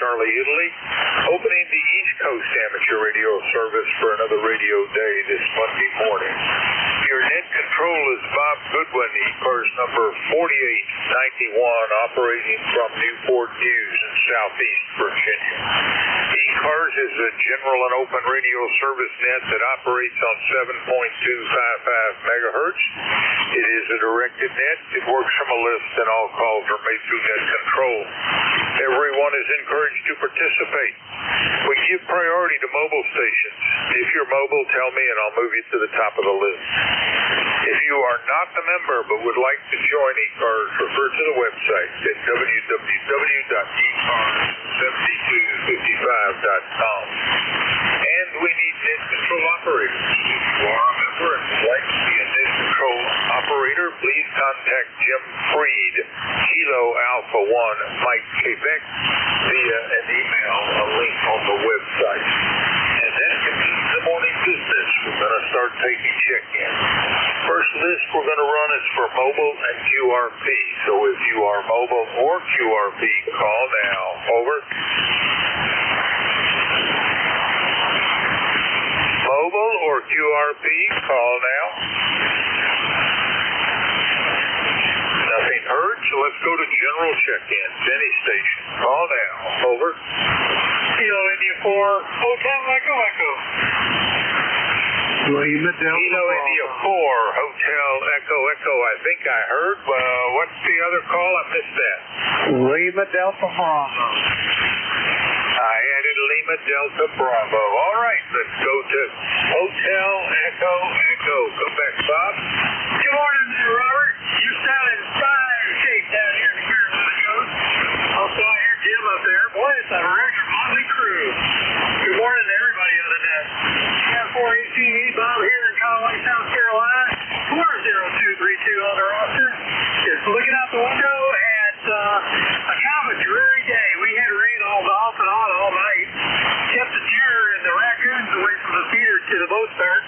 Charlie, Italy, opening the East Coast amateur radio service for another radio day this Monday morning. Your net control is Bob Goodwin, ECARS number 4891, operating from Newport News in Southeast Virginia. ECARS is a general and open radio service net that operates on 7.255 megahertz. It is a directed net. It works from a list, and all calls are made through net control. Everyone is encouraged to participate. We give priority to mobile stations. If you're mobile, tell me and I'll move you to the top of the list. If you are not a member but would like to join ECARS, refer to the website at www.ecars7255.com. And we need net control operators. If you are a member and would like to be a net control operator, please contact Jim Freed, Kilo Alpha 1, Mike Quebec, via an email, a link on the website. And that concludes the morning business. We're going to start taking check-in. First list we're going to run is for mobile and QRP. So if you are mobile or QRP, call now. Over. Mobile or QRP, call now. Nothing heard, so let's go to general check-in. Denny Station, call now. Over. Kilo India 4, Hotel Echo Echo. Lima Delta Kilo India 4, Hotel Echo Echo. I think I heard. What's the other call? I missed that. Lima Delta Bravo. I added Lima Delta Bravo. All right, let's go to Hotel Echo Echo. Come back, Bob. Good morning, Robert. You sound in fine shape down here in the Carolina coast. Also, I hear Jim up there. Boy, it's a regular motley crew. Good morning to everybody on the net. ECARS Bob here in Conway, South Carolina. 40232 on the roster. Just looking out the window at a kind of a dreary day. We had rain off and on all night. Kept the deer and the raccoons away from the feeder to the boat start.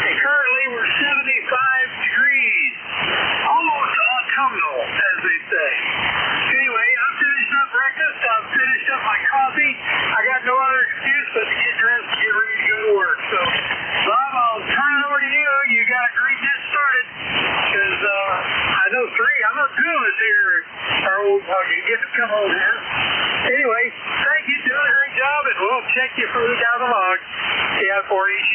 And currently we're 75 degrees. Almost autumnal, as they say. Anyway, I'm finished up breakfast. I'm finished up my coffee. I got no other excuse but to get dressed and get ready to go to work. So, Bob, I'll turn it over to you. You got a great get started. Because I know I'm not two of us here are old. You get to come over here. Anyway, thank you. Doing a great job, and we'll check you further down the log. ECARS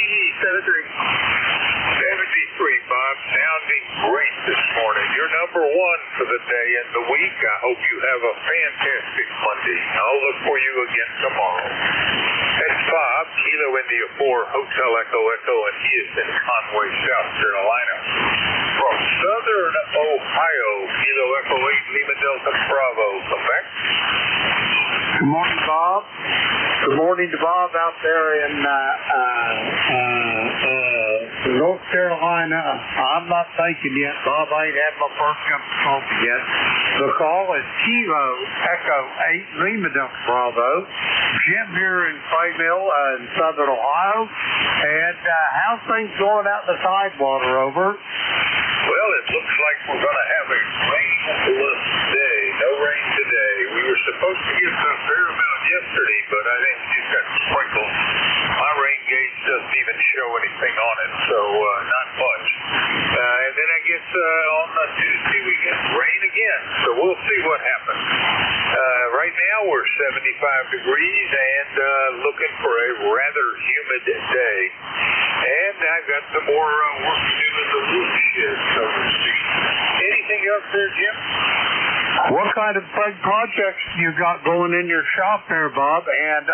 73, Bob. Sounding great this morning. You're number one for the day and the week. I hope you have a fantastic Monday. I'll look for you again tomorrow. That's Bob, Kilo India 4, Hotel Echo Echo, and he is in Conway, South Carolina. From Southern Ohio, Kilo Echo 8, Lima Delta Bravo. Come back. Good morning, Bob. Good morning to Bob out there in North Carolina. I'm not thinking yet, Bob. I ain't had my first cup of coffee yet. The call is Kilo Echo 8 Lima Delta Bravo. Jim here in Mill in Southern Ohio. And how's things going out in the Tidewater, over? Well, it looks like we're going to have a rainless day. No rain today. We were supposed to get a fair amount yesterday, but I think it just got sprinkled. My rain gauge doesn't even show anything on it, so not much. And then I guess on Tuesday we get rain again, so we'll see what happens. Right now we're 75 degrees and looking for a rather humid day. And I've got some more work to do in the roof shed, so to speak. Anything else there, Jim? What kind of projects you got going in your shop there, Bob? And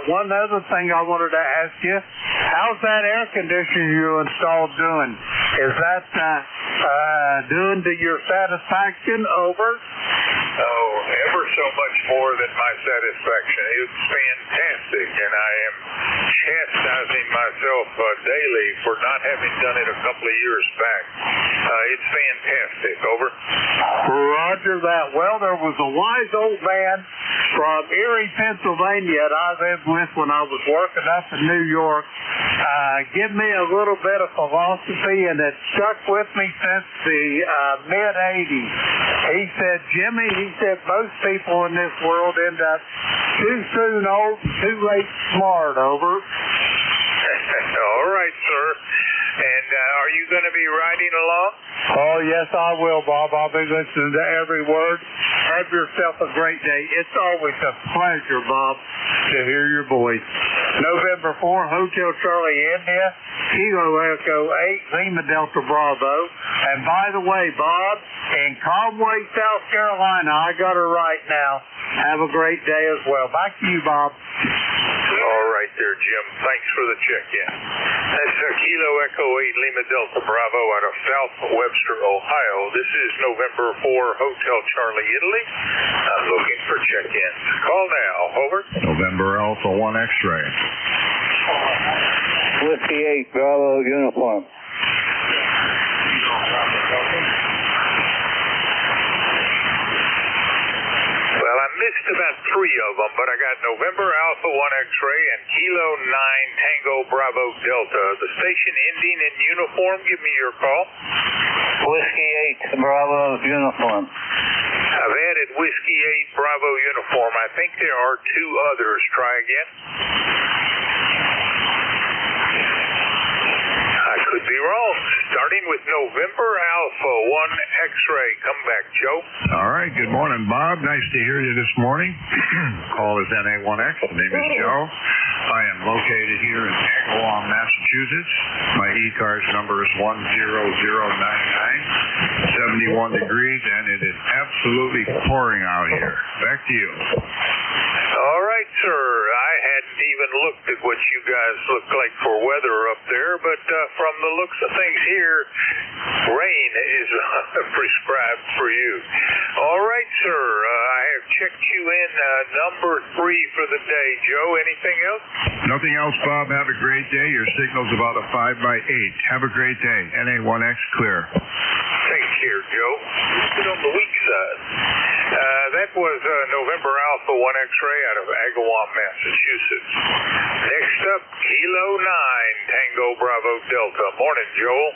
one other thing I wanted to ask you, how's that air conditioner you installed doing? Is that doing to your satisfaction, over? Oh, ever so much more than my satisfaction. It's fantastic, and I am chastising myself daily for not having done it a couple of years back. It's fantastic. Over. Roger wonder that? Well, there was a wise old man from Erie, Pennsylvania that I lived with when I was working up in New York. Give me a little bit of philosophy, and it stuck with me since the mid-'80s. He said, Jimmy, most people in this world end up too soon old and too late smart, over. All right, sir. And are you going to be riding along? Oh, yes, I will, Bob. I'll be listening to every word. Have yourself a great day. It's always a pleasure, Bob, to hear your voice. November 4, Hotel Charlie, India, Kilo Echo 8, Lima Delta Bravo. And by the way, Bob, in Conway, South Carolina, I got her right now. Have a great day as well. Back to you, Bob. All right there, Jim. Thanks for the check-in. That's Kilo Echo 8 Lima Delta Bravo out of South Webster, Ohio. This is November 4 Hotel Charlie, Italy. I'm looking for check-ins. Call now. Over. November Alpha 1 X-ray. Whiskey 8 Bravo uniform. Well, I missed about 3 of them, but I got November Alpha 1 X-ray and Kilo 9 Tango Bravo Delta. The station ending in uniform, give me your call. Whiskey 8 Bravo uniform. I've added Whiskey 8 Bravo uniform. I think there are 2 others. Try again. I could be wrong. Starting with November Alpha 1 X-ray. Come back, Joe. All right. Good morning, Bob. Nice to hear you this morning. Call is NA1X. The name is Joe. I am located here in Agawam, Massachusetts. My ECARS number is 10099. 71 degrees, and it is absolutely pouring out here. Back to you. All right, sir. I hadn't even looked at what you guys look like for weather up there, but from the looks of things here, rain is prescribed for you. All right, sir. I have checked you in number 3 for the day. Joe, anything else? Nothing else, Bob. Have a great day. Your signal's about a 5x8. Have a great day. NA1X clear. Take care, Joe. Get on the weak side. That was November Alpha 1 X-ray out of Agawam, Massachusetts. Next up, Kilo 9 Tango Bravo Delta. Morning, Joel.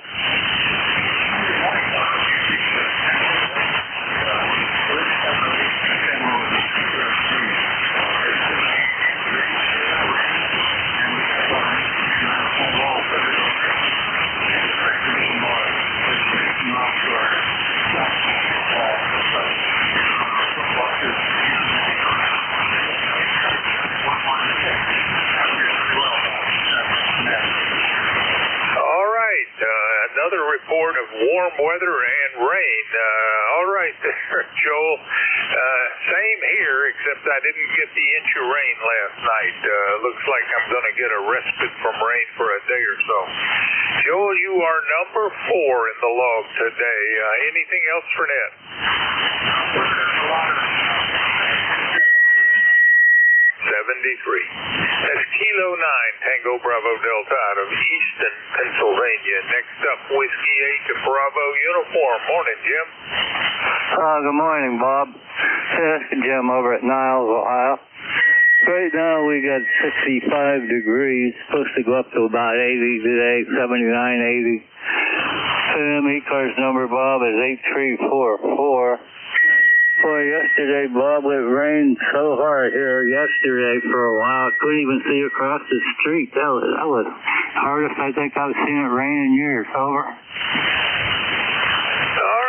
Another report of warm weather and rain. All right there, Joel. Same here, except I didn't get the inch of rain last night. Looks like I'm going to get a respite from rain for a day or so. Joel, you are number 4 in the log today. Anything else for Ned? 73. That's Kilo 9 Tango Bravo Delta out of Easton, Pennsylvania. Next up, Whiskey 8 Bravo uniform. Morning, Jim. Good morning, Bob. This is Jim over at Niles, Ohio. Right now we got 65 degrees. Supposed to go up to about 80 today, 79, 80. ECARS number, Bob, is 8344. Boy, yesterday, Bob, it rained so hard here yesterday for a while. I couldn't even see across the street. That was hardest I think I've seen it rain in years. Over. All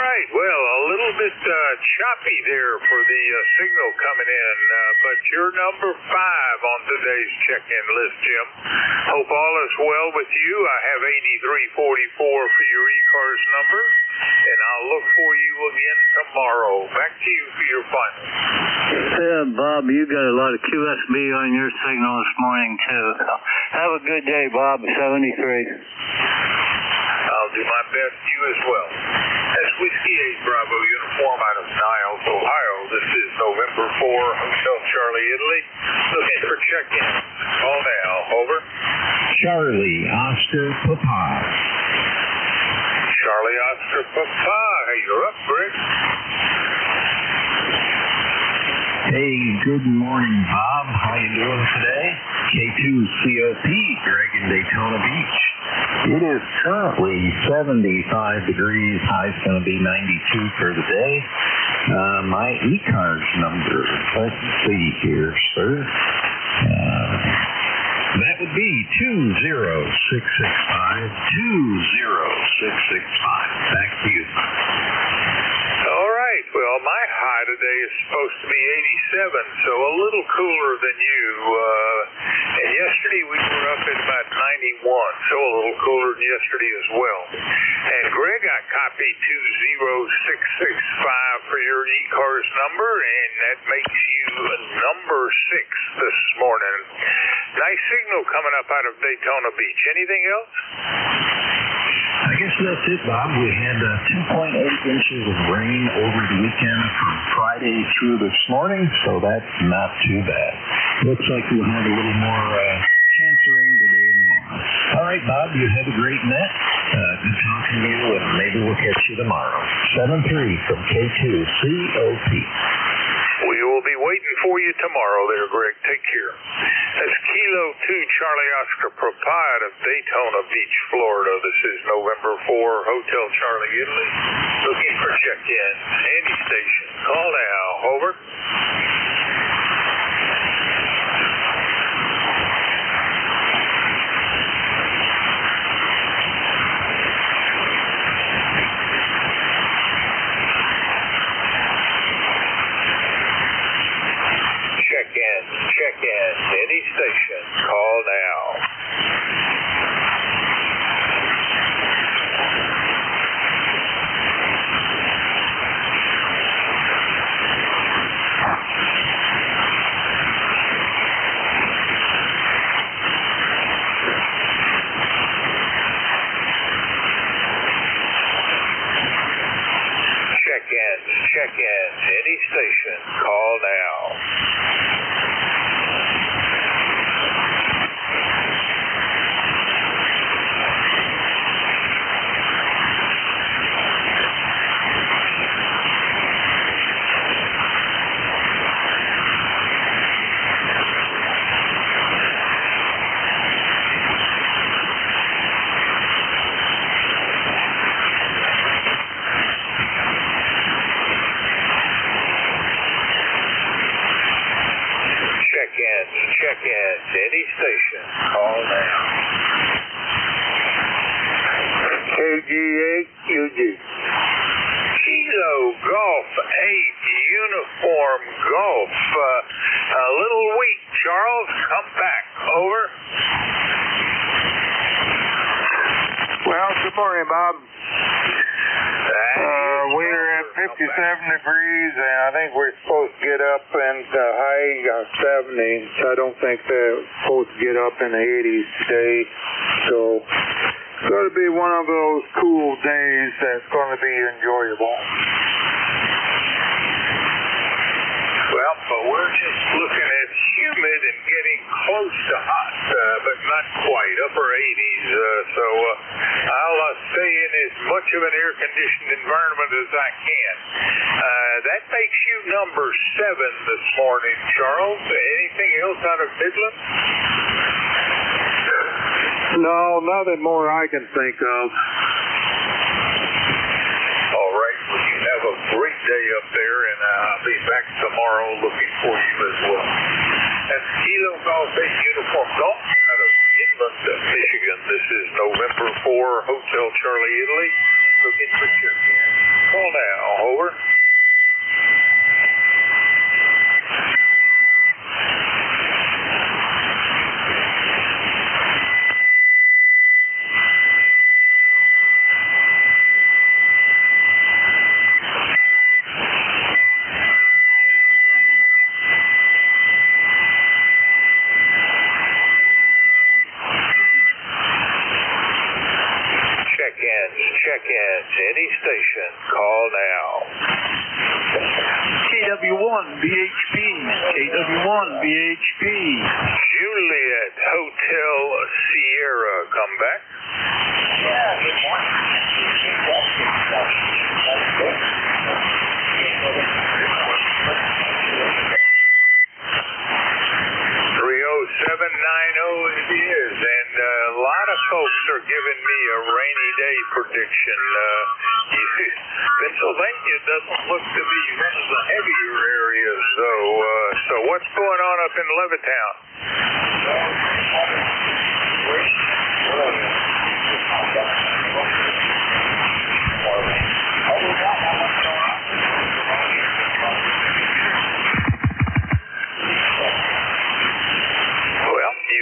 right. Well, a little bit choppy there for the signal coming in, but you're number 5 on today's check-in list, Jim. Hope all is well with you. I have 8344 for your ECARS number, and I'll look for you again tomorrow. Back to you for your final. Yeah, Bob, you got a lot of QSB on your signal this morning, too. Have a good day, Bob. 73. I'll do my best. You as well. That's Whiskey 8 Bravo uniform out of Niles, Ohio. This is November 4, Hotel Charlie, Italy. Looking for check-in. Call now. Over. Charlie Oscar Papa. Charlie Oscar Papa. Hey, you're up, Greg. Hey, good morning, Bob. How you doing today? K2COP, Greg in Daytona Beach. It is currently 75 degrees. High's going to be 92 for the day. My ECARS number, let's see here, sir. That would be 20665. 20665. Back to you. All right. Well, my high today is supposed to be 87, so a little cooler than you. And yesterday we were up at about 91, so a little cooler than yesterday as well. And Greg, I copied 20665 for your ECARS number, and that makes you number 6 this morning. Nice signal coming up out of Daytona Beach. Anything else? I guess that's it, Bob. We had 2.8 inches of rain over the weekend from Friday through this morning, so that's not too bad. Looks like we'll have a little more chance of rain today and tomorrow. All right, Bob, you have a great net. Good talking to you, and maybe we'll catch you tomorrow. 7-3 from K2COP. We will be waiting for you tomorrow there, Greg. Take care. That's Kilo 2 Charlie Oscar Papa out of Daytona Beach, Florida. This is November 4, Hotel Charlie, Italy. Looking for check-in. Any station. Call now. Over. Check in. Any station. Call now. Check in. Any station. Call now. Check in. Any station. Call now. KG8UG. Kilo Golf 8 Uniform Golf. A little weak. Charles, come back. Over. Well, good morning, Bob. We're at 57 degrees, and I think we're supposed to get up in the high 70s. I don't think they're supposed to get up in the 80s today. So it's going to be one of those cool days that's going to be enjoyable. Well, but we're just looking at humid and getting close to hot, but not quite, upper 80s. So I'll stay in as much of an air-conditioned environment as I can. That makes you number 7 this morning, Charles. Anything else out of Midland? No, nothing more I can think of. All right. Well, you have a great day up there, and I'll be back tomorrow looking for you as well. That's Kilo Golf 8 Uniform Golf out of Midland, Michigan. This is November 4, Hotel Charlie, Italy. Looking for check-in. Call now. Over. Check-in. Any station. Call now. KW1 BHP. KW1 BHP. Juliet Hotel Sierra. Come back. Yeah, good morning. folks are giving me a rainy day prediction. Pennsylvania doesn't look to be one of the heavier areas, though. So what's going on up in Levittown?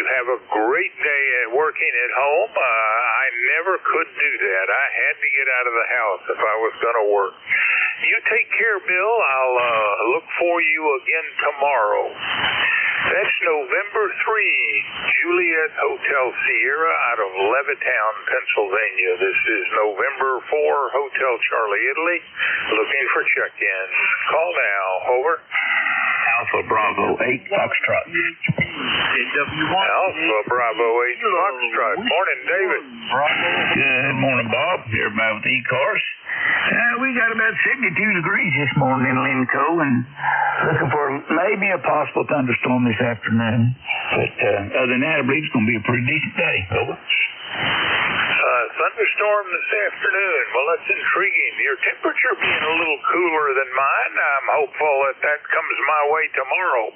Have a great day at working at home. I never could do that. I had to get out of the house if I was going to work. You take care, Bill. I'll look for you again tomorrow. That's November 3, Juliet Hotel Sierra out of Levittown, Pennsylvania. This is November 4, Hotel Charlie, Italy, looking for check-ins. Call now. Over. Alpha Bravo 8 Foxtrot. Alpha Bravo 8 Foxtrot. Morning, David. Good morning, Bob. Everybody with ECARS. We got about 72 degrees this morning in Linco and looking for maybe a possible thunderstorm this afternoon. But other than that, I believe it's going to be a pretty decent day. Over. Thunderstorm this afternoon. Well, that's intriguing. Your temperature being a little cooler than mine. I'm hopeful that comes my way tomorrow.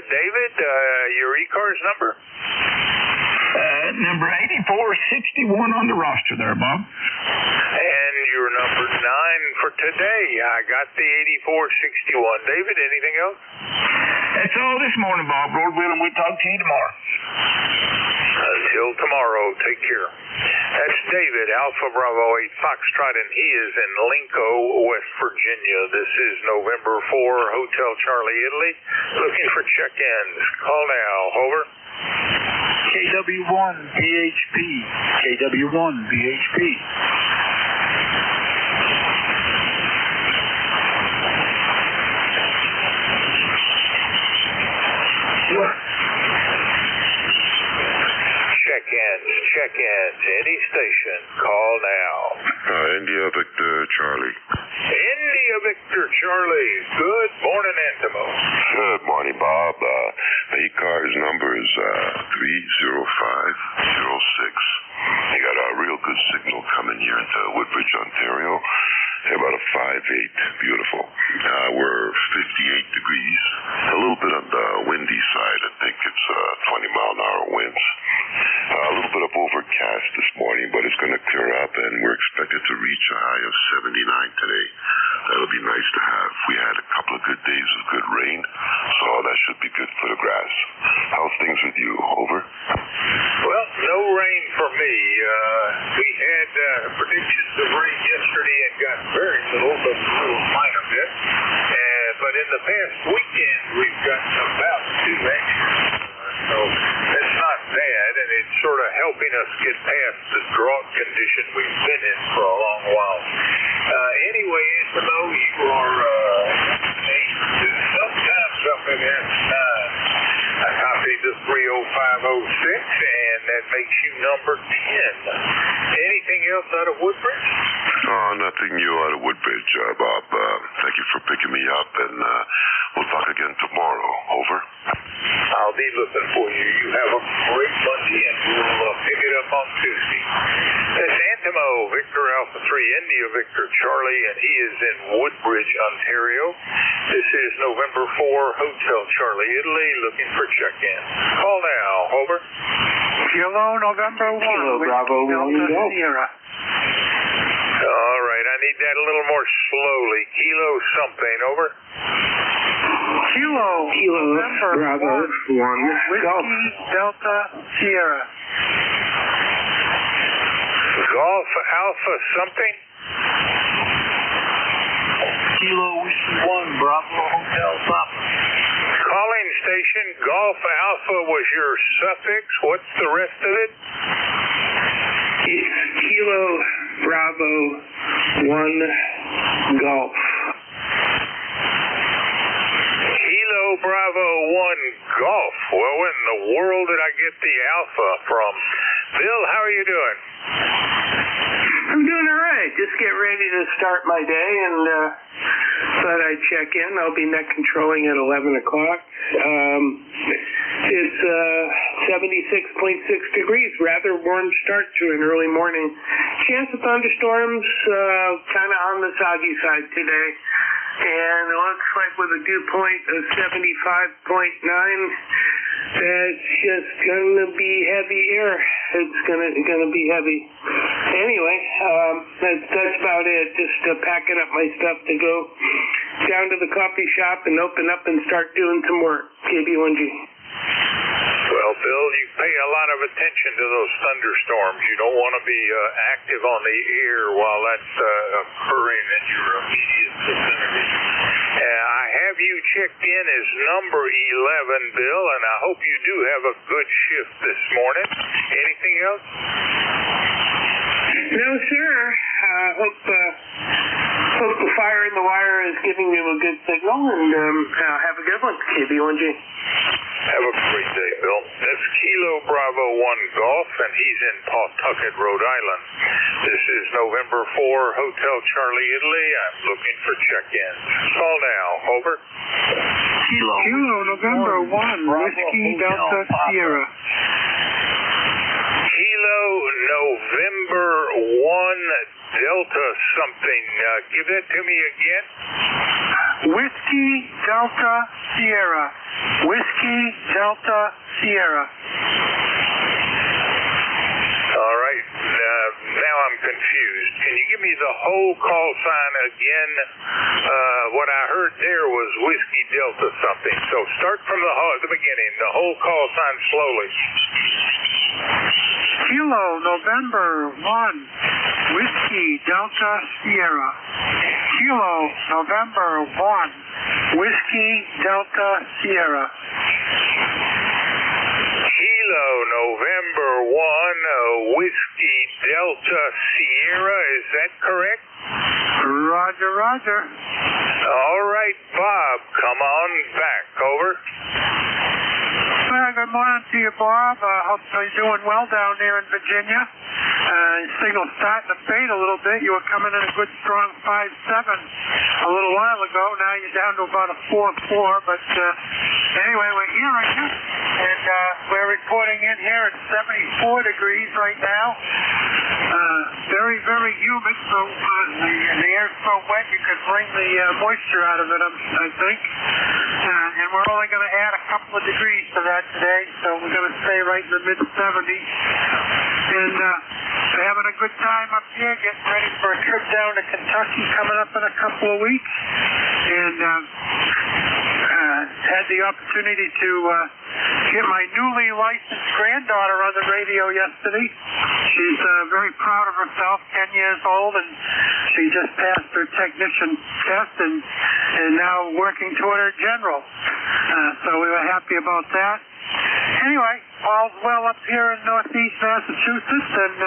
David, your ECARS number? Number 8461 on the roster there, Bob. And your number 9 for today. I got the 8461. David, anything else? That's all this morning, Bob. Lord willing, we'll talk to you tomorrow. Until tomorrow, take care. That's David, Alpha Bravo 8 Foxtrot, and he is in Linco, West Virginia. This is November 4, Hotel Charlie, Italy, looking for check-ins. Call now. Over. KW1 BHP. KW1 BHP. Check-ins. Any station. Call now. India Victor Charlie. India Victor Charlie. Good morning, Antimo. Good morning, Bob. The ECARS number is 30506. You got a real good signal coming here into Woodbridge, Ontario. About a 5.8. Beautiful. We're 58 degrees. A little bit on the windy side. I think it's 20-mile-an-hour winds. A little bit of overcast this morning, but it's going to clear up, and we're expected to reach a high of 79 today. That'll be nice to have. We had a couple of good days of good rain, so that should be good for the grass. How's things with you? Over. Well, no rain for me. We had predictions of rain yesterday and got very little, but a little minor bit. But in the past weekend, we've gotten about 2 inches. So that's not bad, and it's sort of helping us get past the drought condition we've been in for a long while. Anyway, Angelo, you are 8 to sometimes up against 9. I copied the 30506, and that makes you number 10. Anything else out of Woodbridge? Oh, nothing new out of Woodbridge, Bob. Thank you for picking me up, and we'll talk again tomorrow. Over. I'll be looking for you. You have a great Monday, and we'll pick it up on Tuesday. That's Antimo, Victor Alpha 3, India Victor Charlie, and he is in Woodbridge, Ontario. This is November 4, Hotel Charlie, Italy, looking for check-in. Call now. Over. Kilo November 1. Kilo Bravo 1 Golf. Sierra. All right, I need that a little more slowly. Kilo something. Over. Kilo November Bravo 1 Golf. Whiskey Delta Sierra. Golf Alpha something. Kilo Whiskey 1 Bravo Hotel Papa. Calling station, Golf Alpha was your suffix. What's the rest of it? It's Kilo Bravo 1 Golf. Kilo Bravo 1 Golf. Well, in the world did I get the Alpha from? Bill, how are you doing? I'm doing all right. Just get ready to start my day, and thought I'd check in. I'll be net controlling at 11 o'clock. It's 76.6 degrees. Rather warm start to an early morning. Chance of thunderstorms, kind of on the soggy side today. And it looks like with a dew point of 75.9, that's just gonna be heavy air. It's gonna be heavy. Anyway, that's about it. Just packing up my stuff to go down to the coffee shop and open up and start doing some work. KB1G. Well, Bill, you pay a lot of attention to those thunderstorms. You don't want to be active on the air while that's occurring in your immediate vicinity. I have you checked in as number 11, Bill, and I hope you do have a good shift this morning. Anything else? No, sir. Hope the fire in the wire is giving you a good signal, and have a good one, KB1G. Have a great day, Bill. That's Kilo Bravo 1 Golf, and he's in Pawtucket, Rhode Island. This is November 4, Hotel Charlie, Italy. I'm looking for check-ins. Call now. Over. Kilo November 1, Whiskey Delta Sierra. Kilo November 1 Delta something. Give that to me again. Whiskey Delta Sierra. Whiskey Delta Sierra. All right. Now I'm confused. Can you give me the whole call sign again? What I heard there was Whiskey Delta something. So start from the beginning. The whole call sign slowly. Kilo November 1, Whiskey Delta Sierra. Kilo November 1, Whiskey Delta Sierra. Kilo November 1, Whiskey Delta Sierra. Is that correct? Roger, roger. All right, Bob, come on back. Over. Well, good morning to you, Bob. Hope you're doing well down there in Virginia. Signal's starting to fade a little bit. You were coming in a good strong 5.7 a little while ago. Now you're down to about a 4.4. But anyway, we're hearing you. And we're reporting in here at 74 degrees right now. Very, very humid. So the air's so wet you could bring the moisture out of it, I think. And we're only going to add a couple of degrees to that today. So we're going to stay right in the mid-70s. And we're having a good time up here, getting ready for a trip down to Kentucky coming up in a couple of weeks. And had the opportunity to get my newly licensed granddaughter on the radio yesterday. She's very proud of herself, 10 years old, and she just passed her technician test and now working toward her general. So we were happy about that. Anyway, all's well up here in northeast Massachusetts, and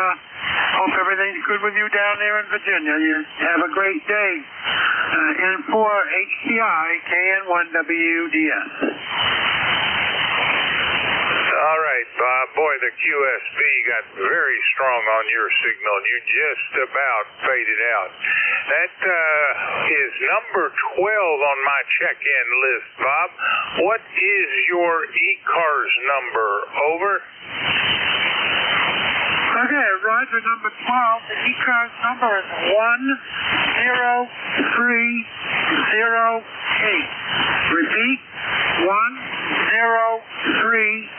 hope everything's good with you down there in Virginia. You have a great day. N4 HCI KN1WDS. All right, Bob. Boy, the QSB got very strong on your signal. You just about faded out. That is number 12 on my check-in list, Bob. What is your ECARS number? Over. Okay, Roger, number 12. The ECARS number is 10308. Repeat, 10308.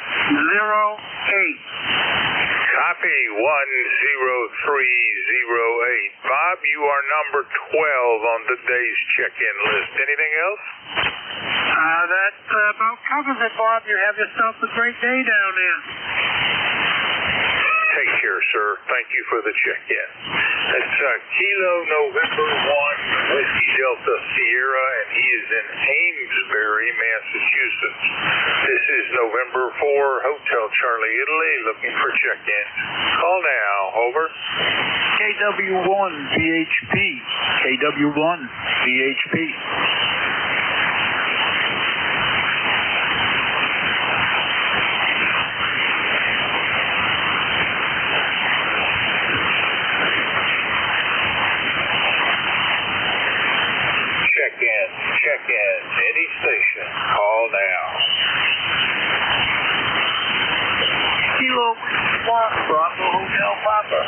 Copy, 10308. Bob, you are number 12 on today's check-in list. Anything else? That about covers it, Bob. You have yourself a great day down there. Take care, sir. Thank you for the check-in. That's Kilo November 1, Whiskey Delta Sierra, and he is in Amesbury, Massachusetts. This is November 4, Hotel Charlie, Italy, looking for check-in. Call now. Over. KW1 VHP. KW1 VHP. Check-in. Any station. Call now. Bravo Hotel Papa.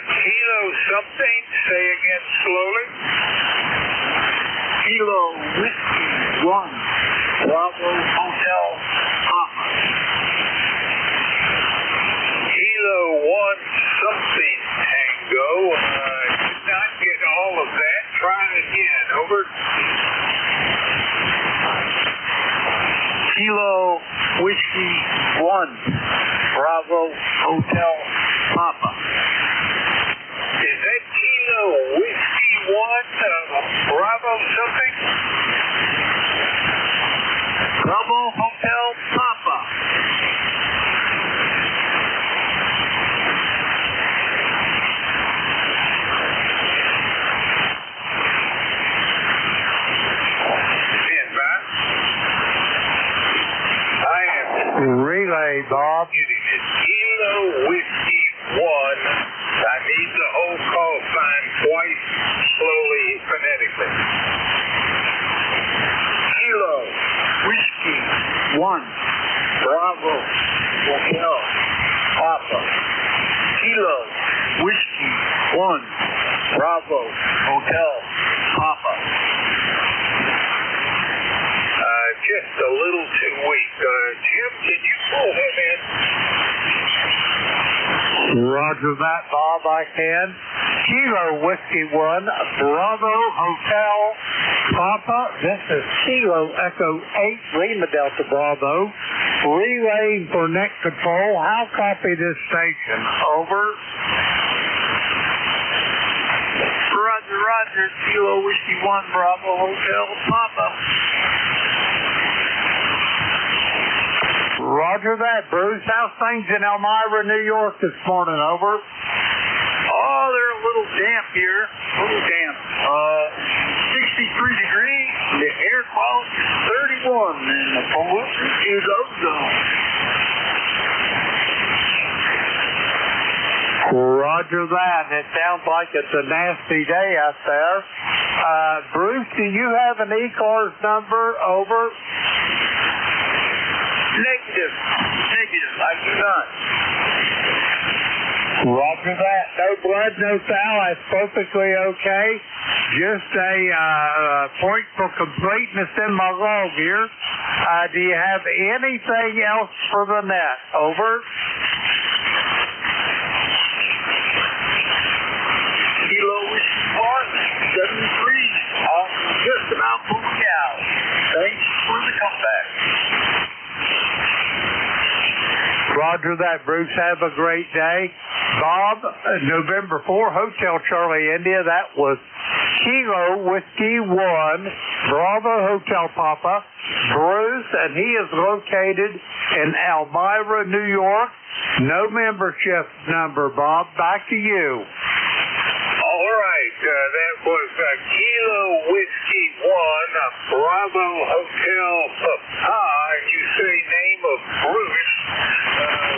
Kilo something, say again slowly. Kilo Whiskey 1, Bravo Hotel Papa. Kilo 1 something Tango. Did not get all of that. Try it again. Over. Kilo Whiskey 1, Bravo Hotel Papa. Is that Kilo Whiskey 1, Bravo something? Bravo Hotel Papa. Relay, Bob. Kilo Whiskey 1. I need the whole call sign twice, slowly, phonetically. Kilo Whiskey 1, Bravo Hotel Papa. Kilo Whiskey 1, Bravo Hotel Papa. Just a little too weak. Jim, can you pull him in? Roger that, Bob, I can. Kilo Whiskey 1, Bravo Hotel Papa. This is Kilo Echo 8, Lima Delta Bravo. Relaying for net control. How copy this station? Over. Roger, roger. Kilo Whiskey 1, Bravo Hotel Papa. Roger that, Bruce. How's things in Elmira, New York this morning? Over. Oh, they're a little damp here. A little damp. 63 degrees. The air quality is 31, and the pollution is ozone. Roger that. It sounds like it's a nasty day out there. Bruce, do you have an ECARS number? Over. Negative. I do not. Roger that. No blood, no foul. That's perfectly okay. Just a point for completeness in my log here. Do you have anything else for the net? Over. Kilo Whiskey 1, 73. Just about moving out. Thanks for the comeback. Roger that, Bruce. Have a great day. Bob, November 4, Hotel Charlie, India. That was Kilo Whiskey 1, Bravo Hotel Papa. Bruce, and he is located in Elmira, New York. No membership number, Bob. Back to you. All right. That was Kilo Whiskey 1, Bravo Hotel Papa. And you say name of Bruce.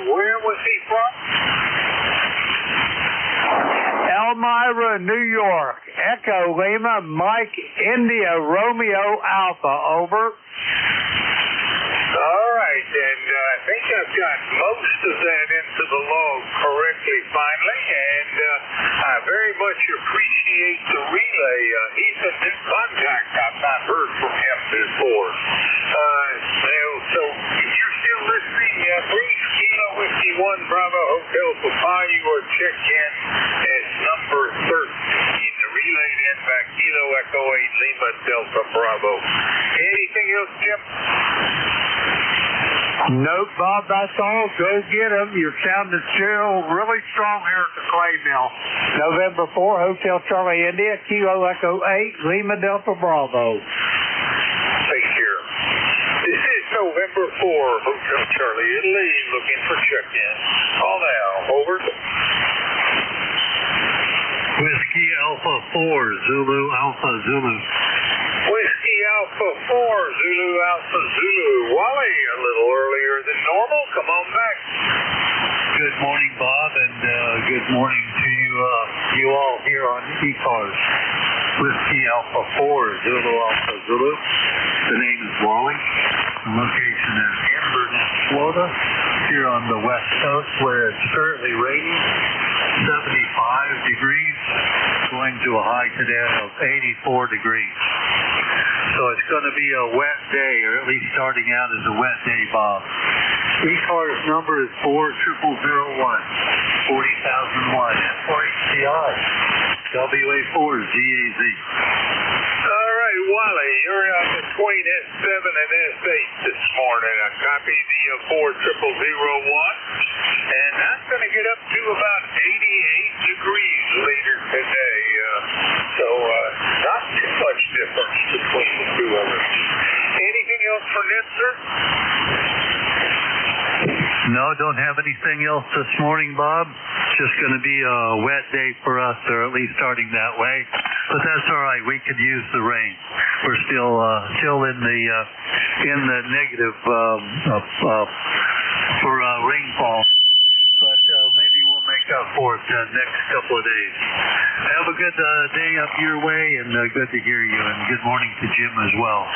Where was he from? Elmira, New York. Echo Lima, Mike, India, Romeo, Alpha. Over. All right, and I think I've got most of that into the log correctly finally, and I very much appreciate the relay. He's a new contact. I've not heard from him before. So if you're still listening, Bruce, Kilo Whiskey 1, Bravo Hotel Papa, you are checked in as number 13. The relay in by Kilo Echo 8, Lima Delta Bravo. Anything else, Jim? Nope, Bob, that's all. Go get them. You're sounding still really strong here at the clay mill. November 4, Hotel Charlie, India, Kilo Echo 8, Lima Delta Bravo. Take care. This is November 4, Hotel Charlie, Italy, looking for check-in. Call now. Over. Whiskey Alpha 4, Zulu Alpha Zulu. Whiskey Alpha 4, Zulu Alpha Zulu. Wally, a little earlier than normal. Come on back. Good morning, Bob, and good morning to you all here on ECARS. Whiskey Alpha 4, Zulu Alpha Zulu. The name is Wally. The location is Inverness, Florida. here on the west coast where it's currently raining, 75 degrees, going to a high today of 84 degrees. So it's going to be a wet day, or at least starting out as a wet day, Bob. ECARS number is 40001, 40,001, for ECI, WA4 GAZ. All right, Wally, you're between S7 and S8 this morning. I copied the 40001, and that's going to get up to about 88 degrees later today. So not too much difference between the two of us. Anything else for Nipser? No, don't have anything else this morning, Bob. Just going to be a wet day for us, or at least starting that way. But that's all right. We could use the rain. We're still in the negative for rainfall. But maybe we'll make up for it the next couple of days. Have a good day up your way, and good to hear you. And good morning to Jim as well.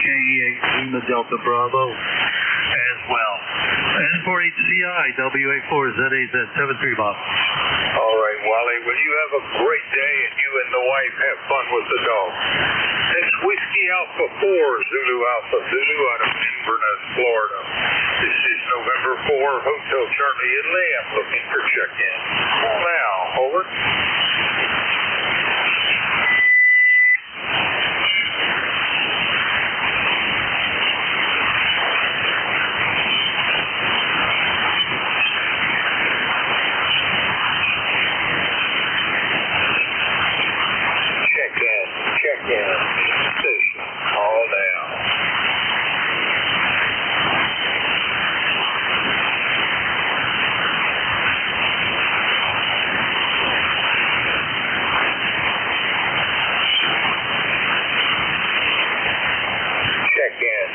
KE8 Lima Delta Bravo as well. And for HCI, WA4 ZAZ73, Bob. All right, Wally. Well, you have a great day, and you and the wife have fun with the dog. That's Whiskey Alpha 4, Zulu Alpha Zulu out of Inverness, Florida. This is November 4, Hotel Charlie Italy. I'm looking for check-in. Call now. Over. Check-in. Station. Call now. Check-in.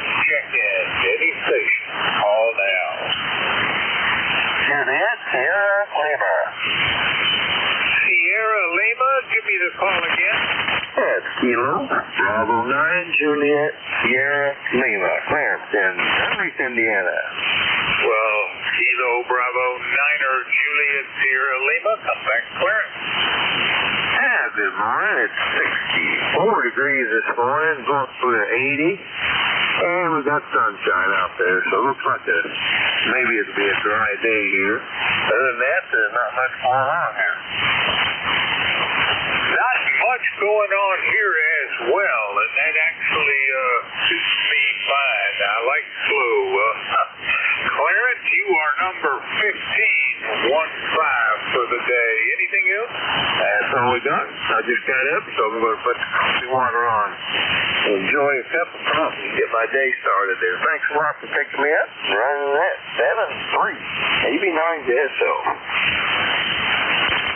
Any station. Call now. Juliet, Sierra Lima. Sierra Lima, give me the call again. That's Kilo, Bravo 9, Juliet, Sierra Lima, Clarence in Henry, Indiana. Well, Kilo Bravo 9er Juliet Sierra Lima, come back, Clarence. Good morning. It's 64 degrees this morning, going through to 80. And we got sunshine out there, so it looks like maybe it'll be a dry day here. Other than that, there's not much going on here. Not much going on here as well, and that actually suits me fine. I like slow. Clarence, you are number 15, 1-5 for the day. Anything else? That's all we got. I just got up, so I'm going to put the coffee water on. Enjoy a cup of coffee and get my day started there. Thanks a lot for picking me up. Running that 7-3. 89 dead, so.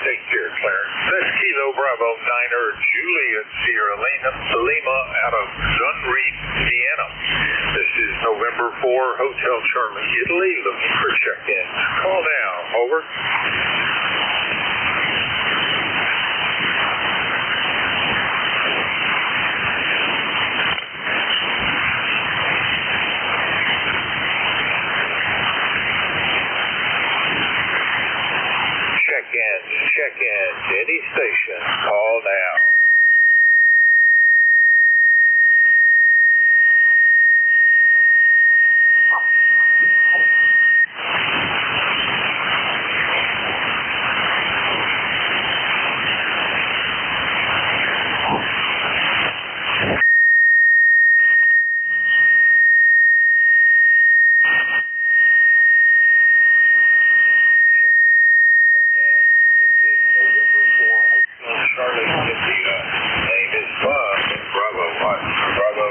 Take care, Clarence. That's Kilo Bravo 9er Juliet Sierra Lima out of Dunreef, Indiana. This is November 4, Hotel Charlie Italy, looking for check-in. Call now. Over. Check-in. Any station. Call now. Charlie, name is Bob, Bravo 1. Bravo,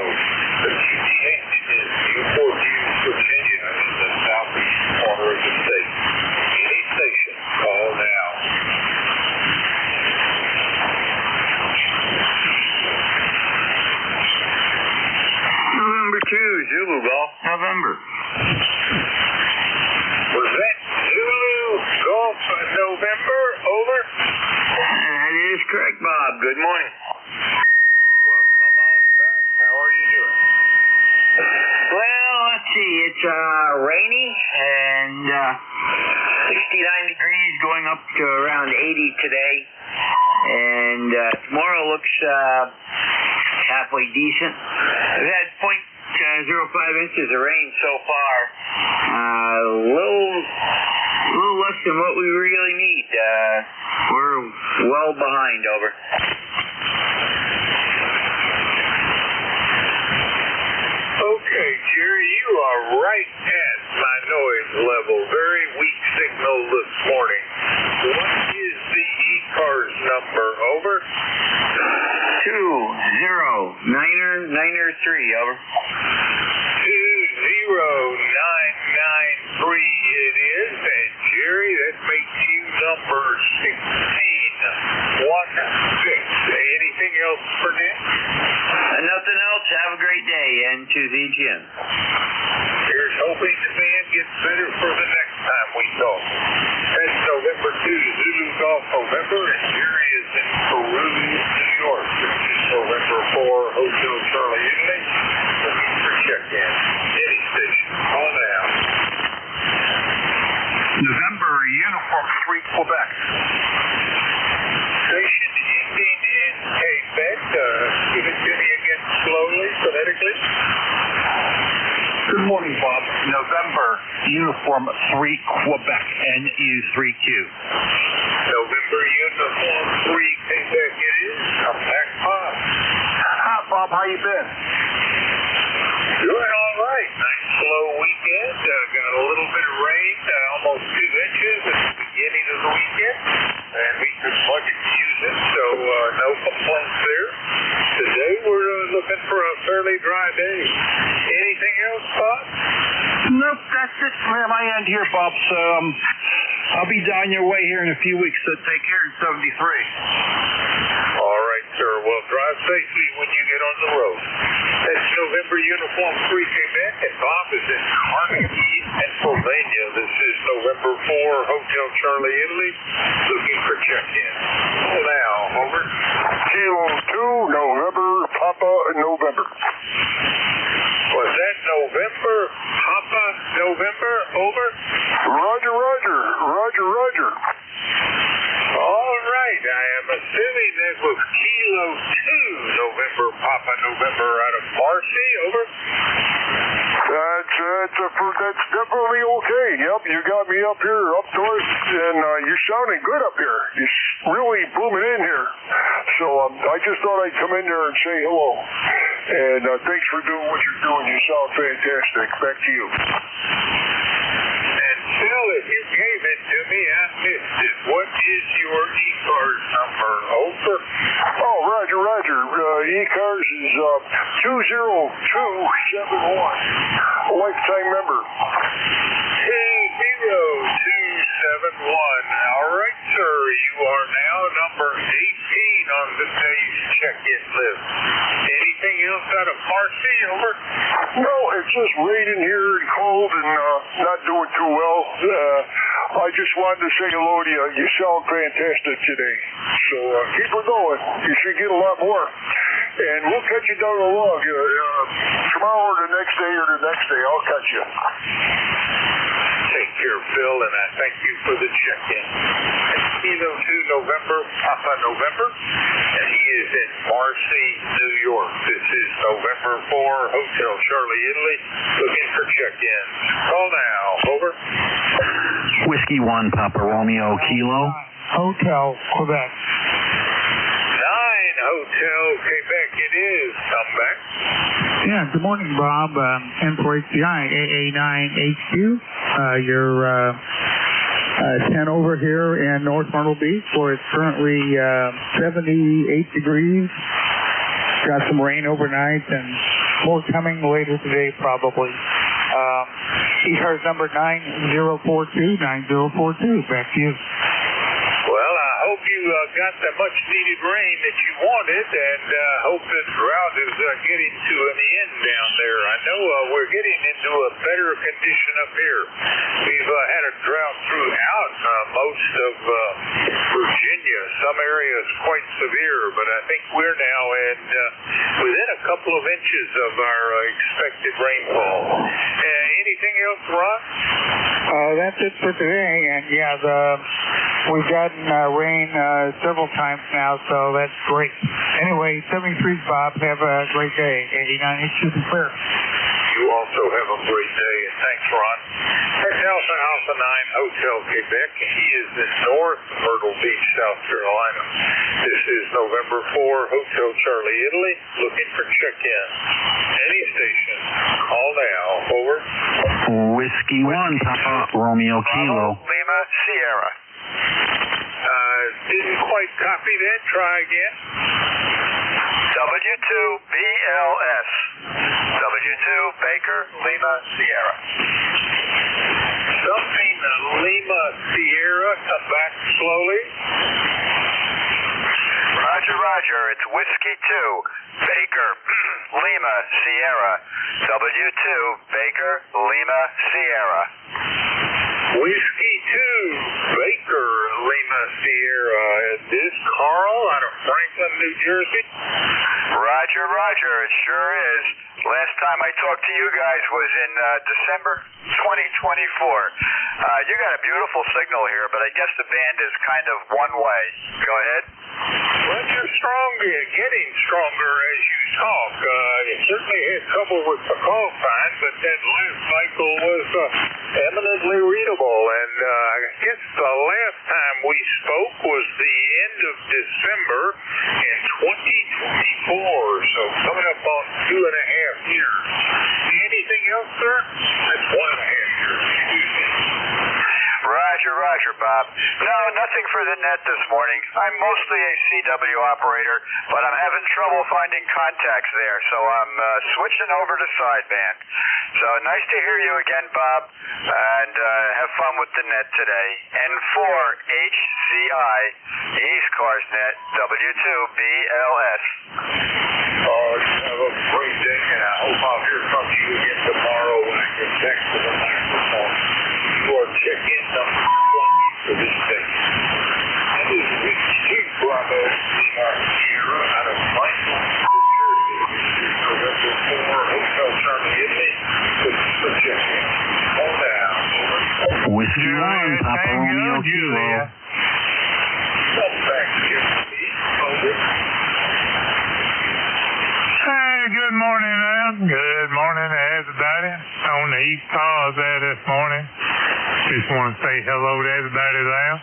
the GTH is Newport News, Virginia, in the southeast corner of the state. Any station, call now. November 2, Zulu Golf, November. Was that Zulu Golf November? Over? That is correct, Bob. Good morning. Well, come on back. How are you doing? Well, let's see. It's rainy and 69 degrees, going up to around 80 today. And tomorrow looks halfway decent. We've had 0.05 inches of rain so far. A little less than what we really need. We're well behind, over. Okay, Jerry, you are right at my noise level. Very weak signal this morning. What is the ECARS number, over? 20993, over. 20993 it is, and Jerry, that makes you number 1616. Anything else for Nick? Nothing else. Have a great day, and to the gym. Here's hoping the band gets better for the next time we talk. That's November 2, Zulu Golf November, and Jerry is in Peru, New York. This is November 4, Hotel Charlie, Italy. Looking for check-in. Any station. Call now. November, Uniform 3, Quebec. Station ending in Quebec. Give it to me again slowly, phonetically. Good morning, Bob. November, Uniform 3, Quebec, NU3Q. November, Uniform 3, Quebec it is. Come back, Bob. Hi, Bob. How you been? Doing all right. Nice slow weekend. Got a little bit of rain, almost 2 inches at the beginning of the weekend. And we could budget to use it, so no complaints there. Today we're looking for a fairly dry day. Anything else, Bob? Nope, that's it from my end here, Bob. So I'll be down your way here in a few weeks, so take care in 73. All right, sir. Well, drive safely when you get on the road. That's November Uniform 3 Quebec, and Bob is in Carnegie, Pennsylvania. This is November 4, Hotel Charlie, Italy, looking for check-in. Call now, over. Kilo 2, November, Papa, November. Was that November, Papa, November, over? Roger, Roger, Roger, Roger. All right, I am assuming that was Kilo 2, November, Papa, November, out of Marcy, over? That's definitely okay. Yep, you got me up here, up north, and you're sounding good up here. You're really booming in here. So I just thought I'd come in there and say hello. And thanks for doing what you're doing. You sound fantastic. Back to you. And Phil, if you gave it to me, I missed it. What is your ECARS number, over? Oh, Roger, Roger. ECARS is 20271. A lifetime member. 20271. All right, sir. You are now number 18 on the day's check-in list. Anything else out of Marcy, over? No, it's just raining here and cold and not doing too well. I just wanted to say hello to you. You sound fantastic today. So keep it going. You should get a lot more. And we'll catch you down the log. Tomorrow or the next day or the next day, I'll catch you. Take care, Phil, and I thank you for the check-in. Kilo 2, November, Papa, November, and he is in Marcy, New York. This is November 4, Hotel Charlie, Italy, looking for check-ins. Call now, over. Whiskey 1, Papa Romeo, Kilo. Hotel, Quebec. 9, Hotel, Quebec it is. Come back. Yeah, good morning, Bob. N4HCI, AA9HQ. You're 10 over here in North Myrtle Beach, where it's currently 78 degrees. Got some rain overnight and more coming later today, probably. ECARS number 9042, 9042. Back to you. Well, I hope you got the much-needed rain that you wanted, and hope the drought is getting to an end down there. I know we're getting into a better condition up here. We've had a drought throughout most of Virginia. Some areas quite severe, but I think we're now within a couple of inches of our expected rainfall. Anything else, Ron? That's it for today, and yeah, we've gotten rain several times now, so that's great. Anyway, 73's Bob. Have a great day. 89 and clear. You also have a great day, and thanks, Ron. That's Alpha 9 Hotel Quebec. He is in North Myrtle Beach, South Carolina. This is November 4, Hotel Charlie, Italy, looking for check-in. Any station, call now. Over. Whiskey 1, Papa Romeo Kilo. Lima Sierra. Didn't quite copy that. Try again. W2BLS. W2 Baker Lima Sierra. Something Lima Sierra. Come back slowly. Roger, Roger. It's Whiskey 2 Baker Lima Sierra. W2 Baker Lima Sierra. Whiskey 2 Baker Lima Sierra. Is this Carl out of Franklin, New Jersey? Roger, Roger. It sure is. Last time I talked to you guys was in December 2024. You got a beautiful signal here, but I guess the band is kind of one way. Go ahead. Well, you're getting stronger as you talk. You certainly had trouble with the call sign, but that last cycle was eminently readable. And I guess the last time we spoke was the end of December in 2024, so coming up on 2.5 years. Anything else, sir? That's 1.5 years. Excuse me. Roger, Roger, Bob. No, nothing for the net this morning. I'm mostly a CW operator, but I'm having trouble finding contacts there, so I'm switching over to sideband. So nice to hear you again, Bob, and have fun with the net today. N4HCI, ECARS net, W2BLS. Oh, you have a great day, and I hope I'll hear from you again tomorrow when I get back to the microphone. Or check-in number 20 for this day. That is Whiskey Bravo Sierra out of Franklin, New Jersey. November 4, Hotel Charlie, Italy. Looking for check-in. Call down. Whiskey 1, Papa Romeo Kilo. Come back to me. Over. Hey, good morning, man. Good morning to everybody on the ECARS there this morning. Just want to say hello to everybody there.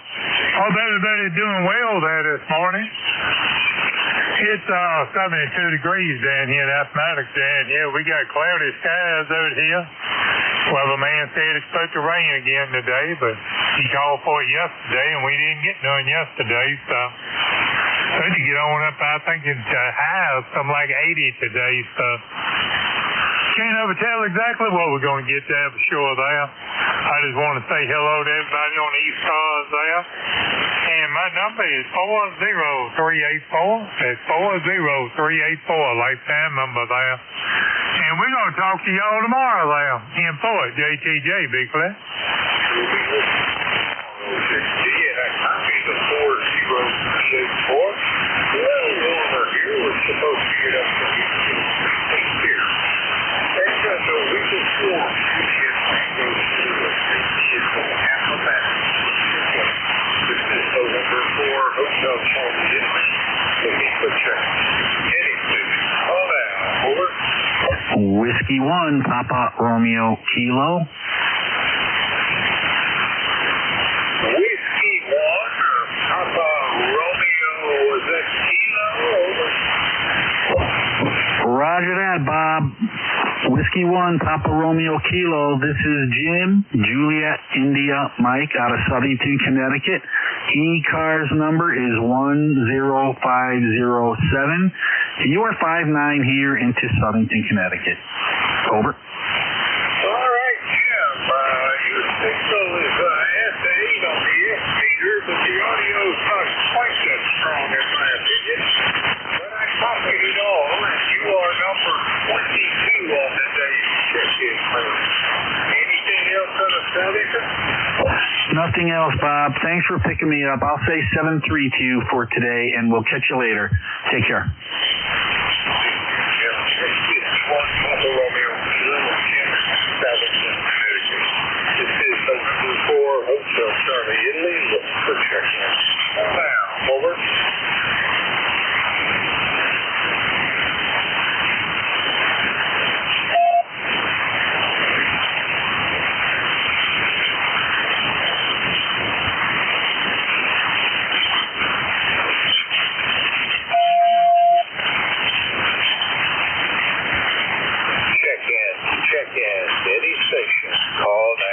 Hope everybody's doing well there this morning. It's 72 degrees down here in Appomattox down here. We got cloudy skies out here. Well, the man said it's supposed to rain again today, but he called for it yesterday, and we didn't get none yesterday, so supposed to get on up. I think it's high of something like 80 today, so can't ever tell exactly what we're going to get there for sure there. I just want to say hello to everybody on the East Coast there. And my number is 40384. That's 40384, lifetime number there. And we're going to talk to y'all tomorrow there. In Fort, JTJ, Big Flat. The 40384. Well, over here, we're supposed to get up to here. That's so we can form This is November 4, Hotel Charlie, Italy. Looking for check. Any students, call out. Over. Whiskey 1, Papa Romeo Kilo. Whiskey 1 or Papa Romeo, is that Kilo? Over. Roger that, Bob. Whiskey 1, Papa Romeo Kilo. This is Jim, Juliet, India, Mike out of Southington, Connecticut. ECARS number is 10507. You are 59 here into Southington, Connecticut. Over. All right, Jim. Your signal is S8 on the X meter, but the audio is not quite that strong in my opinion. But I copied it all, and you are number 22 on the day you check in. Anything else on the Southington? Nothing else, Bob. Thanks for picking me up. I'll say 732 for today, and we'll catch you later. Take care. Yeah, 61 Papa Romeo, 0, 10, 7. Hotel Charlie Italy, looking for check-in. Now, over. Check-in, Thetis station, call now.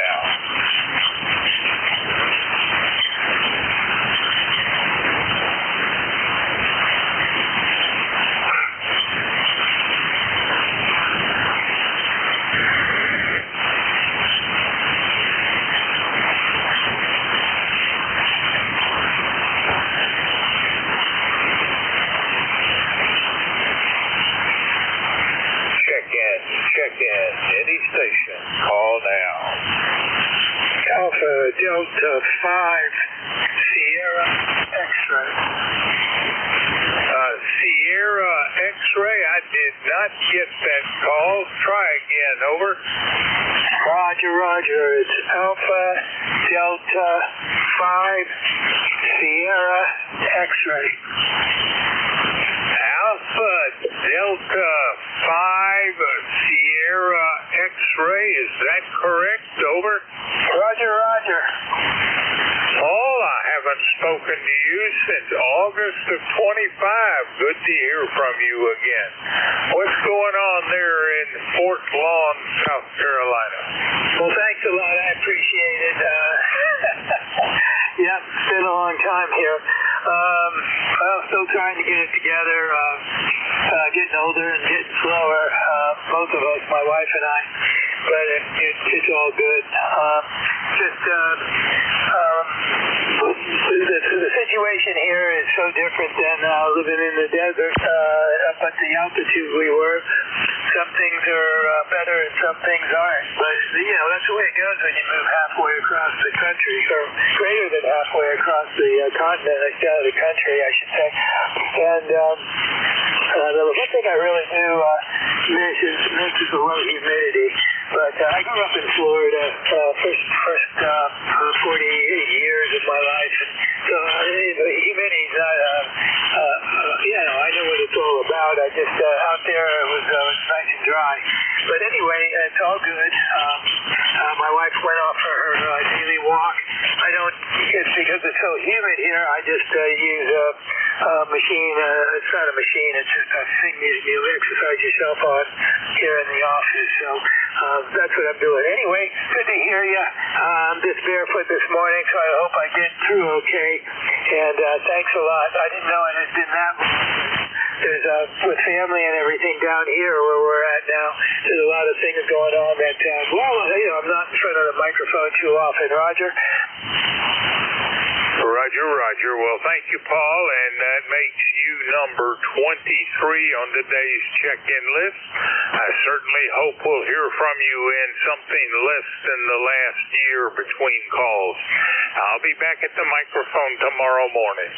Check-in, Thetis station, call now. Alpha Delta 5, Sierra X-ray. Sierra X-ray, I did not get that call. Try again, over. Roger. It's Alpha Delta 5, Sierra X-ray. Alpha Delta 5, Sierra X-ray, is that correct? Over. Roger. Paul, I haven't spoken to you since August of 25. Good to hear from you again. What's going on there in Fort Lawn, South Carolina? Well, thanks a lot. I appreciate it. Yeah, it's been a long time here. Well, still trying to get it together. Getting older and getting slower. Both of us, my wife and I. But it's all good. The situation here is so different than living in the desert up at the altitude we were. Some things are better and some things aren't. But, that's the way it goes when you move halfway across the country, or greater than halfway across the continent, the country, I should say. And the one thing I really do miss is the low humidity. But I grew up in Florida first 48 years of my life, and so humidity is not, I know what it's all about. I just, out there it was nice and dry. But anyway, it's all good. My wife went off for her daily walk. It's because it's so humid here, I just use a machine. It's not a machine, it's just a thing you exercise yourself on here in the office. So that's what I'm doing. Anyway, good to hear you. I'm just barefoot this morning, so I hope I get through okay. And thanks a lot. I didn't know it had been that long. There's with family and everything down here where we're at now, there's a lot of things going on that, I'm not in front of the microphone too often. Roger? Roger. Well, thank you, Paul, and that makes you number 23 on today's check-in list. I certainly hope we'll hear from you in something less than the last year between calls. I'll be back at the microphone tomorrow morning.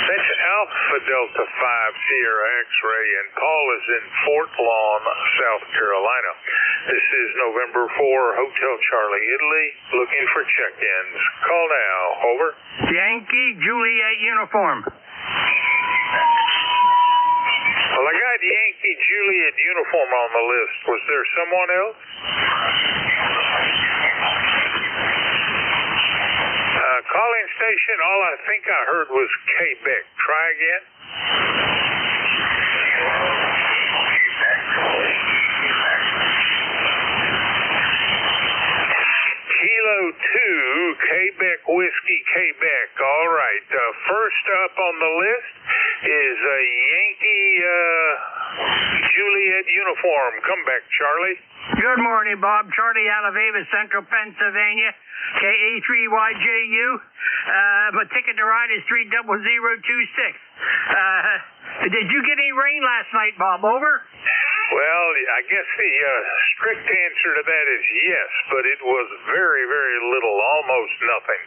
That's Alpha Delta 5 Sierra X-ray, and Paul is in Fort Lawn, South Carolina. This is November 4, Hotel Charlie Italy, looking for check-ins. Call now. Over. Yankee Juliet uniform. Well, I got Yankee Juliet uniform on the list. Was there someone else? Calling station, all I think I heard was Quebec. Try again. Kilo 2, Quebec Whiskey, Quebec. All right. First up on the list is a Yankee Juliet uniform. Come back, Charlie. Good morning, Bob. Charlie Alabama, Central Pennsylvania, KA3YJU. My ticket to ride is 30026. Did you get any rain last night, Bob? Over? Well, I guess the strict answer to that is yes, but it was very, very little, almost nothing.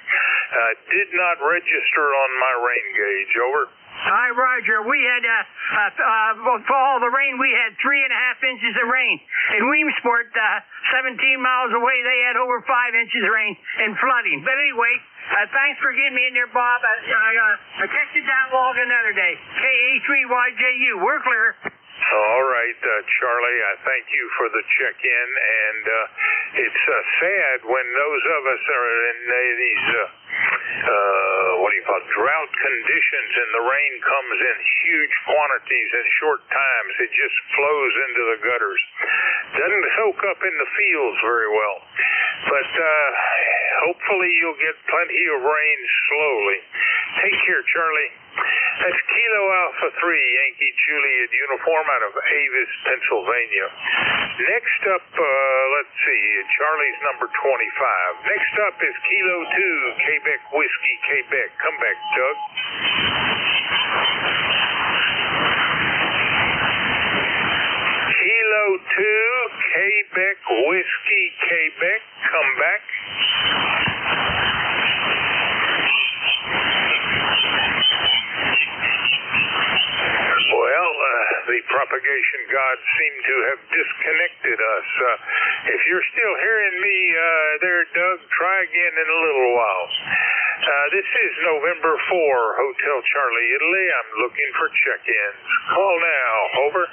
Did not register on my rain gauge. Over. Hi, Roger. We had, for all the rain, we had 3.5 inches of rain. In Williamsport, 17 miles away, they had over 5 inches of rain and flooding. But anyway, thanks for getting me in there, Bob. I'll catch you down log another day. KA3YJU. We're clear. All right, Charlie, I thank you for the check-in, and it's sad when those of us are in these, drought conditions, and the rain comes in huge quantities in short times. It just flows into the gutters. Doesn't soak up in the fields very well. But hopefully you'll get plenty of rain slowly. Take care, Charlie. That's Kilo Alpha 3, Yankee Juliet uniform out of Avis, Pennsylvania. Next up, let's see, Charlie's number 25. Next up is Kilo 2, Quebec Whiskey, Quebec. Come back, Doug. Kilo 2, Quebec Whiskey, Quebec. Come back. Well, the propagation gods seem to have disconnected us. If you're still hearing me there, Doug, try again in a little while. This is November 4, Hotel Charlie, Italy. I'm looking for check-ins. Call now. Over.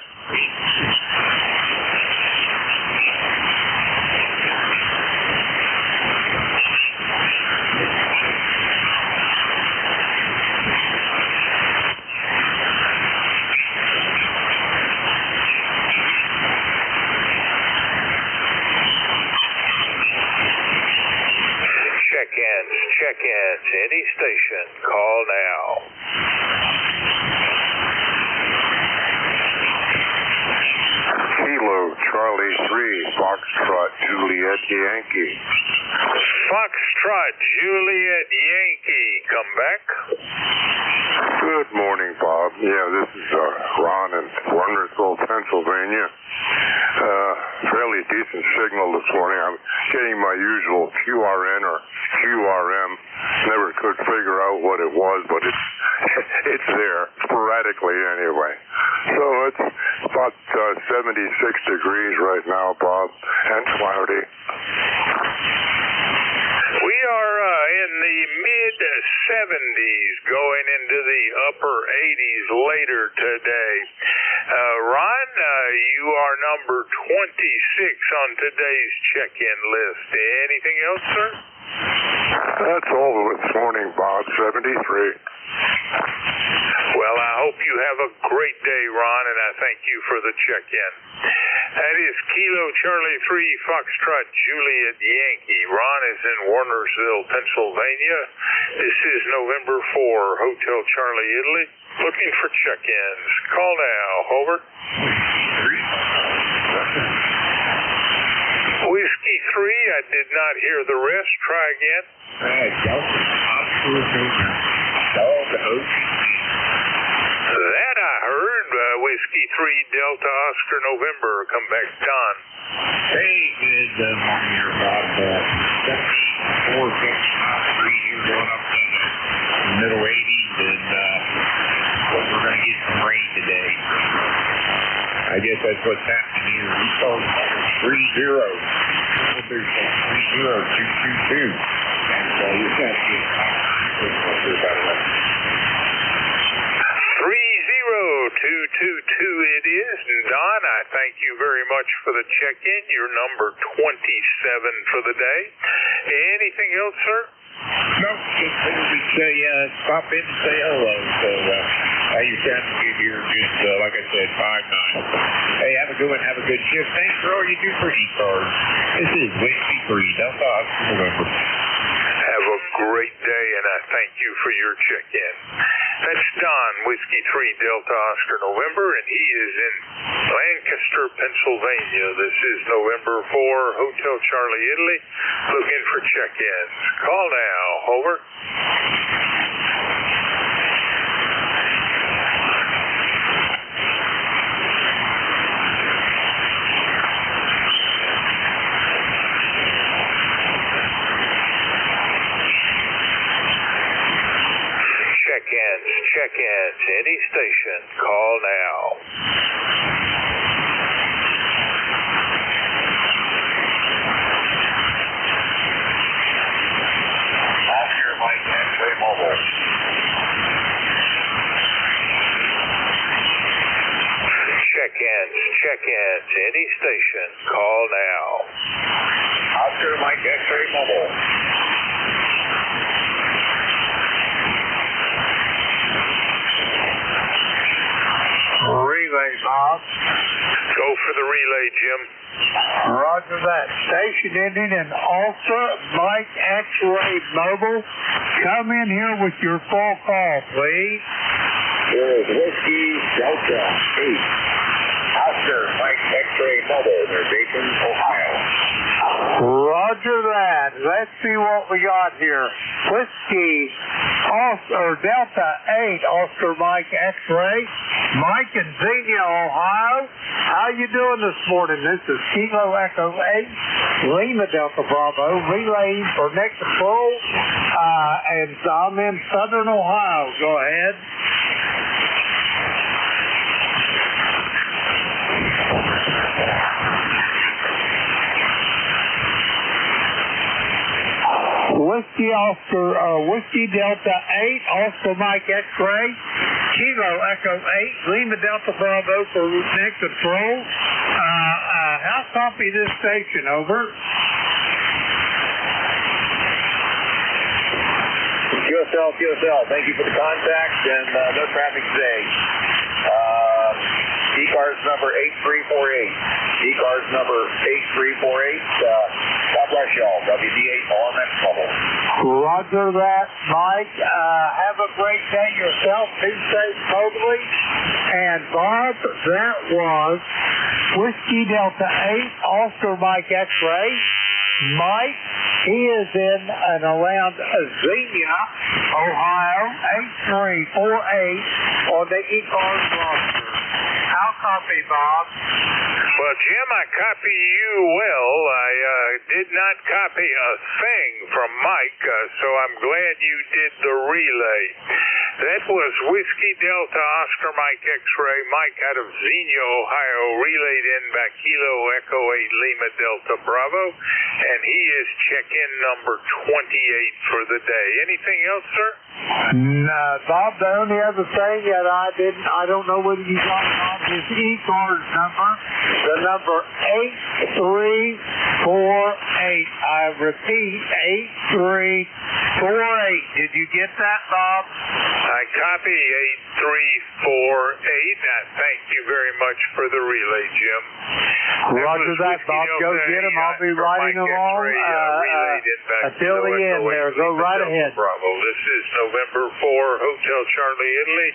Check-ins, any station, call now. Kilo Charlie 3, Foxtrot Juliet Yankee. Foxtrot Juliet Yankee, come back. Good morning, Bob. Yeah, this is Ron in Warnersville, Pennsylvania. Fairly decent signal this morning. I'm getting my usual QRN or QRM. Never could figure out what it was, but it's there, sporadically anyway. So it's about 76 degrees right now, Bob, and cloudy. We are in the mid-70s, going into the upper 80s later today. Ron, you are number 26 on today's check-in list. Anything else, sir? That's all this morning, Bob, 73. Well, I hope you have a great day, Ron, and I thank you for the check-in. That is Kilo Charlie 3, Foxtrot Juliet Yankee. Ron is in Warnersville, Pennsylvania. This is November 4, Hotel Charlie, Italy. Looking for check-ins. Call now. Over. Whiskey 3, I did not hear the rest. Try again. That I heard. Whiskey 3, Delta Oscar November. Come back, Don. Hey, good morning here, Bob. 74, 55 degrees here, going up to the middle 80s, and we're going to get some rain today. I guess that's what's happening here. We saw 30. There's 30222. And you're going to get about 30222 it is. And Don, I thank you very much for the check-in. You're number 27 for the day. Anything else, sir? No, just wanted to say, stop in and say hello. So, you're sounding good here, just like I said, 5'9". Hey, have a good one, have a good shift. Thanks for all you do for ECARS. This is Whiskey 3, Delta Oscar November. Have a great day, and I thank you for your check-in. That's Don, Whiskey 3, Delta Oscar November, and he is in Lancaster, Pennsylvania. This is November 4, Hotel Charlie, Italy, looking for check-ins. Call now. Over. check-ins, any station, call now. Oscar Mike X-ray Mobile. Check-ins, any station, call now. Oscar Mike X-ray Mobile. Relay, Bob. Go for the relay, Jim. Roger that. Station ending in Ultra Mike X-ray Mobile. Come in here with your full call, please. Here is Whiskey Delta 8. Oscar Mike X-ray Mobile, near Dayton, Ohio. Roger that. Let's see what we got here. Whiskey Delta 8, Oscar Mike X-ray. Mike in Xenia, Ohio. How you doing this morning? This is Kilo Echo 8, Lima Delta Bravo, relaying for net control, and I'm in southern Ohio. Go ahead. Whiskey Delta 8, Oscar Mike X-ray, Kilo Echo 8, Lima Delta Bravo for net control. How copy this station, over? QSL, thank you for the contact, and no traffic today. ECARS number 8348. ECARS number 8348. God bless y'all. WD8 RMX Mobile. Roger that, Mike. Have a great day yourself. Be safe totally. And Bob, that was Whiskey Delta 8, Oscar Mike X-ray. Mike, he is in and around Xenia, Ohio, 8348 on the ECARS roster. How copy, Bob? Well, Jim, I copy you well. I did not copy a thing from Mike, so I'm glad you did the relay. That was Whiskey Delta Oscar Mike X-ray, Mike out of Xenia, Ohio, relayed in by Kilo Echo 8 Lima Delta Bravo, and he is check-in number 28 for the day. Anything else, sir? No, Bob, the only other thing that I don't know whether you got it on his ECARS number, the number 8348. I repeat, 8348. Did you get that, Bob? I copy 8348. Thank you very much for the relay, Jim. Roger that, Bob. Go get him. I'll be riding along until the end there. Go right ahead. Bravo. This is November 4, Hotel Charlie, Italy,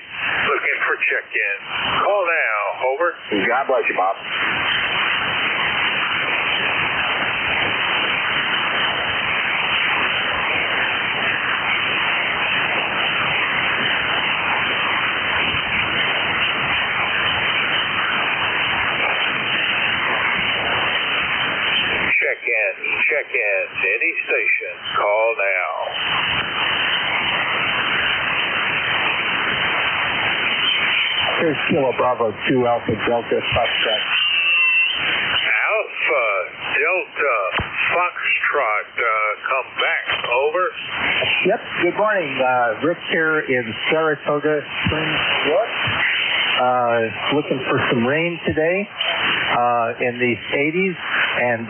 looking for check-in. Call now. Over. God bless you, Bob. Check-ins, any station, call now. Here's Kilo Bravo 2 Alpha Delta Foxtrot. Alpha Delta Foxtrot, come back, over. Yep, good morning. Rick here in Saratoga Springs, New York. Looking for some rain today in the 80s, and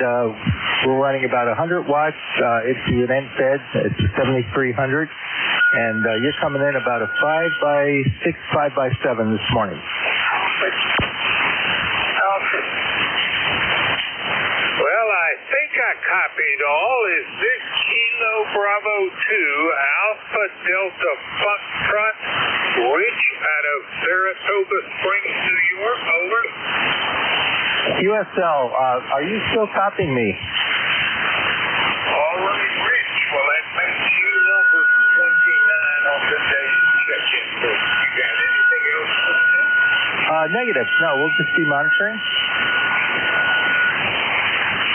we're running about 100 watts into an end-fed. It's 7,300, and you're coming in about a 5x6, 5x7 this morning. Well, I think I copied all. Is this Kilo Bravo 2 Alpha Delta Foxtrot Rich out of Saratoga Springs, New York, over? QSL, are you still copying me? All right, Rich. Well, that makes you number 29 on today's check-in. You got anything else for me? Negative. No, we'll just be monitoring.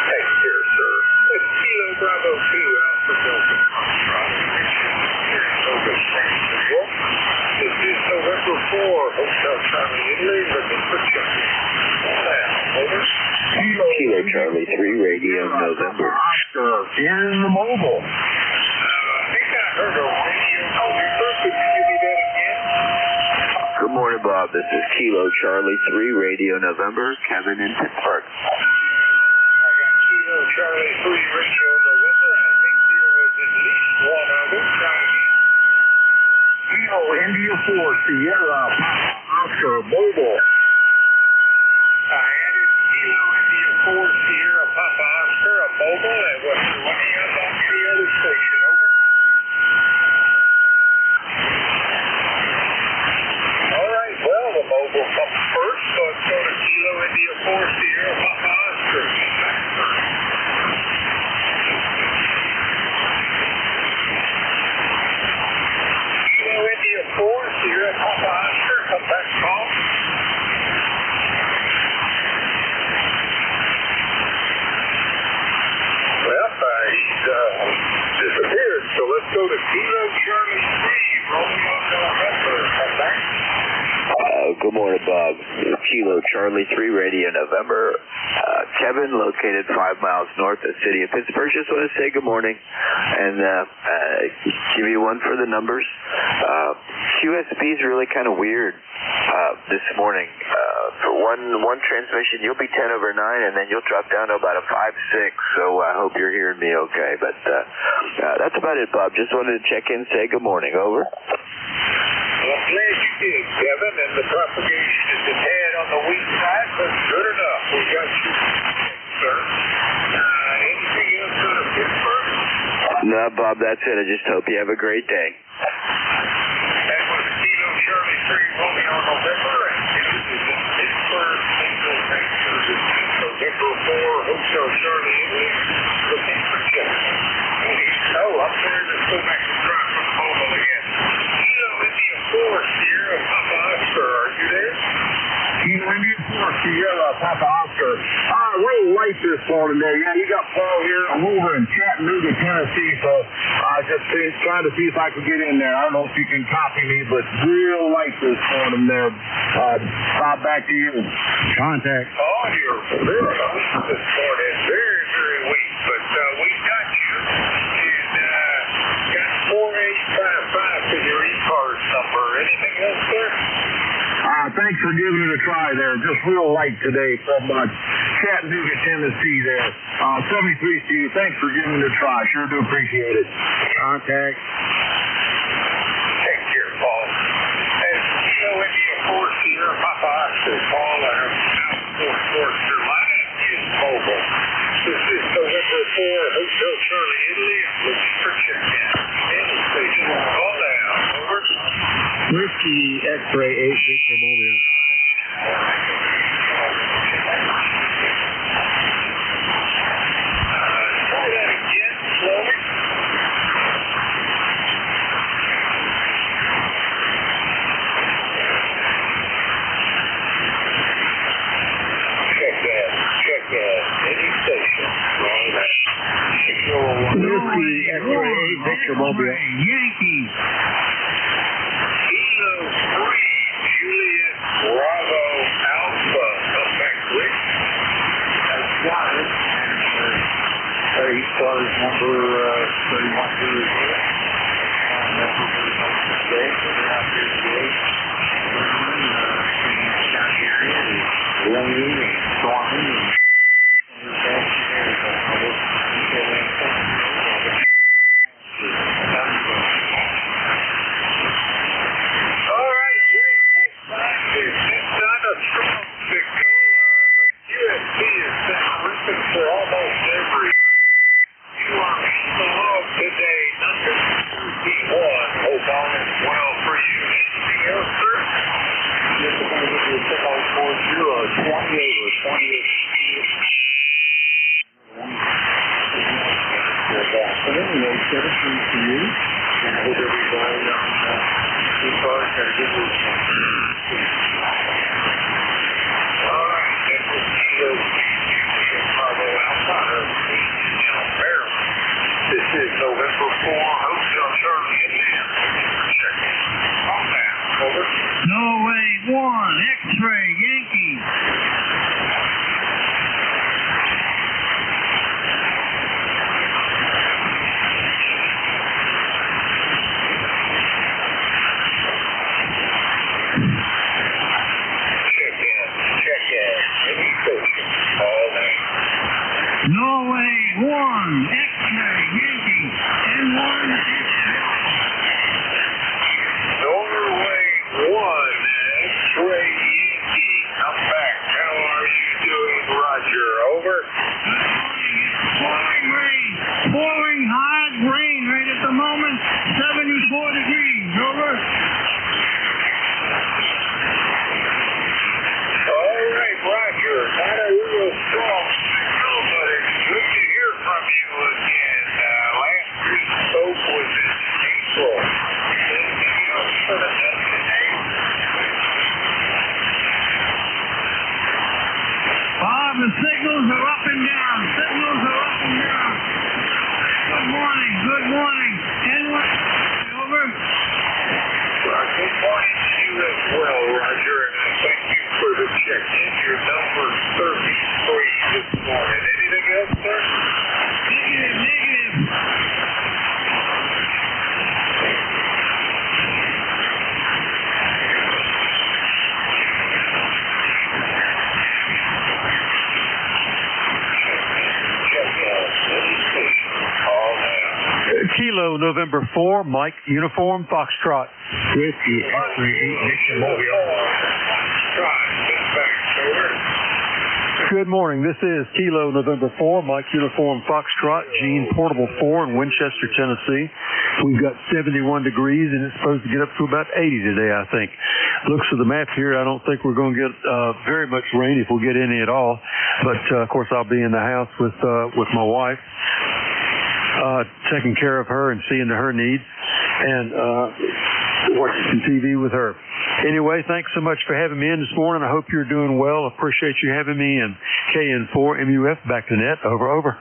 Take care, sir. It's Kilo Bravo 2 Alpha Delta Foxtrot Rich in Saratoga Springs, New York. November. Oscar in the mobile. I think I heard a radio call. Could you give me that again? Good morning, Bob. This is Kilo Charlie 3, Radio November, Kevin in Pittsburgh. I got Kilo Charlie 3, Radio November. I think there was at least one other. Kilo India 4, Sierra Oscar mobile. I added Kilo India 4, Sierra Papa Oscar, a mobile, and was there one else on the other station? Over. All right, well, the mobile comes first, so let's go to Kilo India 4, Sierra Papa Oscar. Kilo India 4, Sierra Papa Oscar, come back call. Well, he's disappeared, so let's go to Kilo Charlie 3, Romeo November. Come back. Good morning, Bob. Kilo Charlie 3, Radio November. Kevin, located 5 miles north of the city of Pittsburgh. Just want to say good morning and give you one for the numbers. QSB is really kind of weird this morning. For one transmission, you'll be 10 over 9, and then you'll drop down to about a 5-6. So I hope you're hearing me okay. But that's about it, Bob. Just wanted to check in, say good morning. Over. Well, I'm glad you did, Kevin, and the propagation is a tad on the weak side, but good enough. We got you, sir. Anything else out of Pittsburgh? No, Bob, that's it. I just hope you have a great day. That was Kilo Charlie 3, Romeo November, and this is in Pittsburgh, Pennsylvania. This is November 4, Hotel Charlie, Italy, looking for Kevin. Oh, up there, let's go back and try from mobile again. Kilo India 4, Sierra Papa Oscar, are you there? Kilo India 4, Sierra Papa Oscar. Real light this morning there. Yeah, you got Paul here. I'm over in Chattanooga, Tennessee, so just trying to see if I could get in there. I don't know if you can copy me, but real light this morning there. Bob, back to you. Contact. Oh, you're very weak this morning. Very, very weak, but we got you. And got 4855 to your ECARS number. Anything else, sir? Thanks for giving it a try there. Just real light today from Chattanooga, Tennessee there. 73 to you. Thanks for giving it a try. Sure do appreciate it. Contact. Take care, Paul. And Kilo India 4, Sierra Papa Oscar, Paul, North Carolina, is mobile. This is November 4, Hotel Charlie, Italy. I'm looking for check-in. Any station, call down. Over. Whiskey X-ray 8 Victor Mobile. Try that again, slowly. Check that. Any station, wrong now. Whiskey X-ray 8 Victor Mobile. Yankees. Kilo 3, Juliet Bravo Alpha. Come back quick. That's got it. And ECARS number 3100. That's what we're going to today. So they're out here today. Down here it is raining and storming and All right, great. It's not a strong signal, but QSB is ripping for almost every. You are below today, number 51. Hope all is well for you. Anything else, sir? Yes, we're going to give you a check on 40 28 or 28. But anyway, 17 to you. And I hope everybody on ECARS had a good week. All right, that was Kilo Bravo Alpha, Maryland. This is November 4, Hotel Charlie, Indiana. Check-in. Calm down. Over. Norway 1, X-ray, Yankees. November 4, Mike, Uniform, Foxtrot. Whiskey X-ray 8 Victor Mobile. Good morning. This is Kilo November 4, Mike Uniform Foxtrot, Gene Portable 4 in Winchester, Tennessee. We've got 71 degrees and it's supposed to get up to about 80 today, I think. Looks of the map here, I don't think we're going to get very much rain if we'll get any at all. But of course I'll be in the house with my wife, taking care of her and seeing to her needs and watching some TV with her. Anyway, thanks so much for having me in this morning. I hope you're doing well. Appreciate you having me. And KN4MUF back to net. Over. All right,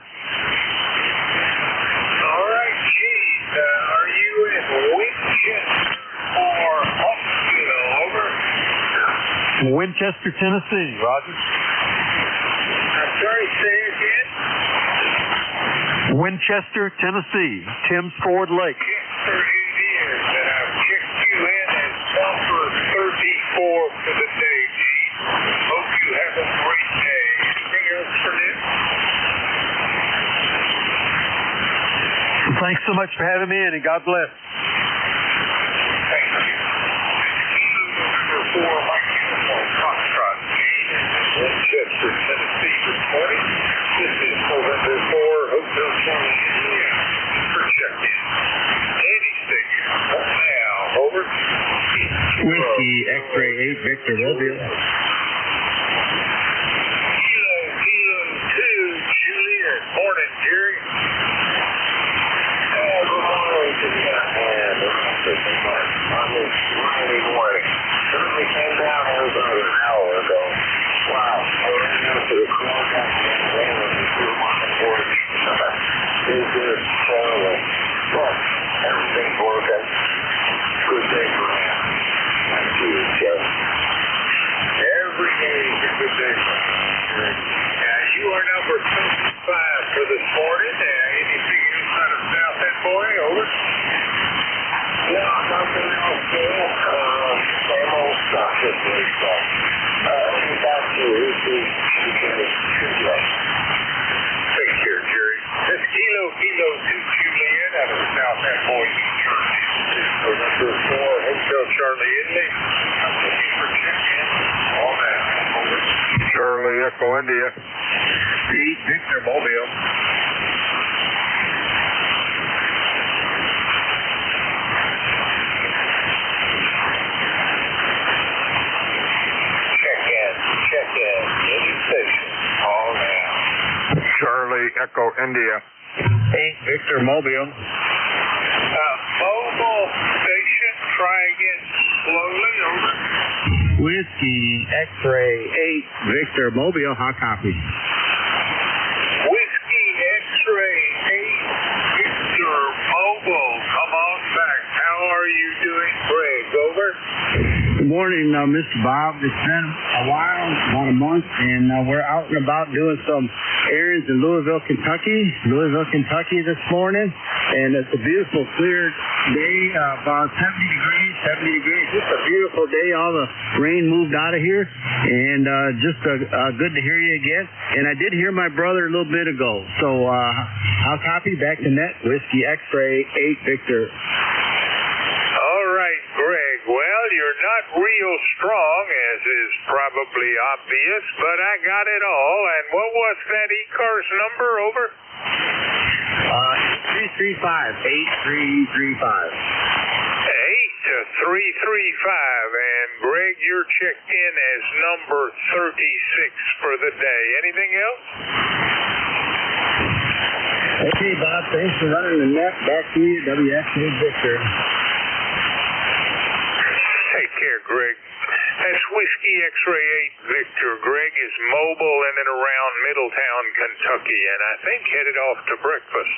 Gene. Are you in Winchester or Huntsville? Over. Winchester, Tennessee. Roger. I'm sorry, say again. Winchester, Tennessee. Tim's Ford Lake. For the day, Gene. Hope you have a great day. Anything else for this? Thanks so much for having me in, and God bless. Thank you. Number 4, Mike Uniform, Foxtrot, Gene, Winchester, Tennessee this morning. This is November 4, Hotel Charlie, Indiana, for check-in. Any station. Now, over. Whiskey X-ray 8 Victor Mobile. Kilo 2, Juliet. Morning, Jerry. Good morning to you. On this Friday morning. Certainly came down here about an hour ago. Wow. I ran out to the car, got ran and threw them on the porch. It's good. Terrible. But everything's working. Good day for him. Thank you, Jeff. Every day is a good day. You are number 25 for this morning. Anything else out of South End, boy? Over. No, nothing else there. Same old stuff. Just new stuff. Back to you. Take care, Jerry. That's Kilo 2 Juliet out of the South End, boy. November 4, Hotel Charlie, Italy. I'm looking for check-in. All that. Over. Charlie Echo India. 8 Victor Mobile. Check-in. Any station. All now. Charlie Echo India. 8 Victor Mobile. Mobile station, try again slowly, over. Whiskey X-ray 8 Victor Mobile, hot copy. Whiskey X-ray 8 Victor Mobile, come on back. How are you doing, Greg? Over. Good morning, Mr. Bob. It's been a while, about a month, and we're out and about doing some errands in Louisville, Kentucky this morning. And it's a beautiful, clear day, about 70 degrees. Just a beautiful day. All the rain moved out of here, and just good to hear you again. And I did hear my brother a little bit ago. So I'll copy back to net. Whiskey X-ray 8 Victor. All right, Greg. Well, you're not real strong, as is probably obvious, but I got it all. And what was that ECARS number, over? 8335. 8335. 8335. And Greg, you're checked in as number 36 for the day. Anything else? Okay, Bob. Thanks for running the net. Back to you, WXA Victor. Take care, Greg. That's Whiskey X-ray 8 Victor. Greg is mobile in and around Middletown, Kentucky, and I think headed off to breakfast.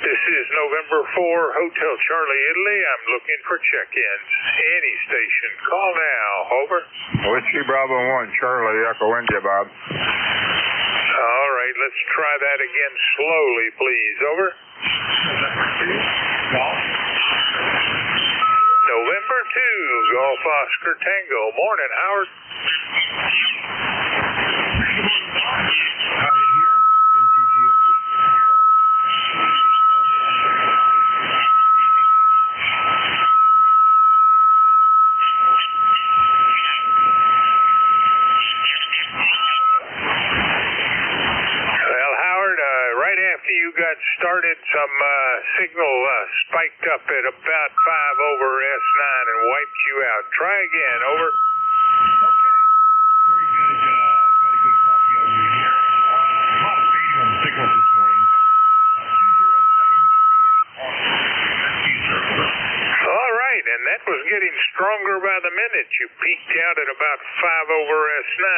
This is November 4, Hotel Charlie, Italy. I'm looking for check-ins. Any station. Call now. Over. Whiskey Bravo 1, Charlie Echo India, Bob. All right, let's try that again slowly, please. Over. November 2, Golf Oscar Tango. Morning, Howard. signal spiked up at about 5 over S9 and wiped you out. Try again, over. Very good. I've got a good copy of you here. A lot of fading on the signals this morning. 207. All right, and that was getting stronger by the minute. You peaked out at about 5 over S9.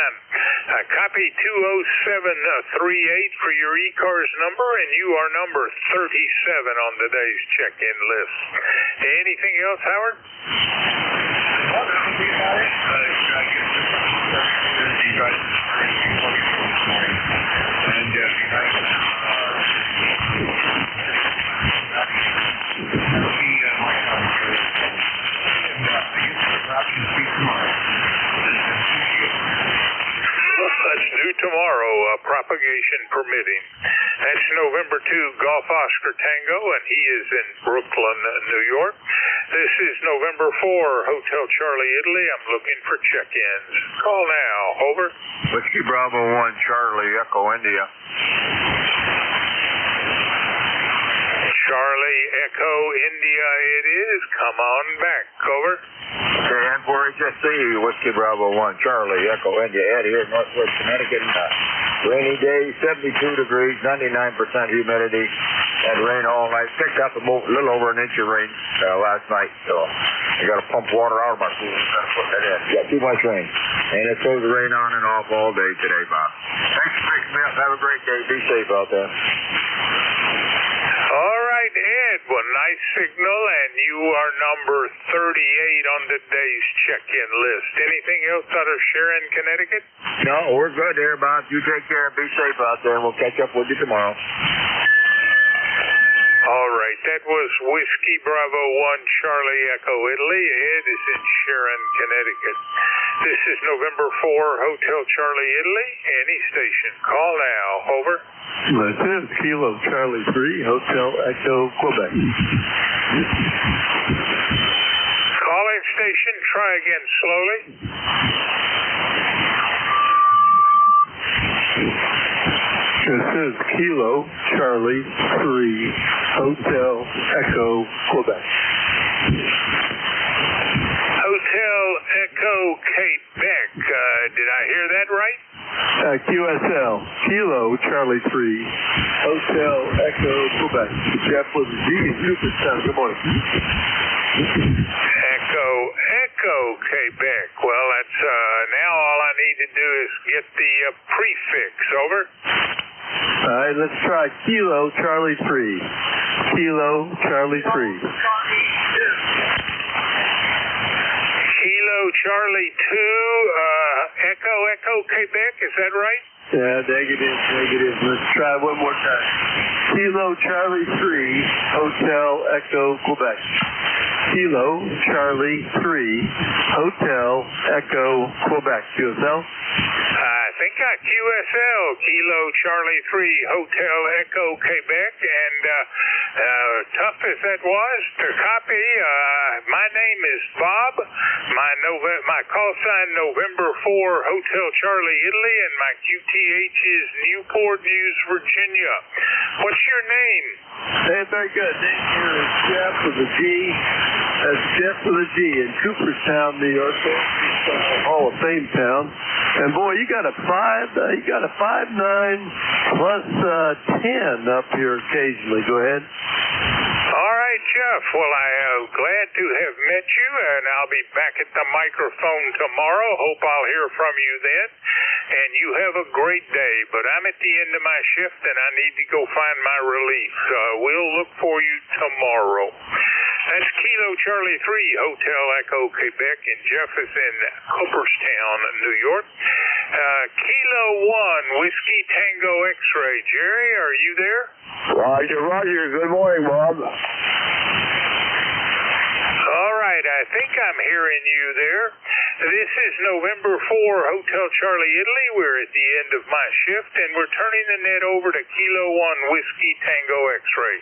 Copy 20738 for your ECARS number, and you are number 37 on today's check-in list. Anything else, Howard? Well, that would be about it. I guess you guys this morning. And be nice. That'll be my commentary. And I guess we're about to speak tomorrow. Let's do tomorrow, propagation permitting. That's November 2, Golf Oscar Tango, and he is in Brooklyn, New York. This is November 4, Hotel Charlie, Italy. I'm looking for check-ins. Call now. Over. Whiskey Bravo 1, Charlie, Echo India. Charlie, Echo, India it is. Come on back. Over. Okay, and for HSC, Whiskey Bravo 1, Charlie, Echo India, Ed here in Northwest Connecticut. Rainy day, 72 degrees, 99% humidity, and rain all night. Picked up a little over an inch of rain last night, so I got to pump water out of my pool. Got to put that in. Got too much rain. And it's supposed to rain on and off all day today, Bob. Thanks for picking me up. Have a great day. Be safe out there. All right, Ed. Well, nice signal, and you are number 38 on today's check-in list. Anything else out of Sharon, Connecticut? No, we're good here, Bob. You take care and be safe out there, and we'll catch up with you tomorrow. All right, that was Whiskey Bravo 1, Charlie, Echo, Italy. Ed is in Sharon, Connecticut. This is November 4, Hotel Charlie, Italy. Any station. Call now. Over. This is Kilo Charlie 3, Hotel Echo, Quebec. Calling station. Try again slowly. This is Kilo Charlie 3, Hotel Echo, Quebec. Hotel Echo, Quebec. Did I hear that right? QSL, Kilo Charlie 3, Hotel Echo, Quebec. Jeff with Z, Super Sound. Good morning. Echo, Quebec. Well, that's now all I need to do is get the prefix. Over. All right, let's try Kilo Charlie 3. Kilo Charlie 3. Kilo Charlie 2, Echo, Quebec. Is that right? Yeah, negative. Let's try one more time. Kilo Charlie 3, Hotel Echo, Quebec. Kilo Charlie 3, Hotel Echo, Quebec. QSL? I think QSL, Kilo Charlie 3, Hotel Echo, Quebec. And tough as that was to copy, my name is Bob. My call sign November 4, Hotel Charlie, Italy, and my QTH is Newport News, Virginia. What's your name? Hey, very good. Name here is Jeff with a G. That's Jeff with a G in Cooperstown, New York. Hall of Fame town. And boy, you got a 5'9" plus 10 up here occasionally. Go ahead. All right, Jeff. Well, I am glad to have met you, and I'll be back at the microphone tomorrow. Hope I'll hear from you then. And you have a great day, but I'm at the end of my shift, and I need to go find my relief. We'll look for you tomorrow. That's Kilo Charlie 3, Hotel Echo, Quebec, and Jeff is in Cooperstown, New York. Kilo 1, Whiskey Tango X-Ray. Jerry, are you there? Roger. Good morning, Bob. All right, I think I'm hearing you there. This is November 4, Hotel Charlie, Italy. We're at the end of my shift, and we're turning the net over to Kilo 1 Whiskey Tango X-Ray.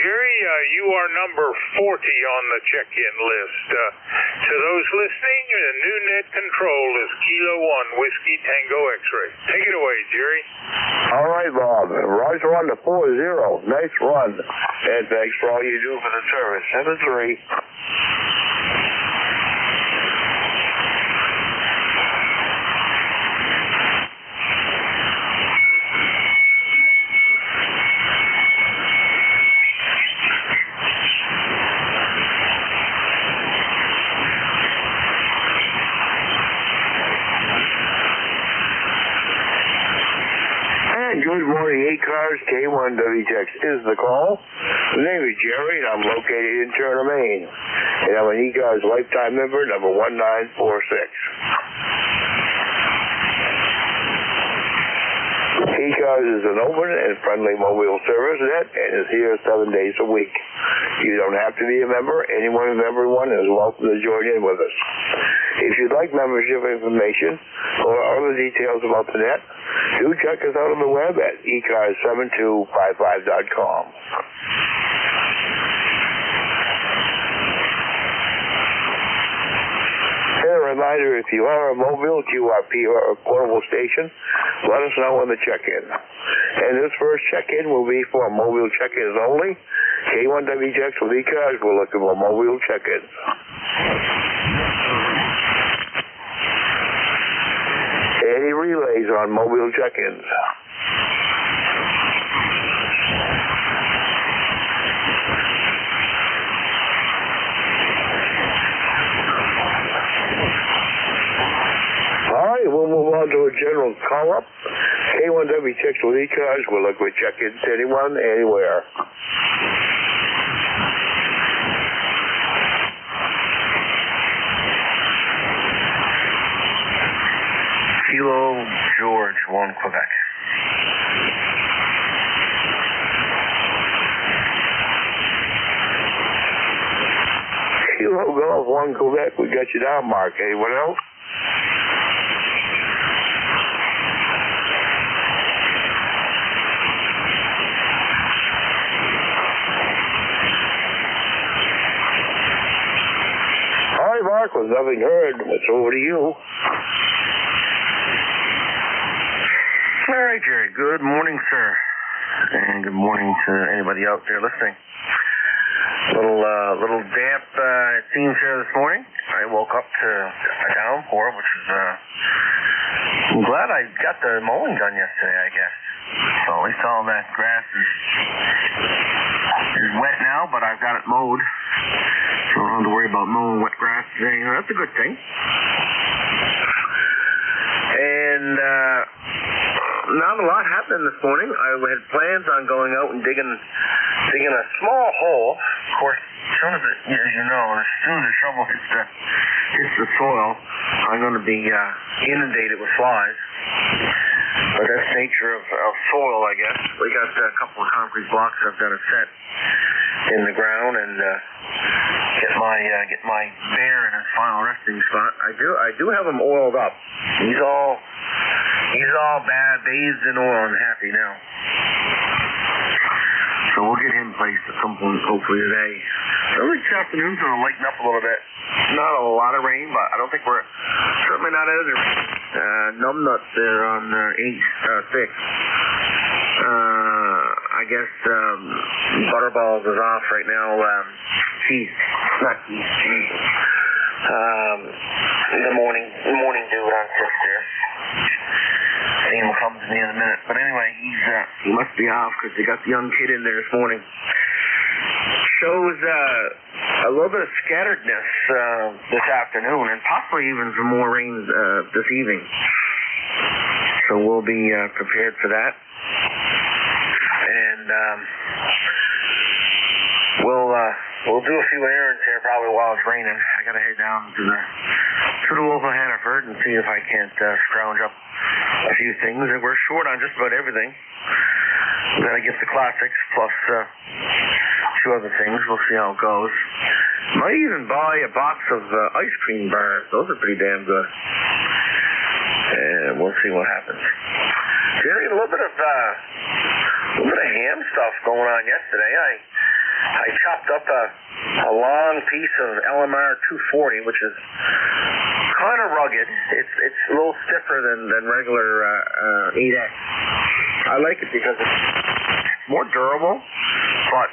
Jerry, you are number 40 on the check-in list. To those listening, the new net control is Kilo 1 Whiskey Tango X-Ray. Take it away, Jerry. All right, Bob. Roger on the 40. Nice run. And thanks for all you do for the service. 7-3. Good morning, ECARS, K1WTX is the call. The name is Jerry, and I'm located in Turner, Maine. And I'm an ECARS lifetime member, number 1946. ECARS is an open and friendly mobile service net and is here 7 days a week. You don't have to be a member. Anyone and everyone is welcome to join in with us. If you'd like membership information or other details about the net, do check us out on the web at ECARS7255.com. And a reminder, if you are a mobile, QRP, or a portable station, let us know when the check-in. And this first check-in will be for mobile check-ins only. K1WTX with ECARS, we're looking for mobile check-ins. Any relays on mobile check-ins? All right, we'll move on to a general call-up. K1WTX with ECARS, we'll look for check-ins anyone, anywhere. Kilo George 1 Quebec. Kilo Golf 1 Quebec, we got you down, Mark. Anyone else? All right, Mark, with nothing heard, it's over to you. All right, Jerry. Good morning, sir. And good morning to anybody out there listening. Little damp, it seems here this morning. I woke up to a downpour, which is, I'm glad I got the mowing done yesterday, I guess. So at least all that grass is wet now, but I've got it mowed. So I don't have to worry about mowing wet grass today. That's a good thing. And, not a lot happened this morning. I had plans on going out and digging a small hole. Of course, as soon as the shovel hits the soil, I'm going to be inundated with flies. But that's the nature of soil, I guess. We got a couple of concrete blocks I've got to set in the ground and get my bear in his final resting spot. I do have him oiled up. He's all bathed in oil and happy now. So we'll get him placed at some point, hopefully today. Early this afternoon's going to lighten up a little bit. Not a lot of rain, but I don't think we're certainly not out of the rain. Numbnuts there on 6. I guess Butterballs is off right now. Cheese. Not cheese. The morning dew on 6 there. See him come to me in a minute. But anyway, he must be off because they got the young kid in there this morning. Shows a little bit of scatteredness this afternoon and possibly even some more rain this evening. So we'll be prepared for that. And we'll do a few errands here probably while it's raining. I gotta head down to the local Hannaford and see if I can't scrounge up a few things. And we're short on just about everything. Then I get the classics plus a few other things. We'll see how it goes. Might even buy a box of ice cream bars. Those are pretty damn good. And we'll see what happens. Jerry, a little bit of ham stuff going on yesterday. I chopped up a long piece of LMR 240, which is kind of rugged. It's a little stiffer than regular 8X. I like it because it's more durable, but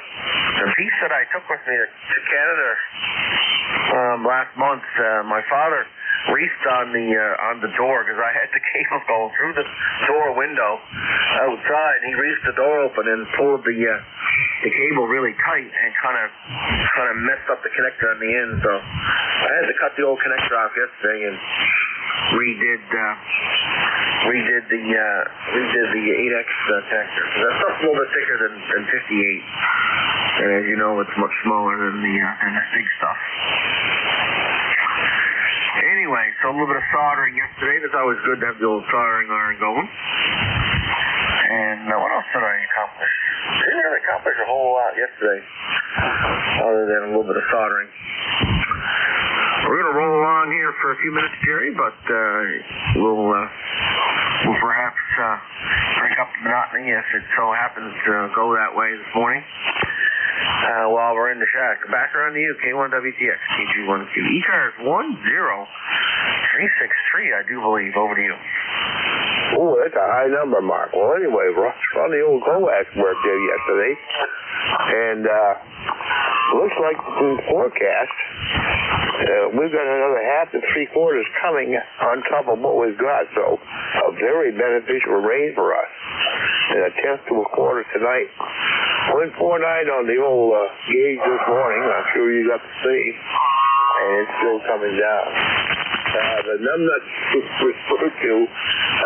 the piece that I took with me to Canada last month, my father reefed on the door because I had the cable going through the door window outside. He reefed the door open and pulled the cable really tight and kind of messed up the connector on the end. So I had to cut the old connector off yesterday and redid the 8X connector. That stuff's a little bit thicker than 58, and as you know, it's much smaller than the big stuff. Anyway, so a little bit of soldering yesterday. That's always good to have the old soldering iron going. And what else did I accomplish? Didn't really accomplish a whole lot yesterday, other than a little bit of soldering. We're going to roll on here for a few minutes, Jerry, but we'll perhaps break up the monotony if it so happens to go that way this morning. While we're in the shack. Back around to you, K1WTX, KG1Q. ECARS 10363, I do believe. Over to you. Oh, that's a high number, Mark. Well, anyway, Russ on the old coax work there yesterday, and looks like the forecast, we've got another half to 3/4 coming on top of what we've got, so a very beneficial rain for us. And a tenth to a quarter tonight. 149 on the old gauge this morning. I'm sure you got to see, and it's still coming down. The numbnuts referred to,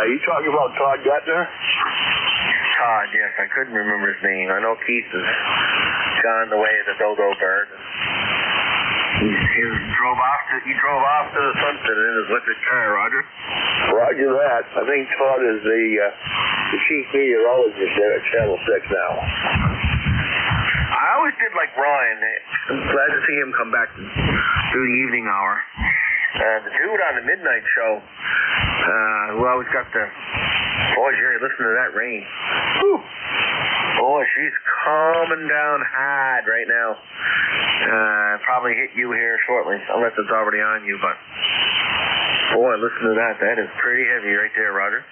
you talking about Todd Gutner? Todd, yes, I couldn't remember his name. I know Keith has gone the way of the dodo bird. He drove off to the sunset in his electric car, Roger. Roger that. I think Todd is the chief meteorologist there at Channel 6 now. I always did like Ryan. I'm glad to see him come back to do the evening hour. The dude on the midnight show, who always got the... Boy, Jerry, listen to that rain. Whew. Boy, she's coming down hard right now. Probably hit you here shortly, unless it's already on you, but... Boy, listen to that. That is pretty heavy right there, Roger.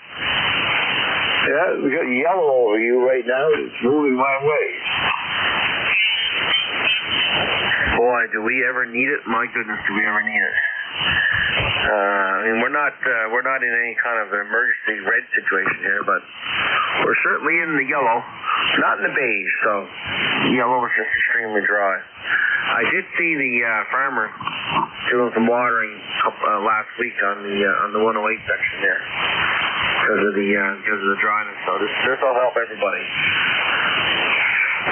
Yeah, we got yellow over you right now. It's moving my way. Boy, do we ever need it? My goodness, do we ever need it? I mean, we're not in any kind of an emergency red situation here, but we're certainly in the yellow, not in the beige. So yellow is just extremely dry. I did see the farmer doing some watering last week on the 108 section there because of the dryness. So this will help everybody.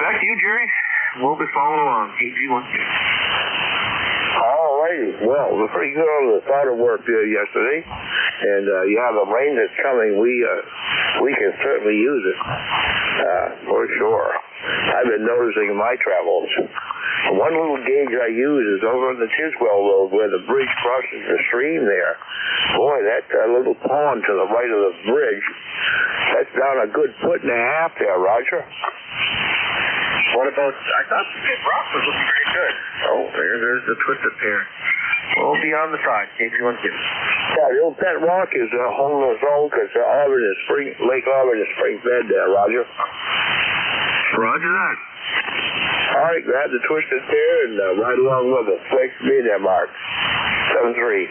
Back to you, Jerry. We'll be following along. KG1Q. All righty. Well, we're pretty good on the solder work there yesterday. And, the rain that's coming, we can certainly use it, for sure. I've been noticing in my travels. One little gauge I use is over on the Tiswell Road where the bridge crosses the stream there. Boy, that little pond to the right of the bridge, that's down a good 1.5 feet there, Roger. What about, I thought the big rock was looking very good. Oh, there's the twisted pair. We'll be on the side, KG1Q. Yeah, the old pet rock is holding us own because Lake Auburn is spring fed there, Roger. Roger that. All right, grab the twisted pair and ride along with us. Thanks for being there, Mark. 7-3.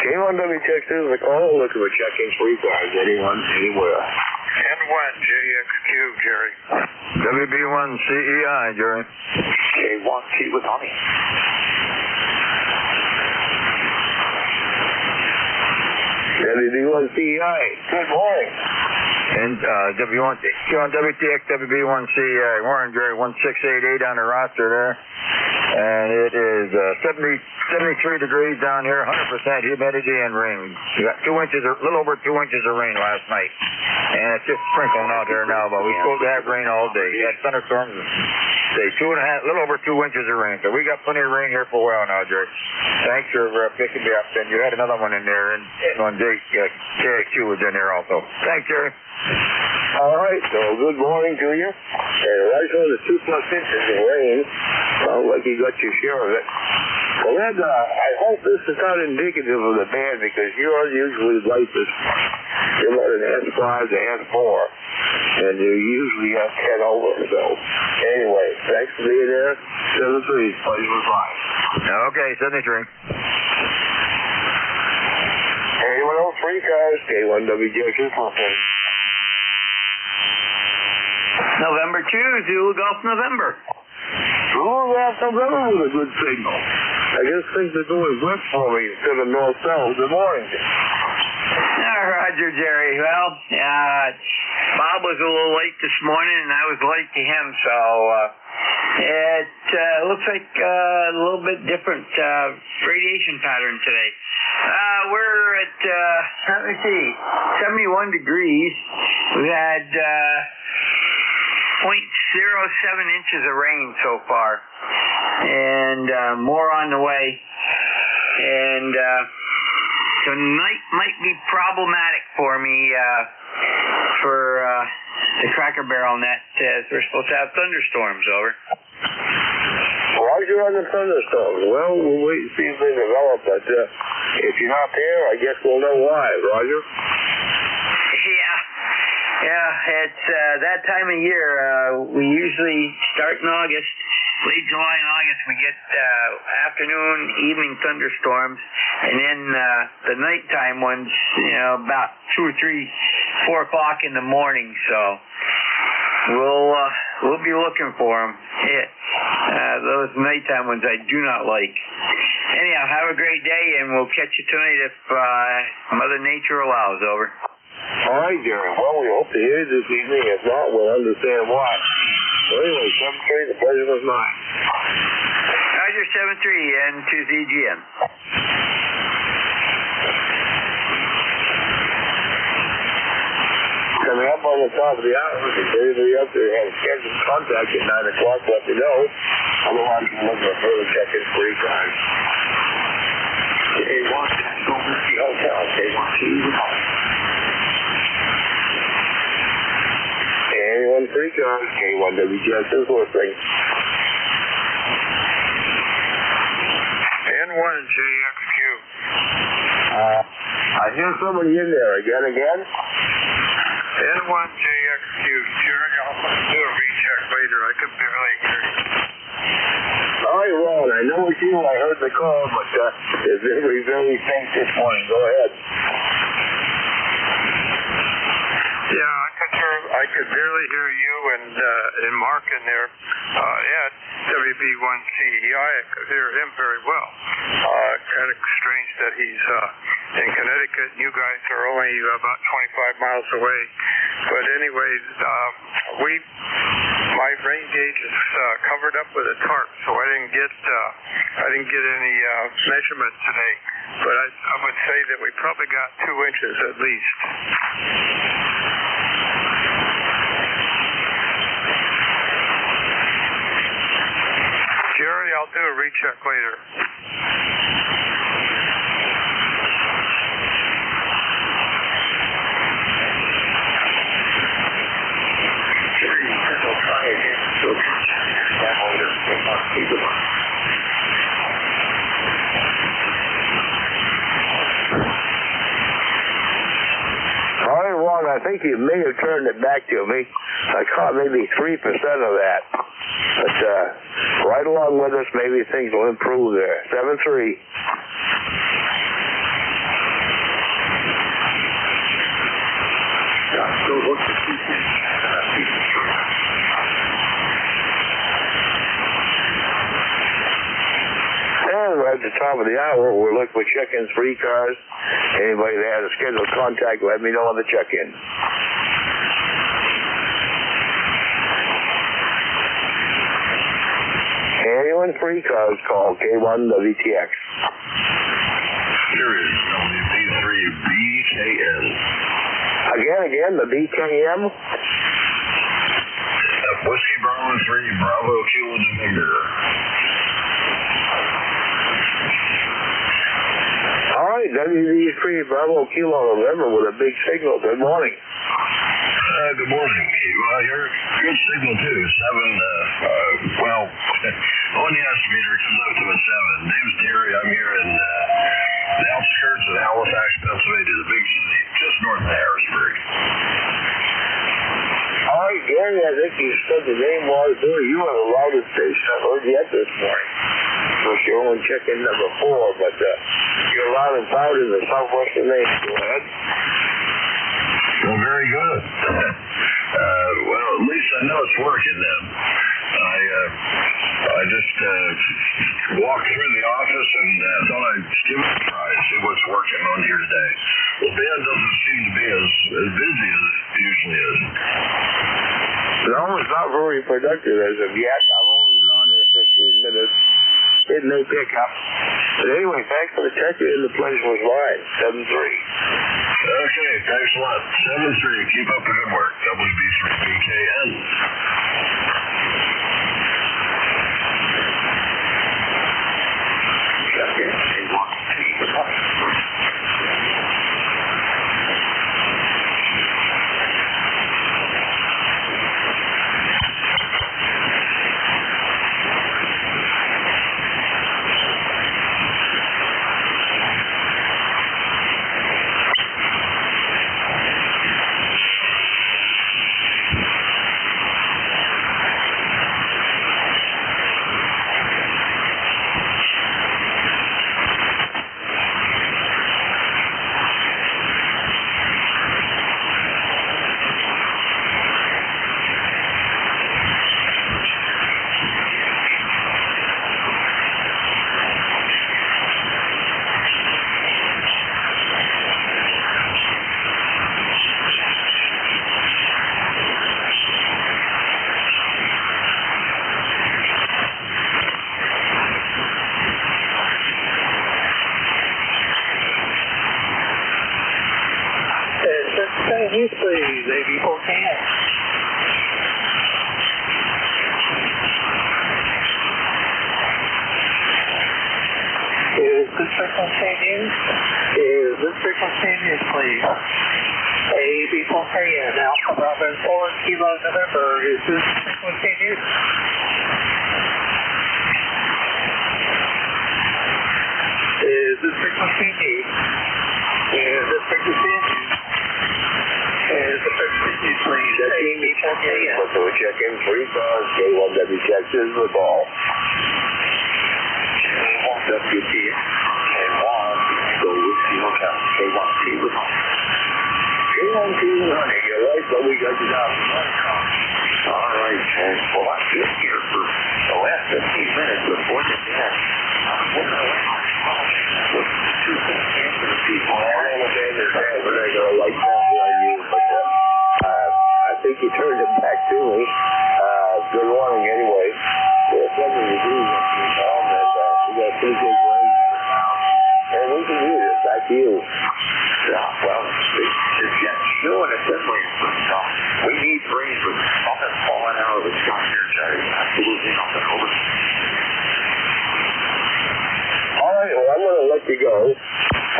K1WTX is like, looking for check-in free cars. Anyone, anywhere. N1JXQ, Jerry. WB1CEI, Jerry. K1T with Honey. WB1CEI. Good morning. And WTX WB1CEI. Warren, Jerry, 1688 on the roster there. And it is 73 degrees down here, 100% humidity and rain. We got 2 inches, a little over 2 inches of rain last night. And it's just sprinkling out there now, but we're supposed to have rain all day. We had thunderstorms, say 2.5, a little over 2 inches of rain. So we got plenty of rain here for a while now, Jerry. Thanks for picking me up. And you had another one in there, and one JXQ was in there also. Thanks, Jerry. All right, so good morning to you. And right on the 2+ inches of rain. Sounds like you got your share of it. Well, Ed, I hope this is not indicative of the band because yours usually races. You're about an S5 to S4, and you usually have 10 over. So, anyway, thanks for being there. 7-3, pleasure was mine. Okay, 73. Anyone else? 3 cars, K1WJQ. November 2, Zulu Golf November. Zulu Golf November with a good signal. I guess things are going west for me instead of north-south. Good morning. Roger, Jerry. Well, Bob was a little late this morning, and I was late to him, so it looks like a little bit different radiation pattern today. We're at, let me see, 71 degrees. We had 0.07 inches of rain so far, and more on the way. And tonight might be problematic for me for the Cracker Barrel net, as we're supposed to have thunderstorms. Over. Roger on the thunderstorms. Well, we'll wait and see if they develop, but if you're not there, I guess we'll know why. Roger? Yeah, it's that time of year. We usually start in August, late July and August, we get afternoon, evening thunderstorms, and then the nighttime ones, about 2 or 3, 4 o'clock in the morning. So we'll be looking for them. Those nighttime ones I do not like. Anyhow, have a great day, and we'll catch you tonight if Mother Nature allows. Over. All right, Jerry. Well, we hope to hear you this evening. If not, we'll understand why. So anyway, 7-3, the pleasure was mine. Roger, 7-3, and to ZGM. Coming up on the top of the hour, if anybody up there has scheduled contact at 9 o'clock, let me know. Otherwise, we'll look for further check-in for ECARS. K1, National Whiskey Hotel, K1, Anyone free cars, K1WGS is listening. N1JXQ. I hear somebody in there. Again? N1JXQ. Jerry, I'll do a recheck later. I could barely hear you. All right, Ron, I know it's you. I heard the call, but is anybody very faint this morning? Go ahead. Yeah, I could barely hear you and Mark in there. Ed, WB1CEI, I could hear him very well. Kind of strange that he's in Connecticut and you guys are only about 25 miles away. But anyways, my rain gauge is covered up with a tarp, so I didn't get any measurements today. But I would say that we probably got 2 inches at least. Jerry, I'll do a recheck later. Jerry, I'll try again. All right, Ron, I think you may have turned it back to me. I caught maybe 3% of that. But right along with us, maybe things will improve there. 7-3. And right at the top of the hour, we're looking for check-ins for ECARS. Anybody that has a scheduled contact, let me know on the check-in. Anyone for ECARS, call K1WTX. Here is WP3BKN. Again, the BKM. Whiskey Bravo 3, Bravo Kilo November. All right, WV3 Bravo Kilo November with a big signal. Good morning. Good morning. Well, you're good signal too. 7, well, on the estimator it comes up to a 7. Name's Terry. I'm here in the outskirts of Halifax, Pennsylvania, the big city, just north of Harrisburg. All right, Gary, I think you said the name was there. You are the loudest station I've heard yet this morning. Of course, you're only checking number 4, but you're loud and proud in the southwestern nation. Go ahead. Well, very good. Well, at least I know it's working then. I just walked through the office and thought I'd give it a try, see what's working on here today. Well, Ben doesn't seem to be as busy as it usually is. No, it's not very productive as of yet. I've only been on here 15 minutes. Didn't they pick up? But anyway, thanks for the check in. The place was live. 7-3. Okay, thanks a lot. 7-3. Keep up the good work. WB3BKN. You please, AB410. Is this frequency news? Is this frequency news, please? AB410, Alpha Bravo 4, Kilo November. Is this frequency news? Is this frequency news? Is this frequency news? Is the frequency please? AB410. Let's do a check-in. 3 cars, K1WTX is the call. K1WT. K1. Go with Kilo Count. K1T with home. K1T running. You're right, but we got you down. All right, Ken. Well, I've been here for the last 15 minutes before the death. What the What's the two things answer to people? I don't understand their dad, but I got a light bulb on you. But I think you turned it back to me. Good morning, anyway. There's something to do with me, Tom, and we got a big rain now. And we can use it. Back to you. Yeah, well, it's getting snowing at this way. So we need rain, but nothing falling out of the sky here, Jerry. Absolutely nothing. Over. All right, well, I'm going to let you go. I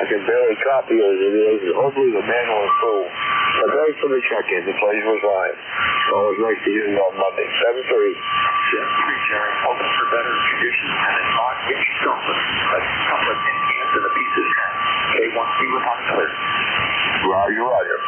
can barely copy as it is, and hopefully the manual is full. But thanks for the check-in. The pleasure was live. It's always nice to hear you on Monday. 7-3. 7-3, Jerry. Hoping for better conditions, and it's not getting something. A couple of tin cans and a piece of sand. K1C with hot clear. Roger, roger.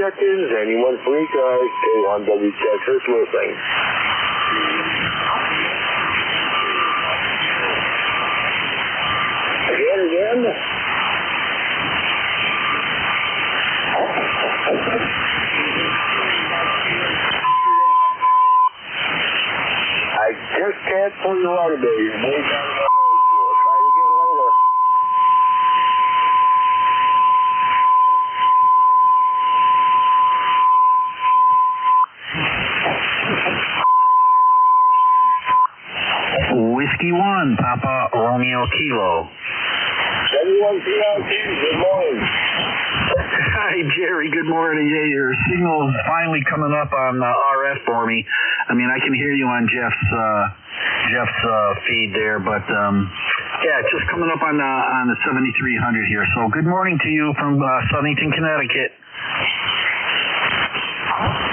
check-ins, anyone for ECARS, K1W Texas, listening. Again. I just can't pull you out of there. You're way down the road. Try again later. Whiskey 1, Papa Romeo Kilo. 71PLT, good morning. Hi, Jerry. Good morning. Yeah, your signal's finally coming up on RF for me. I mean, I can hear you on Jeff's feed there, but yeah, it's just coming up on the 7300 here. So good morning to you from Southington, Connecticut.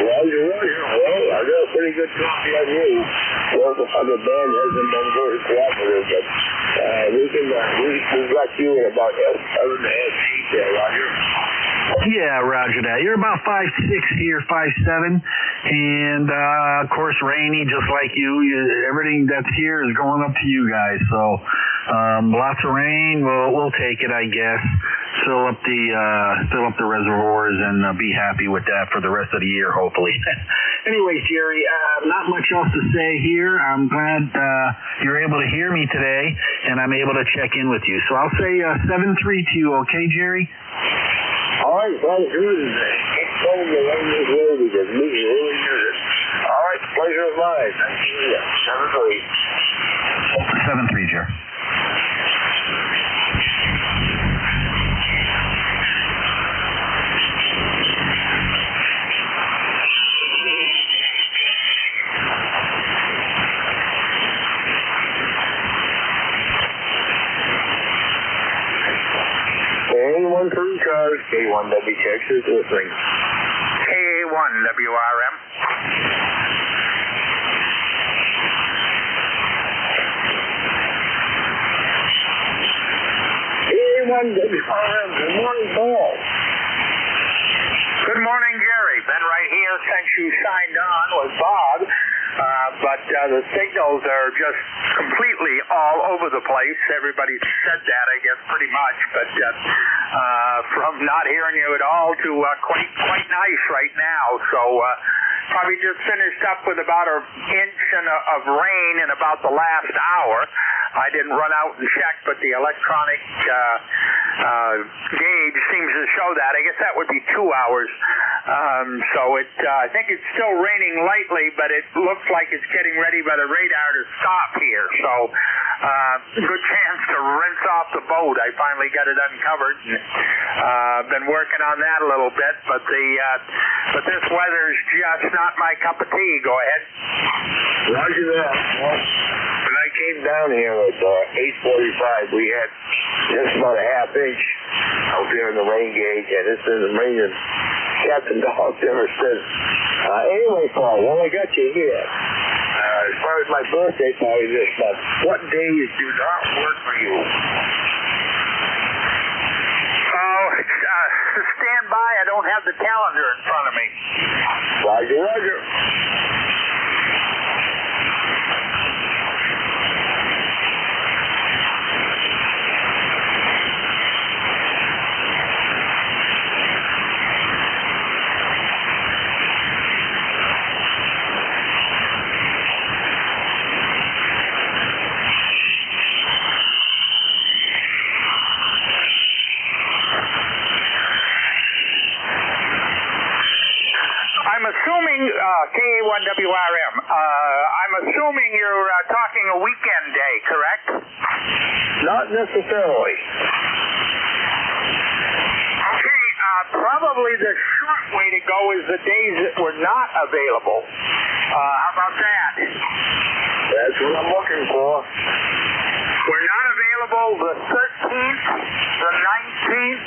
Roger. Well, I got a pretty good copy on you. Well, the band hasn't been very cooperative, but we've got you in about 7.5 feet there, Roger. Yeah, roger that. You're about 5'6" here, 5'7", and of course rainy, just like you. Everything that's here is going up to you guys. So lots of rain. We'll take it, I guess. Fill up the reservoirs and be happy with that for the rest of the year, hopefully. Anyways, Jerry, not much else to say here. I'm glad you're able to hear me today, and I'm able to check in with you. So I'll say 7-3 to you, okay, Jerry? All right, sounds good. Keep going along this road because we can really use it. All right, pleasure of mine. Thank you. 7-3, Jerry. Anyone for ECARS, K1W Texas, listening. K1WRM. K1WRM, good morning, Paul. Good morning, Jerry. Been right here since you signed on with Bob. But the signals are just completely all over the place. Everybody said that, I guess, pretty much. But from not hearing you at all to quite nice right now. So probably just finished up with about an inch of rain in about the last hour. I didn't run out and check, but the electronic gauge seems to show that. I guess that would be 2 hours. I think it's still raining lightly, but it looks like it's getting ready by the radar to stop here. So good chance to rinse off the boat. I finally got it uncovered and been working on that a little bit, but this weather's just not my cup of tea. Go ahead. Roger that. Well, when I came down here at 8:45, we had just about a half inch out there in the rain gauge, and it's been raining cats and dogs ever since. Anyway, Paul, while I got you here, as far as my birthday party this month, what days do not work for you? Stand by. I don't have the calendar in front of me. Roger. I'm assuming, K1WRM, I'm assuming you're talking a weekend day, correct? Not necessarily. Okay, probably the short way to go is the days that were not available. How about that? That's what I'm looking for. We're not available the 13th, the 19th,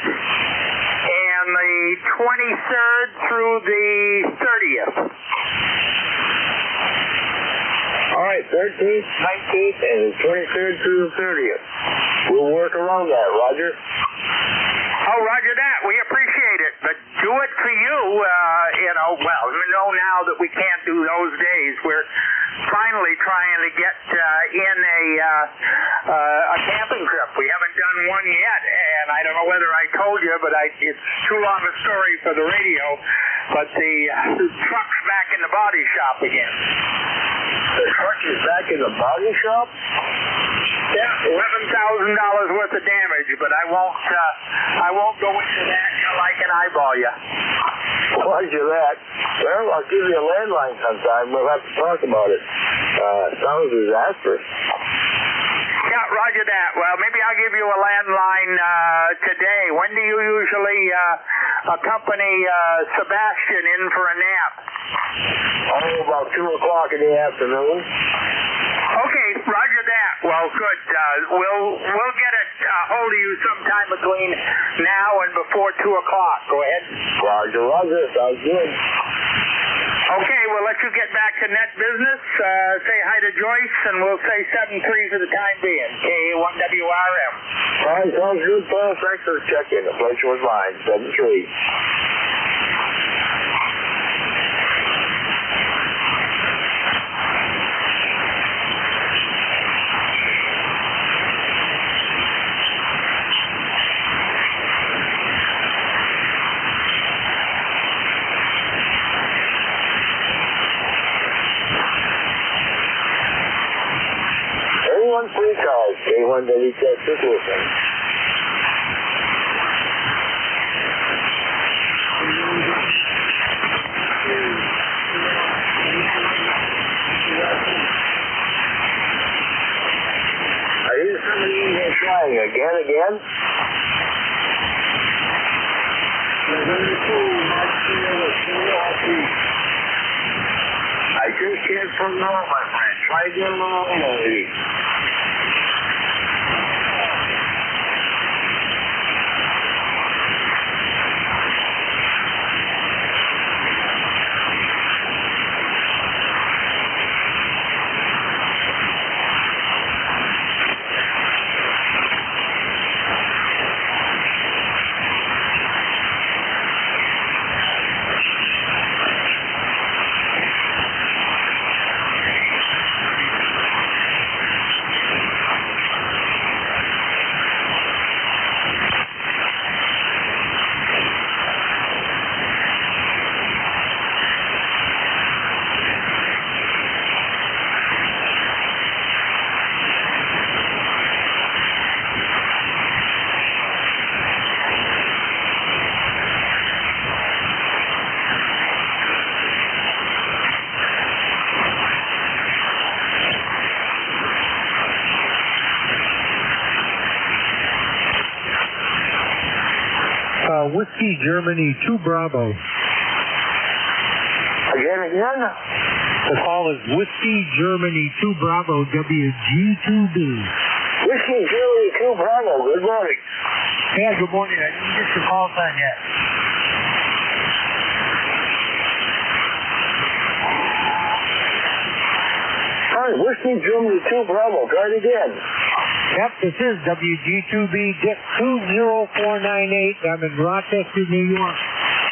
and the 23rd through the 30th. All right, 13th, 19th, and the 23rd through the 30th. We'll work around that, Roger. Oh, Roger that. We appreciate it, but do it for you, well, we know now that we can't do those days. We're finally trying to get in a camping trip. We haven't done one yet, and I don't know whether I told you, but it's too long a story for the radio, but the truck's back in the body shop again. The truck is back in the body shop? Yeah, $11,000 worth of damage, but I won't go into that until I can eyeball you. Roger that. Well, I'll give you a landline sometime. We'll have to talk about it. Sounds disastrous. Yeah, roger that. Well, maybe I'll give you a landline today. When do you usually accompany Sebastian in for a nap? Oh, about 2 o'clock in the afternoon. Okay, roger that. Well, good. We'll get a hold of you sometime between now and before 2 o'clock. Go ahead. Roger. Sounds good. Okay, we'll let you get back to net business. Say hi to Joyce, and we'll say 7-3 for the time being. KA1WRM. All right, sounds good, Paul. Thanks for the check-in. The pleasure was mine. 7-3. ECARS, K1WS is listening. Are you trying again? I just can't pronounce, my friend. Try again normally. Whiskey Germany 2 Bravo. Again? The call is Whiskey Germany 2 Bravo WG2B. Whiskey Germany 2 Bravo, good morning. Yeah, good morning. I didn't get your call sign yet. Hi, Whiskey Germany 2 Bravo, try it again. Yep, this is WG2B Dick 20498. I'm in Rochester, New York.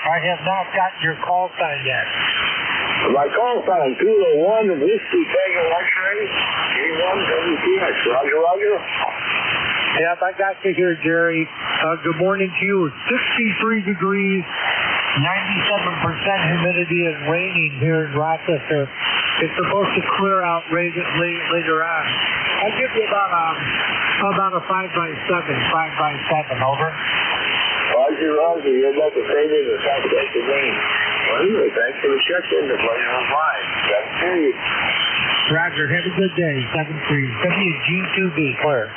I have not gotten your call sign yet. My call sign, 201 Whiskey Tango X-Ray, A1 WTX. Roger. Yep, I got you here, Jerry. Good morning to you. It's 63 degrees, 97% humidity, and raining here in Rochester. It's supposed to clear out later on. I'll give you about a 5 by 7, over. Roger. You're about the same as the South West game. Well, anyway, thanks for the check-in. The pleasure was mine. 7-3. Roger. Have a good day. 7-3. WG2B, clear.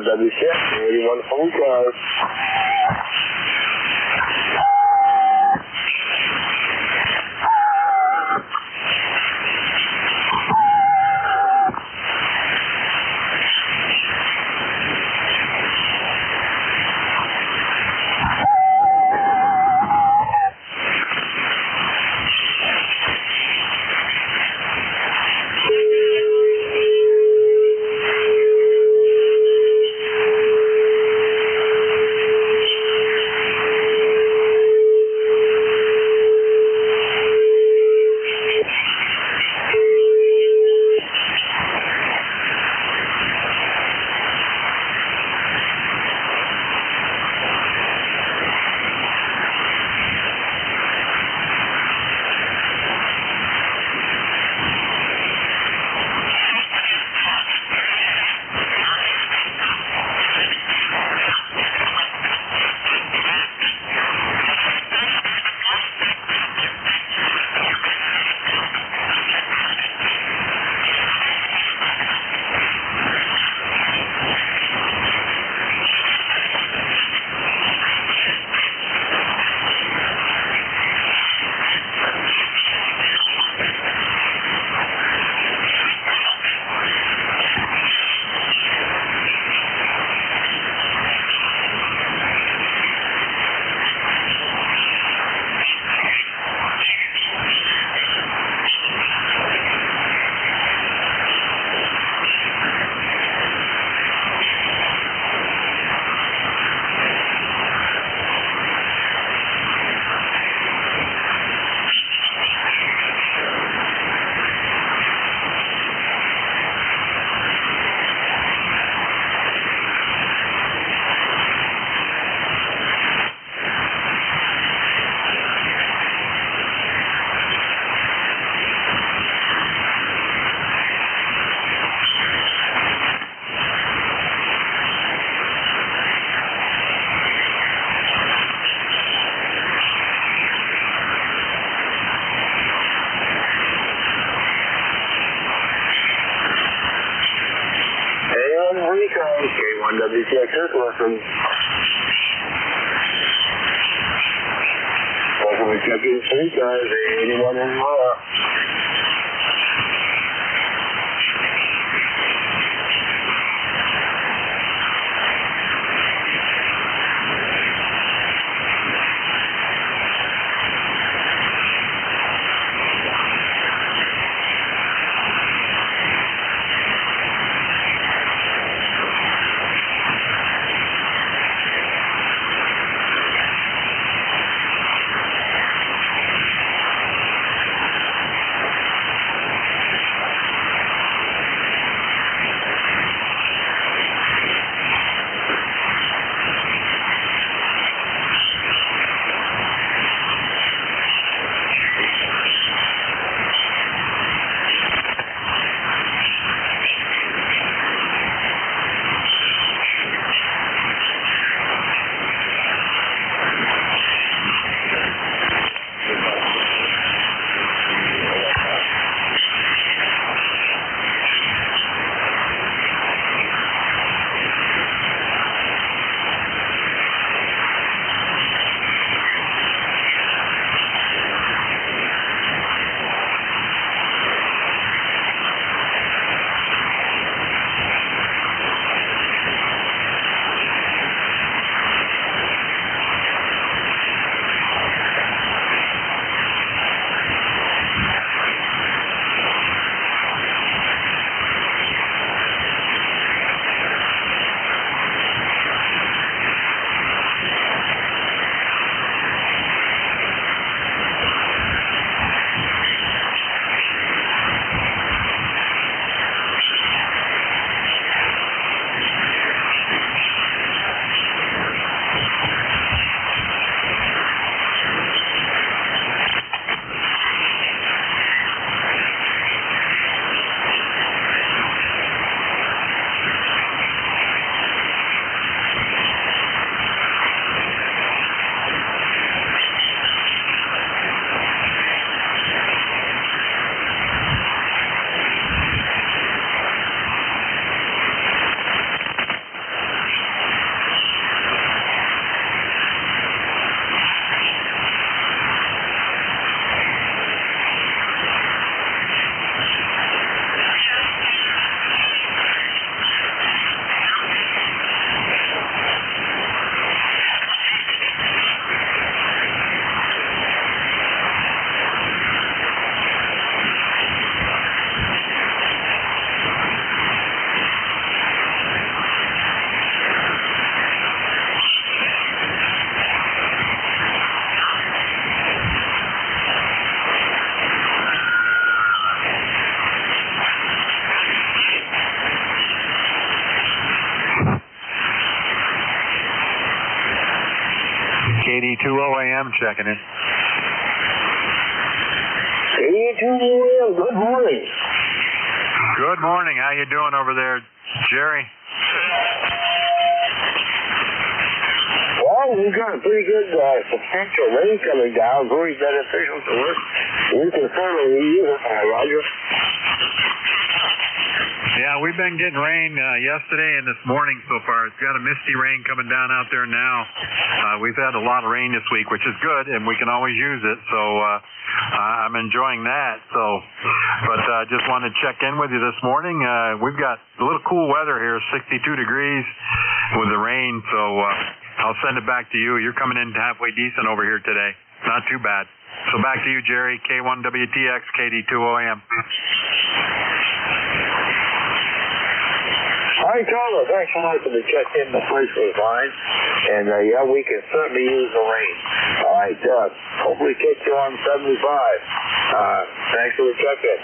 K1WCX, 81 phone cars. K1WCX Circulation. Welcome to check-in street guys, 81 in Laura. KD2OAM checking in. KD2OAM, good morning. Good morning. How you doing over there, Jerry? Well, we've got a pretty good substantial rain coming down, very beneficial to us. We can certainly use it, Roger. Yeah, we've been getting rain yesterday and this morning so far. It's got a misty rain coming down out there now. We've had a lot of rain this week, which is good, and we can always use it. So I'm enjoying that. But just wanted to check in with you this morning. We've got a little cool weather here, 62 degrees with the rain. So I'll send it back to you. You're coming in halfway decent over here today. Not too bad. So back to you, Jerry. K1WTX, KD2OAM. All right, Carlos, thanks so much for the check-in. The place was fine. And, yeah, we can certainly use the rain. All right, hopefully catch you on 75. Thanks for the check-in.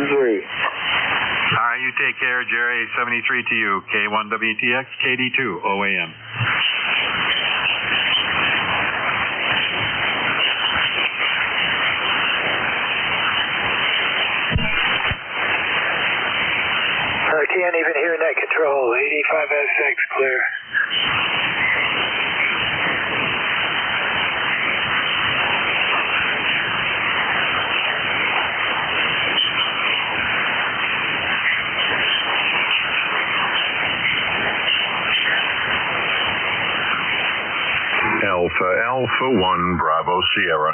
73. All right, you take care, Jerry. 73 to you. K1WTX, KD2OAM. I can't even hear net control. 85S6, clear. Alpha 1, Bravo Sierra.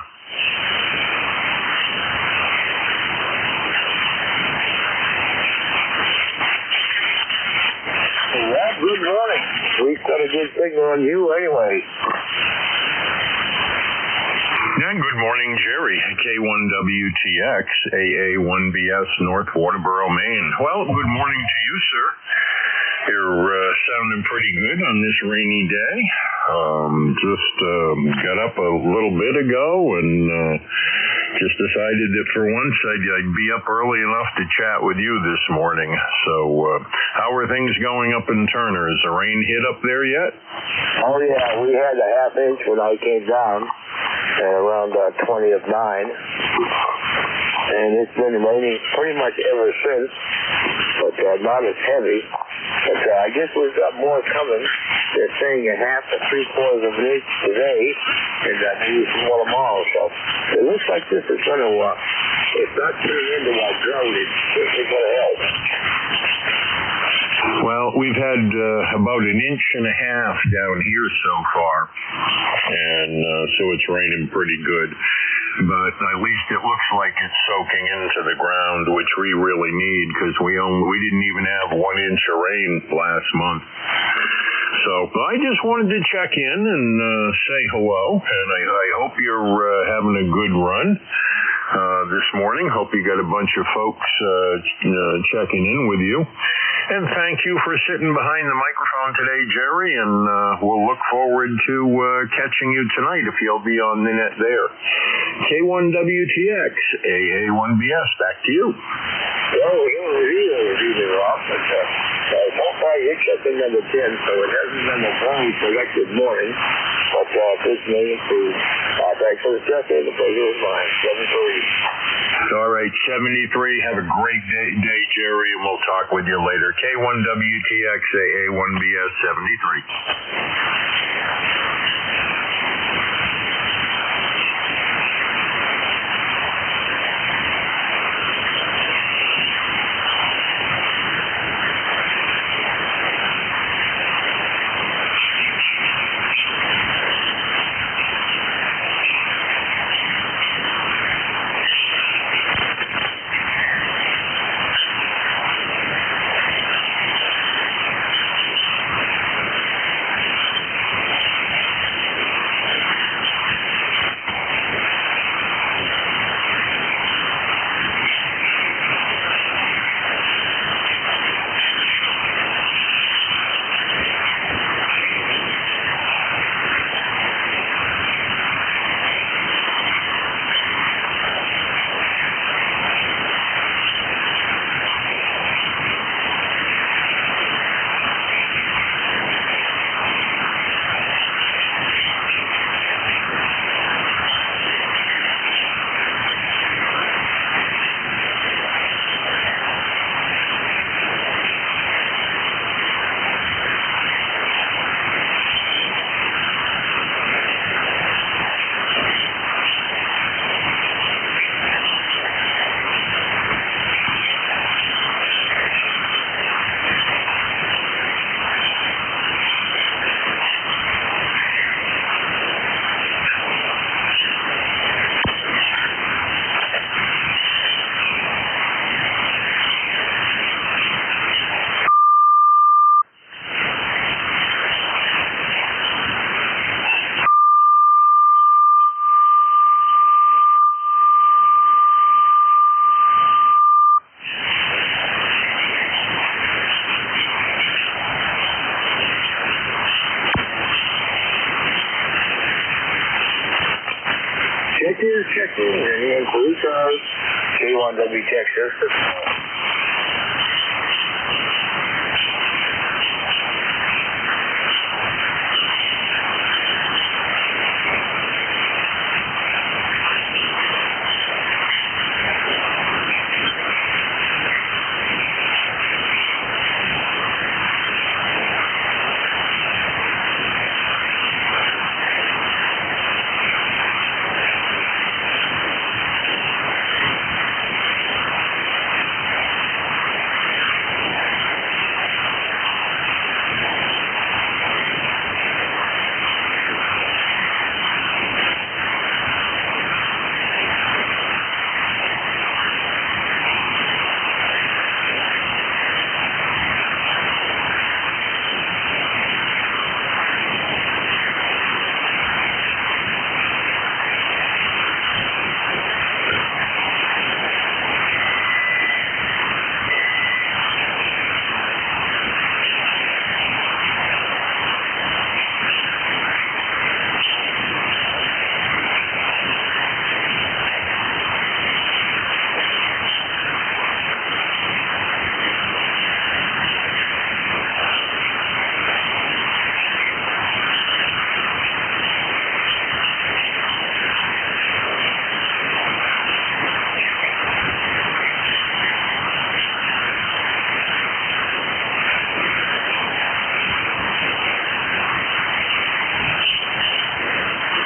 Yeah, good morning. We've got a good signal on you anyway. Yeah, good morning, Jerry. K1WTX, AA1BS, North Waterboro, Maine. Well, good morning to you, sir. You're sounding pretty good on this rainy day. Just got up a little bit ago and just decided that for once I'd be up early enough to chat with you this morning. So how are things going up in Turner? Has the rain hit up there yet? Oh, yeah, we had a half inch when I came down around 20 of 9. And it's been raining pretty much ever since, but not as heavy. But I guess we've got more coming. They're saying a half to 3/4 of an inch today, and maybe some more tomorrow. So it looks like this is going to, it's not turning into a drought. It's certainly going to help. Well, we've had about an inch and a half down here so far, and so it's raining pretty good. But at least it looks like it's soaking into the ground, which we really need because we didn't even have 1 inch of rain last month. So I just wanted to check in and say hello, and I hope you're having a good run this morning. Hope you got a bunch of folks checking in with you. And thank you for sitting behind the microphone today, Jerry, and we'll look forward to catching you tonight if you'll be on the net there. K1WTX, AA1BS, back to you. Well, we're either off, but so far you're checking number 10, so it hasn't been a very productive morning, but this may improve. Thanks for the check-in. The pleasure was mine. 73. All right, 73. Have a great day, Jerry, and we'll talk with you later. K1WTX, AA1BS, 73. K1W Texas.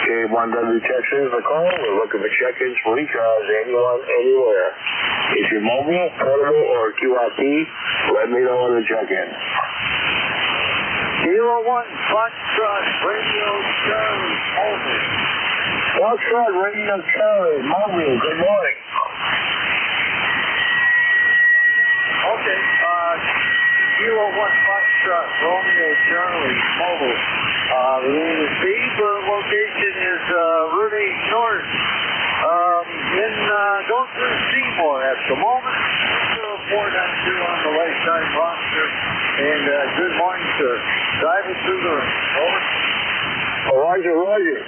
K1W Texas, the call. We're looking for check-ins for ECARS, anyone, anywhere. If you're mobile, portable, or QRP, let me know when to check in. 01 Foxtrot Radio Charlie Mobile. Foxtrot Radio Charlie Mobile, good morning. Okay, 01 Foxtrot Romeo Charlie Mobile. The Beaver location is Route 8 North going through Seymour at the moment. 492 on the right side roster. And good morning, sir. Driving through the ring. Over. Oh, Roger. Yeah, you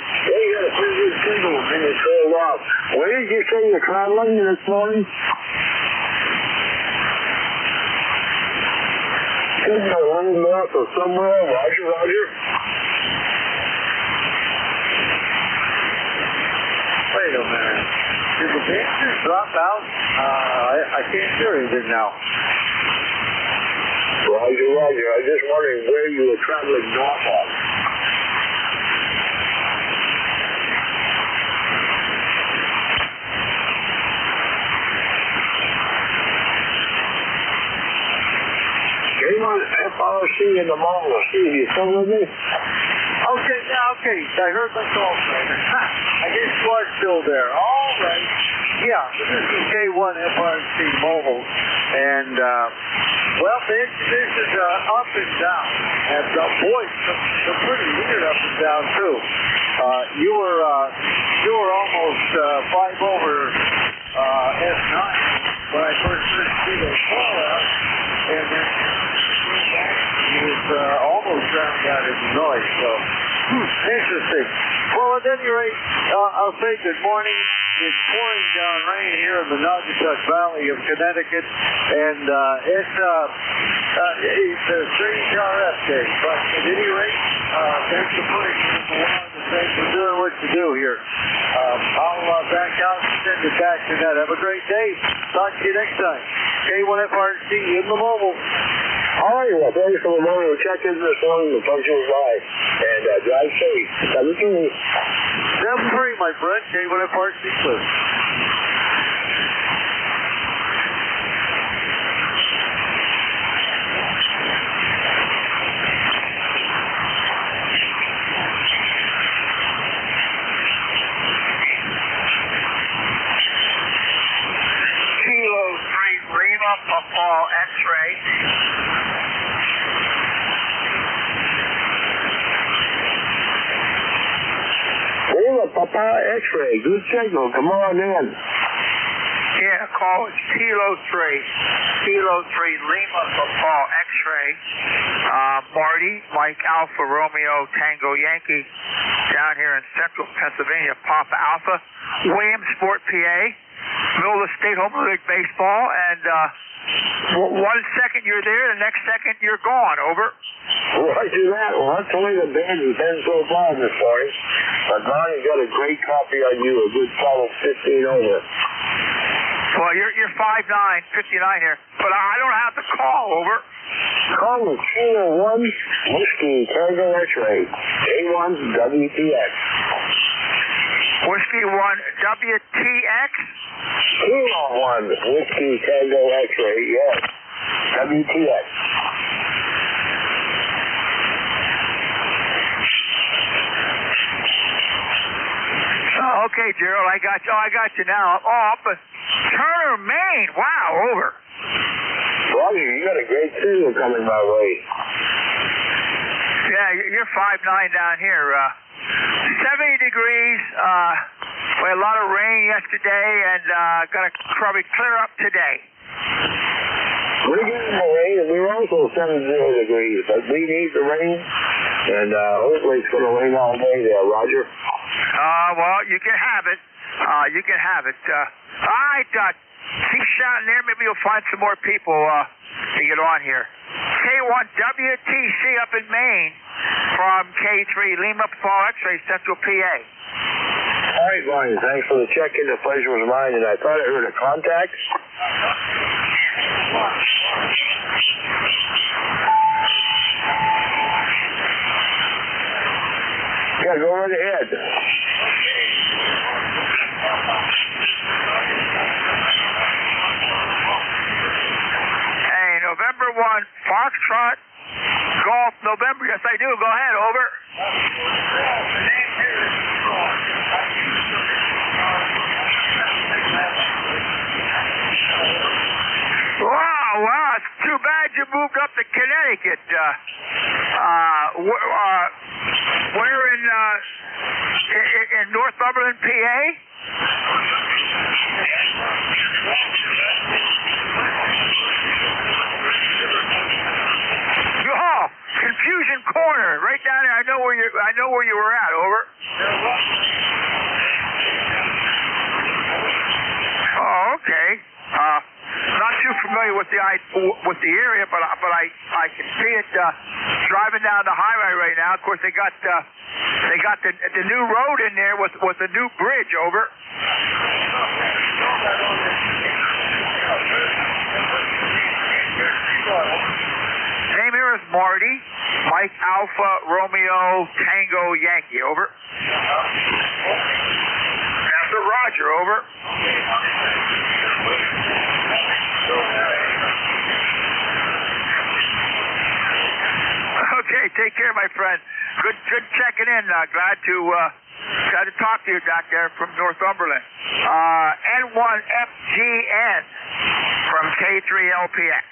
got a pretty good signal and it's trailed off. Where did you say you're traveling this morning? Signal running north or somewhere. Roger. Wait a minute. Did the pictures drop out? I can't hear anything now. Roger. I was just wondering where you were traveling north of. K1 FRC in the mall. Steve, you still with me? Okay. I heard my call sign. I guess you are still there. All right. Yeah, this is K1 FRC Mobile. And, well, this is up and down. And, boy, some pretty weird up and down, too. You were almost 5 over S9 when I first did a call out. And then he was almost drowned out in the noise. So, interesting. Well, at any rate, I'll say good morning. It's pouring down rain here in the Naugatuck Valley of Connecticut, and it's a strange RF day. But at any rate, thanks for putting us along, and thanks for doing what you do here. I'll back out and send it back to that. Have a great day. Talk to you next time. K1FRC in the mobile. All right, well, thanks for the morning. We'll check in this morning. The function was live. And drive safe. 7-3, my friend. K1FRC clear. Kilo 3 Lima Papa X-ray. Papa X-ray, good signal. Come on in. Yeah, call is Kilo 3 Lima Papa X-ray. Marty, Mike Alpha Romeo Tango Yankee, down here in central Pennsylvania, Papa Alpha, Williamsport, PA. middle of the state home league baseball, and 1 second you're there, the next second you're gone. Over. Roger that. Well, that's the way the band has been so far this morning. But Lonnie got a great copy on you, a good solid 15 over. Well, you're 5'9", 59 here, but I don't have to call. Over. Call the Kilo 1 Whiskey Tango X-Ray, A1 WTX. Whiskey 1 WTX? Kilo 1 Whiskey Tango X-Ray, yes. WTX. Oh, okay, Gerald, I got you now. Oh, up in Turner, Maine. Wow, over. Roger, you got a great signal coming my way. Yeah, you're 5'9" down here. 70 degrees. We had a lot of rain yesterday, and gonna probably clear up today. We're getting the rain, and we're also 70 degrees, but we need the rain, and hopefully it's gonna rain all day there, Roger. Well, you can have it. You can have it. All right, keep shouting there. Maybe you'll find some more people to get on here. K1WTC up in Maine from K3 Lima Paul X-Ray Central PA. All right, Ryan, thanks for the check-in. The pleasure was mine, and I thought I heard a contact. Yeah, go right ahead. Hey, November 1, Foxtrot, Golf, November. Yes, I do. Go ahead, over. Wow, it's too bad you moved up to Connecticut. Where in Northumberland, PA? Oh, Confusion Corner, right down there. I know where you were at. Over. Oh, okay. Not too familiar with the area, but I can see it driving down the highway right now. Of course, they got the new road in there with the new bridge. Over. Name here is Marty, Mike Alpha Romeo Tango Yankee. Over. After Roger. Over. Okay, take care, my friend. Good checking in. Glad to talk to you, Doc, there from Northumberland. N1FGN from K3LPX.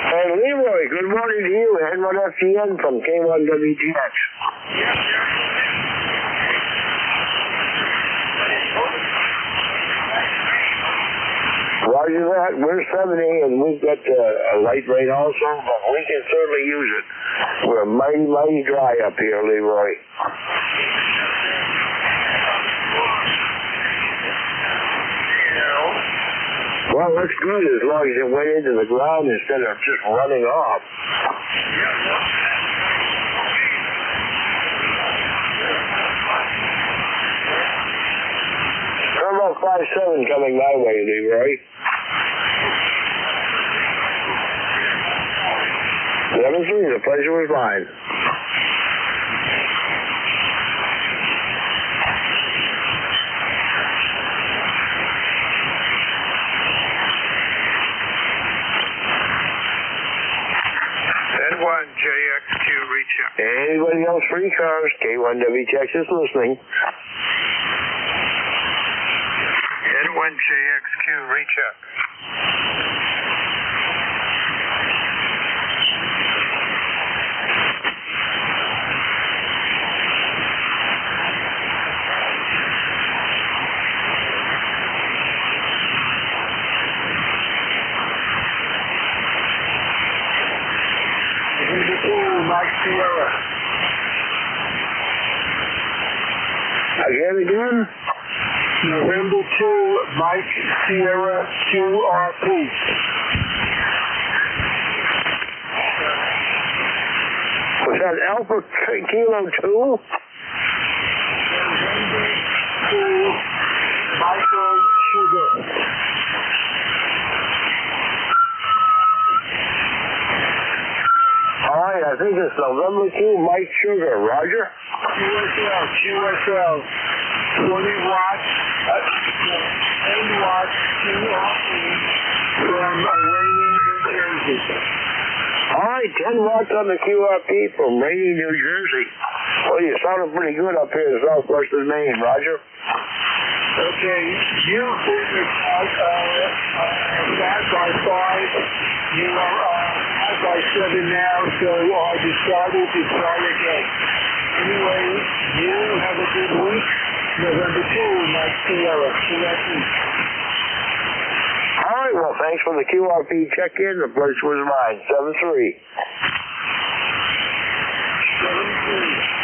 And Leroy, good morning to you. N1FGN from K1WTX. Roger that. We're 70, and we've got a light rain also, but we can certainly use it. We're mighty, mighty dry up here, Leroy. Well, looks good as long as it went into the ground instead of just running off. Turbo 57 coming my way, Leroy. The pleasure was mine. N1JXQ recheck. Anybody else for ECARS? K1WTX is listening. N1JXQ recheck. Mike Sierra. Again? November 2, Mike Sierra QRP. Was that Alpha Kilo 2? November 2, Micro Sugar. All right, I think it's November 2, Mike Sugar. Roger? QSL. 20 watts, 10 watts QRP from Rainy, New Jersey. All right, 10 watts on the QRP from Rainy, New Jersey. Well, you sounded pretty good up here in southwestern Maine, Roger. Okay, you figured out as I 5, you are as I 7 now, so I decided to try again. Anyway, you have a good week. November 2, Mike Sierra. All right, well, thanks for the QRP check-in. The place was mine, 7-3. 7-3.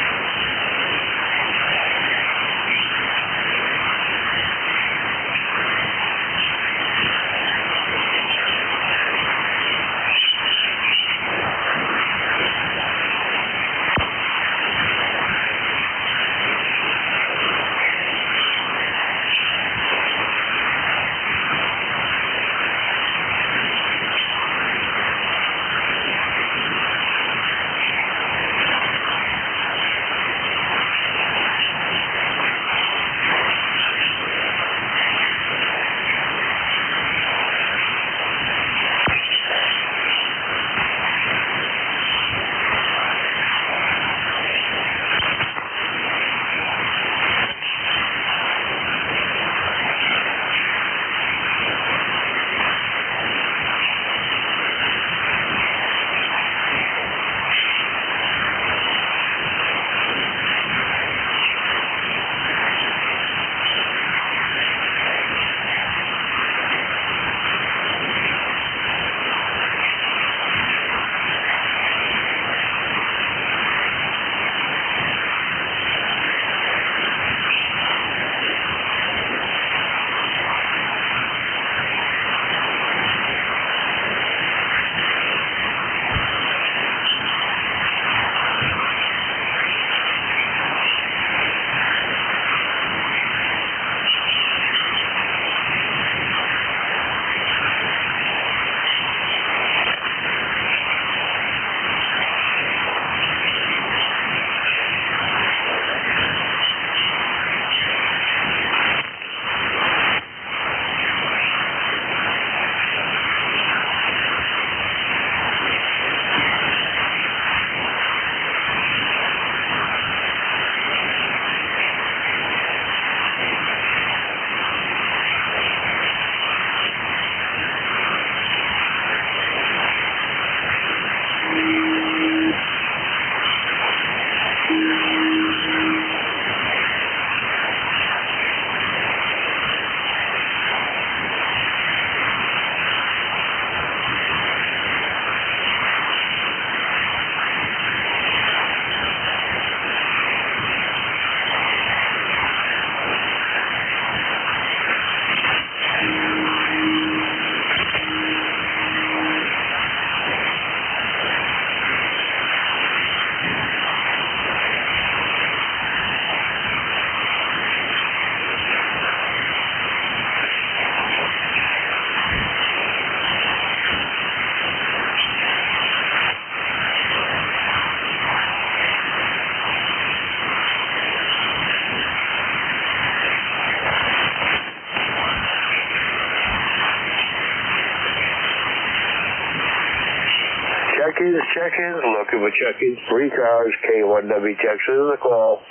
Check-ins, looking for check-ins, 3 cars, K1W Texas is a call.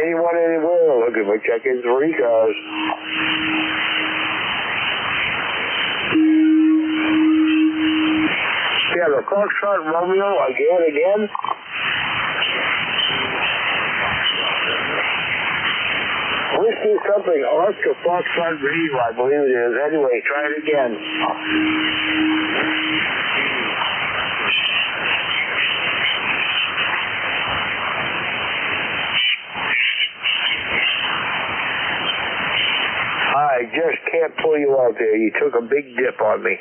Anyone, anywhere, looking for check-ins, 3 cars. Yeah, the Foxtrot Romeo, again. Whiskey something, Oscar Foxtrot Radio, I believe it is. Anyway, try it again. pull you out there. You took a big dip on me.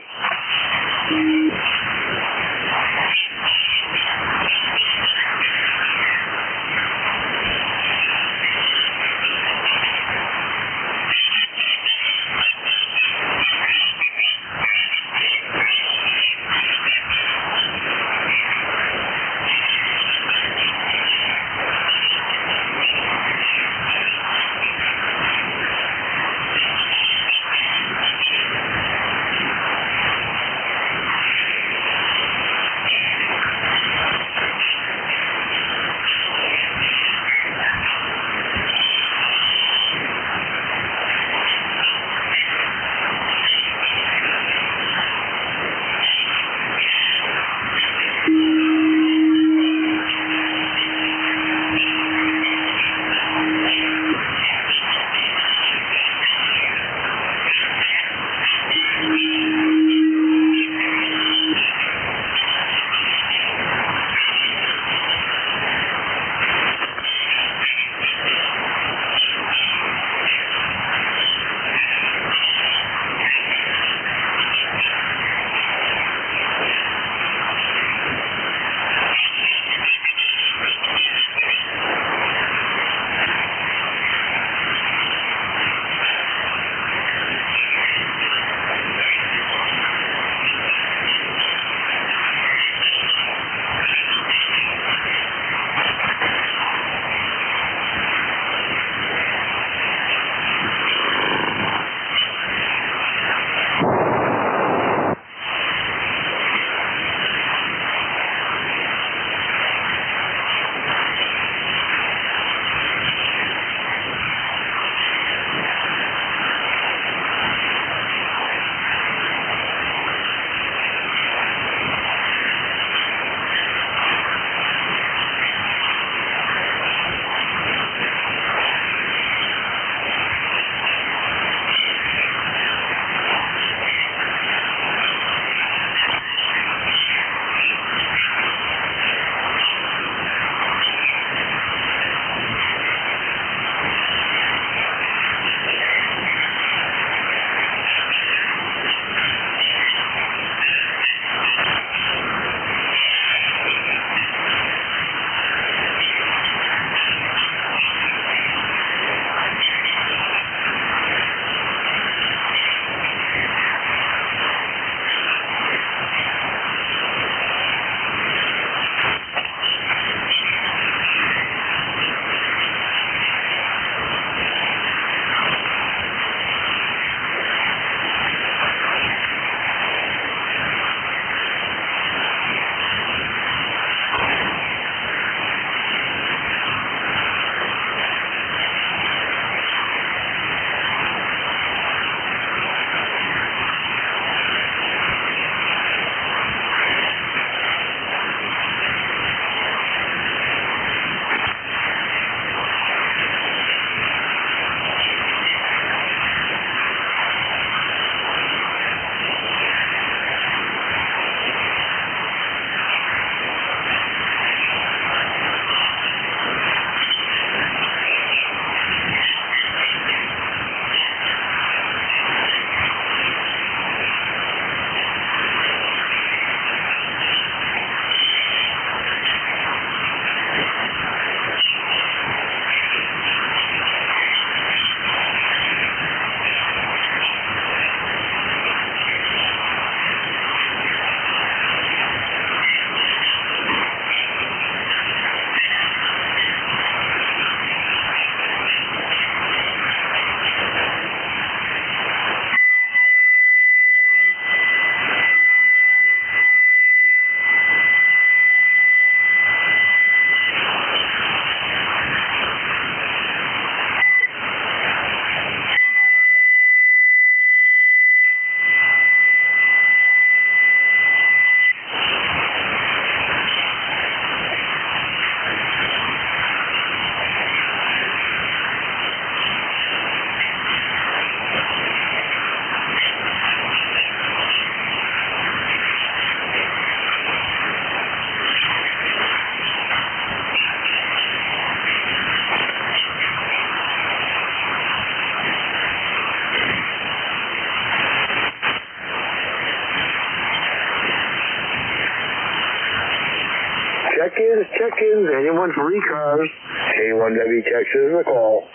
Check-ins. Anyone for ECARS? K1W Texas is the call.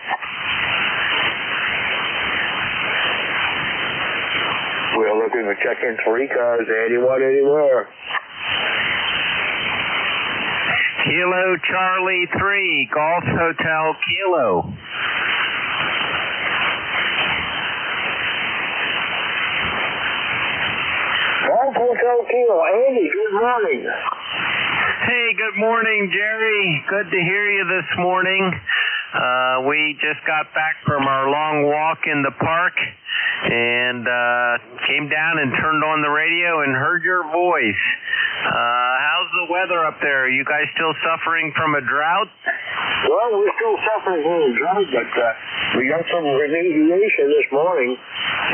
We're looking for check-ins for ECARS. Anyone, anywhere? Kilo Charlie 3, Golf Hotel Kilo. Golf Hotel Kilo. Andy, good morning. Hey, good morning, Jerry. Good to hear you this morning. We just got back from our long walk in the park and came down and turned on the radio and heard your voice. How's the weather up there? Are you guys still suffering from a drought? Well, we're still suffering from a drought, but we got some remediation this morning.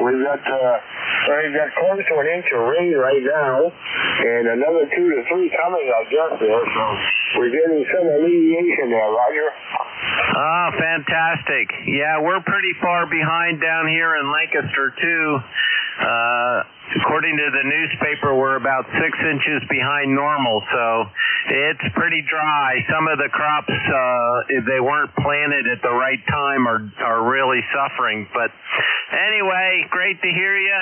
We've got close to an inch of rain right now, and another 2 to 3 coming, I guess, there. So we're getting some alleviation there, Roger. Ah, fantastic. Yeah, we're pretty far behind down here in Lancaster, too. According to the newspaper, we're about 6 inches behind normal, so it's pretty dry. Some of the crops, if they weren't planted at the right time, are really suffering. But anyway, great to hear you,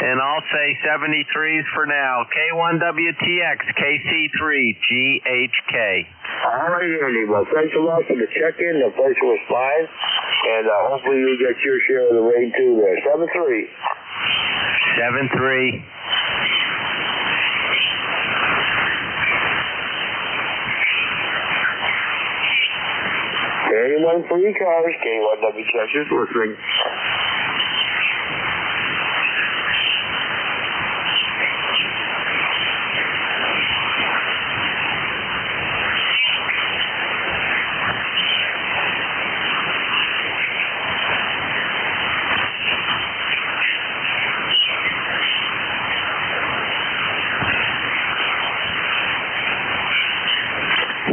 and I'll say 73s for now. K1WTX, KC3, GHK. All right, Andy. Well, thanks a lot for the check-in. The place was fine, and hopefully you get your share of the rain, too, there. 7-3. 7-3. Anyone for ECARS, K1W Texas listening.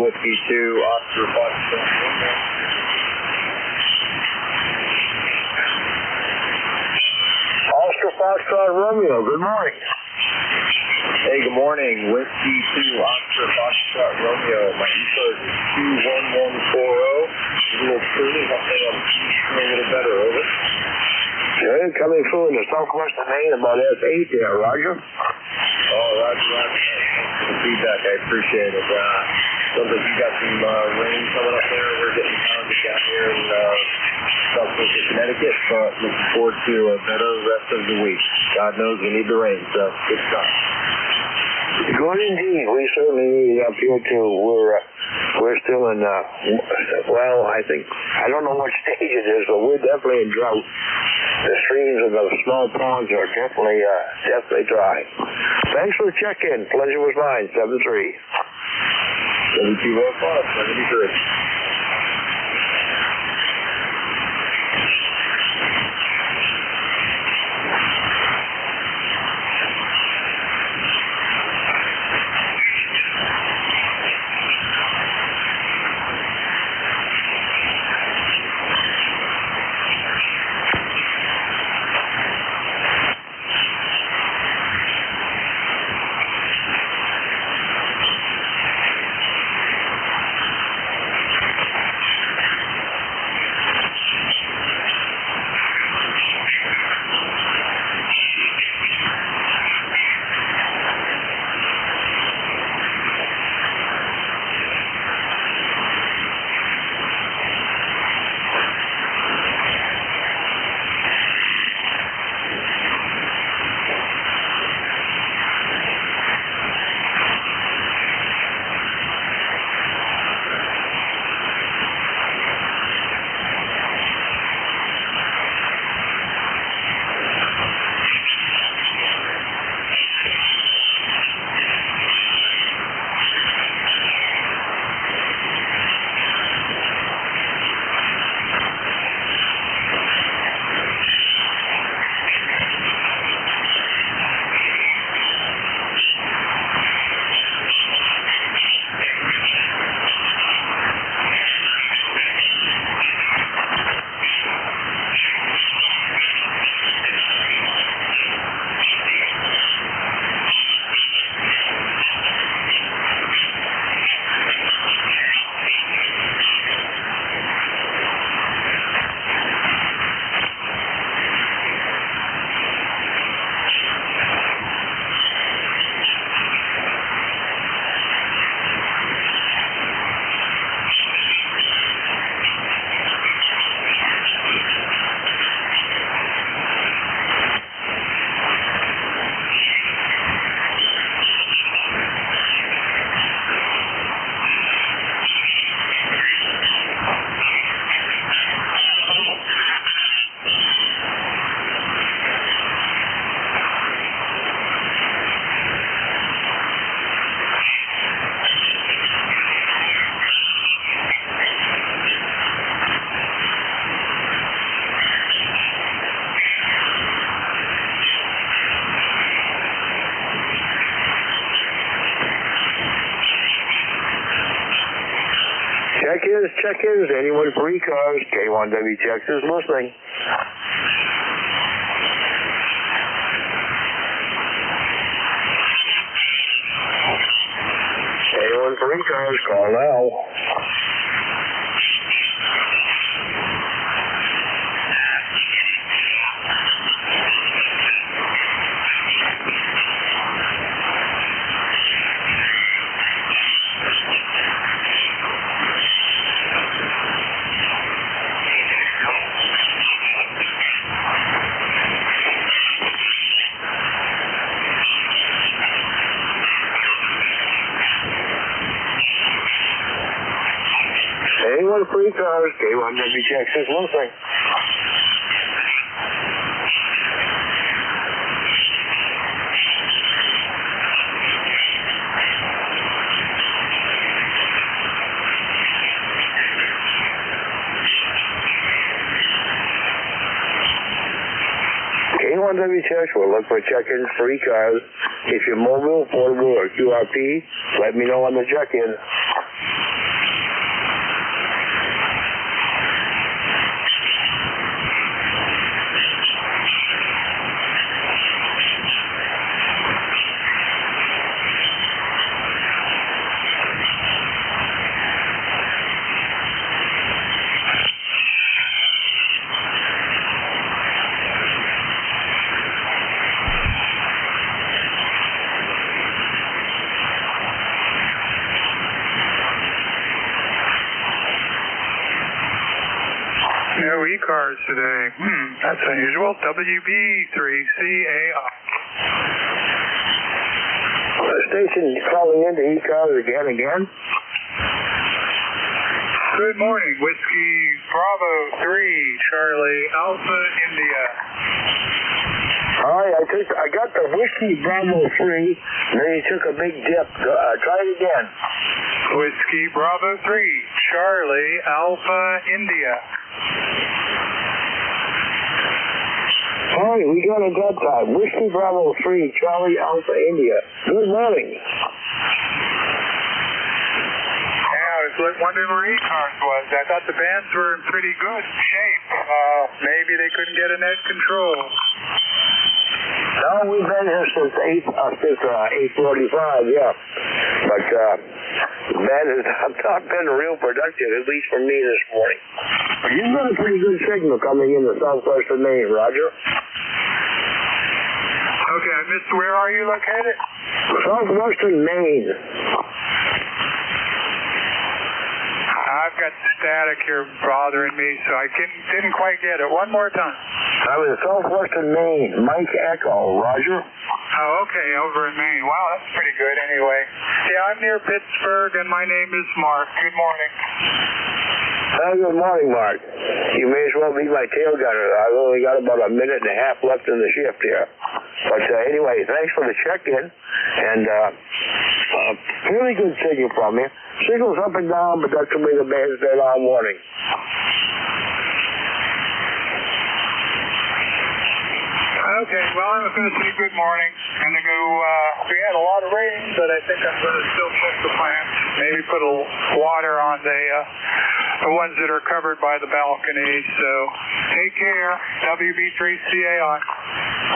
Whiskey 2, Oscar Foxtrot. Oscar Foxtrot Romeo, good morning. Hey, good morning. Whiskey 2, Oscar Foxtrot Romeo. My ECARS is 21140. A little pretty. Hopefully I'm a little better, over. Good, coming through in the southwest of Maine, about S8 there, Roger. Oh, Roger. Thanks for the feedback. I appreciate it. Sounds like you got some rain coming up there. We're getting pounded down here in southwestern Connecticut, but looking forward to a better rest of the week. God knows we need the rain, so good stuff. Good indeed. We certainly need it up here too. We're still in, well, I don't know what stage it is, but we're definitely in drought. The streams and the small ponds are definitely dry. Thanks for the check-in. Pleasure was mine. 7-3. 7205, 73. Check-ins, anyone for ECARS, K1WTX is listening. Anyone for ECARS, call now. Anyone for ECARS, K1WTX is listening. K1WTX will look for check-ins for ECARS. If you're mobile, portable, or QRP, let me know on the check-in. No ECARS today. That's unusual. WB3CAI. Station calling into ECARS again. Good morning. Whiskey Bravo 3, Charlie Alpha India. All right, I got the Whiskey Bravo 3, and then you took a big dip. Try it again. Whiskey Bravo 3, Charlie Alpha India. All right, we got it that time. Whiskey Bravo 3, Charlie Alpha India. Good morning. Yeah, I was wondering where ECARS was. I thought the bands were in pretty good shape. Maybe they couldn't get a net control. No, we've been here since 8:45, yeah. But that has not been real productive, at least for me this morning. You've got a pretty good signal coming into southwestern Maine, Roger. Okay, I missed. Where are you located? Southwestern Maine. I've got static here bothering me, so I didn't quite get it. One more time. I'm in southwestern Maine. Mike Echo, Roger. Oh, okay, over in Maine. Wow, that's pretty good anyway. Yeah, I'm near Pittsburgh, and my name is Mark. Good morning. Good morning, Mark. You may as well be my tail gunner. I've only got about a minute and a half left in the shift here. But anyway, thanks for the check-in. And really good signal from you. Signals up and down, but that's the way the band's been all morning. Okay, well, I was going to say good morning. I'm going to go, we had a lot of rain, but I think I'm going to still check the plant. Maybe put a water on the ones that are covered by the balcony. So take care. WB3CAI.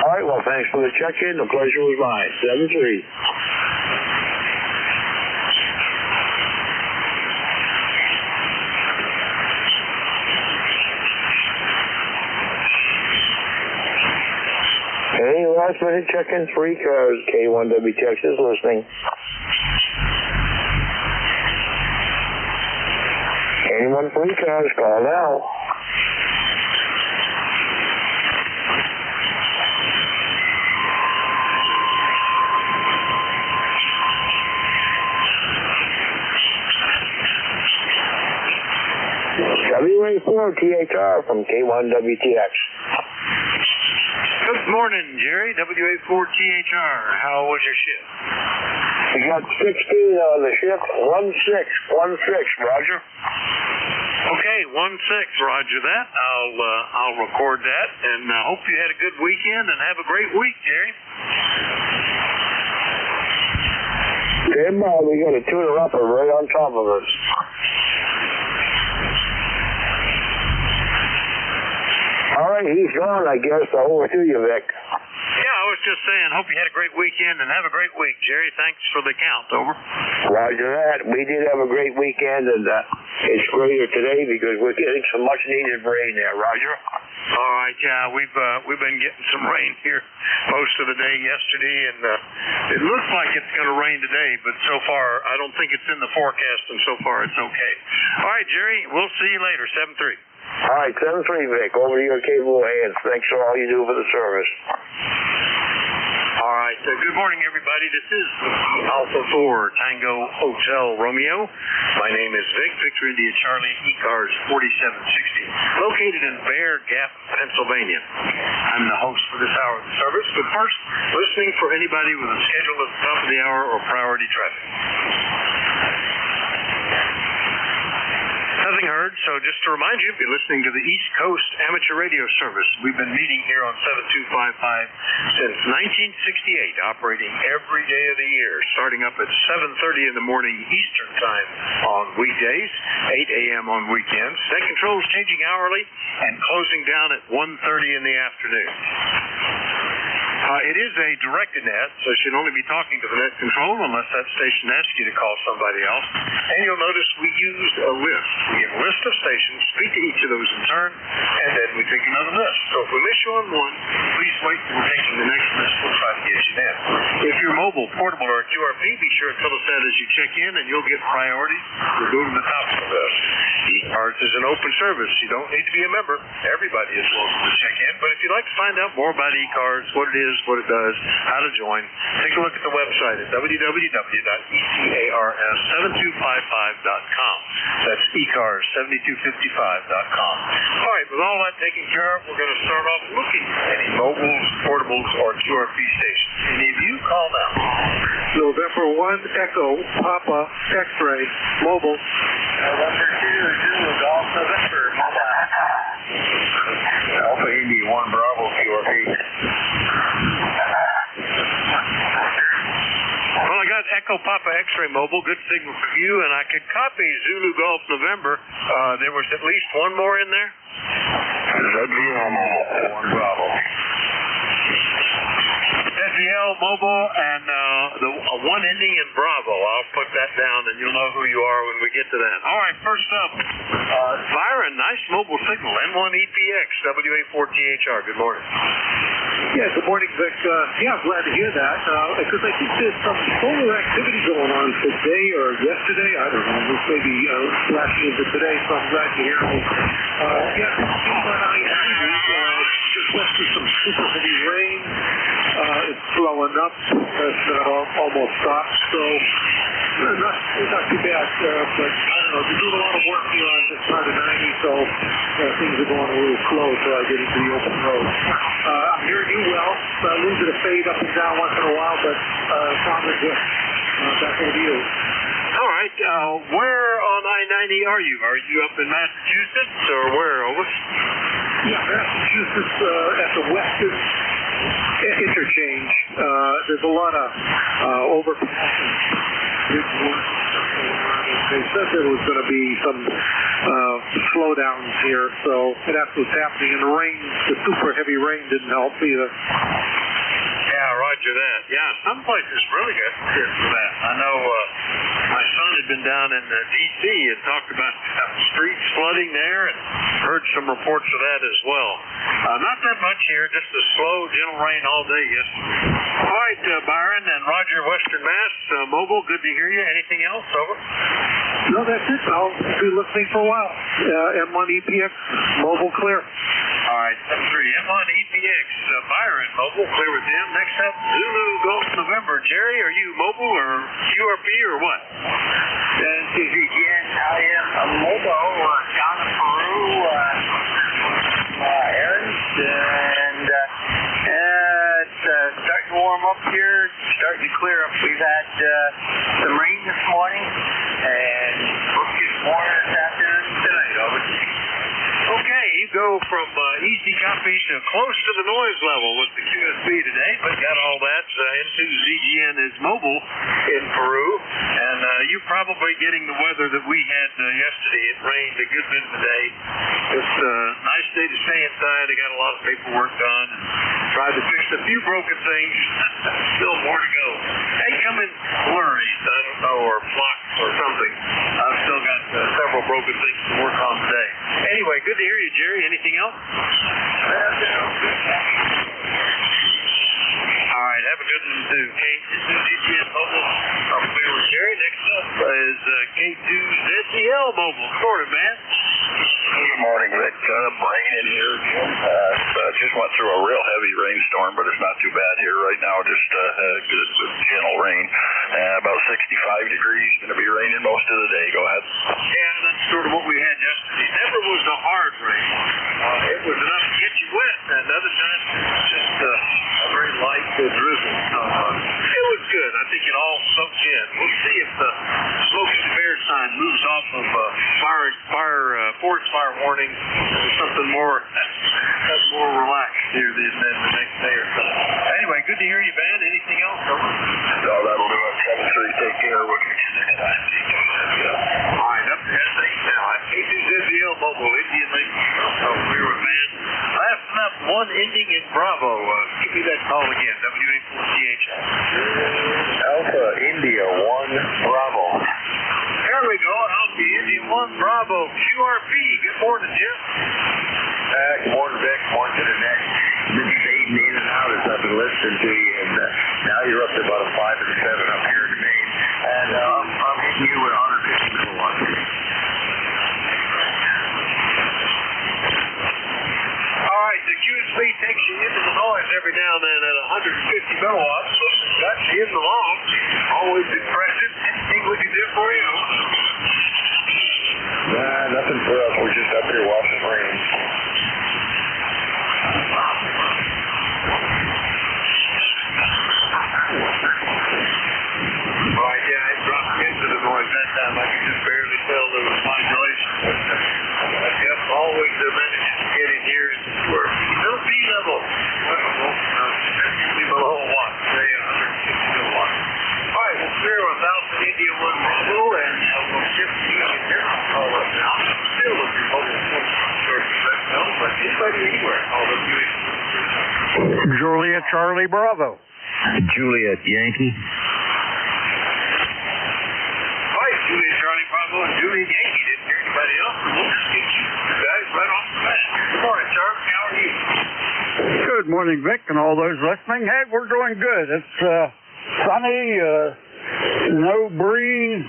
All right, well, thanks for the check-in. The pleasure was mine. 7-3. Any last minute check-ins for ECARS, K1WTX is listening. Anyone for ECARS, call now. WA4THR from K1WTX. Good morning, Jerry. WA4THR. How was your shift? We got 16 on the shift. 16, Roger. Okay, 16, Roger that. I'll record that, and hope you had a good weekend and have a great week, Jerry. Stand by. We got a tuner upper right on top of us. All right, he's gone, I guess. Over to you, Vic. Yeah, I was just saying, hope you had a great weekend and have a great week, Jerry. Thanks for the count. Over. Roger that. We did have a great weekend, and it's greater today because we're getting some much-needed rain there. Roger. All right, yeah, we've been getting some rain here most of the day yesterday, and it looks like it's going to rain today, but so far I don't think it's in the forecast, and so far it's okay. All right, Jerry, we'll see you later. 7-3. All right, 7-3, Vic. Over to your capable hands. Thanks for all you do for the service. All right. Good morning, everybody. This is Alpha 4 Tango Hotel Romeo. My name is Vic, Victor India Charlie, ECARS 4760, located in Bear Gap, Pennsylvania. I'm the host for this hour of the service, but first, listening for anybody with a schedule at the top of the hour or priority traffic. Nothing heard, so just to remind you, be listening to the East Coast Amateur Radio Service. We've been meeting here on 7255 since 1968, operating every day of the year, starting up at 7:30 in the morning Eastern Time on weekdays, 8 a.m. on weekends. Net control is changing hourly and closing down at 1:30 in the afternoon. It is a directed net, so you should only be talking to the net control unless that station asks you to call somebody else. And you'll notice we used a list. We have a list of stations, speak to each of those in turn, and then we take another list. So if we miss you on one, please wait till we're taking the next list. We'll try to get you then. If you're mobile, portable, or QRP, be sure to tell us that as you check in, and you'll get priority. We'll go to the top of the list. ECARS is an open service. You don't need to be a member. Everybody is welcome to check in. But if you'd like to find out more about ECARS, what it is, what it does, how to join, take a look at the website at www.ECARS7255.com. That's ECARS7255.com. All right, with all that taken care of, we're going to start off looking at any mobiles, portables, or QRP stations. Any of you, call now. November 1, Echo, Papa, X-Ray, Mobile. November 2, Zulu, Golf, November, Mobile. Alpha Indy 1 Bravo QRP. Well, I got Echo Papa X-Ray Mobile, good signal from you, and I could copy Zulu Golf November. There was at least one more in there? ZVL Mobile 1 Bravo. ZVL Mobile and the one ending in Bravo. I'll put that down, and you'll know who you are when we get to that. All right, first up, Byron, nice mobile signal, N1EPX, WA4THR. Good morning. Yeah, good morning, Vic. Yeah, I'm glad to hear that, because I think there's some solar activity going on today or yesterday. I don't know. This may be flashing into today, so I'm glad to hear it. Yeah, just west of some super heavy rain. It's slowing up. It's almost stopped, so not too bad. But I don't know. They're doing a lot of work here on this side of 90, so things are going a little slow until I get into the open road. I'm hearing you well. A little bit of fade up and down once in a while, but sounding good. Back over to you. All right. Where on I-90 are you? Are you up in Massachusetts or where, over? Yeah, Massachusetts at the western interchange. There's a lot of overpassing. They said there was going to be some slowdowns here, so that's what's happening. And the rain, the super heavy rain didn't help either. Yeah, roger that. Yeah, some places really got hit for that. I know my son had been down in D.C. and talked about streets flooding there and heard some reports of that as well. Not that much here, just a slow, gentle rain all day yesterday. All right, Byron and Roger, Western Mass, Mobile, good to hear you. Anything else? Over. No, that's it. I'll be listening for a while. M1EPX, Mobile clear. All right, 7-3. M1EPX, Byron, Mobile, clear with him. Next up, Zulu Golf November. Jerry, are you mobile or QRP or what? Yes, I am a mobile down in Peru, errands, and it's starting to warm up here, starting to clear up. We've had some rain this morning, and we'll get more this afternoon tonight. Over to you. Okay, you go from easy copy to close to the noise level with the QSB today, but got all that into ZGN is mobile in Peru, and you're probably getting the weather that we had yesterday. It rained a good bit today. It's a nice day to stay inside. I got a lot of paperwork done and tried to fix a few broken things. Still more to go. They come in flurries, I don't know, or flocks or something. I've still got several broken things to work on today. Anyway, good to hear you, Jerry. Anything else? All right, have a good one too. K2GTS Mobile. I'm clear with Jerry. Next up is K2ZCL Mobile. Good morning, man. Good morning, Rick. Rain in here. Just went through a real heavy rainstorm, but it's not too bad here right now. Just good gentle rain. About 65 degrees. Going to be raining most of the day. Go ahead. Yeah, that's sort of what we had yesterday. Never was a hard rain. It was enough to get you wet, and other times just a very light drizzle. It was good. I think it all soaked in. We'll see if the Smoky Bear sign moves off of forest fire warning to something more relaxed here than the next day or so. Anyway, good to hear you, man. Anything else? Over? No, that'll do it. 7-3, take care. We'll get you next time. All right, up there. Thanks now. I'm K2ZCL Mobile, Indian Lake. Clear with man. Last up, one ending in Bravo. Give me that call again. W84CH. Alpha India 1 Bravo. There we go. Alpha India 1 Bravo. QRP. Good morning, Jim. Good morning, Vic. Morning to the next. Been fading in and out as I've been listening to you, and now you're up to about a 5 and 7 up here in Maine. And I'm hitting you with 150 kilowatts. All right, the QSB takes you into the noise every now and then at 150 milliwatts. So that's you in the long. Always impressive. Anything we can do for you? Nah, nothing for us. We're just up here watching rain. Right, yeah, it dropped into the noise that time. I could just barely tell there was modulation. I guess always the managed to get in here and work. No sea level. Significantly below a watt. Say 160 kilowatts. All right, we'll clear with Alpha India 1 Bravo, and we'll shift to you here. Call us now. Still with your mobile phone service. But anybody anywhere, call up you. Juliet Charlie Bravo. Juliet Yankee. Juliet Charlie Bravo and Juliet Yankee. Didn't hear anybody else. We'll just get you guys right off the bat. Good morning, Charlie. How are you? Good morning, Vic, and all those listening. Hey, we're doing good. It's sunny, no breeze.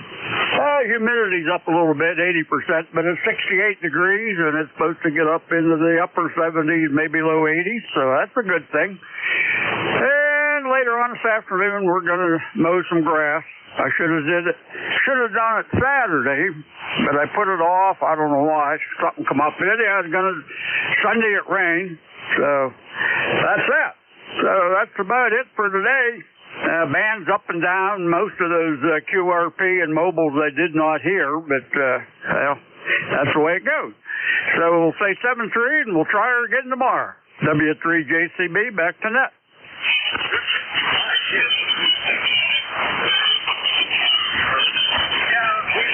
Humidity's up a little bit, 80%, but it's 68 degrees, and it's supposed to get up into the upper 70s, maybe low 80s, so that's a good thing. And later on this afternoon, we're going to mow some grass. I should have done it Saturday, but I put it off. I don't know why. Something come up. But anyhow, Sunday it rained. So that's it. So that's about it for today. Bands up and down. Most of those QRP and mobiles I did not hear, but well, that's the way it goes. So we'll say 7-3 and we'll try her again tomorrow. W3JCB back to net. We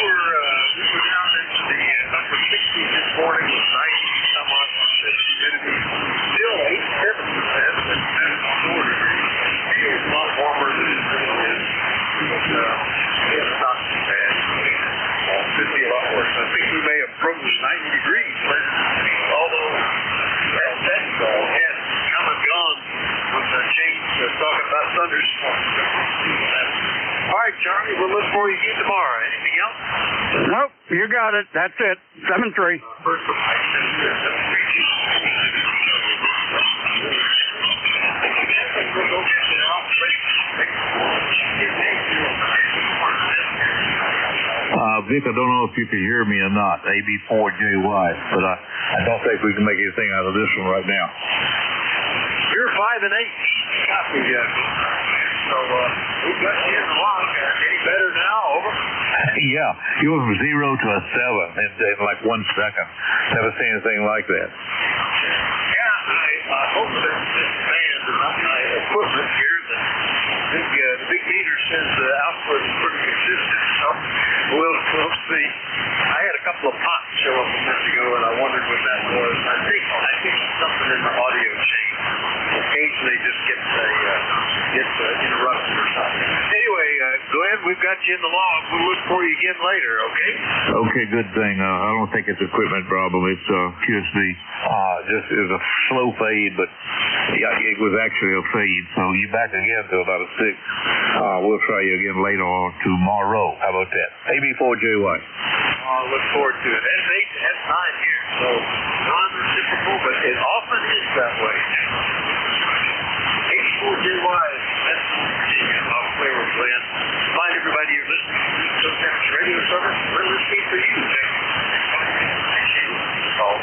were down into the upper 60s this morning with 90 some odd humidity. Still 87%, but that's 4 degrees. It's a lot warmer than it really is. But it's not too bad. Could be a lot worse. I think we may approach 90 degrees. Although that all had come and gone with the change talking about thunderstorms. All right, Charlie, we'll look for you again tomorrow. Anything else? Nope, you got it. That's it. 7-3. First of all, Vic, I don't know if you can hear me or not, AB4JY, but I don't think we can make anything out of this one right now. You're 5 and 8. Copy, So we got you in the lock. Any better now? Over. Yeah, you went from 0 to a 7 in like 1 second. Never seen anything like that. Yeah, I hope that this band and my equipment here, the big meter says the output is pretty consistent. So I had a couple of pops show up a minute ago, and I wondered what that was. I think it's something in the audio chain. Occasionally, just gets interrupted or something. Anyway, go ahead. We've got you in the log. We'll look for you again later. Okay? Okay, good thing. I don't think it's equipment problem. It's just it was a slow fade, but yeah, it was actually a fade. So you back again to about a 6. We'll try you again later on tomorrow. How about that? AB4JY. I'll look forward to it. That's 8 to S9 here, so non-reciprocal, but it often is that way. 84JY, that's Virginia. I'll clear with Glenn. Remind everybody you're listening to the East Coast Amateur Radio Service. We're listening for you. Thank you. Appreciate it. Call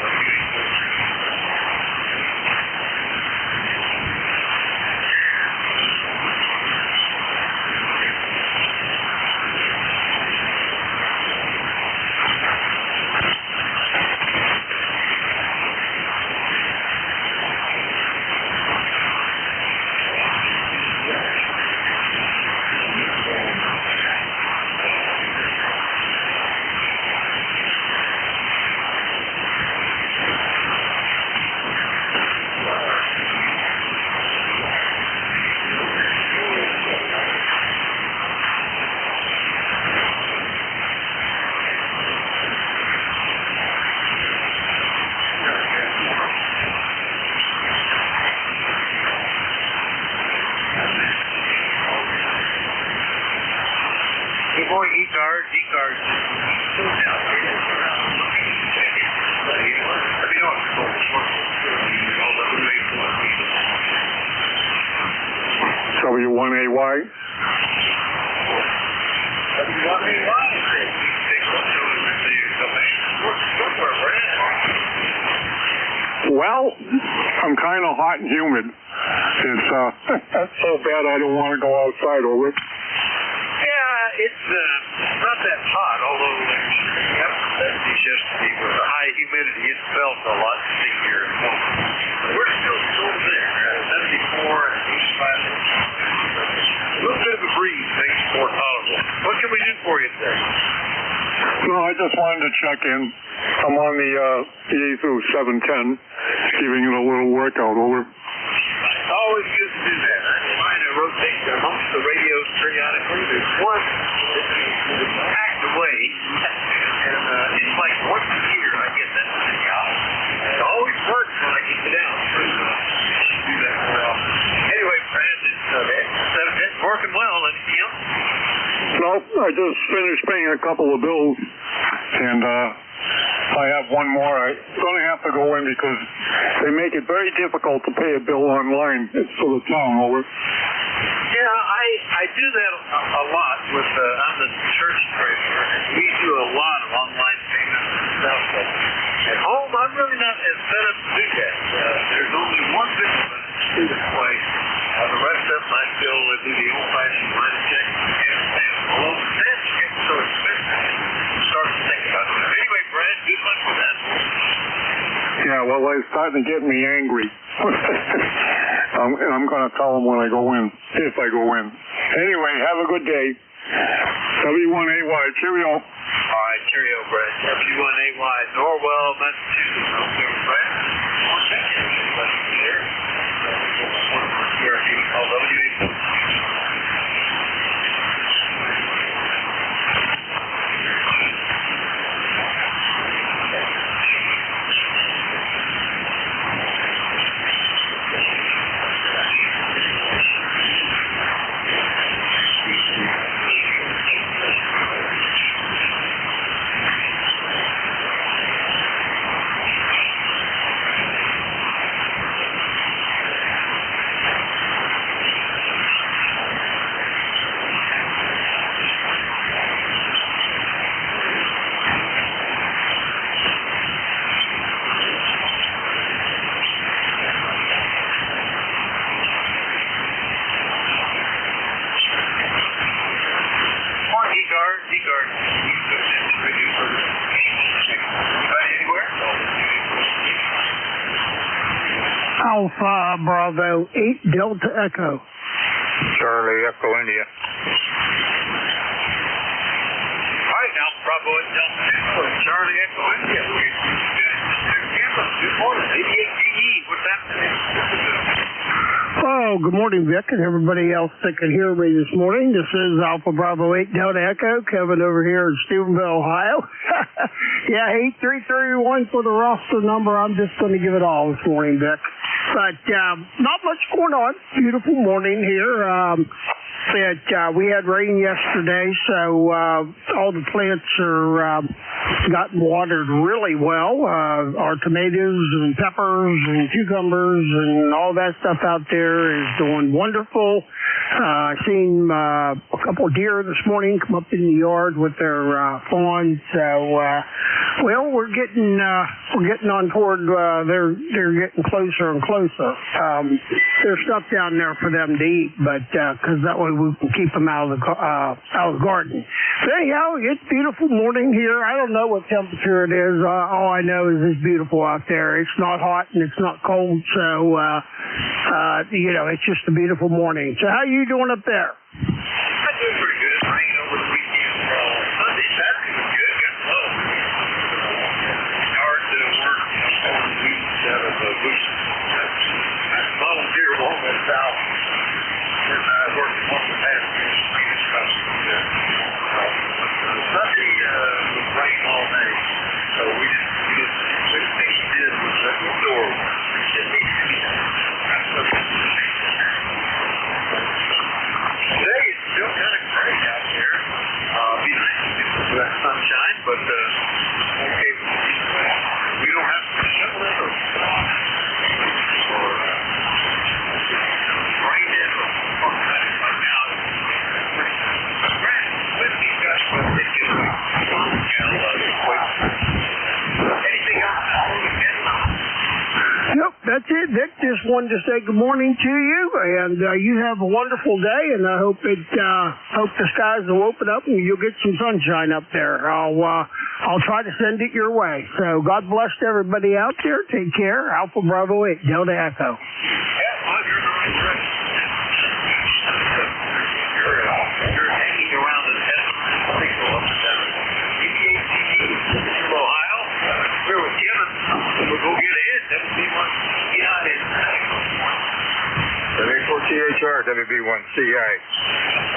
ECARS. W1AY. Well, I'm kind of hot and humid. It's so bad I don't want to go outside over it. Yeah, it's not that hot, although it's just with the high humidity, it felt a lot stickier. We're still there, 74 and 85. A little bit of a breeze makes it more tolerable. What can we do for you today? No, I just wanted to check in. I'm on the AZI-Loop 710, giving it a little workout over. It's always good to do that. I try to rotate amongst the radios periodically. There's one that's packed away, and it's like once a year I get that thing out. It always works when I keep it out. So do that more often. Anyway, Brad, it's working well. Anything else? Nope, I just finished paying a couple of bills, and I have one more. I'm going to have to go in because they make it very difficult to pay a bill online. It's for the town over. Yeah, I do that a lot with, I'm the church treasurer, and we do a lot of online payments and stuff, but at home, I'm really not as set up to do that. There's only one big one to this way. The rest of them, I still do the old-fashioned line of check. Although the stamps get so expensive, you start to think about it. Anyway, Brad, good luck with that. Yeah, well, it's starting to get me angry. I'm going to tell them when I go in, if I go in. Anyway, have a good day. W1AY, cheerio. All right, cheerio, Brad. W1AY, Norwell, Massachusetts. Okay, Brad. One second. There. Call W8. Alpha Bravo 8 Delta Echo. Charlie Echo India. All right, now Bravo Bravo at Delta Echo and Charlie Echo India. Good morning, 88GE. What's happening? Oh, good morning, Vic, and everybody else that can hear me this morning. This is Alpha Bravo 8 Delta Echo. Kevin over here in Steubenville, Ohio. Yeah, 8331 for the roster number. I'm just going to give it all this morning, Vic. But not much going on. Beautiful morning here. We had rain yesterday, so all the plants are gotten watered really well. Our tomatoes and peppers and cucumbers and all that stuff out there is doing wonderful. I seen a couple of deer this morning come up in the yard with their fawns. So, well, we're getting on toward. They're getting closer and closer. There's stuff down there for them to eat, but because that way we can keep them out of the garden. But anyhow, it's a beautiful morning here. I don't know what temperature it is. All I know is it's beautiful out there. It's not hot and it's not cold, so it's just a beautiful morning. So how you doing up there? I'm doing pretty good. It's rained over the weekend. Sunday, Saturday was good. Got slow. Hard to work on the weeds out of the bushes. I volunteer along that south. And I worked in one of the past years. Sunday was rain all day. So we just did was let the door. Today it's still kind of gray out there. Be nice to get some of that sunshine, but okay, we don't have to shovel it or rain it or cut it right now. With these guys, they get away. Anything else? Nope, that's it, Vic. Just wanted to say good morning to you, and you have a wonderful day, and I hope the skies will open up and you'll get some sunshine up there. I'll try to send it your way. So God bless everybody out there. Take care. Alpha Bravo 8 Delta Echo. You're hanging around the signal up and down. Ohio. We're with Kevin. We'll go get ahead. WB1 CI is W4THR, WB1CI.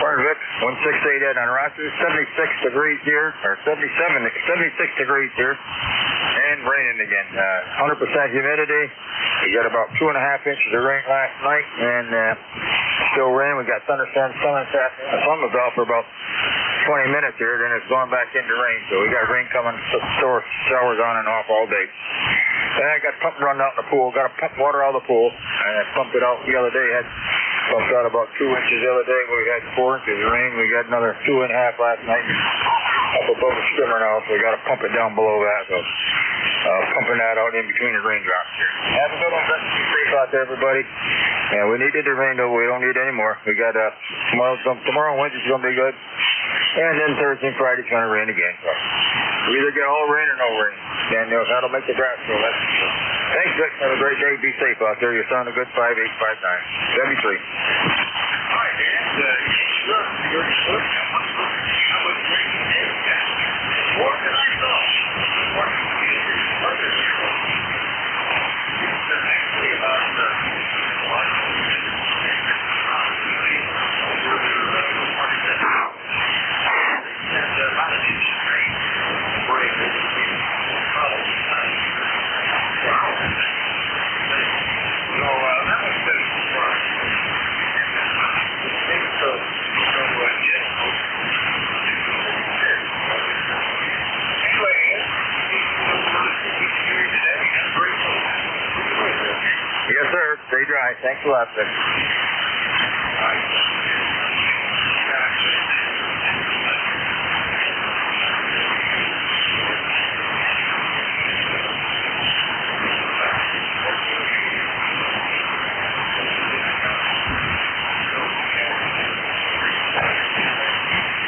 Morning, Vic. 168 on Rogers. 76 degrees here, or 76 degrees here, and raining again. 100% humidity. We got about 2.5 inches of rain last night, and still rain. We got thunderstorms coming this afternoon. The sun was off for about 20 minutes here, then it's going back into rain. So we got rain coming, showers on and off all day. And I got pump running out in the pool. Got to pump water out of the pool. And I pumped it out the other day. Had pumped out about 2 inches the other day. We had 4 inches of rain. We got another 2.5 last night. Up above the skimmer now, so we got to pump it down below that. So pumping that out in between the raindrops here. Have a good one. Be safe out there, everybody. Yeah, we needed the rain, though. We don't need any more. We got tomorrow and Wednesday's going to be good. And then Thursday and Friday's going to rain again. So we either get all rain or no rain. And that'll make the grass grow. Thanks, Vic. Have a great day. Be safe out there. You're sounding good. 5859. W3. All right, Dan. You're good. How much rain did you get? More than I thought. Actually, about Yes, sir. Stay dry. Thanks a lot, sir.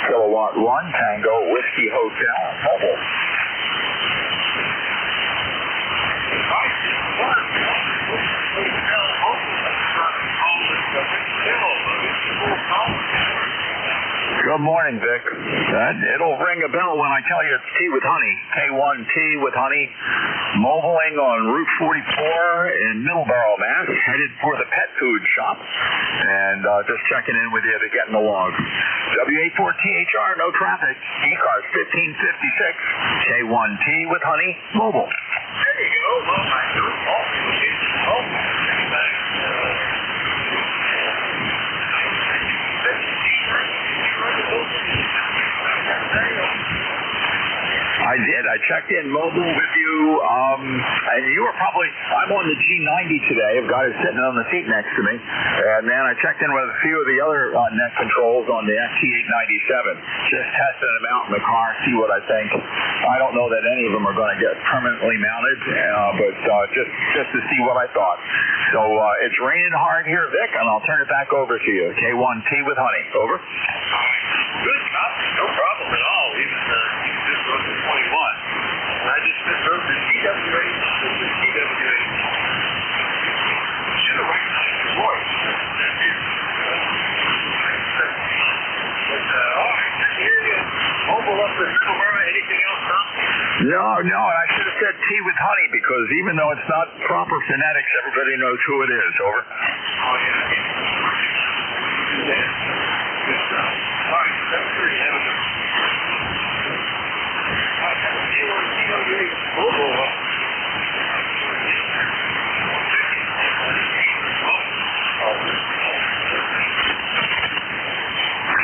Kilowatt 1, Tango, Whiskey Hotel, mobile. Good morning, Vic. It'll ring a bell when I tell you it's tea with honey. K1T with honey. Mobiling on Route 44 in Middleborough, Mass. Headed for the pet food shop. And just checking in with you to get in the log. W84THR, no traffic. ECARS 1556. K1T with honey. Mobile. There you go. Well, I do. I did. I checked in mobile with you, and you were probably, I'm on the G90 today. I've got it sitting on the seat next to me. And then I checked in with a few of the other net controls on the FT897. Just testing them out in the car, see what I think. I don't know that any of them are going to get permanently mounted, but just to see what I thought. So it's raining hard here, Vic, and I'll turn it back over to you. K1T with honey. Over. Good, no problem at all. Even this was the 21. I just wrote the TWA. Should have recognized your voice. But, all right, good to hear you. Mobile up in Middleborough. Anything else, Tom? No, and I should have said tea with honey because even though it's not proper phonetics, everybody knows who it is. Over. Oh, yeah. Good stuff. All right, 7:30.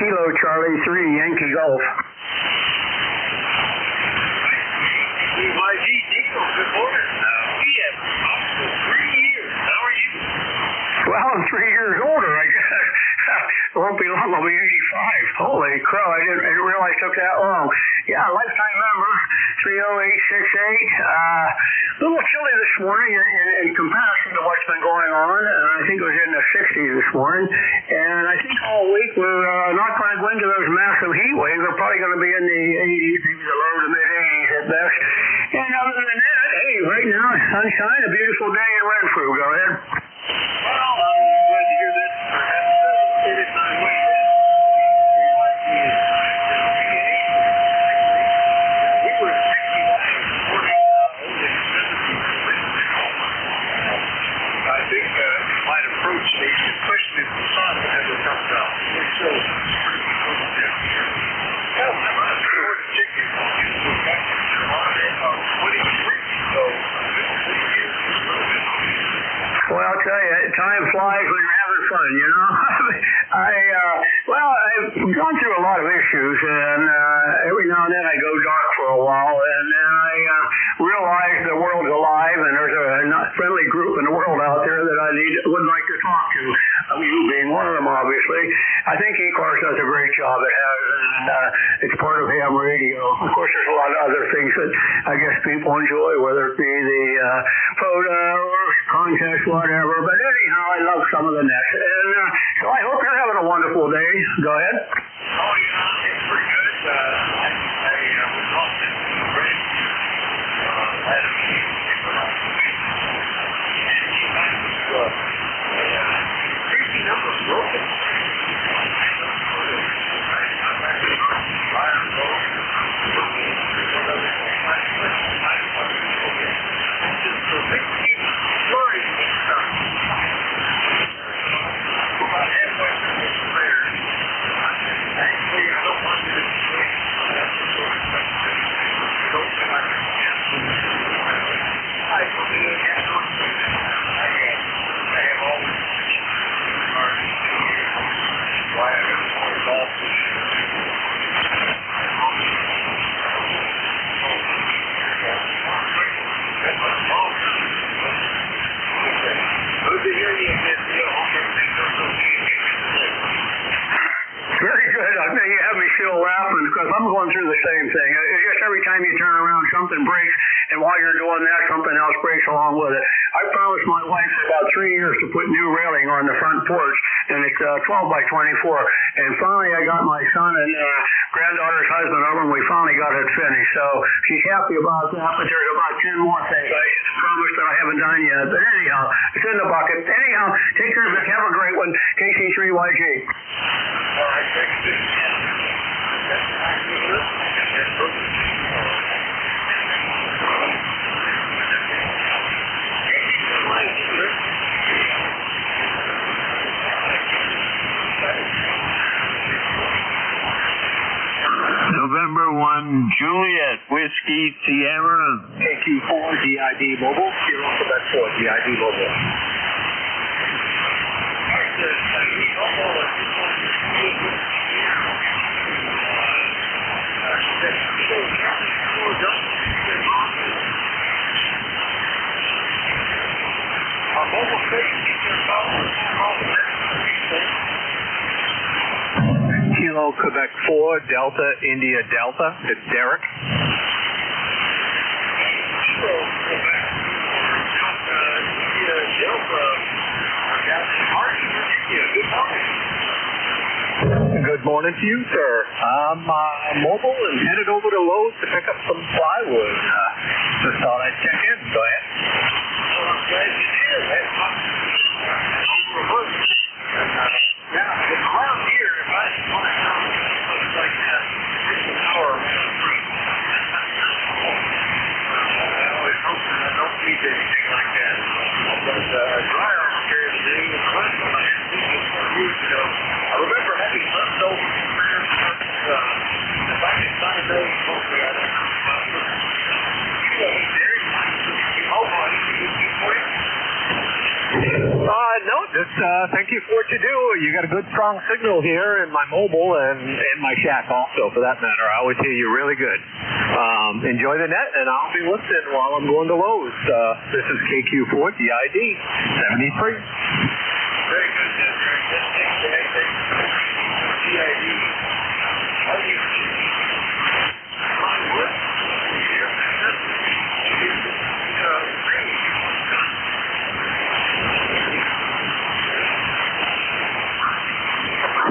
Kilo Charlie 3, Yankee Golf. YG Tino, good morning. We have talked for 3 years. How are you? Well, I'm 3 years older, I guess. It won't be long, I'll be 85. Holy crow, I didn't realize it took that long. Yeah, lifetime member, 30868. A little chilly this morning in comparison to what's been going on. I think it was in the 60s this morning. And I think all week we're not going to go into those massive heat waves. We're probably going to be in the 80s, maybe the low to mid 80s at best. And other than that, hey, right now, sunshine, a beautiful day in Renfrew. Go ahead. Well, I'm glad to hear that. It is not way bad. We were at 69 this morning. I think it might approach the question if the sun as it comes out. So, I'm not sure what the chicken is. Back in Carolina, 23. So, well, I'll tell you, time flies when you're having fun, you know? I've gone through a lot of issues, and every now and then I go dark for a while, and then I realize the world's alive, and there's a friendly group in the world out there that I would like to talk to, you being one of them, obviously. I think ECARS does a great job. It has, and it's part of ham radio. Of course, there's a lot of other things that I guess people enjoy, whether it be the photo or contest, whatever. But anyhow, I love some of the nets. And so I hope you're having a wonderful day. Go ahead. Oh, yeah, it's pretty good. I was off in British. Had a meeting and he back to crazy number broken. Very good. I mean, you have me still laughing because I'm going through the same thing. It's just every time you turn around, something breaks, and while you're doing that, something else breaks along with it. I promised my wife for about 3 years to put new railing on the front porch, and it's 12 by 24. And finally, I got my son and granddaughter's husband over, and we finally got it finished. So she's happy about that, but there's about 10 more things I promised that I haven't done yet. But anyhow, it's in the bucket. Anyhow, take care, Vic. Have a great one. KC3YG. All right, thanks. November 1, Juliet, Whiskey, Sierra. KQ4, DID Mobile. Kilo Quebec 4, DID Mobile. Kilo Quebec 4, Delta, India Delta. It's Derek. Good morning to you, sir. I'm mobile and headed over to Lowe's to pick up some plywood. Just thought I'd check in. Go ahead. Well, I'm glad you did. Yeah, it's around here. If I want to come, looks like it's an hour around the trip. I always hope that I don't need anything like that. But a dryer here today, and the last one I had years ago, I remember having leftover prayers. If I could find those, hopefully I don't know. No, just thank you for what you do. You got a good, strong signal here in my mobile and in my shack also, for that matter. I always hear you really good. Enjoy the net, and I'll be listening while I'm going to Lowe's. This is KQ4 DID 73. Very good, very good. DID. How do you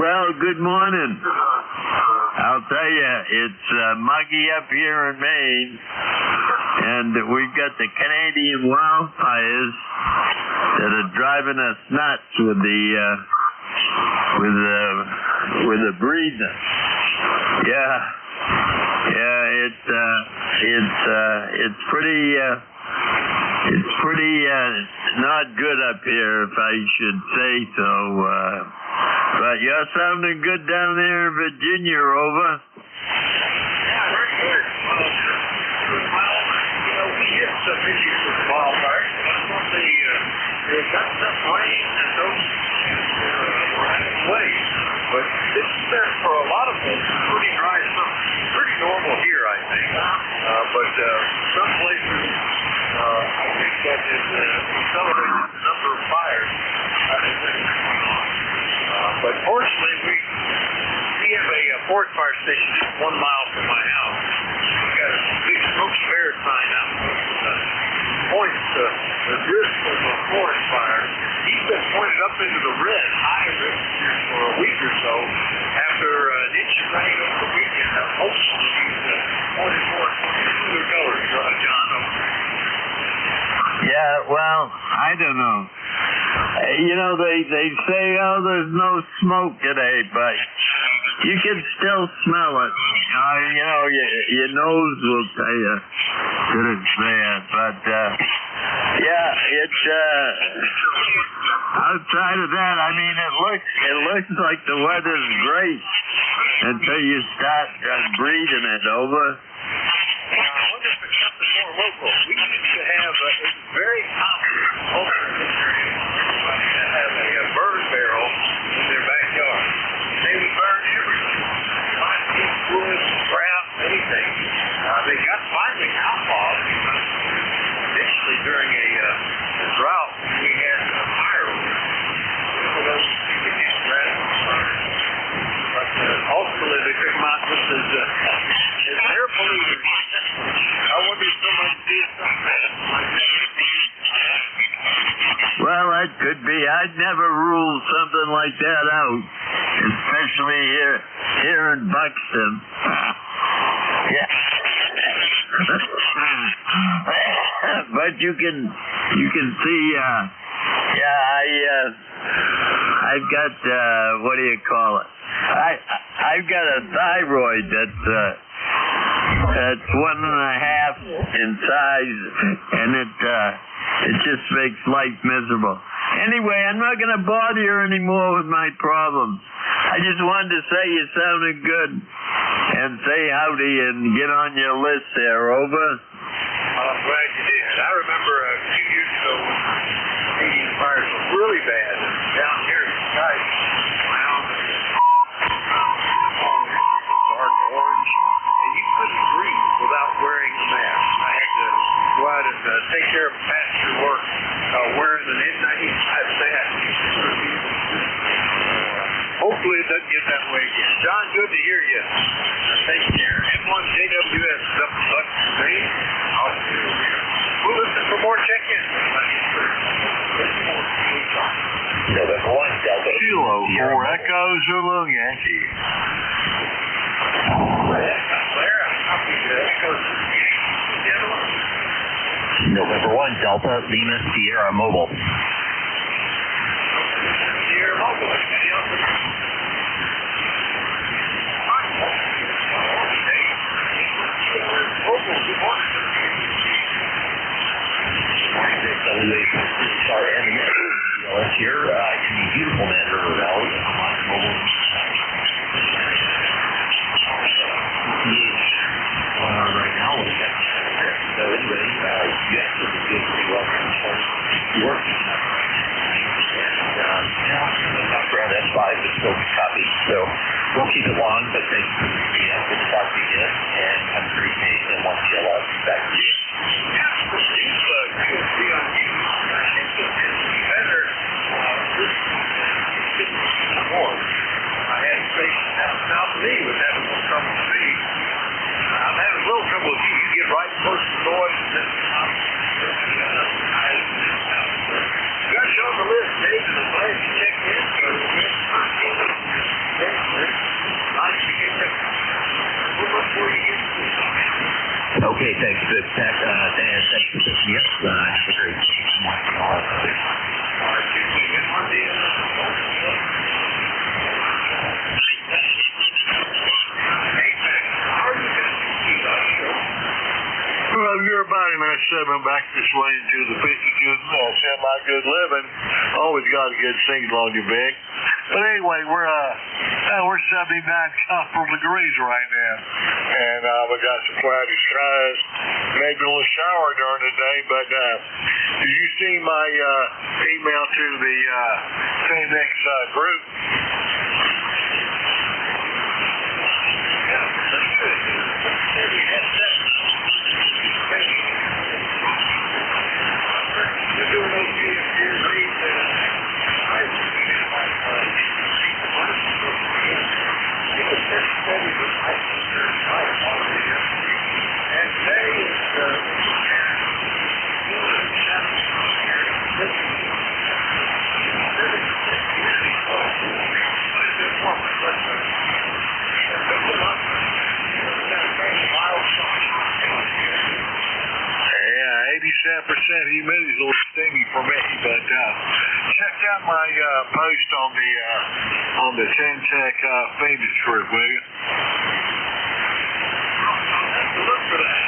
Well, good morning. I'll tell you, it's muggy up here in Maine, and we've got the Canadian wildfires that are driving us nuts with the breathing. It's pretty not good up here, if I should say so. But you're sounding good down there in Virginia, over. Yeah, very good. We hit some issues with wildfires. They got some rain and those were having waves. But this has been, for a lot of folks, pretty dry summer. Pretty normal here, I think. But some places, I think that has accelerated the number of fires that have been going on. But fortunately, we have a forest fire station just 1 mile from my house. We've got a big smoke spare sign out that points to the risk of a forest fire. He's been pointed up into the red, high risk here for a week or so. After an inch of rain over the weekend, I'm hoping he's pointed more cooler colors, John. Yeah, well, I don't know. They say, oh, there's no smoke today, but you can still smell it. Your nose will tell you that it's there. But, it's, outside of that, I mean, it looks like the weather's great until you start breathing it, over. I wonder if it's something more local. We used to have, it's very common over in this area, everybody to have a burn barrel in their backyard. They would burn everything. Plastic, wood, scrap, anything. They got finally outlawed because initially during a drought, we had firewood. For those people get radical fires. But ultimately they took them out just as air polluters. I wonder if somebody did something like that. Well, that could be. I'd never rule something like that out, especially here in Buxton. Yeah. But you can see. I've got what do you call it? I've got a thyroid that's 1.5 in size, and it just makes life miserable. Anyway, I'm not going to bother you anymore with my problems. I just wanted to say you sounded good, and say howdy and get on your list there. Over. I'm glad you did. I remember a few years ago when Canadian fires were really bad down here in the sky. Dark orange, and you couldn't breathe without wearing a mask. I had to go out and take care of passenger work wearing an N95 mask. Hopefully it doesn't get that way again. John, good to hear you. Take care. NJ2US, something but me. We'll listen for more check-in. November 1, Delta. Kilo 4 Echo Zulu Yankee. November 1, Delta Lima Sierra Mobile. Sierra Mobile. Here in the beautiful Mad River Valley of Vermont Mobile. Going on right now with that. So anyway, you actually did pretty well control. You were keeping up right now. And background S5 is still copy. So we'll keep it long, but thank you for the good to talk to you again. And have a great day. And once you allow me back to you. I had space now for me was having some trouble with me. I'm having a little trouble with you. You get right close to the noise and then you got to show the list, Dave, and I'm glad you checked in. Nice to get that. We'll look for you again. Okay, thanks for that, Dan. Thanks for picking me up. Have a great day. Well, you're about a minute 7 back this way into the semi-good living. Always got a good signal on your big. But anyway, we're 79 comfortable degrees right now. And we got some cloudy skies. Maybe a little shower during the day. But did you see my email to the Phoenix group? Yeah, that's good. You're doing okay if you're reading and today is yeah, 87% humidity is a little stingy for me, but check out my post on the Syntec Thetis group, will you? I'll have to look for that.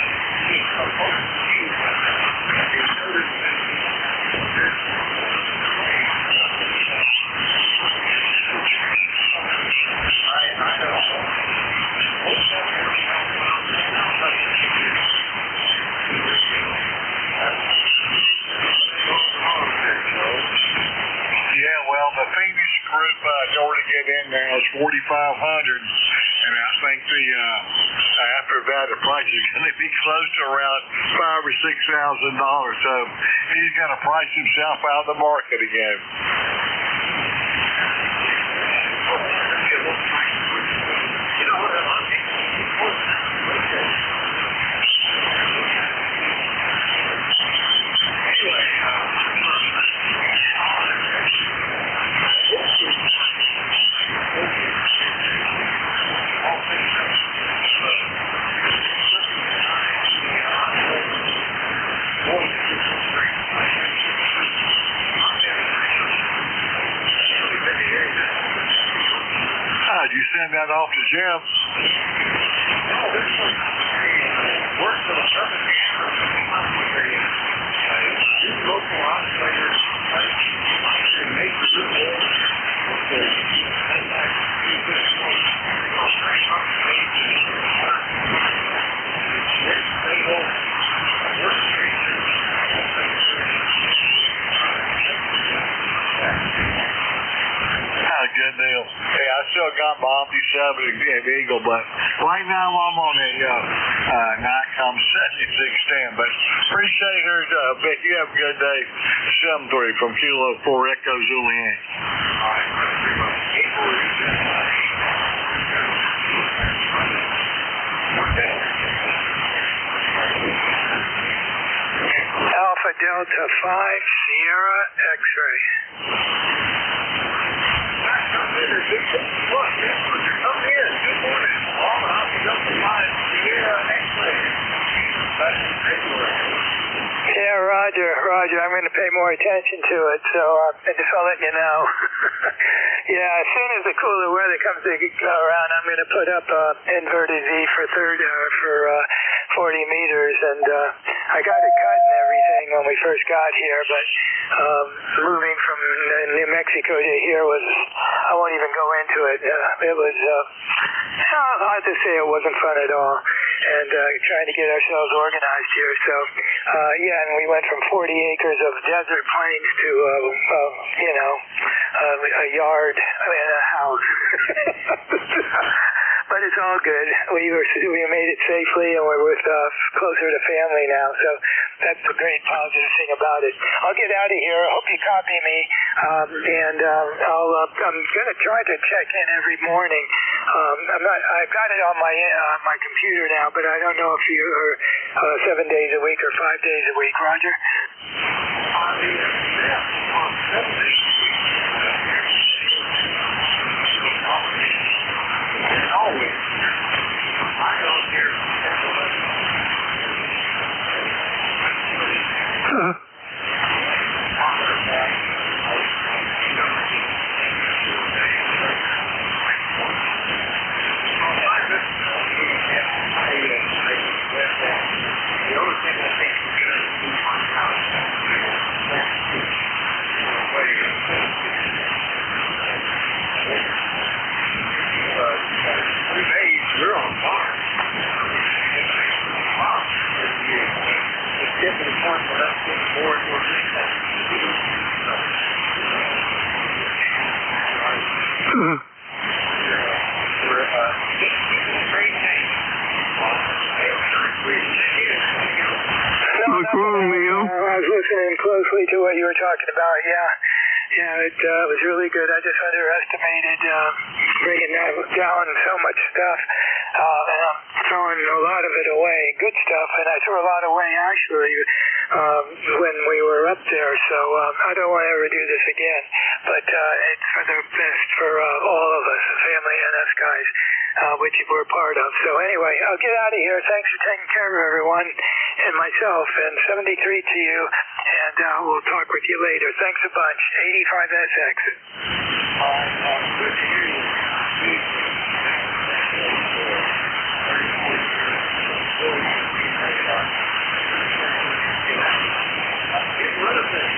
Yeah, well, the Thetis group, in order to get in now is $4,500, and I think after that the price is going to be close to around $5,000 or $6,000. So he's going to price himself out of the market again. got off to Jim's. Works on a surface. Local operators make good deal. Hey, I still got my Omni 7 Eagle, but right now I'm on a Nikon 7610. But appreciate her, Vic. You have a good day. 7-3 from Kilo 4 Echo Julian. All right. Alpha Delta 5 Sierra X-ray. Yeah, Roger. I'm going to pay more attention to it, so I just want to let you know. Yeah, as soon as the cooler weather comes around, I'm going to put up inverted V for 40 meters, and I got it cut and everything when we first got here, but moving from New Mexico to here was, I won't even go into it. It was, I'll have to say it wasn't fun at all, and trying to get ourselves organized here. So, yeah, and we went from 40 acres of desert plains to, a yard and a house. But it's all good. We made it safely, and we're closer to family now. So that's the great positive thing about it. I'll get out of here. I hope you copy me, and I'm going to try to check in every morning. I've got it on my computer now, but I don't know if you are 7 days a week or 5 days a week. Roger. We're on fire. It's getting to the point where that's getting more and more difficult. I was listening closely to what you were talking about. Yeah, it was really good. I just underestimated bringing down so much stuff, and I'm throwing a lot of it away. Good stuff, and I threw a lot away actually when we were up there. So I don't want to ever do this again. But it's for the best for all of us, the family and us guys, which we're part of. So anyway, I'll get out of here. Thanks for taking care of everyone and myself. And 73 to you. And we'll talk with you later. Thanks a bunch. 85SX. Good to hear you. Get rid of it.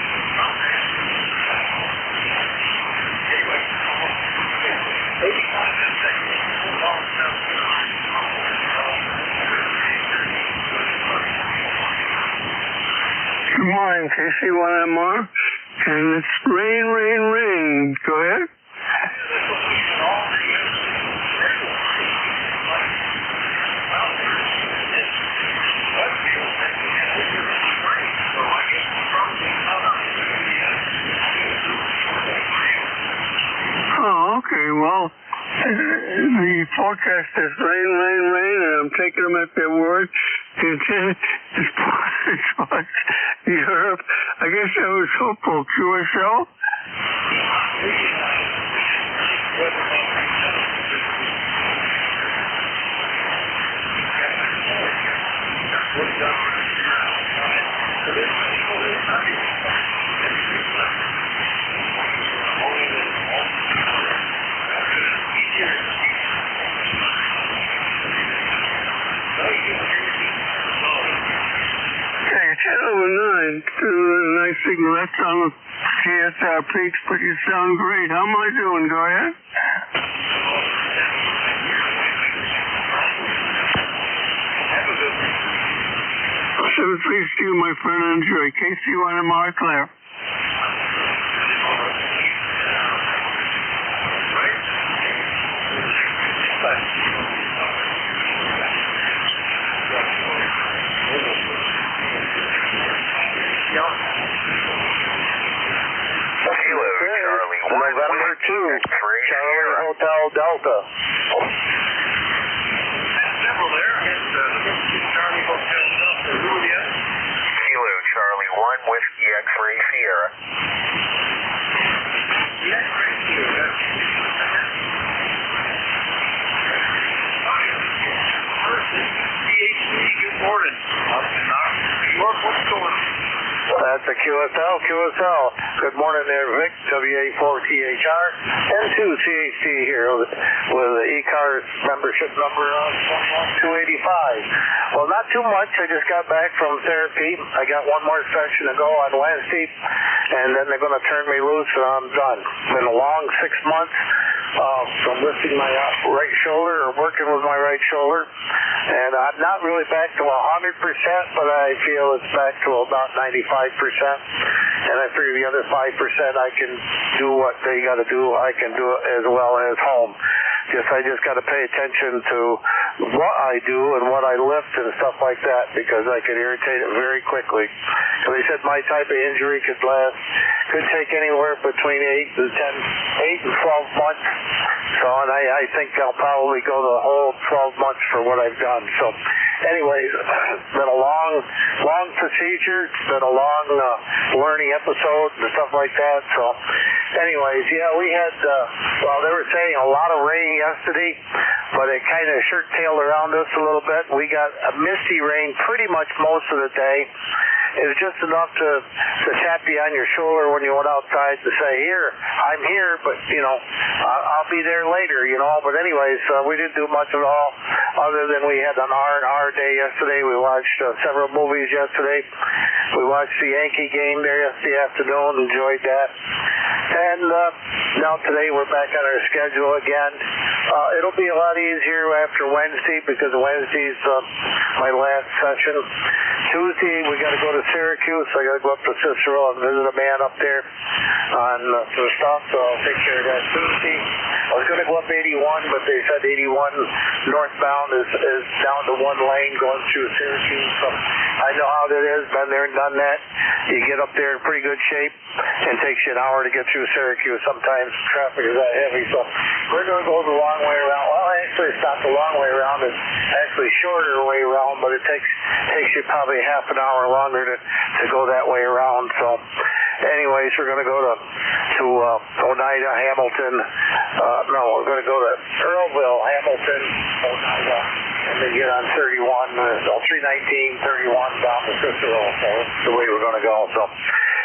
Anyway, 85SX. Good morning, KC1MR, and it's rain. Go ahead. Oh, okay, well, the forecast is rain, and I'm taking them at their word. As far as Europe, I guess I was hopeful. QSL? 10:09 to a nice signal. That's on the KSR peaks, but you sound great. How am I doing? Go ahead. 7-3 to you, my friend. Enjoy. KC1 and Montclair. Kilo Charlie 1, November 2, Charlie Hotel Delta. Several there. Charlie Hotel Delta. Juliet. Kilo Charlie 1, Whiskey X-Ray Sierra. X-Ray Sierra. Good morning. What's going on? That's a QSL. Good morning there, Vic. WA4THR. N2CHT here with the ECARS membership number 285. Well, not too much. I just got back from therapy. I got one more session to go on Wednesday, and then they're going to turn me loose, and I'm done. It's been a long 6 months from lifting my right shoulder or working with my right shoulder. And I'm not really back to 100%, but I feel it's back to about 95%. And I figure the other 5% I can do what they got to do. I can do it as well as home. I just got to pay attention to what I do and what I lift and stuff like that, because I could irritate it very quickly. So they said my type of injury could take anywhere between 8 and 12 months. So, and I think I'll probably go the whole 12 months for what I've done. So, anyways, it's been a long procedure. It's been a long learning episode and stuff like that. So, anyways, yeah, we had, they were saying a lot of rain yesterday, but it kind of shirt-tailed around us a little bit. We got a misty rain pretty much most of the day. It was just enough to tap you on your shoulder when you went outside to say, here, I'm here, but, I'll be there later, But anyways, we didn't do much at all other than we had an R&R day yesterday. We watched several movies yesterday. We watched the Yankee game there yesterday afternoon, enjoyed that. And now today we're back on our schedule again. It'll be a lot easier after Wednesday because Wednesday's my last session. Tuesday we got to go to Syracuse. I got to go up to Cicero and visit a man up there on some stuff, so I'll take care of that Tuesday. I was going to go up 81, but they said 81 northbound is down to one lane going through Syracuse. So I know how that is. Been there and done that. You get up there in pretty good shape, and it takes you an hour to get through Syracuse. Sometimes traffic is that heavy, so we're going to go the long way around. Well, actually, it's not the long way around. It's actually shorter way around, but it takes you probably half an hour longer to go that way around. So, anyways, we're going to go to Oneida, Hamilton. We're going to go to Earlville, Hamilton, Oneida, and then get on 31, 319, 31 down to Cicero. So that's the way we're going to go. So,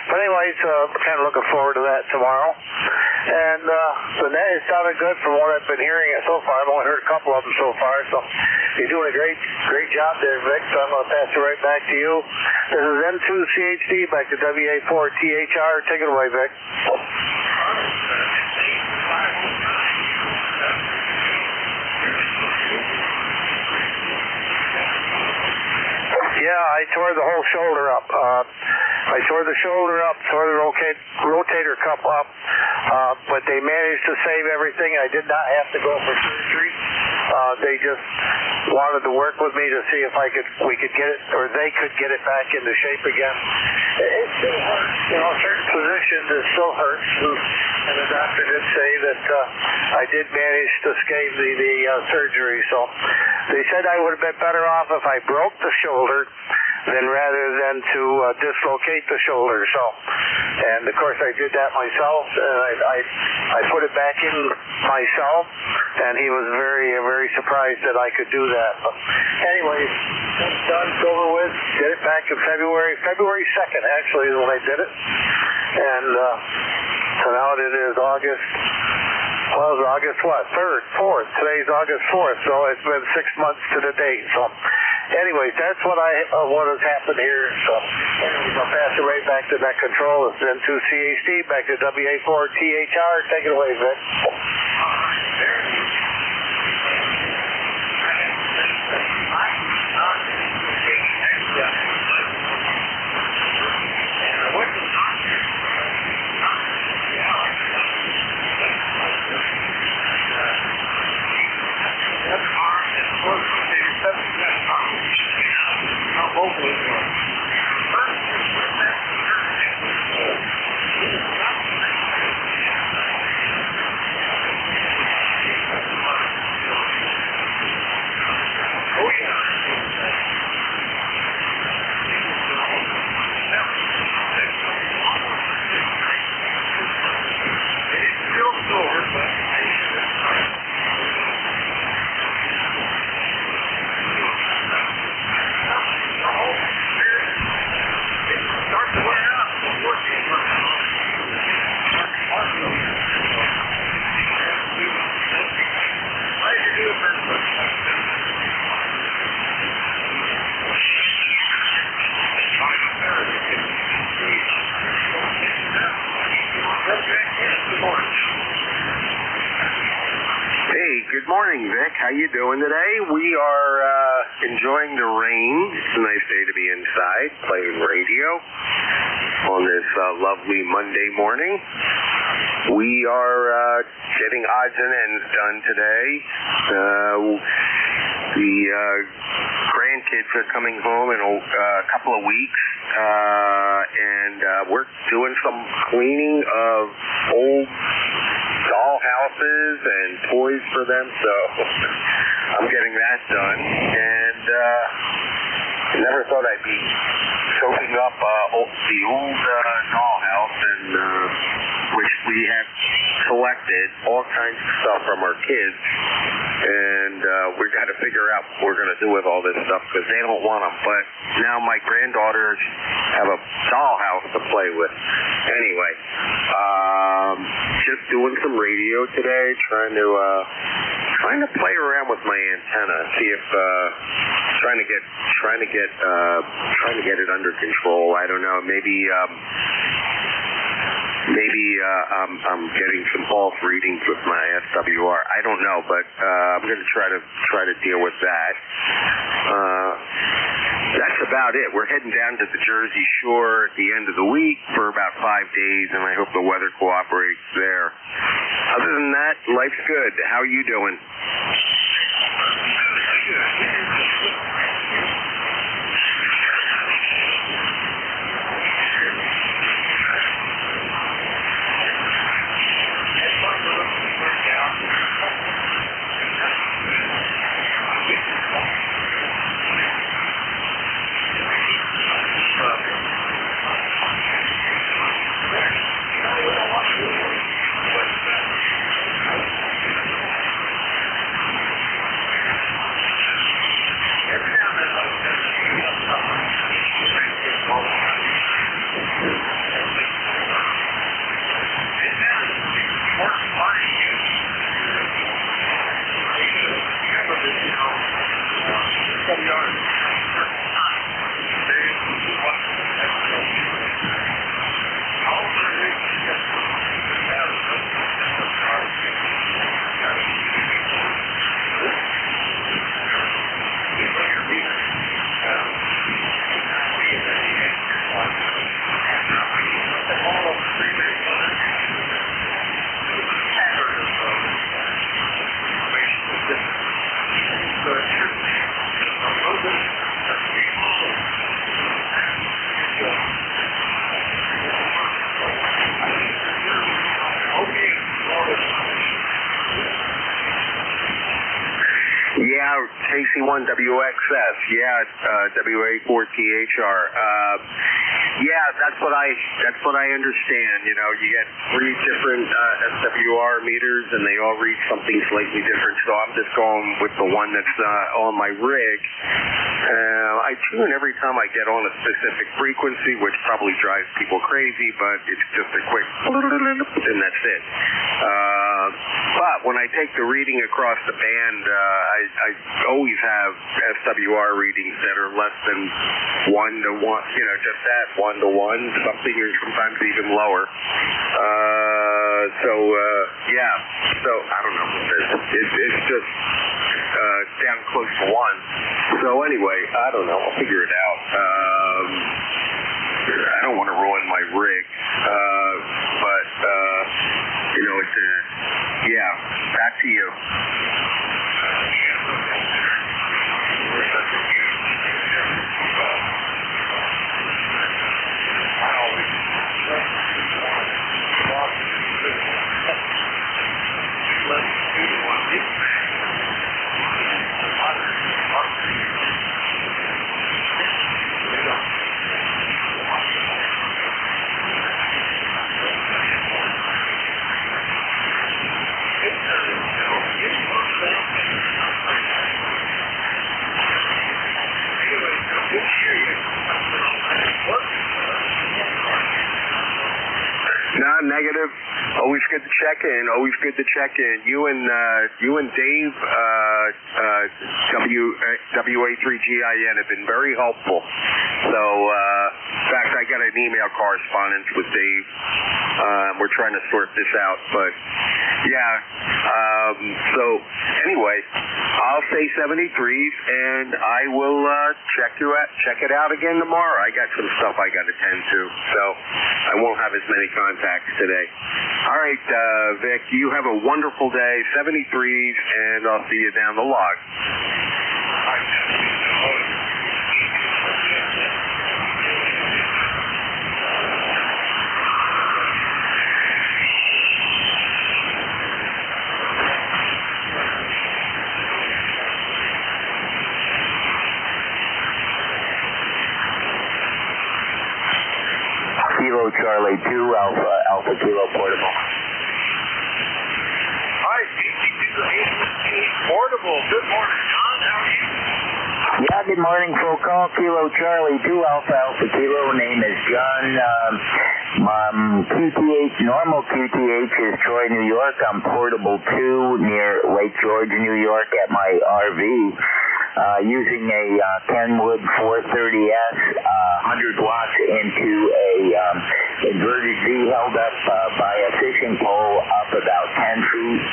but anyways, kind of looking forward to that tomorrow. And the net has sounded good from what I've been hearing so far. I've only heard a couple of them so far. So you're doing a great job there, Vic. So I'm going to pass it right back to you. This is N2CHD back to WA4THR. Take it away, Vic. Yeah, I tore the whole shoulder up. I tore the shoulder up, tore the rotator cuff up, but they managed to save everything. I did not have to go for surgery. They just wanted to work with me to see if we could get it, or they could get it back into shape again. It still hurts, certain positions it still hurts, and the doctor did say that I did manage to escape the surgery. So they said I would have been better off if I broke the shoulder rather than to dislocate the shoulder. So, and of course I did that myself, and I put it back in myself, and he was very, very surprised that I could do that. But anyways, it's done, it's over with. Did it back in February 2nd actually is when I did it, and so now it is August. Well, it was August what? 3rd, 4th. Today's August 4th, so it's been 6 months to the date. So, anyways, that's what has happened here. So, you right back to Net Control. It's N2CAC, back to WA4THR. Take it away, Vic. Good morning, Vic. How you doing today? We are enjoying the rain. It's a nice day to be inside playing radio on this lovely Monday morning. We are getting odds and ends done today. The grandkids are coming home in a couple of weeks, and we're doing some cleaning of old doll houses and toys for them, so I'm getting that done. And I never thought I'd be soaking up the old dollhouse, and which we have collected all kinds of stuff from our kids, and we got to figure out what we're going to do with all this stuff because they don't want them. But now my granddaughters have a dollhouse to play with. Anyway, just doing some radio today, trying to play around with my antenna, see if trying to get it under control. I don't know, maybe I'm getting some false readings with my SWR. I don't know, but I'm going to try to deal with that. That's about it. We're heading down to the Jersey Shore at the end of the week for about 5 days, and I hope the weather cooperates there. Other than that, life's good. How are you doing? KC1WXS, WA4THR. That's what I understand. You know, you get 3 different SWR meters, and they all read something slightly different. So I'm just going with the one that's on my rig. I tune every time I get on a specific frequency, which probably drives people crazy, but it's just a quick, and that's it. But when I take the reading across the band, I always have SWR readings that are less than 1 to 1, just that 1 to 1, something, or sometimes even lower. So I don't know. It's just down close to 1. So anyway, I don't know. I'll figure it out. I don't want to ruin my rig, but back to you. No, negative. Always good to check in. Always good to check in. You and Dave, WA3GIN, have been very helpful. So, in fact, I got an email correspondence with Dave. We're trying to sort this out, but so anyway, I'll say 73s, and I will check it out again tomorrow. I got some stuff I got to tend to, so I won't have as many contacts today. All right, Vic, you have a wonderful day, 73s, and I'll see you down the log. Kilo Charlie 2 Alpha Kilo Portable. Hi, Portable. Good morning, John. How are you? Yeah, good morning. Full call. Kilo Charlie 2 Alpha Kilo. Name is John. QTH, normal QTH is Troy, New York. I'm Portable 2 near Lake George, New York at my RV. Using a Kenwood 430S, 100 watts into a inverted Z held up by a fishing pole up about 10 feet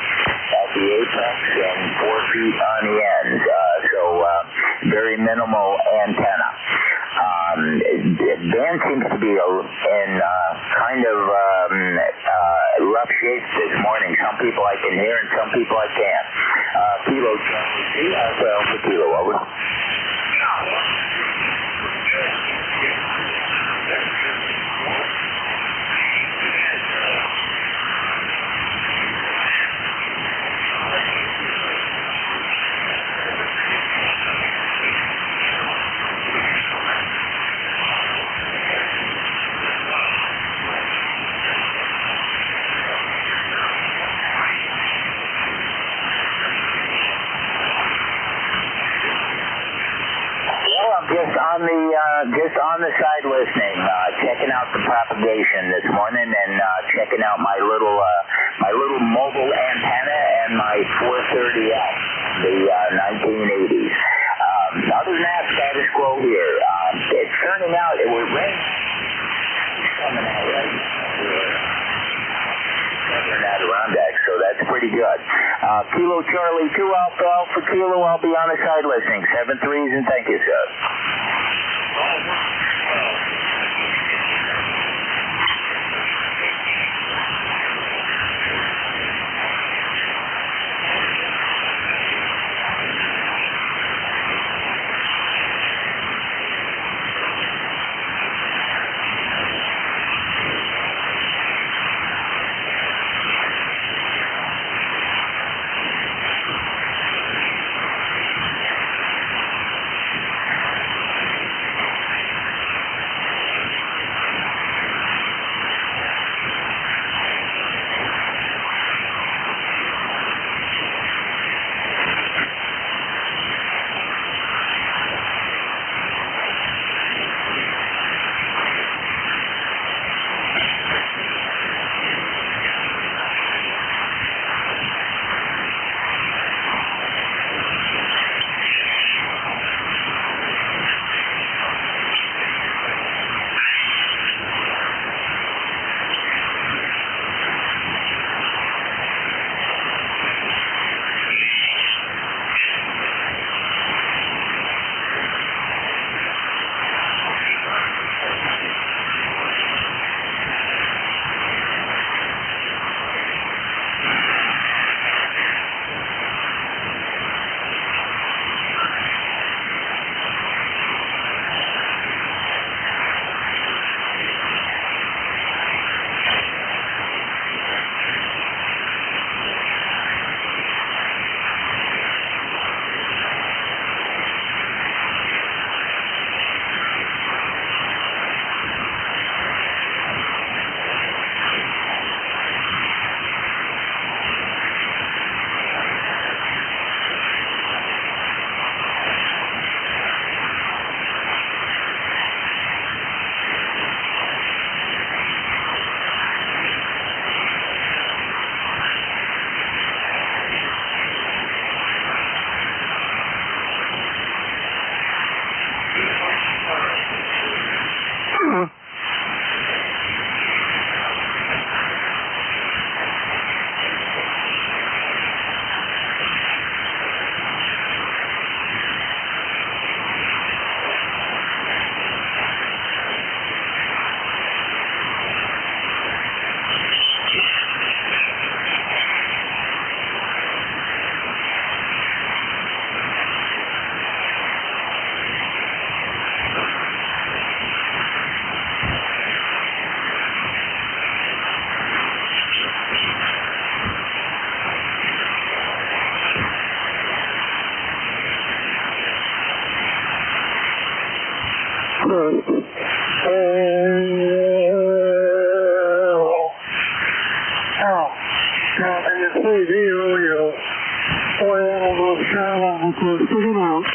at the apex and 4 feet on the ends. Very minimal antenna. The band seems to be in kind of rough shape this morning. Some people I can hear and some people I can't. Kilo Charlie, Alpha Kilo, over. Just on the side listening, checking out the propagation this morning and checking out my little mobile antenna and my 430X, the 1980s. Other than that, status quo here. It's turning out it was rain coming out right now. Adirondack, so that's pretty good. Kilo Charlie 2 Alpha Kilo. I'll be on the side listening. 73s, and thank you, sir. NJ2US. Oriental, North Carolina, close to the mount.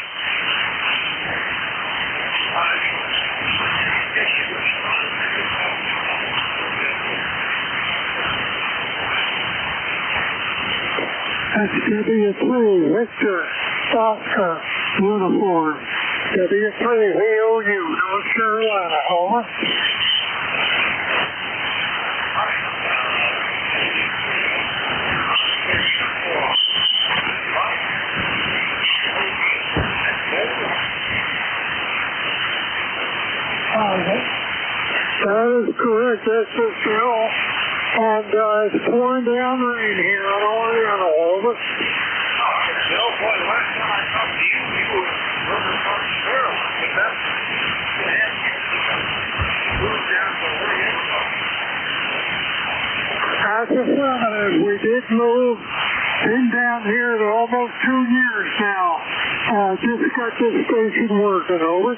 That's W3, Victor, Oscar, uniform. W3, VOU, North Carolina, over. That is correct, that's the Bill. And it's pouring down rain here on Oriental, over. Bill, boy, last time I talked to you, you were running from Sparrow. But that's moved down to Oriental. That's affirmative. We did move. Been down here for almost 2 years now. Just got this station working, over.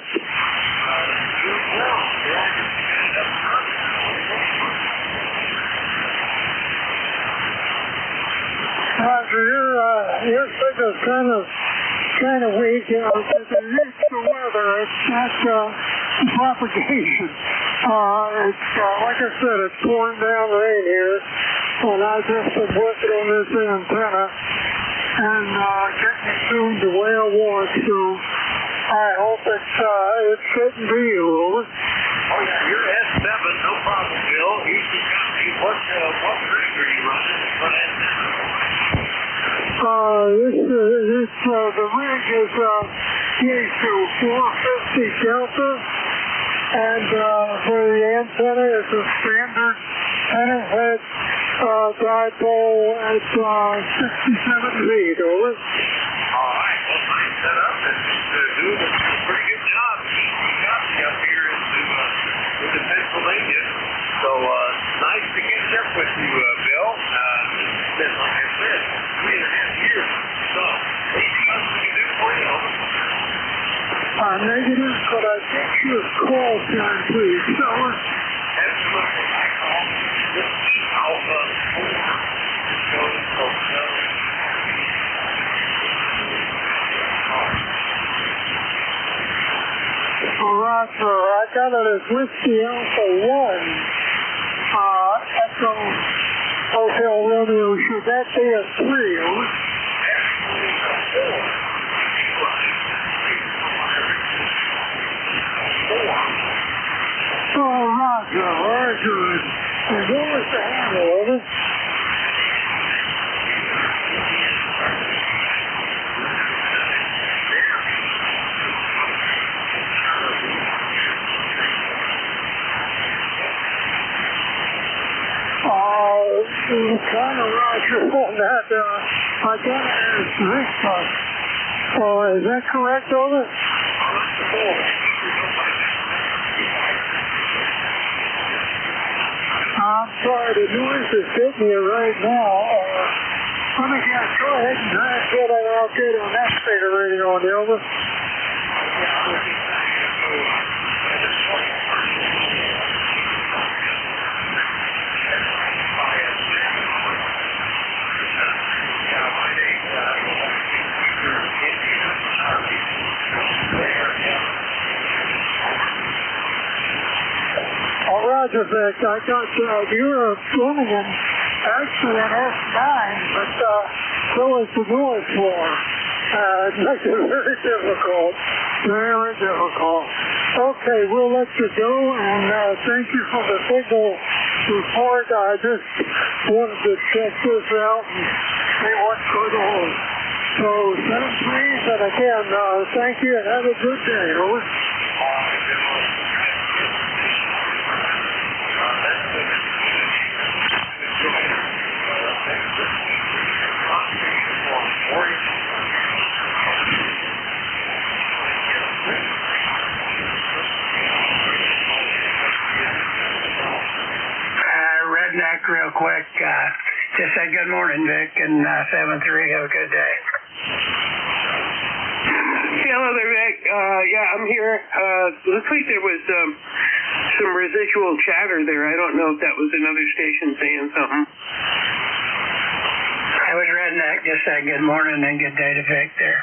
Roger, your signal's kind of weak. It's the weather. It's not propagation. It's like I said, it's pouring down rain here, and I just been working on this antenna and getting tuned the way I want. So I hope it's getting to you, over. Oh yeah, you're S7, no problem, Bill. Easy copy. What rig are you running? What antenna? The rig is ECARS 450 Delta, and for the antenna, it's a standard penny-head dipole at 67 feet, over. All right, well, nice setup, and doing a pretty good job. Easy copy up here into Pennsylvania. So nice to catch up with you, Bill. It's been, like I said, 3.5 years. So, anything else we can do for you, over? Negative, but I think your call time, please, over. Absolutely. I call this Alpha 4. Roger, I got it as Whiskey Alpha 1. Echo Hotel Romeo, should that be a 3, over? Oh, Roger. And what was the handle, over? Kind of Roger on that. I got it as Victor. Is that correct, over? I'm sorry, the noise is hitting you right now. Let me guess, go ahead and try and get it out good on that speaker radio on the over. Roger, Vic. I got you're running in actually an S9, but so is the noise floor. It makes it very difficult. Very difficult. Okay, we'll let you go, and thank you for the signal report. I just wanted to check this out and see what's going on. So, 7-3, and again, thank you, and have a good day. Over. Redneck real quick. Just say good morning, Vic, and 7-3, have a good day. Hello there, Vic. Yeah, I'm here. Looks like there was some residual chatter there. I don't know if that was another station saying something. was Redneck. Just said good morning and good day to Vic there.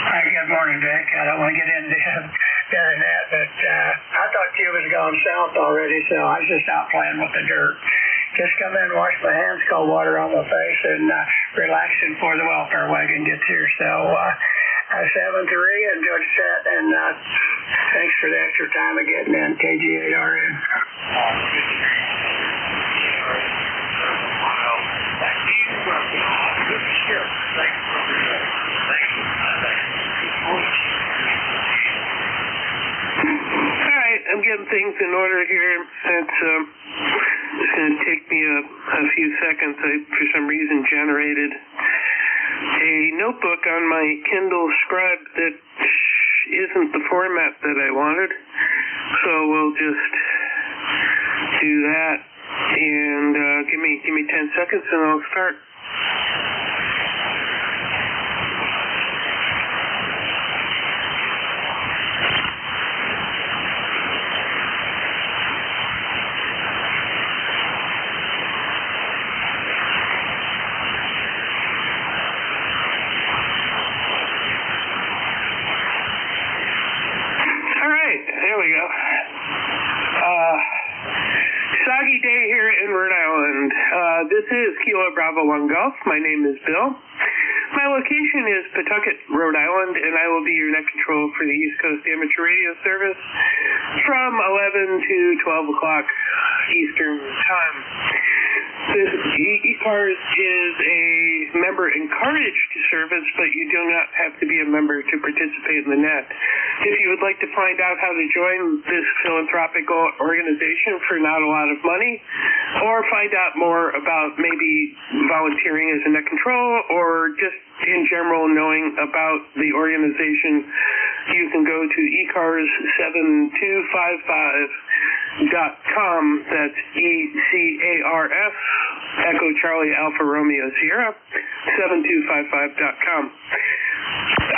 Hi, good morning, Vic. I don't want to get into that, but I thought you was going south already, so I was just out playing with the dirt. Just come in, wash my hands, cold water on my face, and relaxing before the welfare wagon gets here. So, 7-3, enjoyed the chat, and thanks for the extra time of getting in, KG8RN. Alright, I'm getting things in order here. It's going to take me a few seconds. I, for some reason, generated a notebook on my Kindle Scribe that isn't the format that I wanted. So we'll just do that. And give me 10 seconds and I'll start. There we go. Soggy day here in Rhode Island. This is Kilo Bravo 1 Golf. My name is Bill. My location is Pawtucket, Rhode Island, and I will be your net control for the East Coast Amateur Radio Service from 11 to 12 o'clock Eastern Time. This ECARS is a member-encouraged service, but you do not have to be a member to participate in the net. If you would like to find out how to join this philanthropic organization for not a lot of money, or find out more about maybe volunteering as a net control, or just in general knowing about the organization, you can go to ECARS7255.com. That's ECARS, Echo Charlie Alpha Romeo Sierra, 7255.com.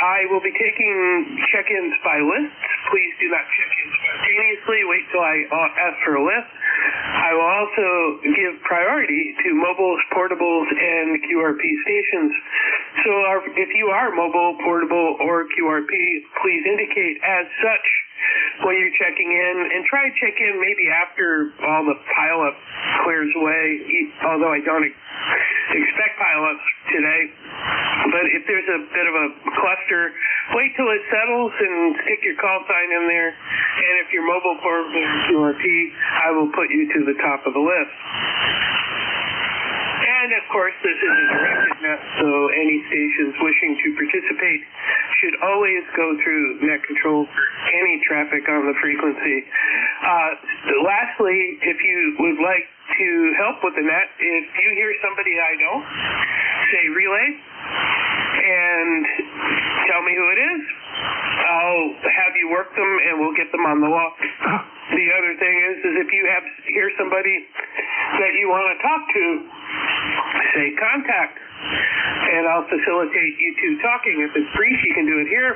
I will be taking check-ins by lists. Please do not check in spontaneously. Wait till I ask for a list. I will also give priority to mobiles, portables, and QRP stations. So if you are mobile, portable, or QRP, please indicate as such when you're checking in, and try to check in maybe after all the pileup clears away, although I don't expect pileups today. But if there's a bit of a cluster, wait till it settles and stick your call sign in there. And if you're mobile, portable, or QRP, I will put you to the top of the list. And of course, this is a directed net, so any stations wishing to participate should always go through net control for any traffic on the frequency. Lastly, if you would like to help with the net, if you hear somebody I know say relay and tell me who it is, I'll have you work them and we'll get them on the wall. The other thing is if you hear somebody that you want to talk to, say contact, and I'll facilitate you two talking. If it's brief, you can do it here.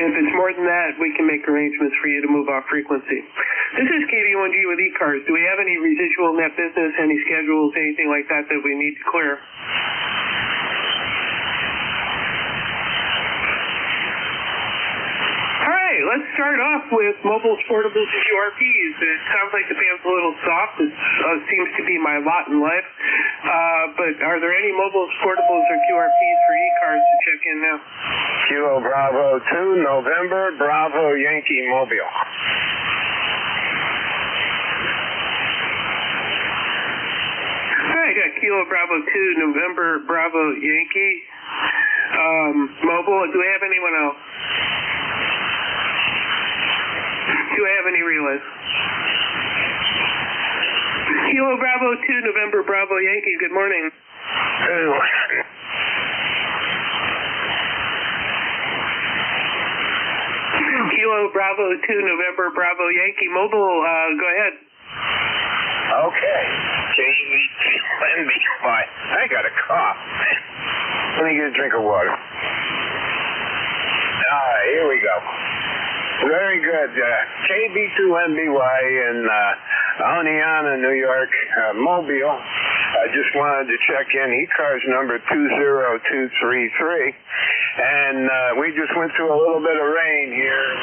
If it's more than that, we can make arrangements for you to move off frequency. This is KD1G with ECARS. Do we have any residual net business, any schedules, anything like that that we need to clear? Let's start off with mobiles, portables, and QRPs. It sounds like the band's a little soft. It seems to be my lot in life. But are there any mobiles, portables, or QRPs for ECARS to check in now? Kilo Bravo 2, November, Bravo Yankee Mobile. All right, got Kilo Bravo 2, November, Bravo Yankee. Mobile, do we have anyone else? Do I have any relays? Kilo Bravo 2, November Bravo Yankee, good morning. Kilo Bravo 2, November Bravo Yankee, mobile, go ahead. Okay. Lend me my, I got a cough. Let me get a drink of water. here we go. Very good. KB2NBY in Oneonta, New York, Mobile. I just wanted to check in ECARS number 20233. And we just went through a little bit of rain here in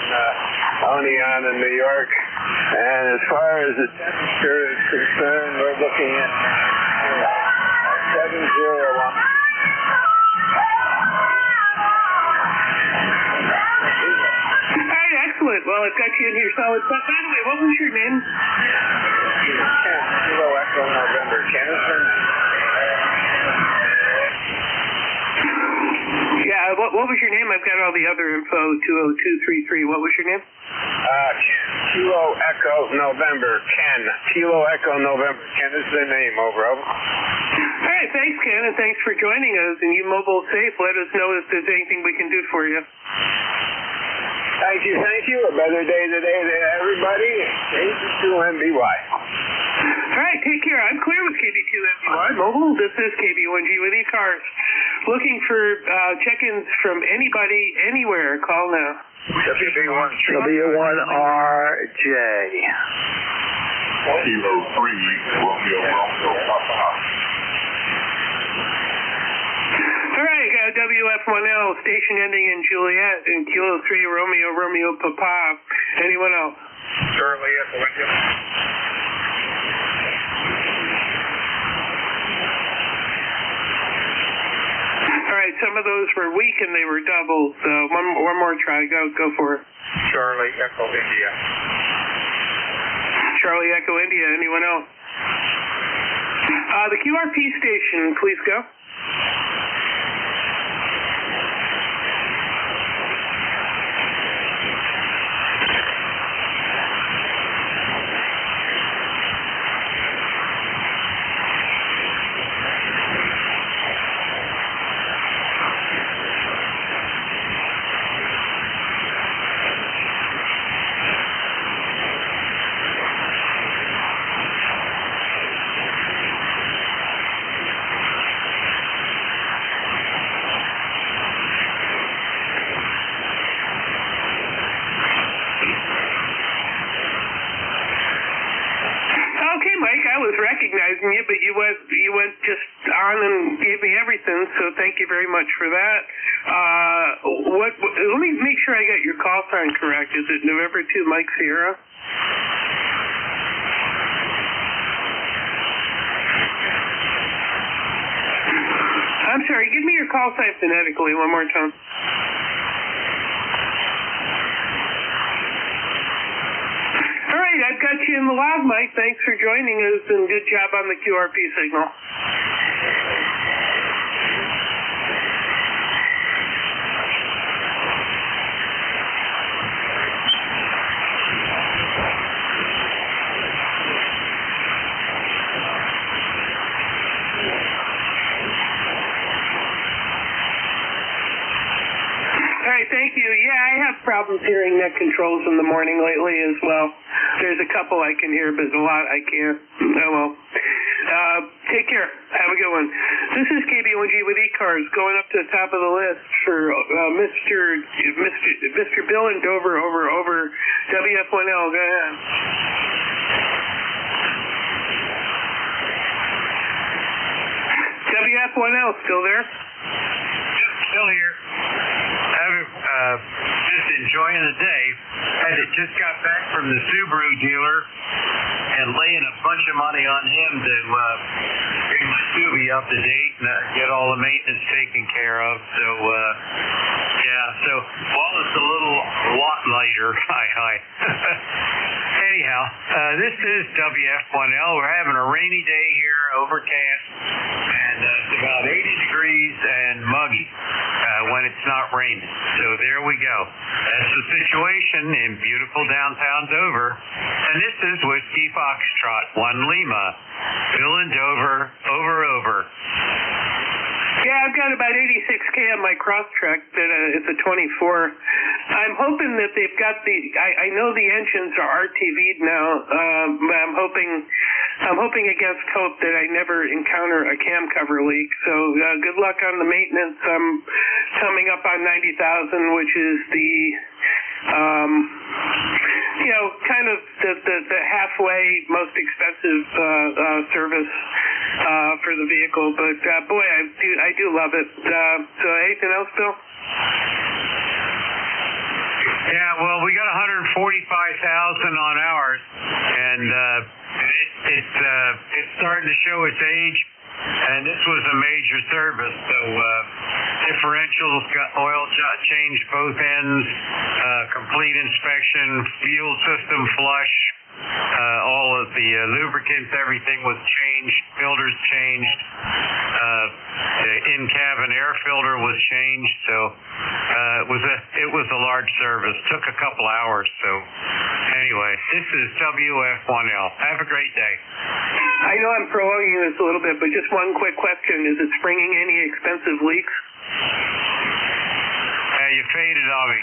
Oneonta, New York. And as far as the temperature is concerned, we're looking at 701. Excellent. Well, I've got you in here solid. But by the way, what was your name? Kilo Echo November Kennison. Yeah, what was your name? I've got all the other info, 20233. What was your name? Kilo Echo November Ken. Kilo Echo November Ken is the name, over. All right, thanks, Ken, and thanks for joining us. And you mobile safe. Let us know if there's anything we can do for you. Thank you. A better day today to everybody. KB2NBY. All right, take care. I'm clear with KB2NBY Mobile. This is KB1G with ECARS. Looking for check-ins from anybody, anywhere. Call now. W1RJ. Kilo 3, Romeo Papa. All right, got WF1L, station ending in Juliet, and Kilo 3, Romeo Papa. Anyone else? Charlie Echo India. All right, some of those were weak and they were doubled. So one more try. Go for it. Charlie Echo India. Charlie Echo India. Anyone else? The QRP station, please go. Recognizing you, but you went just on and gave me everything. So thank you very much for that. Let me make sure I got your call sign correct. Is it November 2 Mike Sierra? I'm sorry. Give me your call sign phonetically one more time. I've got you in the log, Mike. Thanks for joining us, and good job on the QRP signal. All right, thank you. Yeah, I have problems hearing net controls in the morning lately as well. There's a couple I can hear, but a lot I can't. Oh, well. Take care. Have a good one. This is KB1G with ECARS going up to the top of the list for Mr. Bill in Dover over WF1L. Go ahead. WF1L, still there? Still here. Just enjoying the day. Just got back from the Subaru dealer and laying a bunch of money on him to bring my Subi up to date and get all the maintenance taken care of. So, so while it's a lot lighter, hi. Anyhow, this is WF1L. We're having a rainy day here, overcast, and it's about 80 degrees and muggy when it's not raining. So there we go. That's the situation in beautiful downtown Dover. And this is Whiskey Foxtrot 1 Lima. Bill in Dover, over. Yeah, I've got about 86K on my Crosstrek. It's a 24. I'm hoping that they've got I know the engines are RTV'd now, but I'm hoping against hope that I never encounter a cam cover leak. So good luck on the maintenance. I'm coming up on 90,000, which is the kind of the halfway most expensive service for the vehicle. But boy, I do love it. So anything else, Bill? Yeah, well, we got 145,000 on ours, and it's starting to show its age. And this was a major service, so differentials got oil changed both ends, complete inspection, fuel system flush, all of the lubricants, everything was changed, filters changed, the in-cabin air filter was changed, so it was a large service. Took a couple hours, so anyway, this is WF1L. Have a great day. I know I'm prolonging this a little bit, but just one quick question. Is it springing any expensive leaks? You faded on me.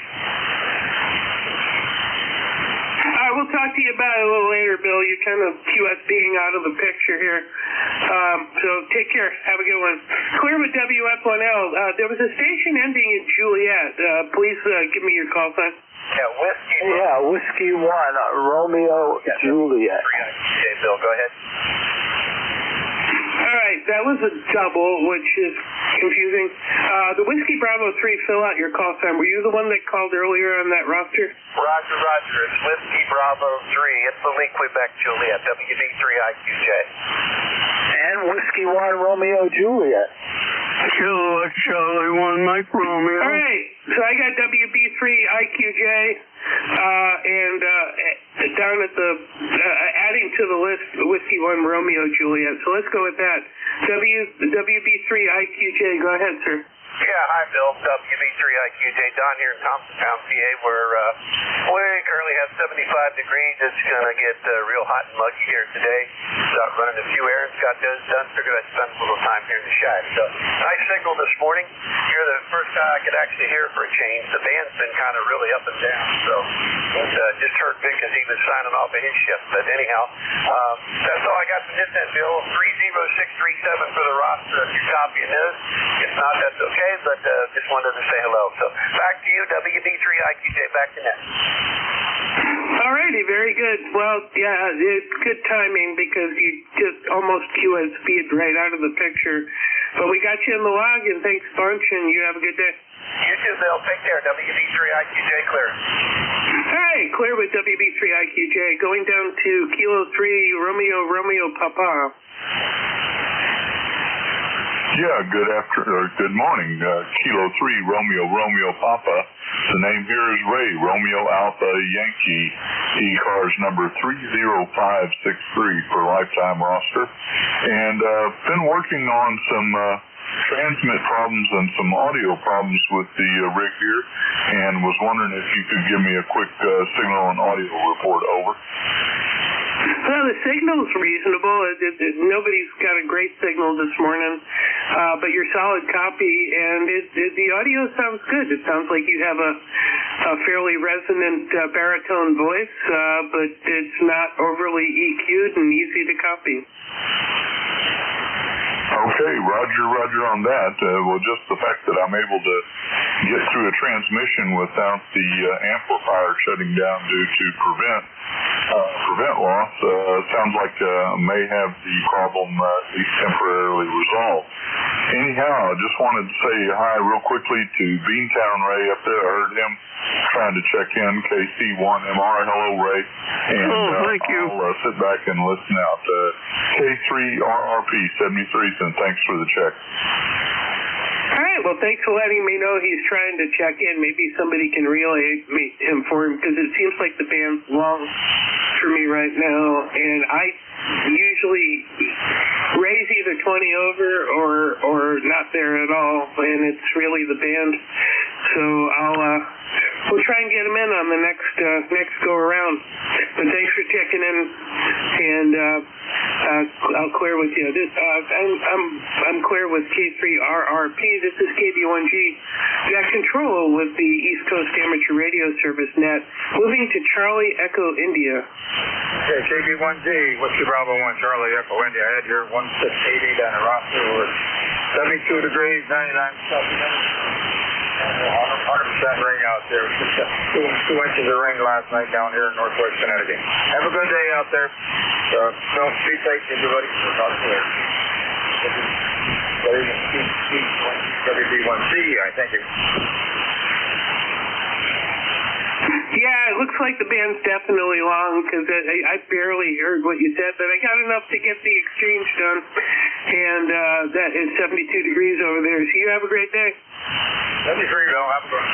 We'll talk to you about it a little later, Bill. You kind of QS being out of the picture here. So take care. Have a good one. Clear with WF1L. There was a station ending in Juliet. Please give me your call sign. Whiskey 1, Romeo, Juliet. Okay, Bill, go ahead. All right, that was a double, which is confusing. The Whiskey Bravo 3, fill out your call sign. Were you the one that called earlier on that roster? Roger. It's Whiskey Bravo 3. It's the link Quebec Juliet, WB3IQJ. And Whiskey 1, Romeo, Juliet. Kilo Charlie 1, Mike Romeo. All right, so I got WB3IQJ, and down at the, adding to the list, Whiskey 1, Romeo, Juliet. So let's go with that. WB3IQJ, go ahead, sir. Yeah, hi, Bill. WB3IQJ, Don here in Thompsontown, PA, where we currently have 75 degrees. It's going to get real hot and muggy here today. So I'm running a few errands, got those done. Figured I'd spend a little time here in the shack. So nice signal this morning. You're the first guy I could actually hear for a change. The band's been kind of really up and down. So just heard Vic as he was signing off of his shift. But anyhow, that's all I got from this end, Bill. 30637 for the roster if you're copying this. If not, that's okay. But just wanted to say hello. So back to you, WB3IQJ, back to net. All righty, very good. Well, yeah, it's good timing because you just almost QS speed right out of the picture. But we got you in the log, and thanks a bunch, and you have a good day. You too, Bill. Take care. WB3IQJ clear. All right, clear with WB3IQJ. Going down to Kilo 3, Romeo, Papa. Yeah, good morning. Kilo 3, Romeo, Papa. The name here is Ray, Romeo Alpha Yankee, ECARS number 30563 for lifetime roster. And been working on some transmit problems and some audio problems with the rig here, and was wondering if you could give me a quick signal and audio report. Over. Well, the signal's reasonable. Nobody's got a great signal this morning, but you're solid copy, and the audio sounds good. It sounds like you have a fairly resonant baritone voice, but it's not overly EQ'd and easy to copy. Okay, Roger on that. Well, just the fact that I'm able to get through a transmission without the amplifier shutting down due to prevent loss sounds like may have the problem at least temporarily resolved. Anyhow, I just wanted to say hi real quickly to Beantown Ray up there. I heard him trying to check in. KC1MR, hello Ray. And thank you. I'll sit back and listen out. K3RRP 73 cents. Thanks for the check. All right, well, thanks for letting me know he's trying to check in. Maybe somebody can relay him for him, because it seems like the band's long for me right now, and I usually raise either 20 over or not there at all, and it's really the band. So I'll we'll try and get them in on the next go around. But thanks for checking in, and I'll clear with you. I'm clear with K3RRP. This is KB1G. Got control with the East Coast Amateur Radio Service net. Moving to Charlie Echo India. Okay, KB1G, Whiskey Bravo 1, Charlie Echo India. I had your 1680 down in Rochester with 72 degrees, 99 Celsius. 100% rain out there. Two inches of rain last night down here in northwest Connecticut. Have a good day out there. Don't be safe, everybody. We'll talk to you later. WB1C, I thank you. Yeah, it looks like the band's definitely long because I barely heard what you said, but I got enough to get the exchange done, and that is 72 degrees over there. So you have a great day. 73, Bill. Have a good one.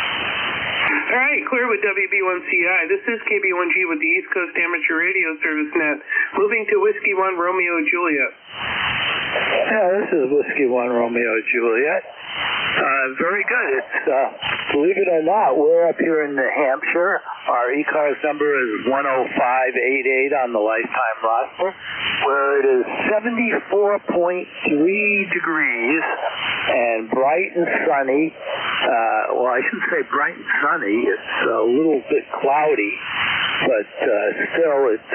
All right, clear with WB1CI. This is KB1G with the East Coast Amateur Radio Service net. Moving to Whiskey 1 Romeo Juliet. Yeah, this is Whiskey 1 Romeo Juliet. Very good. It's, believe it or not, we're up here in New Hampshire. Our ECARS number is 10588 on the lifetime roster, where it is 74.3 degrees and bright and sunny. Well, I shouldn't say bright and sunny. It's a little bit cloudy, but still it's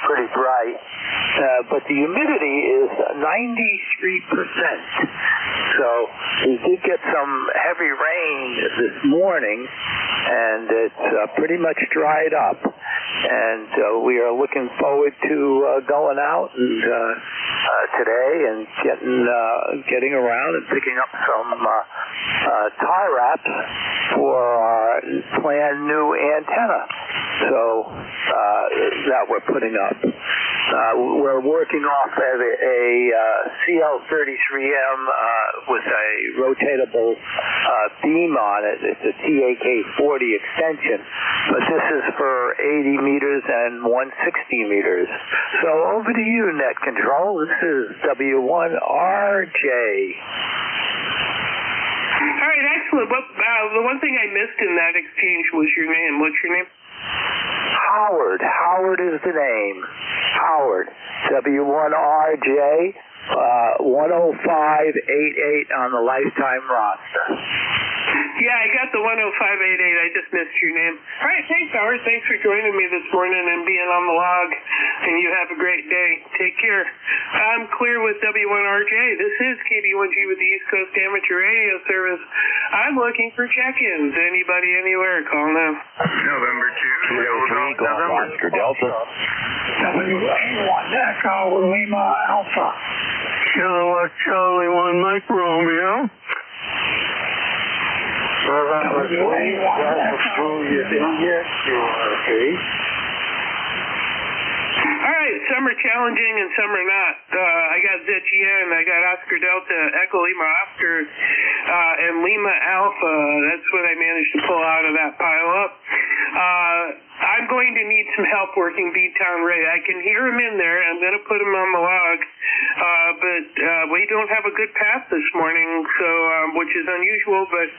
pretty bright. But the humidity is 93%. So we did get some heavy rain this morning, and it's pretty much dried up. And we are looking forward to going out and today and getting around and picking up some tie wraps for our planned new antenna. So that we're putting up. We're working off of a CL33M with a rotatable beam on it. It's a TAK40 extension, but this is for 80 meters and 160 meters. So over to you, Net Control. This is W1RJ. All right, excellent. The one thing I missed in that exchange was your name. What's your name? Howard. Howard is the name. Howard. W1RJ, 10588 on the lifetime roster. Yeah, I got the 10588. I just missed your name. All right, thanks, Howard. Thanks for joining me this morning and being on the log. And you have a great day. Take care. I'm clear with W1RJ. This is KB1G with the East Coast Amateur Radio Service. I'm looking for check-ins. Anybody, anywhere, call now. November 2, November. Oscar Delta. W1 Echo Lima Alpha. Kilowatt Charlie 1 Mike Romeo. November 3, Delta Juliet India, QRP. All right, some are challenging and some are not. I got ZGN, I got Oscar Delta, Echo Lima Oscar, and Lima Alpha. That's what I managed to pull out of that pile up. I'm going to need some help working B-Town Ray. I can hear him in there. I'm going to put him on the log. But we don't have a good path this morning, so which is unusual, but,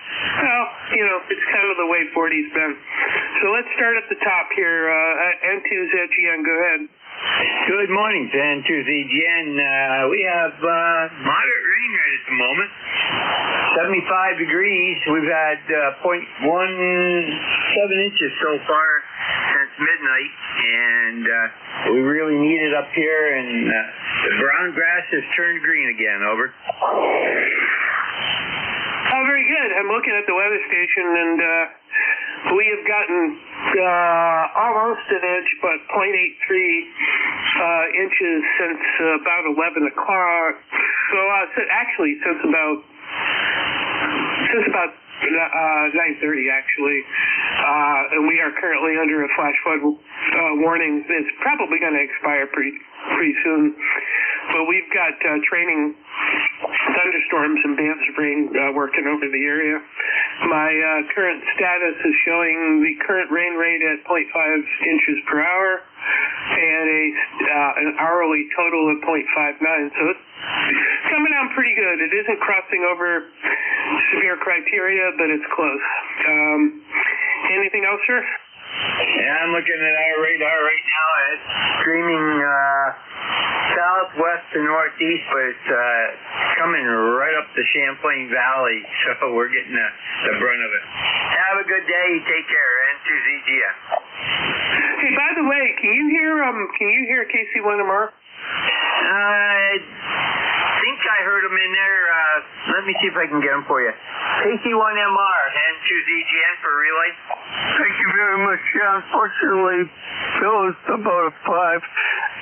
well, you know, it's kind of the way 40's been. So let's start at the top here. N2ZGN, go ahead. Good morning to N2ZGN. We have moderate rain right at the moment. 75 degrees. We've had 0.17 inches so far since midnight, and we really need it up here, and the brown grass has turned green again. Over. Oh, very good. I'm looking at the weather station, and we have gotten almost an inch, but 0.83 inches since about 11 o'clock. So actually, since about 9:30 actually, and we are currently under a flash flood warning. It's probably going to expire pretty soon. But we've got training thunderstorms and bands of rain working over the area. My current status is showing the current rain rate at 0.5 inches per hour and an hourly total of 0.59. So it's coming down pretty good. It isn't crossing over severe criteria, but it's close. Anything else, sir? Yeah, I'm looking at our radar right now, and it's streaming southwest to northeast, but it's coming right up the Champlain Valley, so we're getting the brunt of it. Have a good day. Take care. N2ZGN. Hey, by the way, can you hear KC1MR? I think I heard him in there. Let me see if I can get him for you. KC1MR, N2ZGN for relay. Thank you very much. Yeah, unfortunately, Bill is about a 5,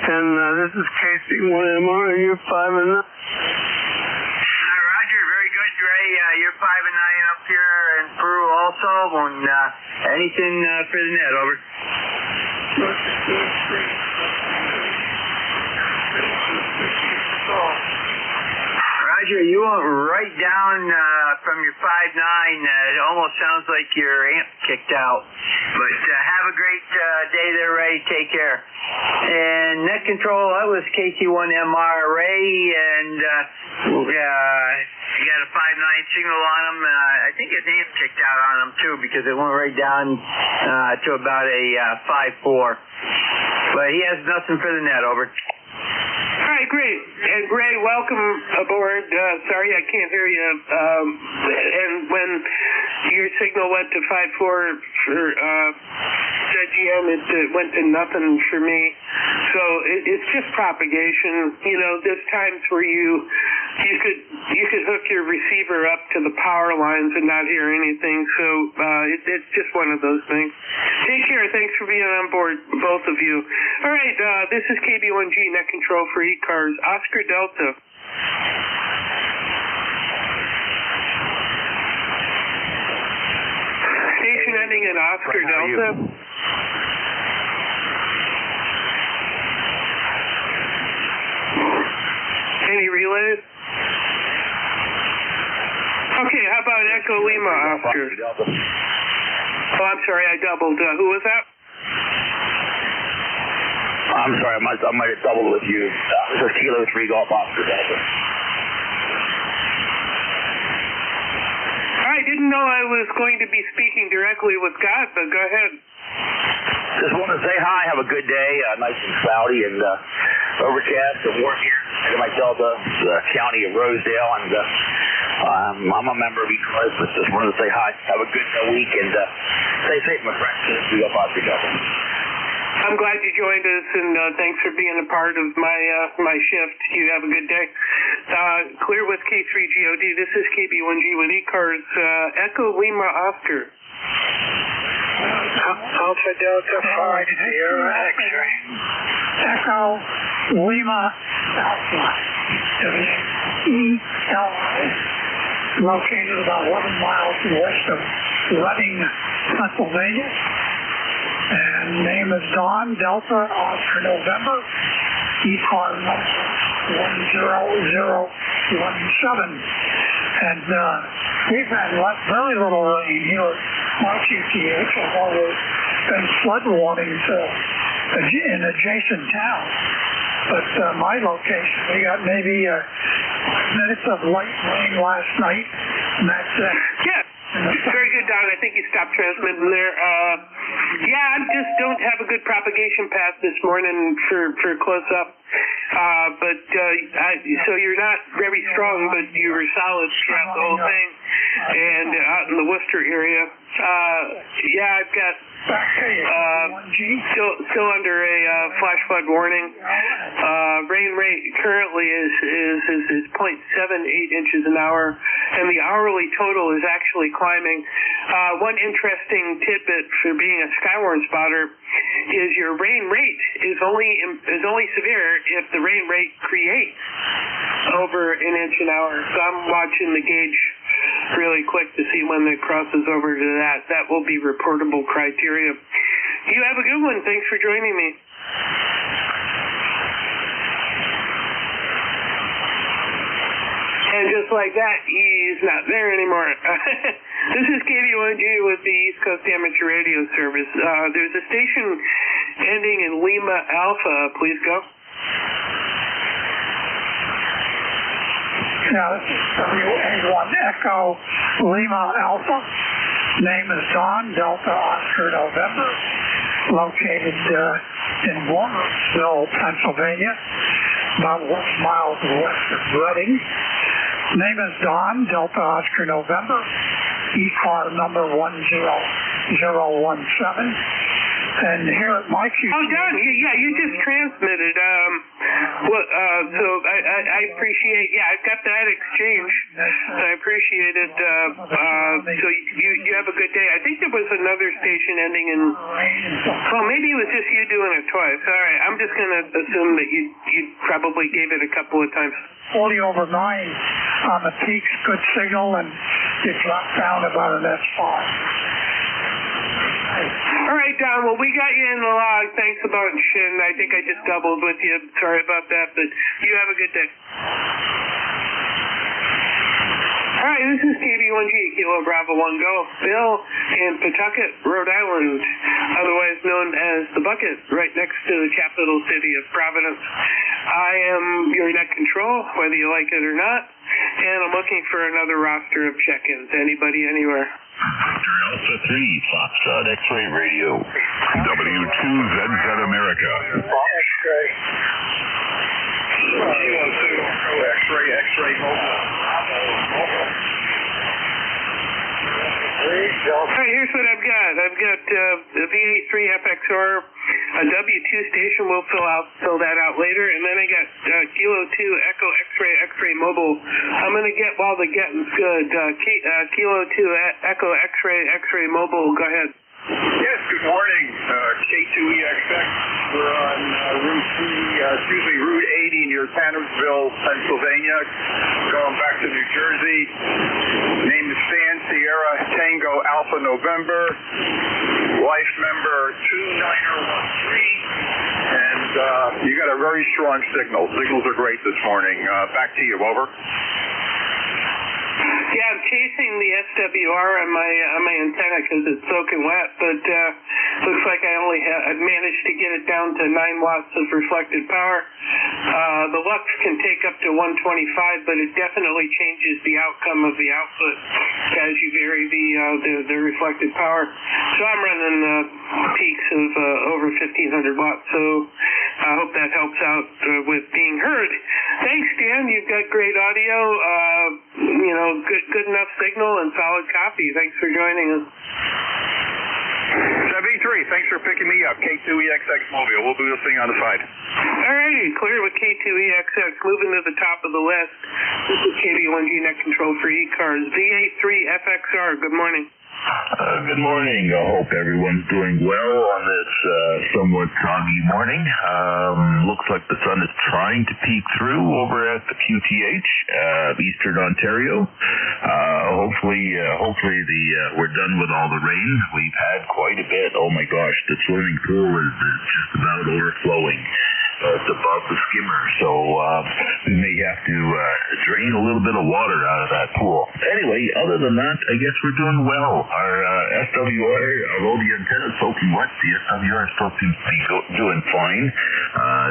and this is KC1MR, and you're 5 and 9. Roger, very good, Ray. You're 5 and 9 up here in Peru also. And anything for the net, over. Roger, you went right down from your 5.9. It almost sounds like your amp kicked out. But have a great day there, Ray. Take care. And net control, that was KC1MR Ray, and he got a 5.9 signal on him. I think his amp kicked out on him too, because it went right down to about a 5.4. But he has nothing for the net, over. All right, great. And Ray, welcome aboard. Sorry I can't hear you. And when your signal went to 5.4 for ZGM, it went to nothing for me. So it's just propagation. You know, there's times where you could hook your receiver up to the power lines and not hear anything. So it's just one of those things. Take care. Thanks for being on board, both of you. All right, this is KB1G net control for ECARS, Oscar Delta. Station ending in Oscar Delta. Any relays? Okay, how about Echo Lima, Oscar? Oh, I'm sorry, I doubled. Who was that? I'm sorry, I might have doubled with you. This is Kilo 3 Golf Oscar Delta. I didn't know I was going to be speaking directly with God, but go ahead. Just want to say hi, have a good day, nice and cloudy and overcast and warm here in my Delta, the county of Rosedale, and I'm a member of ECARS, but just wanted to say hi, have a good week, and stay safe, my friends. We go Oscar Delta. I'm glad you joined us, and thanks for being a part of my shift. You have a good day. Clear with K3GOD. This is KB1G with ECARS. Echo Lima Oscar. Alpha Delta 5 Sierra X-ray. Echo Lima Alpha. WELI. Located about 11 miles west of Reading, Pennsylvania. And name is Don, Delta, Oscar November, ECAR number 10017. And we've had very little rain here at QTH, although there's been flood warnings in adjacent towns. But my location, we got maybe 5 minutes of light rain last night, and that's it. Yeah. Very good, Don. I think you stopped transmitting there. I just don't have a good propagation path this morning for close-up. So you're not very strong, but you were solid throughout the whole thing. And out in the Worcester area. I've got still under a flash flood warning. Rain rate currently is 0.78 inches an hour, and the hourly total is actually climbing. One interesting tidbit for being a Skywarn spotter is your rain rate is only severe if the rain rate creates over an inch an hour. So I'm watching the gauge really quick to see when it crosses over to that. That will be reportable criteria. You have a good one. Thanks for joining me. And just like that, he's not there anymore. This is KB1G with the East Coast Amateur Radio Service. There's a station ending in Lima Alpha. Please go. Yeah, this is WA1 Echo Lima Alpha. Name is Don, Delta Oscar November, located in Warnersville, Pennsylvania, about 1 mile west of Reading. Name is Don, Delta Oscar November, ECAR number 10017. And here at my QT. Oh, Don, yeah, you just transmitted. So I appreciate. Yeah, I've got that exchange. I appreciate it. So you have a good day. I think there was another station ending in. Well, maybe it was just you doing it twice. All right, I'm just gonna assume that you probably gave it a couple of times. 40 over 9 on the peaks, good signal, and you drop down about an S5. All right, Don. Well, we got you in the log. Thanks a bunch, and I think I just doubled with you. Sorry about that, but you have a good day. All right, this is KB1G, Kilo Bravo 1 Go. Bill in Pawtucket, Rhode Island, otherwise known as the Bucket, right next to the capital city of Providence. I am your net control, whether you like it or not, and I'm looking for another roster of check-ins. Anybody, anywhere? Victor Alpha 3, Foxtrot X-Ray Radio. W2ZZ America. X-ray. X-ray mobile. All right, here's what I've got. I've got the VA3 FXR, a W2 station. We'll fill that out later. And then I got Kilo 2 Echo X-ray mobile. I'm going to get while the getting's good. Kilo 2 Echo X-ray mobile. Go ahead. Yes, good morning. K2EXX. We're on Route 80 near Tannersville, Pennsylvania, going back to New Jersey. Name is Stan Sierra Tango Alpha November. Life member 2913. And you got a very strong signal. Signals are great this morning. Back to you. Over. Yeah, I'm chasing the SWR on my antenna because it's soaking wet, but looks like I've managed to get it down to 9 watts of reflected power. The lux can take up to 125, but it definitely changes the outcome of the output as you vary the reflected power. So I'm running peaks of over 1,500 watts. So I hope that helps out with being heard. Thanks, Dan. You've got great audio. Good enough signal and solid copy. Thanks for joining us. 73, thanks for picking me up. K2EXX Mobile. We'll do this thing on the side. All righty, clear with K2EXX. Moving to the top of the list. This is KB1G net control for ECARS. VA3 FXR. Good morning. Good morning. I hope everyone's doing well on this somewhat soggy morning. Looks like the sun is trying to peek through over at the QTH, Eastern Ontario. Hopefully we're done with all the rain. We've had quite a bit. Oh my gosh, the swimming pool is just about overflowing. It's above the skimmer, so we may have to drain a little bit of water out of that pool. Anyway, other than that, I guess we're doing well. Our SWR, although the antenna's soaking wet, the SWR still seems to be doing fine.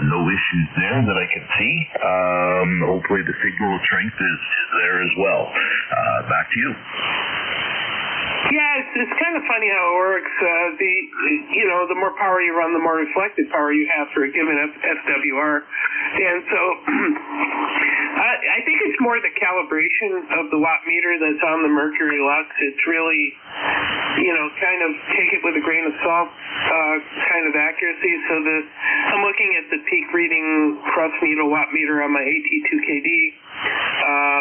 No issues there that I can see. Hopefully the signal strength is there as well. Back to you. Yeah, it's kind of funny how it works. The more power you run, the more reflected power you have for a given SWR. And so I think it's more the calibration of the watt meter that's on the Mercury Lux. It's really, kind of take it with a grain of salt kind of accuracy. So I'm looking at the peak reading cross needle watt meter on my AT2KD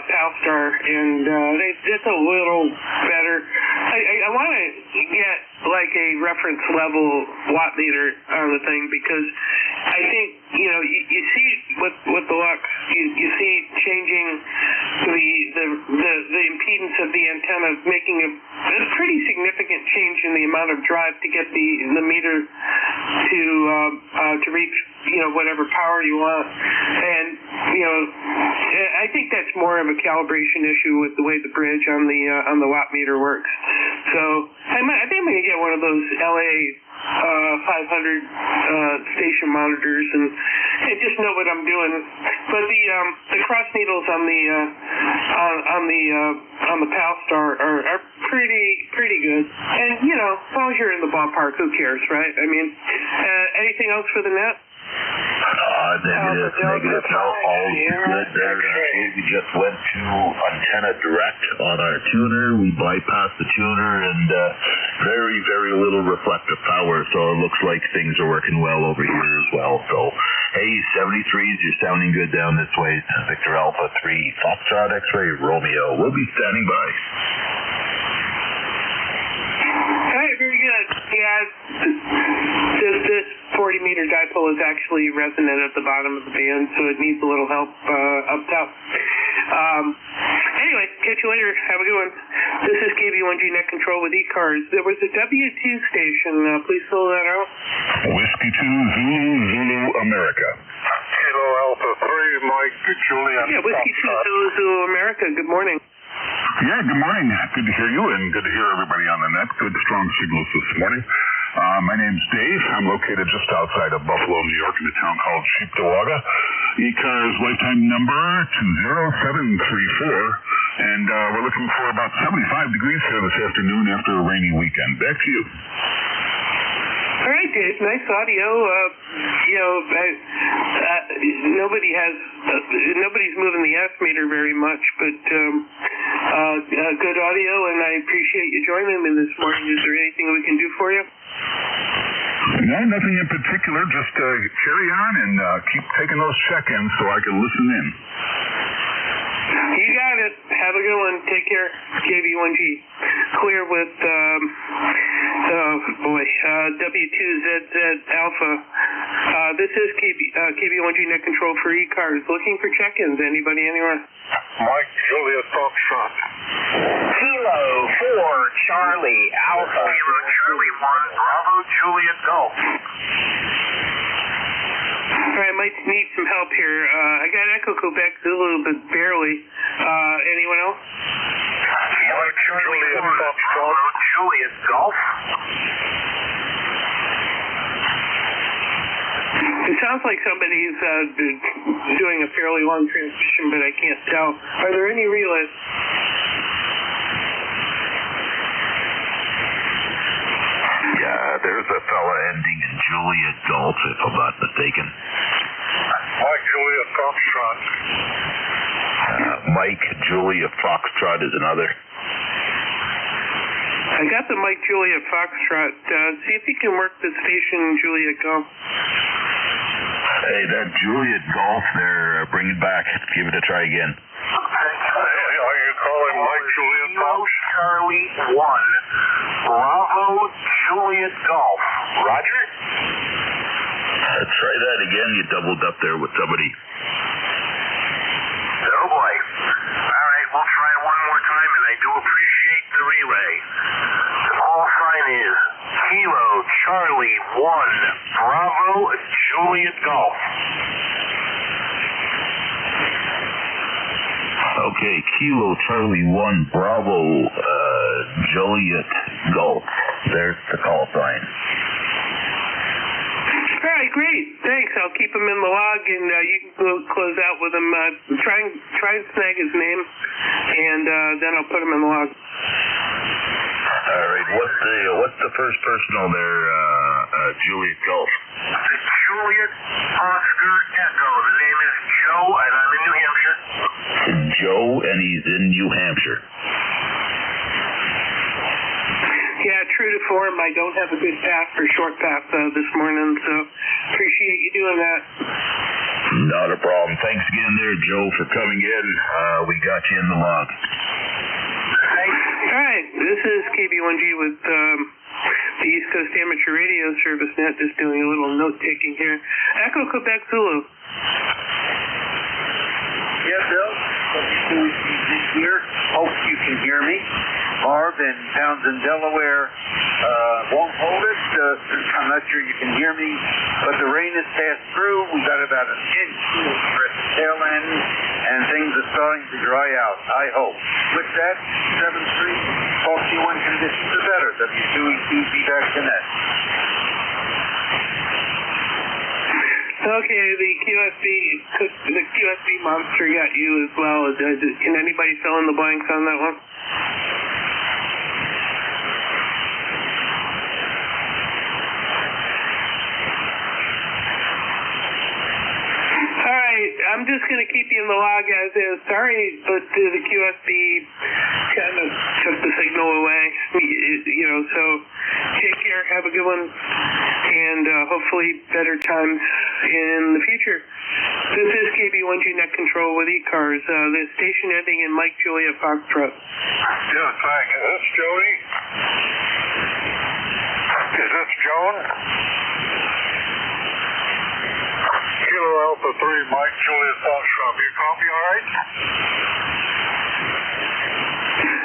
Palstar, and it's a little better. I want to get like a reference level watt meter on the thing because I think you see with the Lux you see changing the impedance of the antenna, making a pretty significant change in the amount of drive to get the meter to reach whatever power you want. And I think that's more of a calibration issue with the way the bridge on the watt meter works. So I think I'm going to get one of those LA 500 station monitors and just know what I'm doing. But the cross needles on the on the Palstar are pretty good. And, you know, as long as you're in the ballpark, who cares, right? I mean, anything else for the net? Negative. No, all good there. We just went to antenna direct on our tuner. We bypassed the tuner and very, very little reflective power, so it looks like things are working well over here as well. So, hey, 73s, you're sounding good down this way. Victor Alpha 3, Foxtrot X-Ray, Romeo. We'll be standing by. All right, very good. Yeah, this 40-meter dipole is actually resonant at the bottom of the band, so it needs a little help up top. Anyway, catch you later. Have a good one. This is KB1G Net Control with ECARS. There was a W2 station. Please fill that out. Whiskey 2, Zulu, America. Kilo Alpha 3, Mike, Juliet. Yeah, Whiskey 2, Zulu, America. Good morning. Yeah, good morning. Good to hear you and good to hear everybody on the net. Good, strong signals this morning. My name's Dave. I'm located just outside of Buffalo, New York, in a town called Sheepdowaga. ECARS lifetime number 20734. And we're looking for about 75 degrees here this afternoon after a rainy weekend. Back to you. All right, Dave. Nice audio. Nobody's moving the S meter very much, but good audio, and I appreciate you joining me this morning. Is there anything we can do for you? No, nothing in particular. Just carry on and keep taking those check-ins so I can listen in. You got it. Have a good one. Take care. KB1G. Clear with, W2ZZ Alpha. This is KB1G Net Control for ECARS. Looking for check-ins. Anybody anywhere? Mike, Juliet, Foxtrot. Kilo 4, Charlie, Alpha. Kilo, Charlie 1, Bravo, Juliet, Golf. All right, I might need some help here. I got Echo Quebec Zulu, but barely. Anyone else? Mike, Juliet, Foxtrot. Juliet, Golf. It sounds like somebody's doing a fairly long transmission, but I can't tell. Are there any relays? Yeah, there's a fella ending in Juliet Golf, if I'm not mistaken. Mike, Juliet, Foxtrot. Mike, Juliet, Foxtrot is another. I got the Mike, Juliet, Foxtrot. See if you can work the station, Juliet Golf. Hey, that Juliet Golf there, bring it back. Give it a try again. Are you calling Mike, Juliet, Fox? Charlie 1, Bravo, Juliet, Golf. Roger? Try that again. You doubled up there with somebody. Oh boy. All right, we'll try it one more time, and I do appreciate the relay. The call sign is Kilo Charlie 1, Bravo, Juliet, Golf. Okay, Kilo Charlie 1, Bravo, Juliet, Golf. There's the call sign. All right, great. Thanks. I'll keep him in the log, and you can close out with him. Try and snag his name, and then I'll put him in the log. All right. What's the first person on there, Juliet Golf? Juliet Oscar Echo. The name is Joe, and I'm in New Hampshire. Joe, and he's in New Hampshire. Yeah, true to form, I don't have a good path for short path this morning, so appreciate you doing that. Not a problem. Thanks again there, Joe, for coming in. We got you in the log. All right, this is KB1G with the East Coast Amateur Radio Service Net, just doing a little note-taking here. Echo Quebec Zulu. Yes, Bill. Here. Hope you can hear me. Marv in Townsend, Delaware. Won't hold it. I'm not sure you can hear me, but the rain has passed through. We got about an inch at the tail end, and things are starting to dry out, I hope. With that, 7-3, talk to you when conditions are better. W2EC, be back to net. Okay, the QSB monster got you as well. Can anybody fill in the blanks on that one? I'm just going to keep you in the log as is. Sorry, but the QSB kind of took the signal away. So take care, have a good one, and hopefully better times in the future. This is KB1G Net Control with ECARS. The station ending in Mike Juliet Foxtrot. Yes, thanks. Is this Jody? Is this Joan? Kilo Alpha 3, Mike Juliet Foxtrot. You copy all right?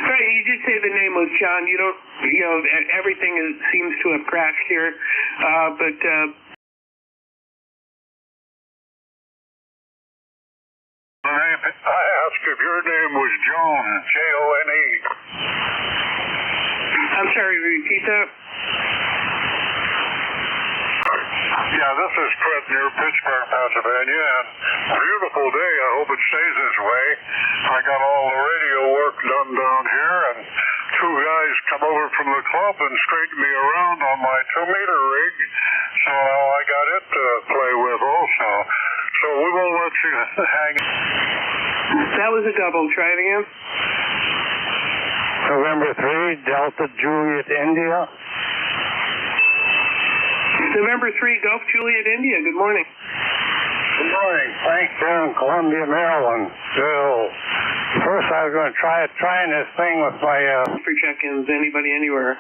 Right, you did say the name was John. You don't, everything seems to have crashed here, but I asked if your name was Joan, J-O-N-E. I'm sorry, repeat that? Yeah, this is Fred near Pittsburgh, Pennsylvania, and beautiful day. I hope it stays this way. I got all the radio work done down here, and two guys come over from the club and straightened me around on my 2-meter rig, so now I got it to play with also. So we won't let you hang. That was a double. Try it again. November 3, Delta Juliet India. November 3, Gulf Juliet India. Good morning. Good morning. Frank from Columbia, Maryland. So, first I was going to trying this thing with my... For check-ins, anybody anywhere?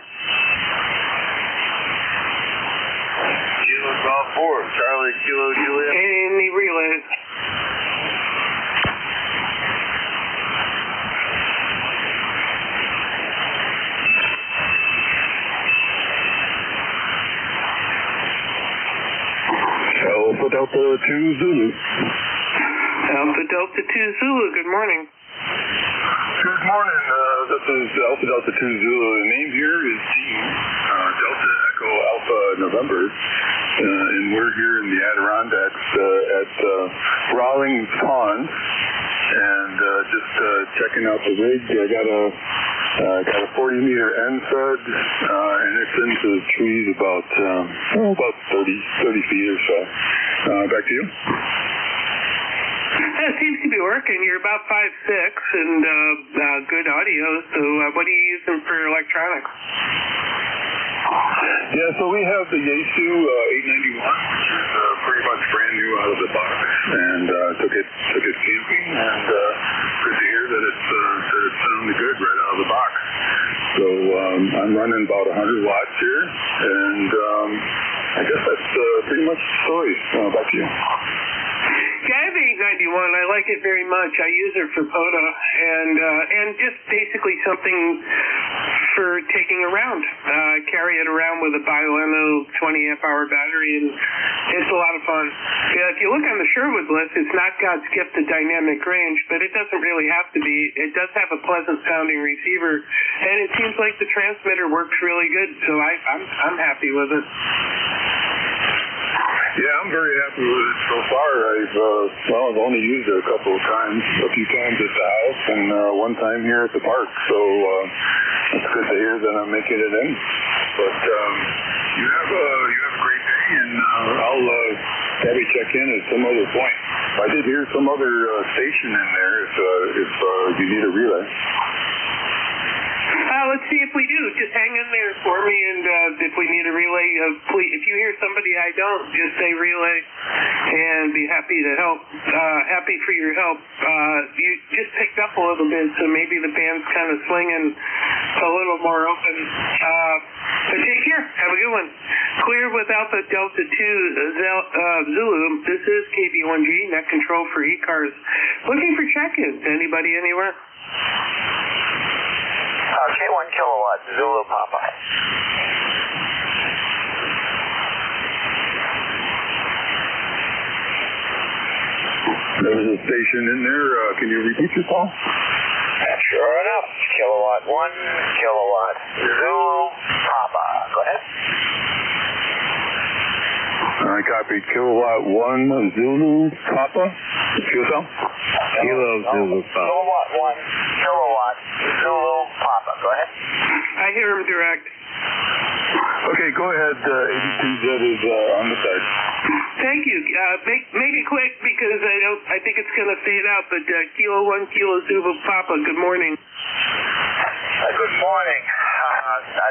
Kilo Golf 4, Charlie Kilo Juliet. Any relays? Alpha Delta 2 Zulu. Alpha Delta 2 Zulu, good morning. Good morning. This is Alpha Delta 2 Zulu. The name here is Dean, Delta Echo Alpha November. And we're here in the Adirondacks at Rawlings Pond. And just checking out the rig. I got a 40-meter NFED, and it's into the trees about 30 feet or so. Back to you. It seems to be working. You're about 5'6", and good audio. So what are you using for electronics? Yeah, so we have the Yaesu 891, which is pretty much brand new out of the box, and took it camping, and good to hear that it sounded good right out of the box. So I'm running about 100 watts here, and I guess that's pretty much the story. Back to you. Yeah, I have 891. I like it very much. I use it for POTA and just basically something for taking around. Carry it around with a Bioeno 20 amp hour battery, and it's a lot of fun. Yeah, if you look on the Sherwood list, it's not God's gift to dynamic range, but it doesn't really have to be. It does have a pleasant sounding receiver, and it seems like the transmitter works really good. So I'm happy with it. Yeah, I'm very happy with it so far. I've only used it a few times at the house, and one time here at the park. So it's good to hear that I'm making it in. But you have a great day, and I'll probably check in at some other point. I did hear some other station in there if you need a relay. Let's see if we do. Just hang in there for me, and if we need a relay, please, if you hear somebody I don't, just say relay, and be happy to help. Happy for your help. You just picked up a little bit, so maybe the band's kind of swinging a little more open. But take care. Have a good one. Clear with Alpha Delta 2 Zulu. This is KB1G, Net Control for ECARS. Looking for check-ins. Anybody anywhere? K1 kilowatt, Zulu Papa. There was a station in there. Can you repeat your call? Sure enough. Kilowatt 1, kilowatt, Zulu Papa. Go ahead. I copy kilowatt 1 Zulu Papa. QSL? Kilo Zulu Papa. Kilowatt 1, kilowatt Zulu Papa. Go ahead. I hear him direct. Okay, go ahead. 82Z is on the side. Thank you. Make it quick because I think it's going to fade out. But Kilo 1, Kilo Zulu Papa. Good morning. Good morning.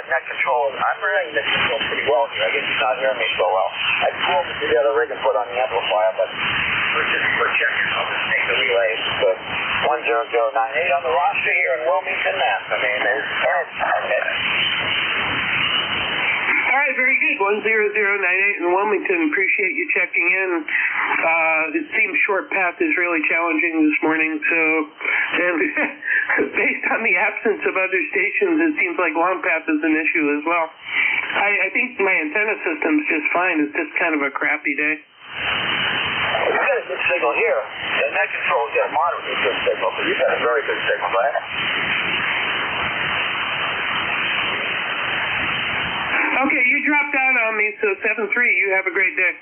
Net control. I'm running net control pretty well here. I guess you're not hearing me so well. I pulled it together, rig and put on the amplifier, but we're checking. I'll just take the relays. But 10098 on the roster here in Wilmington, Mass. I mean, there's All right, very good. 10098 in Wilmington. Appreciate you checking in. It seems short path is really challenging this morning, so and based on the absence of other stations, it seems like long path is an issue as well. I think my antenna system's just fine. It's just kind of a crappy day. You've got a good signal here. The net control's got a moderately good signal, but you've got a very good signal, right? Okay, you dropped out on me, so 7-3. You have a great day.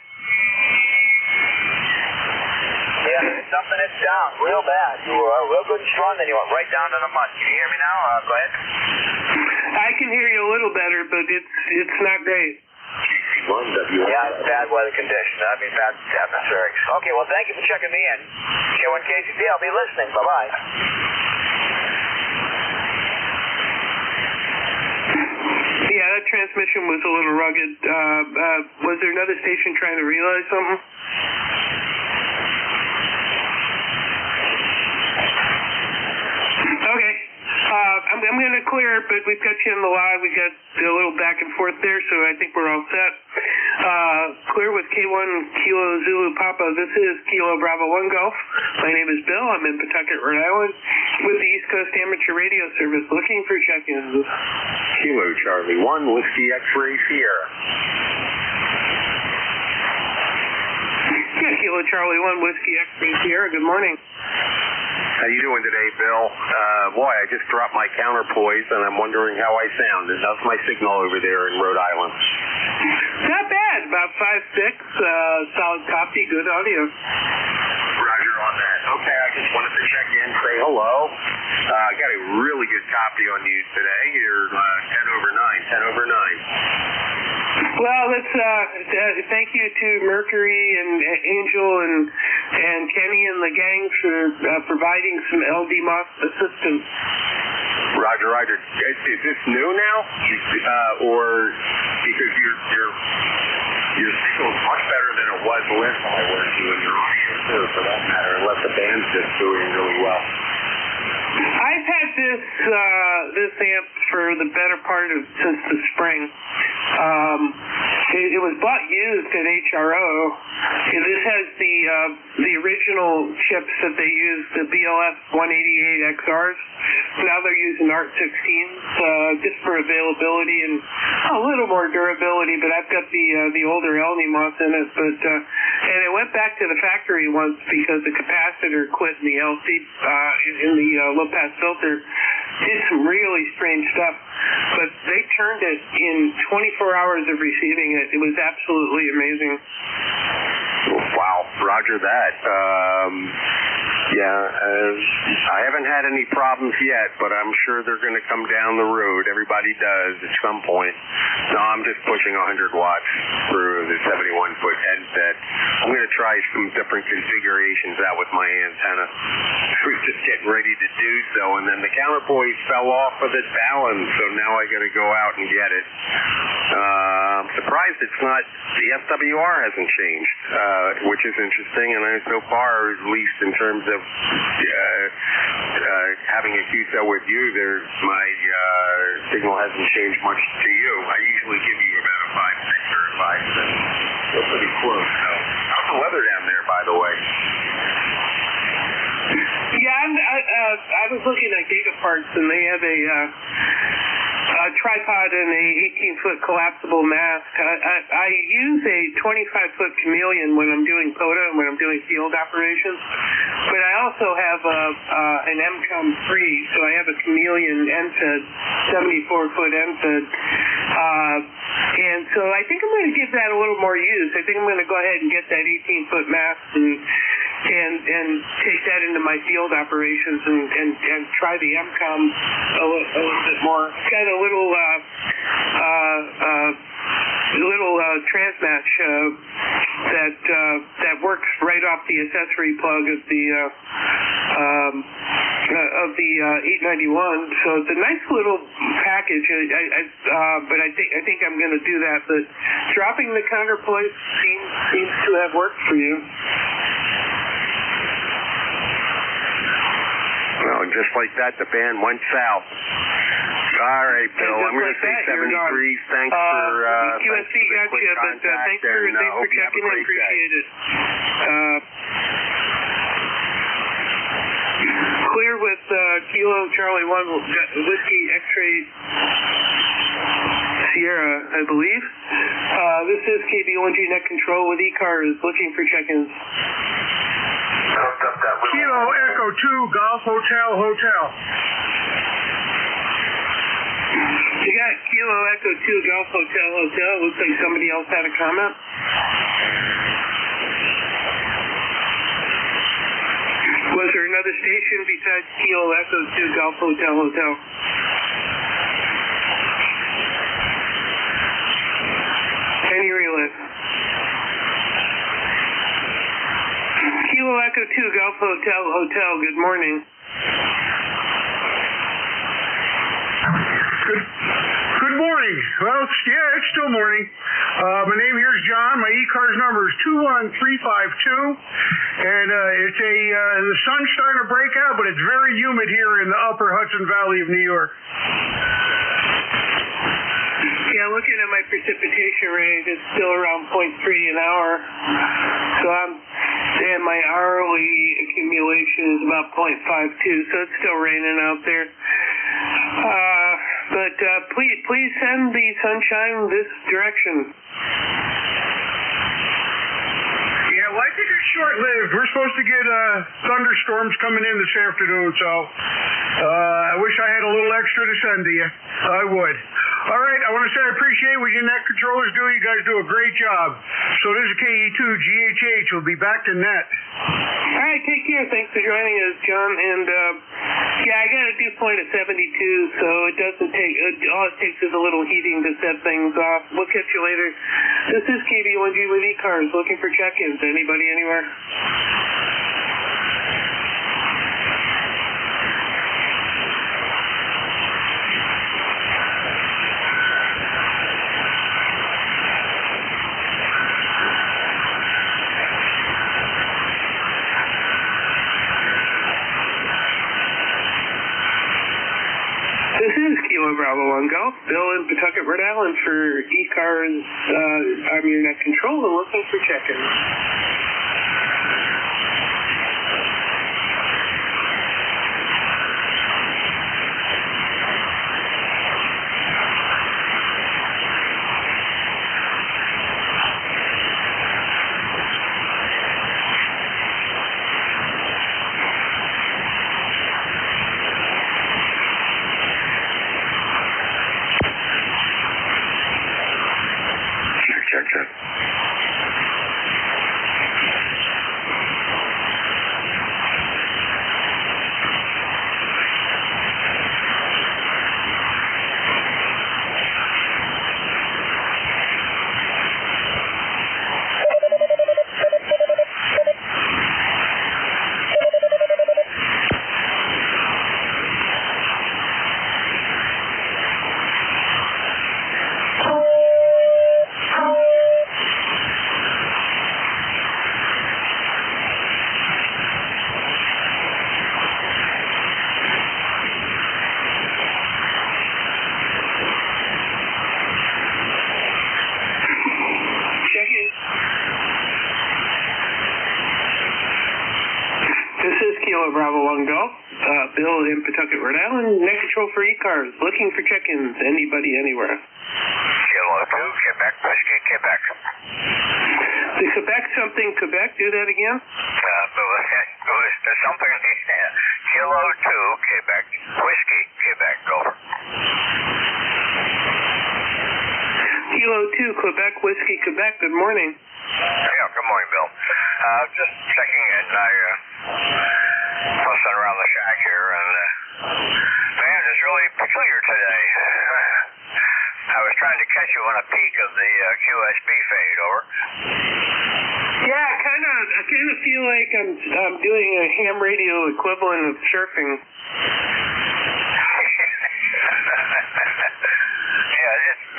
Yeah, something is down real bad. You were real good and strong, then you went right down to the mud. Can you hear me now? Go ahead. I can hear you a little better, but it's not great. Yeah, it's bad weather conditions. I mean, bad atmospherics. Okay, well, thank you for checking me in. K1KCP, I'll be listening. Bye-bye. Yeah, that transmission was a little rugged. Was there another station trying to relay something? Okay. I'm going to clear, but we've got you in the live. We got a little back and forth there, so I think we're all set. Clear with K1 Kilo Zulu Papa. This is Kilo Bravo 1 Golf. My name is Bill. I'm in Pawtucket, Rhode Island, with the East Coast Amateur Radio Service, looking for check-ins. Kilo Charlie 1 Whiskey X-Ray Sierra. Yeah, Kilo Charlie 1 Whiskey X-Ray Sierra. Good morning. How you doing today, Bill? Boy, I just dropped my counterpoise, and I'm wondering how I sound. How's my signal over there in Rhode Island? Not bad. About 5.6. Solid copy. Good audio. Roger on that. Okay, I just wanted to check in, say hello. I got a really good copy on you today. You're 10 over 9. Well, let's thank you to Mercury and Angel and Kenny and the gang for providing some LDMOS assistance. Roger. Is this new now? Or because your signal's much better than it was last time I worked you, and your audio too, for that matter, unless the band's just doing really well. I've had this amp for the better part of since the spring. It was bought used at HRO. This has the original chips that they used, the BLF 188 XRs. Now they're using ART16s just for availability and a little more durability. But I've got the older LDMOS in it. But and it went back to the factory once because the capacitor quit in the LC in the low pass filter. Did some really strange stuff, but they turned it in 24 hours of receiving it. It was absolutely amazing. Wow, roger that. I haven't had any problems yet, but I'm sure they're going to come down the road. Everybody does at some point. No, I'm just pushing 100 watts through the 71-foot headset. I'm going to try some different configurations out with my antenna. I was just getting ready to do so, and then the counterpoise fell off of its balance, so now I got to go out and get it. I'm surprised it's not, the FWR hasn't changed, which is interesting, and so far, at least in terms of having a QCell with you, my signal hasn't changed much to you. I usually give you about a 5.6 or a 5.7. Still pretty close. So, how's the weather down there, by the way? Yeah, I was looking at Gigaparts, and they have a tripod and a 18-foot collapsible mast. I use a 25-foot Chameleon when I'm doing POTA and when I'm doing field operations, but I also have an MCOM-3, so I have a Chameleon NFED, 74-foot NFED, and so I think I'm going to give that a little more use. I think I'm going to go ahead and get that 18-foot mast and take that into my field operations and try the MCOM a little bit more. It's got a little transmatch that works right off the accessory plug of the 891. So it's a nice little package. But I think I'm going to do that. But dropping the counterpoint seems to have worked for you. Well, just like that, the band went south. All right, Bill. I'm going to say 73. Thanks for QSC got you, but thanks for checking in. Appreciate it. Clear with Kilo Charlie 1 Whiskey X-Ray Sierra, I believe. This is KB1G Net Control with ECARS looking for check-ins. Kilo Echo 2 Golf Hotel. You got Kilo Echo 2 Golf Hotel. Looks like somebody else had a comment. Was there another station besides Kilo Echo 2 Golf Hotel? Any relay? Kilo Echo 2 Golf Hotel, good morning. Good morning. Well, yeah, it's still morning. My name here is John. My ECARS number is 21352. And it's the sun's starting to break out, but it's very humid here in the upper Hudson Valley of New York. Yeah, looking at my precipitation range, it's still around 0.3 an hour. So and my hourly accumulation is about 0.52, so it's still raining out there. But please send the sunshine this direction. Yeah, well, I think it's short-lived. We're supposed to get thunderstorms coming in this afternoon, so I wish I had a little extra to send to you. I would. All right, I want to say I appreciate what your net controllers do. You guys do a great job. So this is KE2GHH. We'll be back to net. All right, take care. Thanks for joining us, John. And yeah, I got a dew point of 72, so it doesn't take. All it takes is a little heating to set things off. We'll catch you later. This is KB1G with ECARS looking for check-ins. Anybody anywhere? This is Kilo Bravo 1 Golf. Bill in Pawtucket, Rhode Island for ECARS. I'm your net control and looking for check-ins. in Pawtucket, Rhode Island. Net control for ECARS. Looking for check-ins. Anybody, anywhere. Kilo 2, Quebec, Whiskey, Quebec. The Quebec something, Quebec, do that again? There's something, Kilo 2, Quebec, Whiskey, Quebec, over. Kilo 2, Quebec, Whiskey, Quebec, good morning. Yeah, good morning, Bill. Just checking in. Fussing around the shack here, and man, it's really peculiar today. I was trying to catch you on a peak of the QSB fade, over. Yeah, I kind of feel like I'm doing a ham radio equivalent of surfing. Yeah,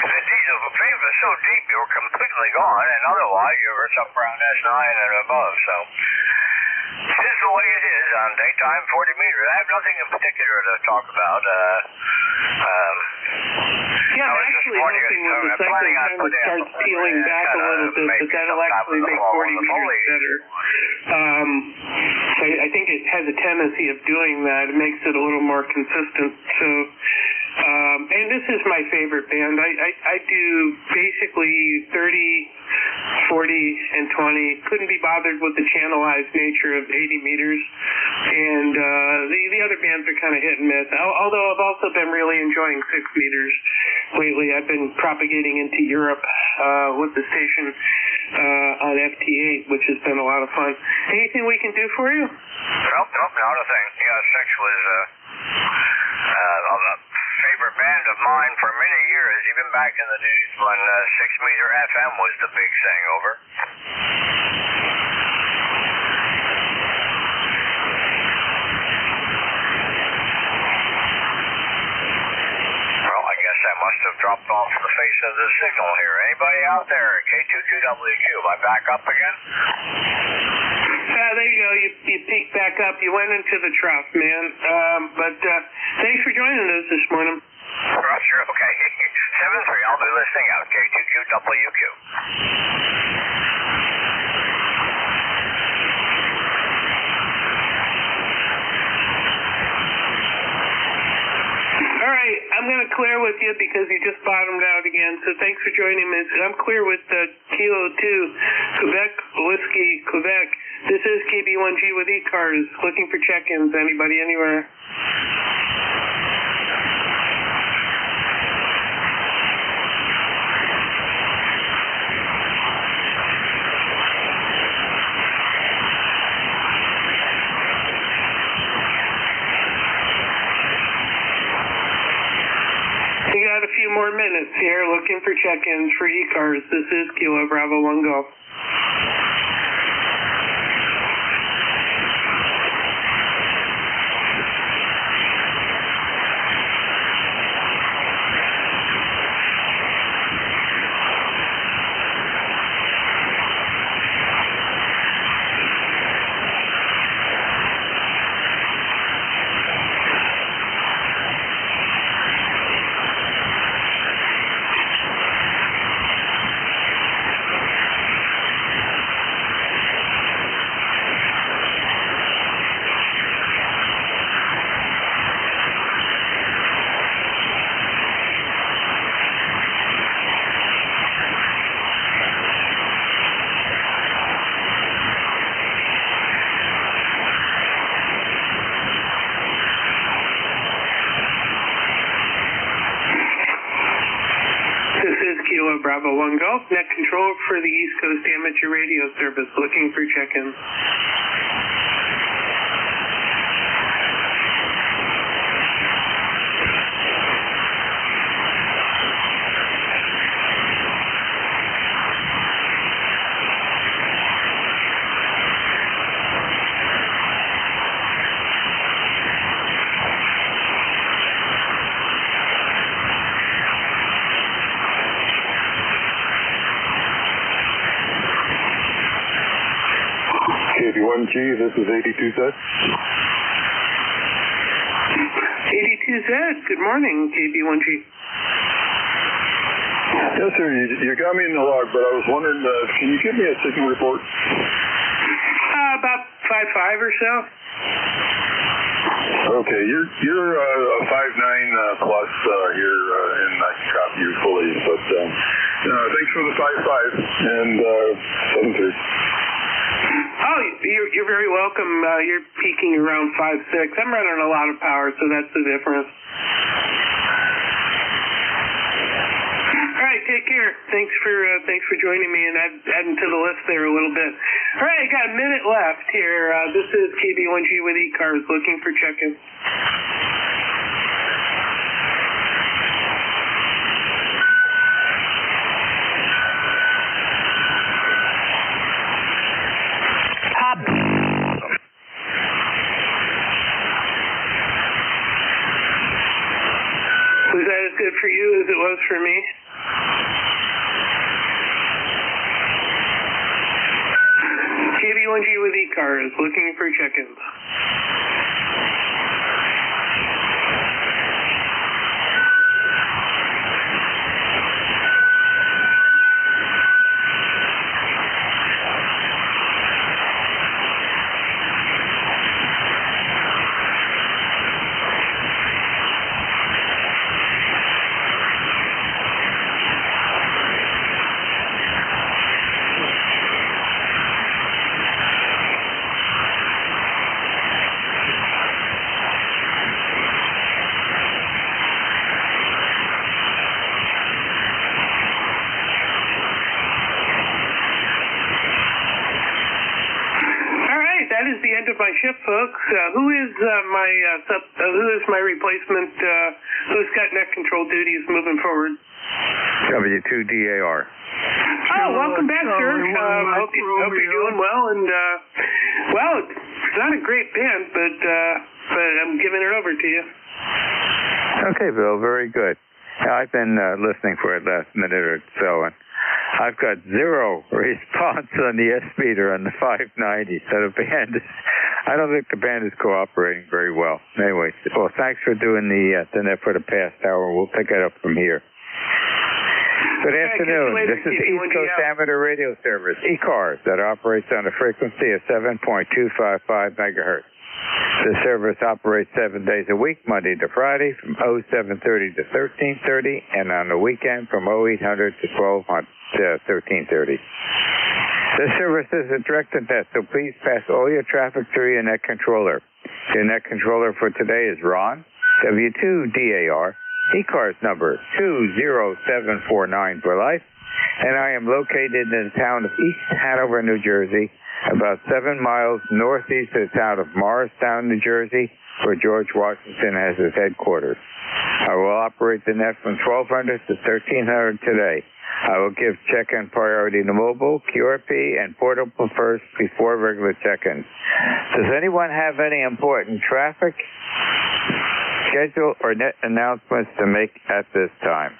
the fade was so deep you were completely gone, and otherwise you were up around S9 and above, so this is the way it is on daytime 40 meters. I have nothing in particular to talk about. Yeah, I'm actually hoping when the cycle kind of starts peeling back a little bit, that that'll actually make 40 meters better. I think it has a tendency of doing that. It makes it a little more consistent. So, and this is my favorite band. I do basically 30, 40, and 20. Couldn't be bothered with the channelized nature of 80 meters. And the other bands are kind of hit and miss. Although I've also been really enjoying 6 meters lately. I've been propagating into Europe with the station on FT8, which has been a lot of fun. Anything we can do for you? Nope, not a thing. Yeah, 6 was a favorite band of mine for many years, even back in the days when 6 meter FM was the big thing, over. Well, I guess I must have dropped off the face of the signal here. Anybody out there? K22WQ, am I back up again? There you go. You peaked back up. You went into the trough, man. But thanks for joining us this morning. Roger, okay. 7-3, I'll be listening out. K22WQ. All right, I'm going to clear with you because you just bottomed out again. So thanks for joining me. I'm clear with Kilo 2, Quebec, Whiskey, Quebec. This is KB1G with ECARS. Looking for check-ins. Anybody, anywhere? We got a few more minutes here looking for check-ins for ECARS. This is Kilo Bravo 1 Golf. Bravo 1 Golf, net control for the East Coast Amateur Radio Service, looking for check-ins. KB1G, this is 82Z. 82Z, good morning, KB1G. Yes, sir, you got me in the log, but I was wondering, can you give me a signal report? About 5.5 or so. Okay, you're a 5.9 plus here, and I can copy you fully. But thanks for the 5.5 and 7.3. Oh, you're very welcome. You're peaking around 5.6. I'm running a lot of power, so that's the difference. All right, take care. Thanks for joining me and adding to the list there a little bit. All right, got a minute left here. This is KB1G with ECARS looking for check-in. Was that as good for you as it was for me? KB1G with ECARS, looking for check-ins. That is the end of my shift, folks. Who is my replacement? Who's got net control duties moving forward? W2DAR. Oh, welcome back, sir. Hope you're doing well. And well, it's not a great band, but I'm giving it over to you. Okay, Bill. Very good. I've been listening for the last minute or so, and I've got zero response on the S meter on the 590. So the band I don't think the band is cooperating very well. Anyway, well, thanks for doing the net for the past hour. We'll pick it up from here. Good afternoon. This is East Coast Amateur Radio Service, ECARS, that operates on a frequency of 7.255 megahertz. The service operates 7 days a week, Monday to Friday, from 0730 to 1330, and on the weekend from 0800 to 1330. This service is a direct net, so please pass all your traffic through your net controller. Your net controller for today is Ron, W2DAR, ECARS number 20749 for life, and I am located in the town of East Hanover, New Jersey, about 7 miles northeast of the town of Morristown, New Jersey, where George Washington has his headquarters. I will operate the net from 1200 to 1300 today. I will give check-in priority to mobile, QRP, and portable first before regular check-ins. Does anyone have any important traffic, schedule, or net announcements to make at this time?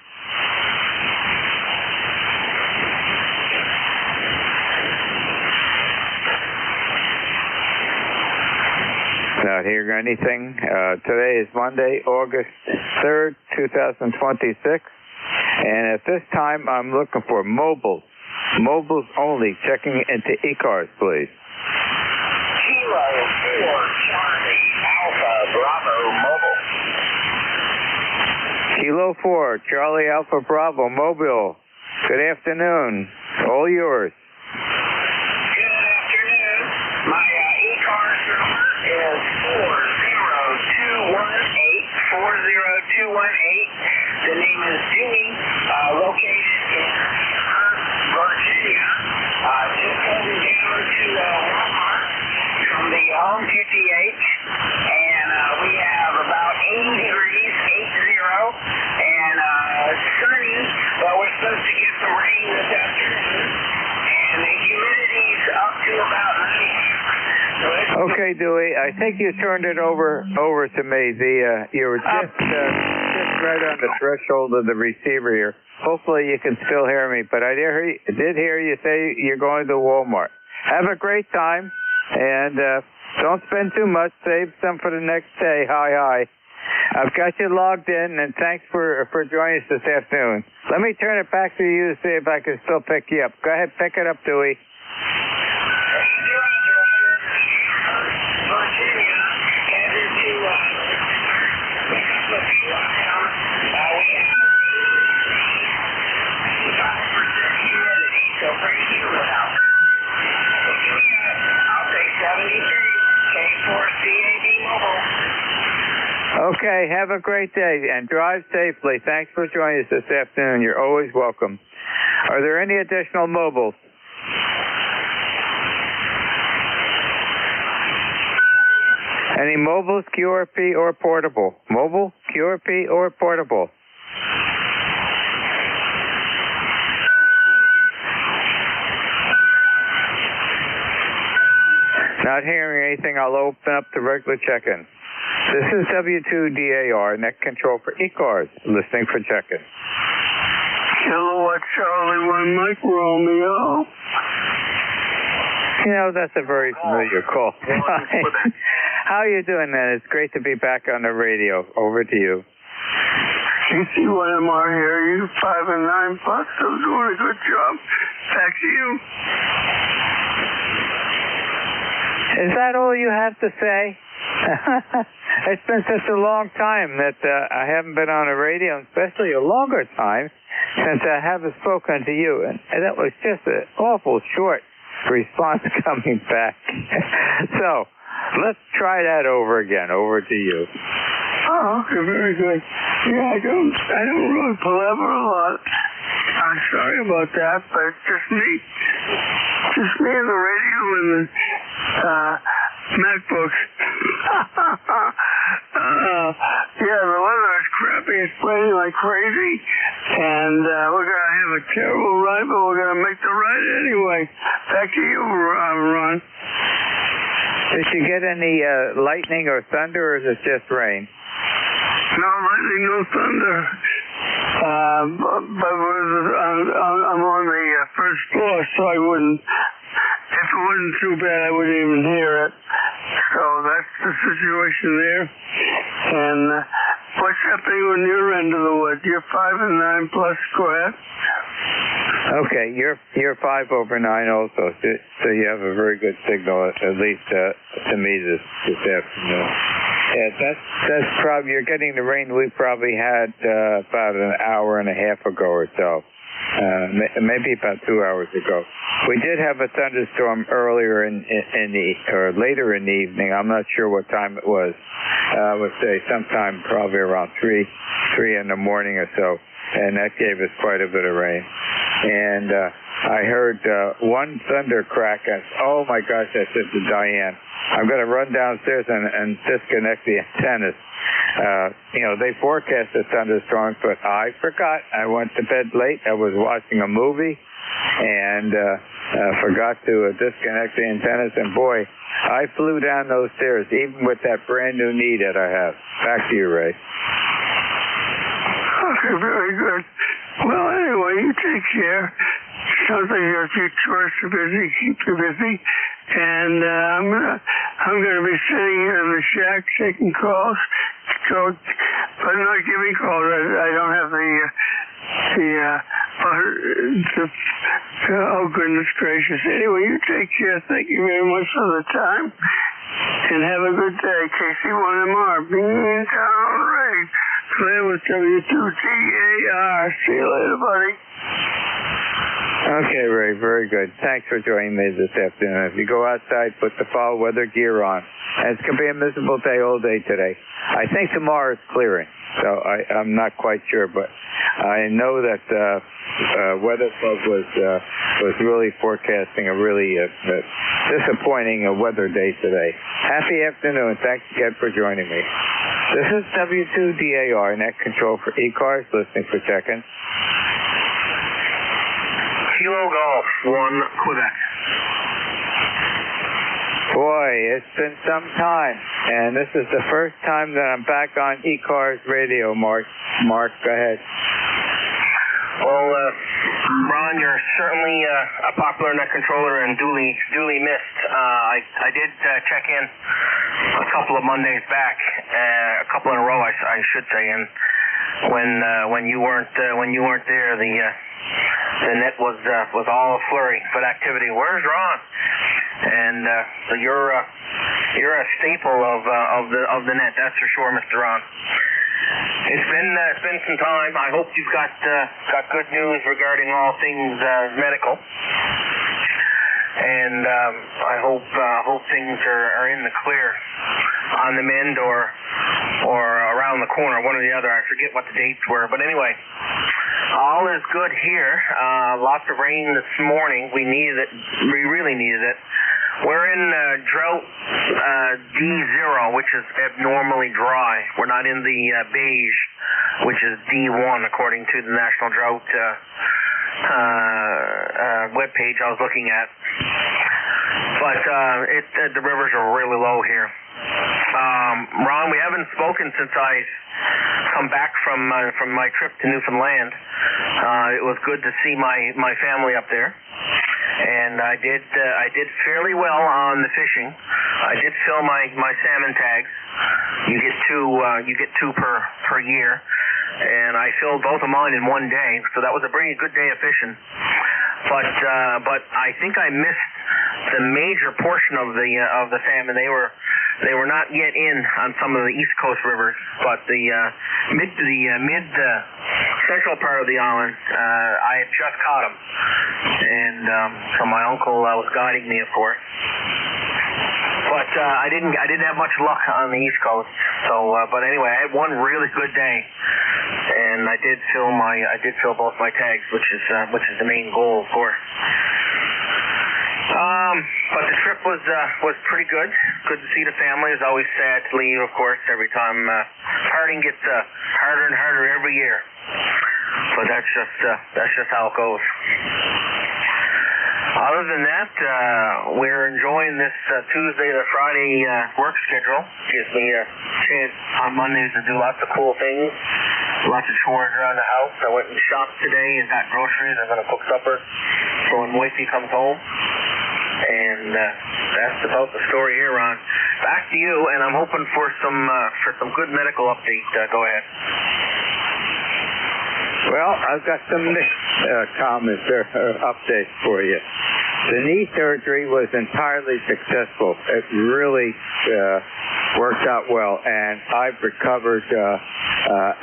Not hearing anything. Today is Monday, August 3rd, 2026. And at this time, I'm looking for mobiles. Mobiles only. Checking into ECARS, please. Kilo 4 Charlie Alpha Bravo Mobile. Kilo 4 Charlie Alpha Bravo Mobile. Good afternoon. All yours. Good afternoon. My ECARS number is 40218. The name is Jimmy, located in Virginia. Just headed down to Walmart from the home QTH, and we have about 80 degrees, 80, and sunny, but we're supposed to get some rain this afternoon, and the humidity's up to about 90%. Okay, Dewey, I think you turned it over to me. You were just right on the threshold of the receiver here. Hopefully you can still hear me, but I did hear you say you're going to Walmart. Have a great time, and don't spend too much. Save some for the next day. Hi. I've got you logged in, and thanks for joining us this afternoon. Let me turn it back to you to see if I can still pick you up. Go ahead, pick it up, Dewey. Virginia, headed to Okay, have a great day and drive safely. Thanks for joining us this afternoon. You're always welcome. Are there any additional mobiles? Any mobiles, QRP, or portable? Mobile, QRP, or portable? Not hearing anything, I'll open up the regular check-in. This is W2DAR, net control for ECARS, listening for check-in. Kilowatt Charlie 1 Mike Romeo. You know, that's a very familiar call. How are you doing, man? It's great to be back on the radio. Over to you. EC1MR here, you 5 and 9 plus, so doing a good job. Back to you. Is that all you have to say? It's been such a long time that I haven't been on the radio, especially a longer time since I haven't spoken to you. And that was just an awful short response coming back. So, let's try that over again. Over to you. Oh, okay, very good. Yeah, I don't really palaver a lot. I'm sorry about that, but it's just me and the radio and the MacBook. Yeah, the weather is crappy. It's raining like crazy, and we're gonna have a terrible ride, but we're gonna make the ride anyway. Back to you, Ron. Did you get any lightning or thunder, or is it just rain? No lightning, no thunder. But I'm on the first floor, so I wouldn't. If it wasn't too bad, I wouldn't even hear it. So that's the situation there. And what's happening on your end of the wood? You're 5 and 9 plus, go ahead. Okay, you're 5 over 9 also, so you have a very good signal, at least to me this afternoon. Yeah, that's probably, you're getting the rain we probably had about an hour and a half ago or so. Maybe about 2 hours ago. We did have a thunderstorm earlier or later in the evening. I'm not sure what time it was. I would say sometime probably around 3 in the morning or so. And that gave us quite a bit of rain. And I heard one thunder crack, and oh my gosh, I said to Diane, I'm going to run downstairs and disconnect the antennas. They forecasted thunderstorms, but I forgot. I went to bed late. I was watching a movie and forgot to disconnect the antennas. And boy, I flew down those stairs, even with that brand new knee that I have. Back to you, Ray. Okay, very good. Well, anyway, you take care. Sounds like your chores are busy. Keep you busy. And I'm gonna be sitting here in the shack taking calls. So, but not giving calls. I don't have oh goodness gracious. Anyway, you take care. Thank you very much for the time. And have a good day. KC1MR. Beantown Ray. Claire with W2DAR. See you later, buddy. Okay, Ray, very good. Thanks for joining me this afternoon. If you go outside, put the fall weather gear on. And it's going to be a miserable day all day today. I think tomorrow is clearing, so I'm not quite sure, but I know that Weather Club was really forecasting a really disappointing weather day today. Happy afternoon. Thanks again for joining me. This is W2DAR, net control for ECARS, listening for check-in. Kilo Golf 1 Quebec. Boy, it's been some time, and this is the first time that I'm back on ECARS radio, Mark. Mark, go ahead. Well, Ron, you're certainly a popular net controller and duly missed. I did check in a couple of Mondays back, a couple in a row, I should say, and when you weren't there, the net was all flurry with activity. Where's Ron? And so you're a staple of the net, that's for sure, Mr. Ron. It's been some time. I hope you've got good news regarding all things medical, and I hope things are in the clear on the mend, or or around the corner, one or the other. I forget what the dates were, but anyway, all is good here. Lots of rain this morning. We needed it. We really needed it. We're in drought D0, which is abnormally dry. We're not in the beige, which is D1, according to the National Drought webpage I was looking at. But the rivers are really low here. Ron, we haven't spoken since I come back from my trip to Newfoundland. It was good to see my family up there, and I did fairly well on the fishing. I did fill my salmon tags. You get two per year, and I filled both of mine in one day, so that was a pretty good day of fishing. But I think I missed the major portion of the salmon. They were not yet in on some of the East Coast rivers, but the mid central part of the island, I had just caught them, and so my uncle was guiding me, of course. But I didn't have much luck on the East Coast. So, but anyway, I had one really good day, and I did fill both my tags, which is the main goal, of course. But the trip was pretty good. Good to see the family. It's always sad to leave, of course, every time. Parting gets harder and harder every year. But that's just how it goes. Other than that, we're enjoying this Tuesday to Friday work schedule. Gives me a chance on Mondays to do lots of cool things, lots of chores around the house. I went and shopped today and got groceries. I'm going to cook supper for when Wifey comes home. And that's about the story here, Ron. Back to you, and I'm hoping for some good medical update. Go ahead. Well, I've got some comments or updates for you. The knee surgery was entirely successful. It really worked out well, and I've recovered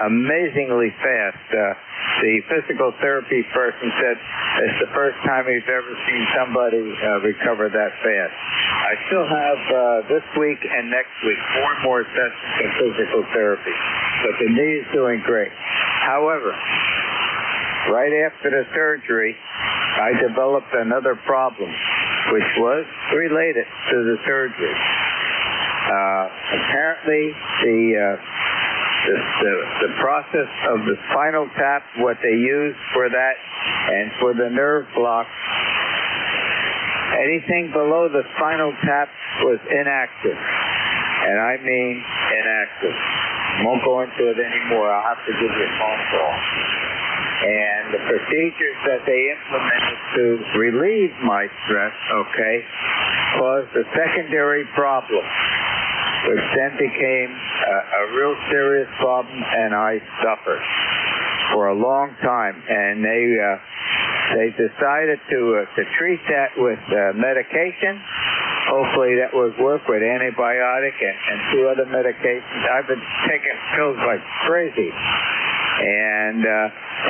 amazingly fast. The physical therapy person said it's the first time he's ever seen somebody recover that fast. I still have this week and next week 4 more sessions of physical therapy, but the knee is doing great. However, right after the surgery, I developed another problem, which was related to the surgery. Apparently, the process of the spinal tap, what they used for that, and for the nerve block, anything below the spinal tap was inactive. And I mean inactive. I won't go into it anymore. I'll have to give you a phone call. And the procedures that they implemented to relieve my stress, caused a secondary problem, which then became a real serious problem, and I suffered for a long time. And they decided to treat that with medication. Hopefully that would work with antibiotic and 2 other medications. I've been taking pills like crazy, and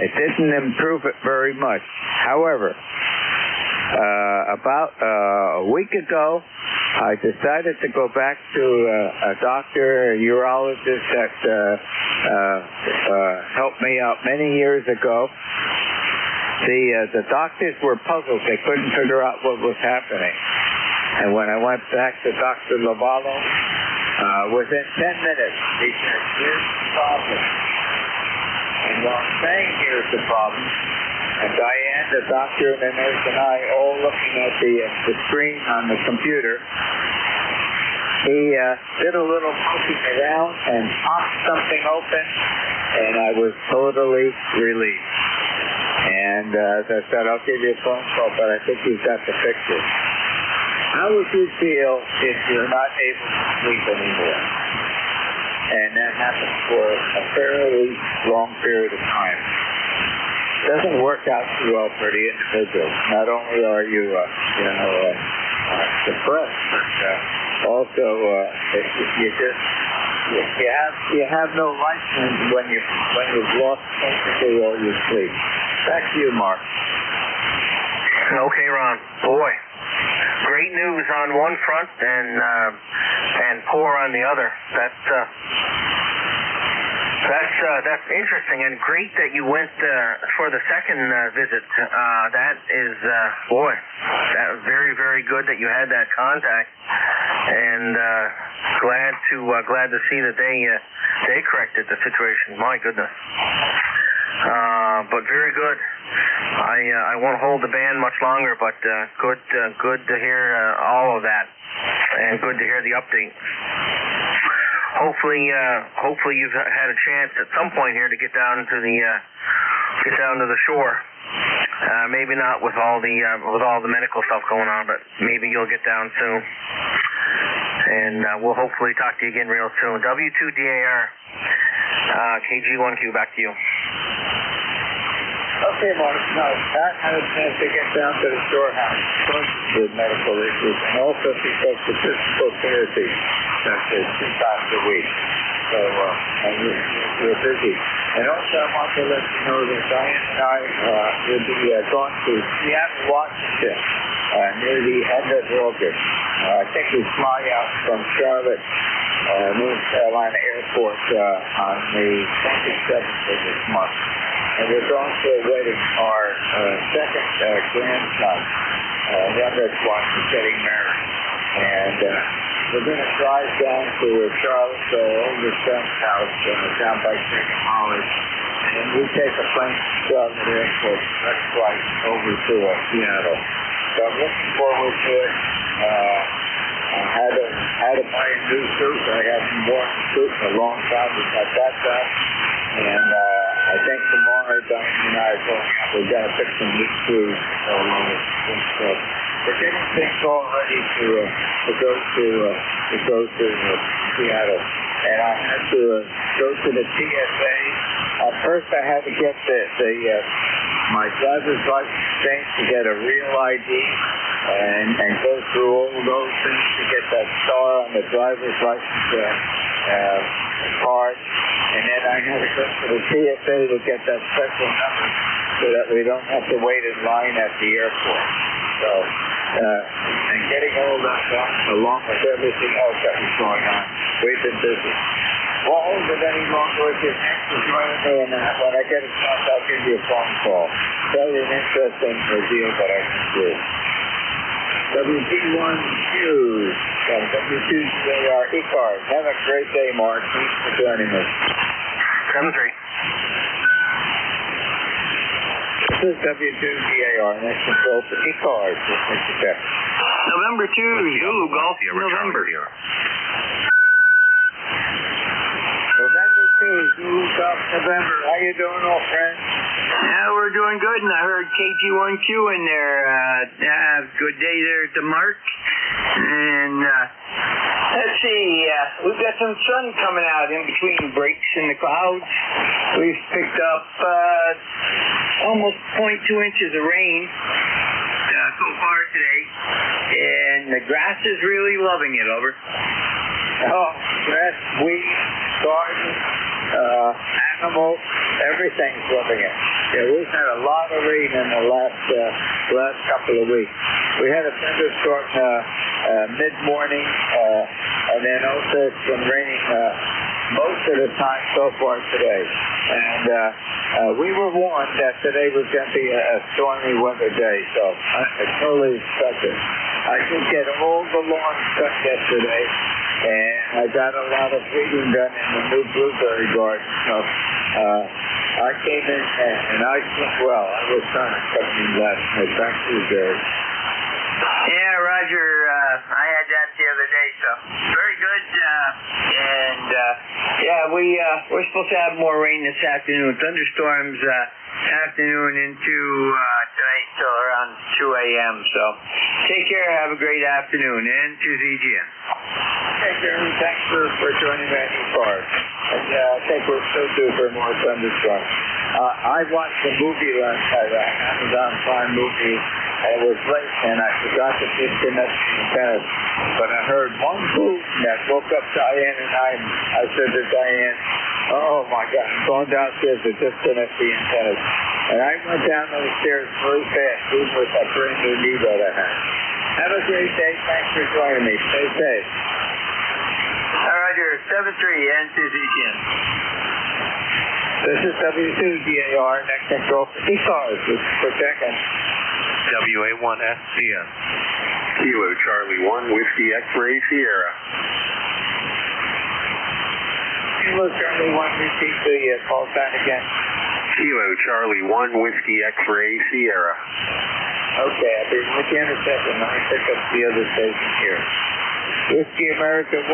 it didn't improve it very much. However, about a week ago, I decided to go back to a doctor, a urologist that helped me out many years ago. The doctors were puzzled. They couldn't figure out what was happening. And when I went back to Dr. Lavallo, within 10 minutes, he said, here's the problem. And while saying here's the problem, and Diane, the doctor, and the nurse, and I all looking at the screen on the computer, he did a little poking around and popped something open, and I was totally relieved. And as I said, I'll give you a phone call, but I think you've got to fix it. How would you feel if you're not able to sleep anymore? And that happens for a fairly long period of time. It doesn't work out too well for the individual. Not only are you, depressed, but also you have no life when you've lost basically all your sleep. Back to you, Mark. Okay, Ron. Boy, great news on one front and poor on the other. That's interesting and great that you went for the second visit. That is, boy, that was very, very good that you had that contact, and glad to see that they corrected the situation. My goodness. But very good. I won't hold the band much longer, but good to hear all of that, and good to hear the update. Hopefully you've had a chance at some point here to get down to the shore. Maybe not with all the medical stuff going on, but maybe you'll get down soon. And we'll hopefully talk to you again real soon. W2DAR, KG1Q, back to you. Okay, Mark. No, Pat had a chance to get down to the storehouse with medical issues, and also because the physical therapy is 2 times a week. So, and we're busy. And also, I want to let you know that Diane and I will be going to Seattle, Washington, near the end of August. I think we fly out from Charlotte, North Carolina Airport on the 27th of this month. And we're going to a wedding. Our second grandson, youngest one, is getting married. And we're going to drive down to Charlotte, the older son's house, down by Brigham Holly. And we take a plane to Charlotte Airport, direct flight over to Seattle. So I'm looking forward to it. I had to buy a new suit. I haven't worn a suit in a long time. We got that done. And I think tomorrow, Diane and I are going out. We've got to pick some new shoes all over. So we're getting things all ready to go to Seattle. And I had to go to the TSA. First, I had to get my driver's license changed to get a real ID and go through all those things to get that star on the driver's license card. And then I had to go to the TSA to get that special number so that we don't have to wait in line at the airport. So, and getting all that done along with everything else that was going on, we've been busy. Won't hold it any longer with you. Thanks for joining me, and when I get a chance, I'll give you a phone call. Tell you an interesting deal that I can do. WT1Q, W2DAR, ECARS. Have a great day, Mark. Thanks for joining us. 7-3. This is W2DAR, and that's control for ECARS. November 2, Zulu Golf, November. November 2, Zulu Golf, November. How you doing, old friend? Yeah, we're doing good, and I heard KG1Q in there. Good day there to Mark. And let's see, we've got some sun coming out in between breaks in the clouds. We've picked up almost 0.2 inches of rain so far today, and the grass is really loving it, over. Oh, grass, weeds, garden, animals, everything's loving it. Yeah, we've had a lot of rain in the last couple of weeks. We had a thunderstorm mid-morning, and then also it's been raining most of the time so far today. And we were warned that today was going to be a stormy weather day, so I totally expect it. I did get all the lawn cut yesterday, and I got a lot of weeding done in the new blueberry garden. So I came in and I slept well. I was trying to cut me last night. Back to you, Jerry. Yeah, Roger, I had that the other day, so very good. We're supposed to have more rain this afternoon. Thunderstorms afternoon into tonight till around 2 a.m. So take care. Have a great afternoon. And to ZGN. Hey, Jeremy, thanks for joining me on ECARS. And I think we're still due for more thunderstorms. I watched the movie last night, Amazon Prime movie, and it was late, and I forgot to disconnect the antennas. But I heard one boom that woke up Diane and I said to Diane, oh my God, I'm going downstairs to disconnect the antennas. And I went down those stairs very fast, even with that brand new knee that I had. Have a great day. Thanks for joining me. Stay safe. Roger, 7-3, and to ZGN. This is W2DAR, next control for ECARS. This is for checking. WA1SCS. Kilo Charlie 1, Whiskey X-Ray Sierra. Kilo Charlie 1, repeat the call sign again. Kilo Charlie 1, Whiskey X-Ray Sierra. Okay, I'll be with you in a second. Let me pick up the other station here. Whiskey America 1,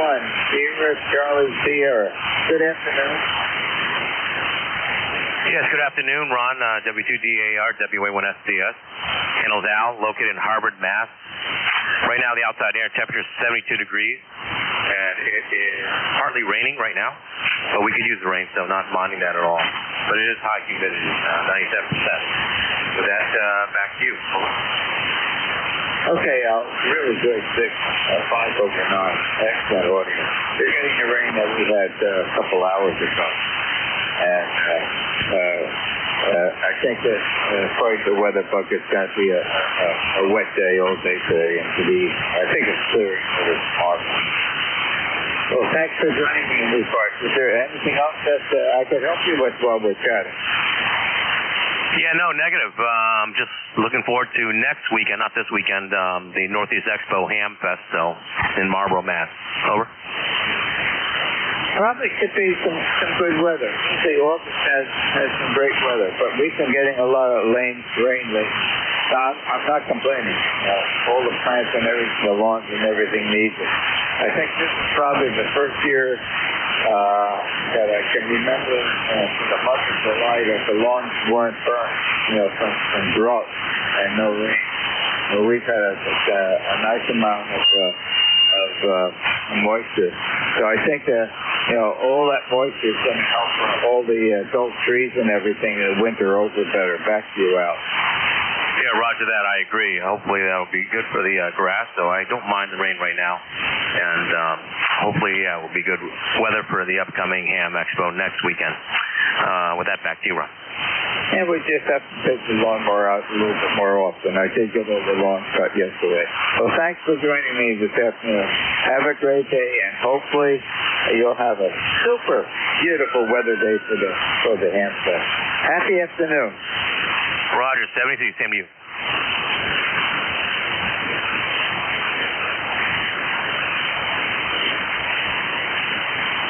Sierra Charlie Sierra. Good afternoon. Yes, good afternoon, Ron, W2DAR, WA1SCS. Handles Al, located in Harvard, Mass. Right now, the outside air temperature is 72 degrees, and it is partly raining right now, but we could use the rain, so not minding that at all. But it is high humidity, 97%. With that, back to you. Okay, Al, really good, 5 over 9. Excellent audio. You're getting the rain that we had a couple hours ago. And I think that according to the weather book, it's going to be a wet day all day today, and I think it's clearing over tomorrow. Well, thanks for joining me in these parts. Is there anything else that I could help you with while we're chatting? Yeah, no, negative. Just looking forward to next weekend, not this weekend, the Northeast Expo Ham Fest, so in Marlboro, Mass. Over. Probably could be some good weather. Usually August has some great weather, but we've been getting a lot of rain lately. So I'm not complaining. All the plants and everything, the lawns and everything needs it. I think this is probably the first year that I can remember from the month of July that the lawns weren't burned, from drought and no rain. Well, we've had a nice amount of moisture. So I think that all that moisture is going to help all the adult trees and everything in the winter over better. Back to you, Al. Yeah, roger that. I agree. Hopefully that'll be good for the grass, so I don't mind the rain right now. And hopefully, it will be good weather for the upcoming Ham Expo next weekend. With that, back to you, Ron. And we just have to take the lawnmower out a little bit more often. I did get all the lawns cut yesterday. Well, thanks for joining me this afternoon. Have a great day, and hopefully you'll have a super beautiful weather day for the Ham Fest. Happy afternoon. Roger, 73, same to you.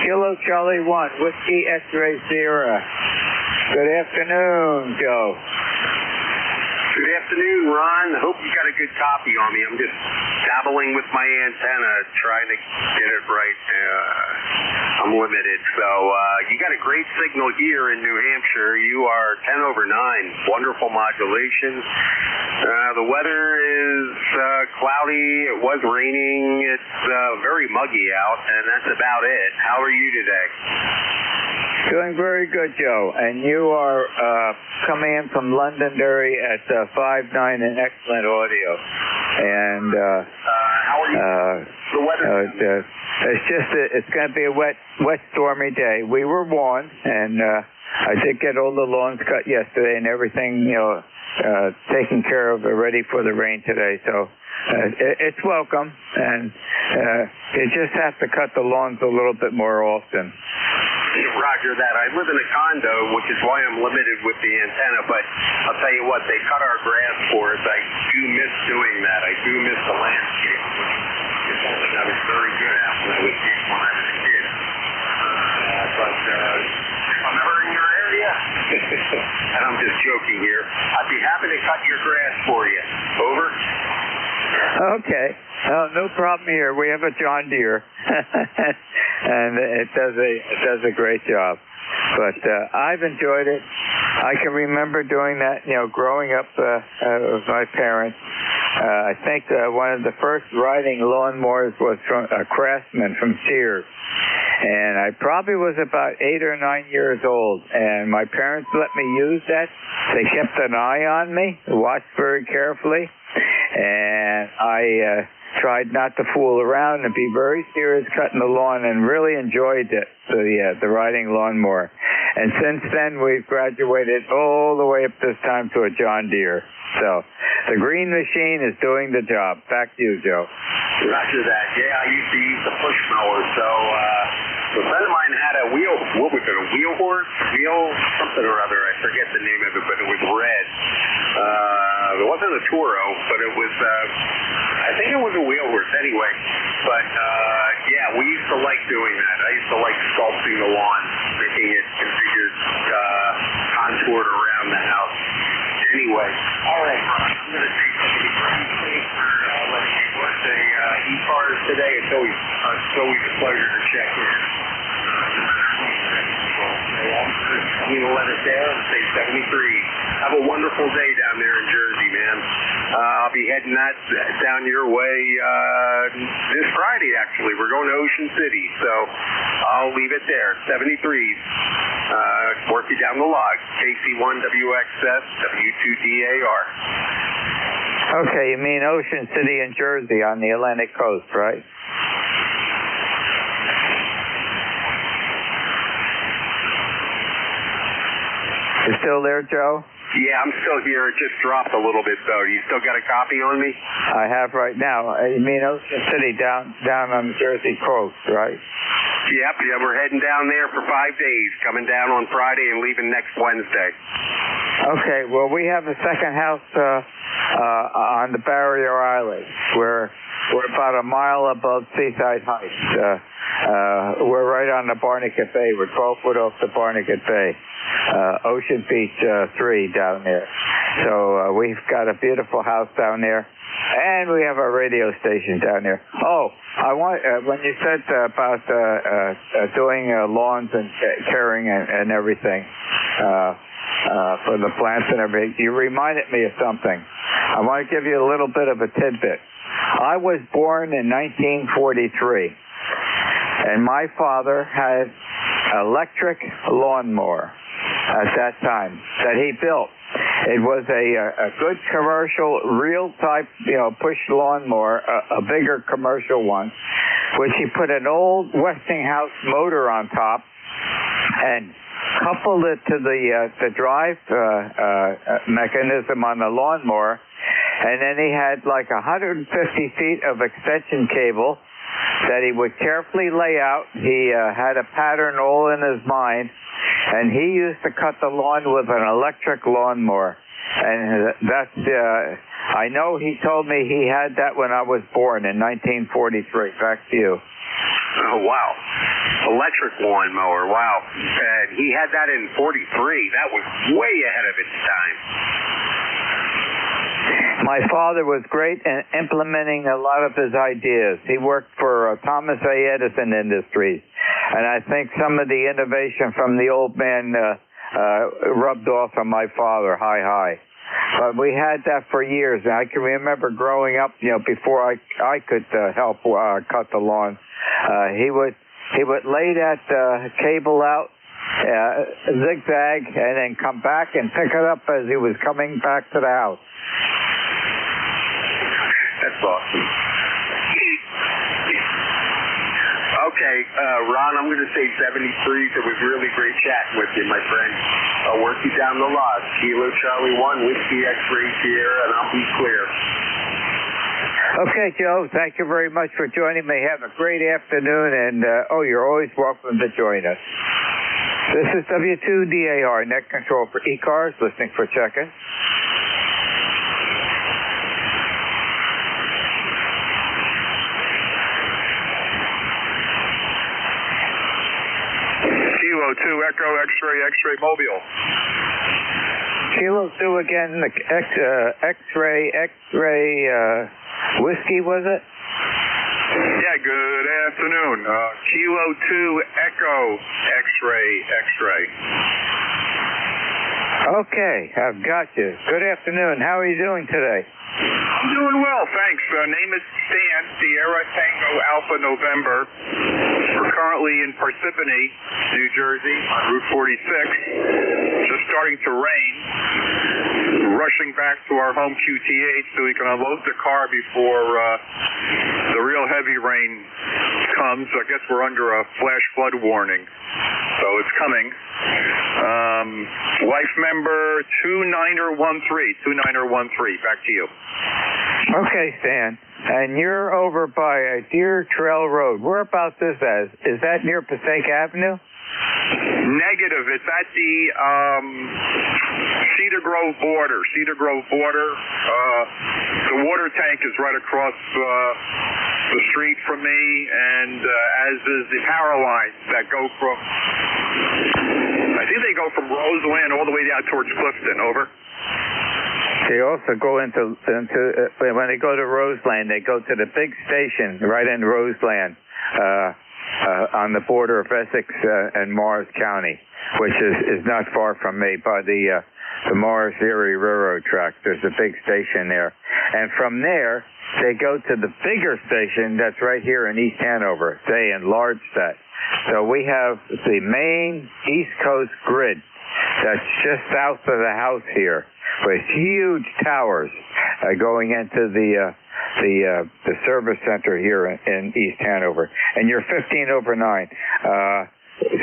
Kilo Charlie 1, Whiskey X-Ray Sierra. Good afternoon, Joe. Good afternoon, Ron. Hope you got a good copy on me. I'm just dabbling with my antenna, trying to get it right. I'm limited. So you got a great signal here in New Hampshire. You are 10 over 9. Wonderful modulation. The weather is cloudy. It was raining. It's very muggy out, and that's about it. How are you today? Doing very good, Joe. And you are coming in from Londonderry at 5.9 in excellent audio. And how are you? The weather. It's going to be a wet, stormy day. We were warned, and I did get all the lawns cut yesterday and everything, taken care of, ready for the rain today. So it's welcome, and you just have to cut the lawns a little bit more often. Roger that. I live in a condo, which is why I'm limited with the antenna, but I'll tell you what, they cut our grass for us. I do miss doing that. I do miss the landscape, which is something I was very good at when I was a kid. But if I'm ever in your area, and I'm just joking here, I'd be happy to cut your grass for you. Over? Okay. No problem here. We have a John Deere, and it does a great job. But I've enjoyed it. I can remember doing that, growing up with my parents. I think one of the first riding lawnmowers was from a Craftsman from Sears. And I probably was about 8 or 9 years old, and my parents let me use that. They kept an eye on me, watched very carefully, and I tried not to fool around and be very serious cutting the lawn, and really enjoyed the riding lawnmower. And since then, we've graduated all the way up this time to a John Deere. So the green machine is doing the job. Back to you, Joe. Roger that. Yeah, I used to use the push mower. So a friend of mine had a what was it, a wheel horse? Wheel something or other. I forget the name of it, but it was red. It wasn't a Toro, but it was, I think it was a wheel horse anyway. But, yeah, we used to like doing that. I used to like sculpting the lawn, making it configured, contoured around the house. Anyway, all right, Ron, I'm going to say something for letting me work the ECARS today. It's always a pleasure to check in. I'm going to let it down and say 73. Have a wonderful day down there in Jersey, man. I'll be heading down your way this Friday, actually. We're going to Ocean City, so I'll leave it there. 73s. Work you down the log. KC1WXS, W2DAR. Okay, you mean Ocean City in Jersey on the Atlantic coast, right? You still there, Joe? Yeah, I'm still here. It just dropped a little bit, though. You still got a copy on me? I have right now. You mean Ocean City down on the Jersey coast, right? Yep, yeah, we're heading down there for 5 days, coming down on Friday and leaving next Wednesday. Okay, well, we have a second house on the Barrier Islands. We're about a mile above Seaside Heights. We're right on the Barnegat Bay. We're 12 foot off the Barnegat Bay. Ocean Beach 3 down there. So we've got a beautiful house down there, and we have a radio station down there. Oh, I want when you said about doing lawns and caring and everything for the plants and everything, you reminded me of something. I want to give you a little bit of a tidbit. I was born in 1943, and my father had an electric lawnmower at that time that he built. It was a good commercial, real type, push lawnmower, a bigger commercial one, which he put an old Westinghouse motor on top and coupled it to the drive mechanism on the lawnmower, and then he had like 150 feet of extension cable that he would carefully lay out. He had a pattern all in his mind, and he used to cut the lawn with an electric lawnmower. And that's, I know he told me he had that when I was born in 1943. Back to you. Oh, wow. Electric lawnmower, wow. And he had that in 43. That was way ahead of its time. My father was great in implementing a lot of his ideas. He worked for Thomas A. Edison Industries, and I think some of the innovation from the old man rubbed off on my father, high. But we had that for years, and I can remember growing up, before I could help cut the lawn. He would lay that cable out, zigzag, and then come back and pick it up as he was coming back to the house. That's awesome. Okay, Ron, I'm going to say 73. It was really great chatting with you, my friend. I'll work you down the log. Kilo Charlie 1, Whiskey X-Ray Sierra, and I'll be clear. Okay, Joe, thank you very much for joining me. Have a great afternoon, and you're always welcome to join us. This is W2DAR, Net Control for ECARS, listening for check-in. Kilo 2 Echo X-ray Mobile. Kilo 2 again, X-ray whiskey, was it? Yeah, good afternoon. Kilo 2 Echo X-ray. Okay, I've got you. Good afternoon. How are you doing today? I'm doing well, thanks. Name is Stan, Sierra Tango Alpha November. We're currently in Parsippany, New Jersey, on Route 46. Just starting to rain. Rushing back to our home QTH so we can unload the car before the real heavy rain comes. I guess we're under a flash flood warning, so it's coming. Wife member 2913. Back to you. Okay, Stan. And you're over by Deer Trail Road. Whereabouts is that? Is that near Passaic Avenue? Negative. It's at the Cedar Grove border. The water tank is right across the street from me, and as is the power lines that go from, I think they go from Roseland all the way down towards Clifton. Over. They also go into when they go to Roseland, they go to the big station right in Roseland, on the border of Essex and Morris County, which is not far from me, by the Morris Erie Railroad track. There's a big station there, and from there they go to the bigger station that's right here in East Hanover. They enlarged that, so we have the main East Coast grid that's just south of the house here, with huge towers going into the service center here in East Hanover. And you're 15 over 9.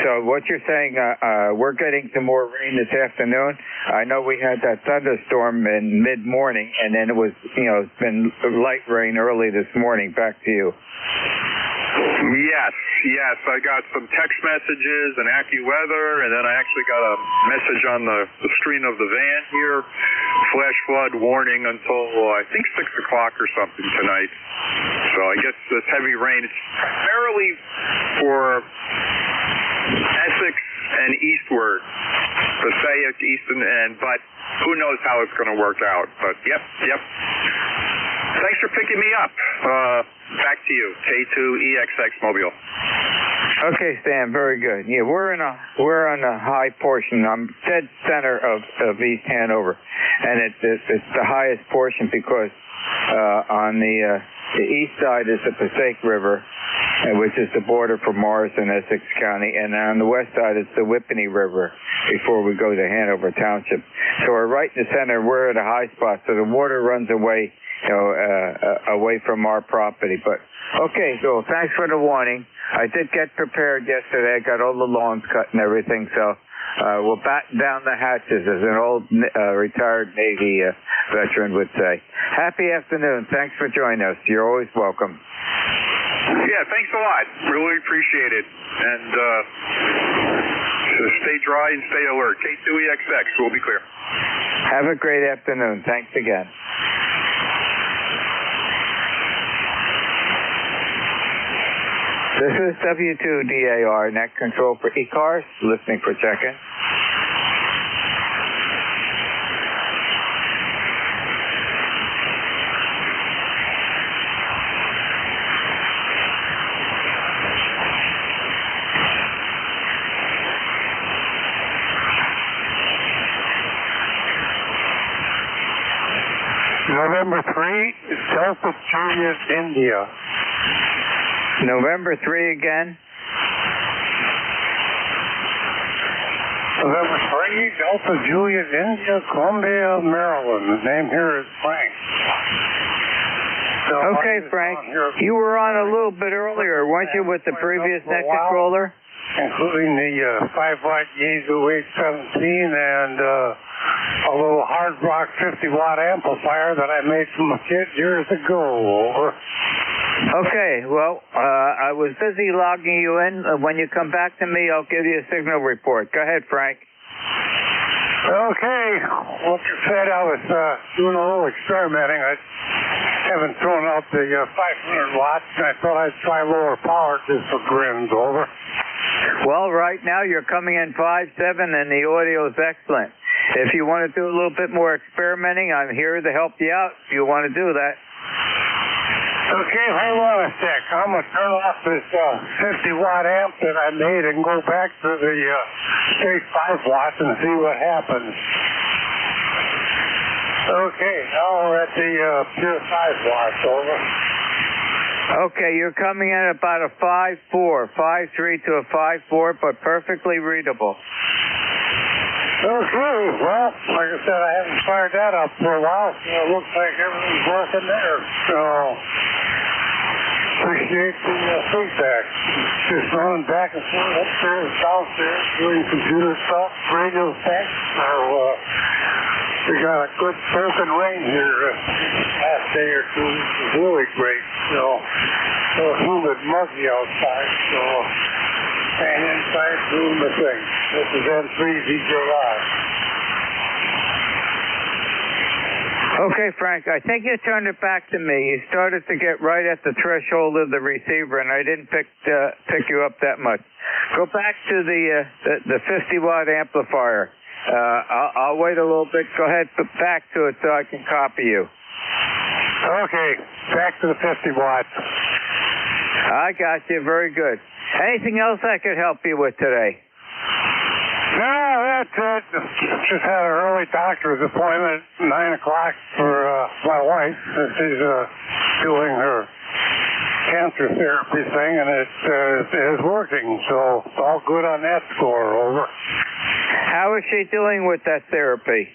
So what you're saying, we're getting some more rain this afternoon. I know we had that thunderstorm in mid-morning, and then it was, it's been light rain early this morning. Back to you. Yes. I got some text messages and AccuWeather, and then I actually got a message on the screen of the van here. Flash flood warning until, I think, 6 o'clock or something tonight. So I guess this heavy rain is primarily for Essex and eastward, Passaic, Easton, but who knows how it's going to work out. But, yep. Thanks for picking me up. Back to you, K2EXX Mobile. Okay, Stan, very good. Yeah, we're on a high portion. I'm dead center of East Hanover, and it's the highest portion because on the east side is the Passaic River, which is the border for Morris and Essex County, and on the west side is the Whippany River before we go to Hanover Township. So we're right in the center. We're at a high spot, so the water runs away, away from our property. But okay, so thanks for the warning. I did get prepared yesterday. I got all the lawns cut and everything, so we'll batten down the hatches, as an old retired Navy veteran would say. Happy afternoon. Thanks for joining us. You're always welcome. Yeah, thanks a lot. Really appreciate it. And stay dry and stay alert. K2EXX, we'll be clear. Have a great afternoon. Thanks again. This is W2DAR, net control for ECARS, listening for check-in. November 3, Delta Julius, India. November 3 again. November 3, Delta Julius, India, Columbia, Maryland. The name here is Frank. So okay, Frank. You were on a little bit earlier, weren't you, with the previous net controller? Including the 5-watt AZI-Loop 817 and a little hard rock 50-watt amplifier that I made from a kid years ago. Over. Okay, well, I was busy logging you in. When you come back to me, I'll give you a signal report. Go ahead, Frank. Okay, like you said, I was doing a little experimenting. I haven't thrown out the 500 watts, and I thought I'd try lower power just for grins. Over. Well, right now you're coming in 5.7, and the audio is excellent. If you want to do a little bit more experimenting, I'm here to help you out if you want to do that. Okay, hold on a sec. I'm going to turn off this 50-watt amp that I made and go back to the straight 5 watts and see what happens. Okay, now we're at the pure 5 watts, over. Okay, you're coming in about a 5.4, 5.3 to a 5.4, but perfectly readable. Okay, well, like I said, I haven't fired that up for a while, so it looks like everything's working there. So, appreciate the feedback. Just running back and forth, upstairs, downstairs, doing computer stuff, radio tech. So, we got a good soaking rain here last day or two. It was really great. So humid, muggy outside. So, and inside doing the thing. This is N3DJI. Okay, Frank, I think you turned it back to me. You started to get right at the threshold of the receiver, and I didn't pick you up that much. Go back to the 50-watt amplifier. I'll wait a little bit. Go ahead, put back to it so I can copy you. Okay, back to the 50 watts. I got you. Very good. Anything else I could help you with today? No, that's it. Just had an early doctor's appointment at 9 o'clock for my wife. She's doing her cancer therapy thing, and it is working. So all good on that score. Over. How is she doing with that therapy?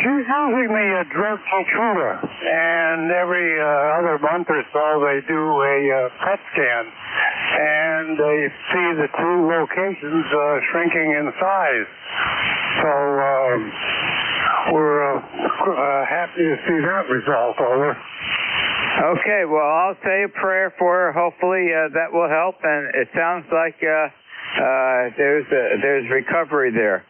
She's using the drug Keytruda, and every other month or so they do a PET scan, and they see the two locations shrinking in size. So we're happy to see that result. Over. Okay, well, I'll say a prayer for her. Hopefully that will help, and it sounds like there's recovery there.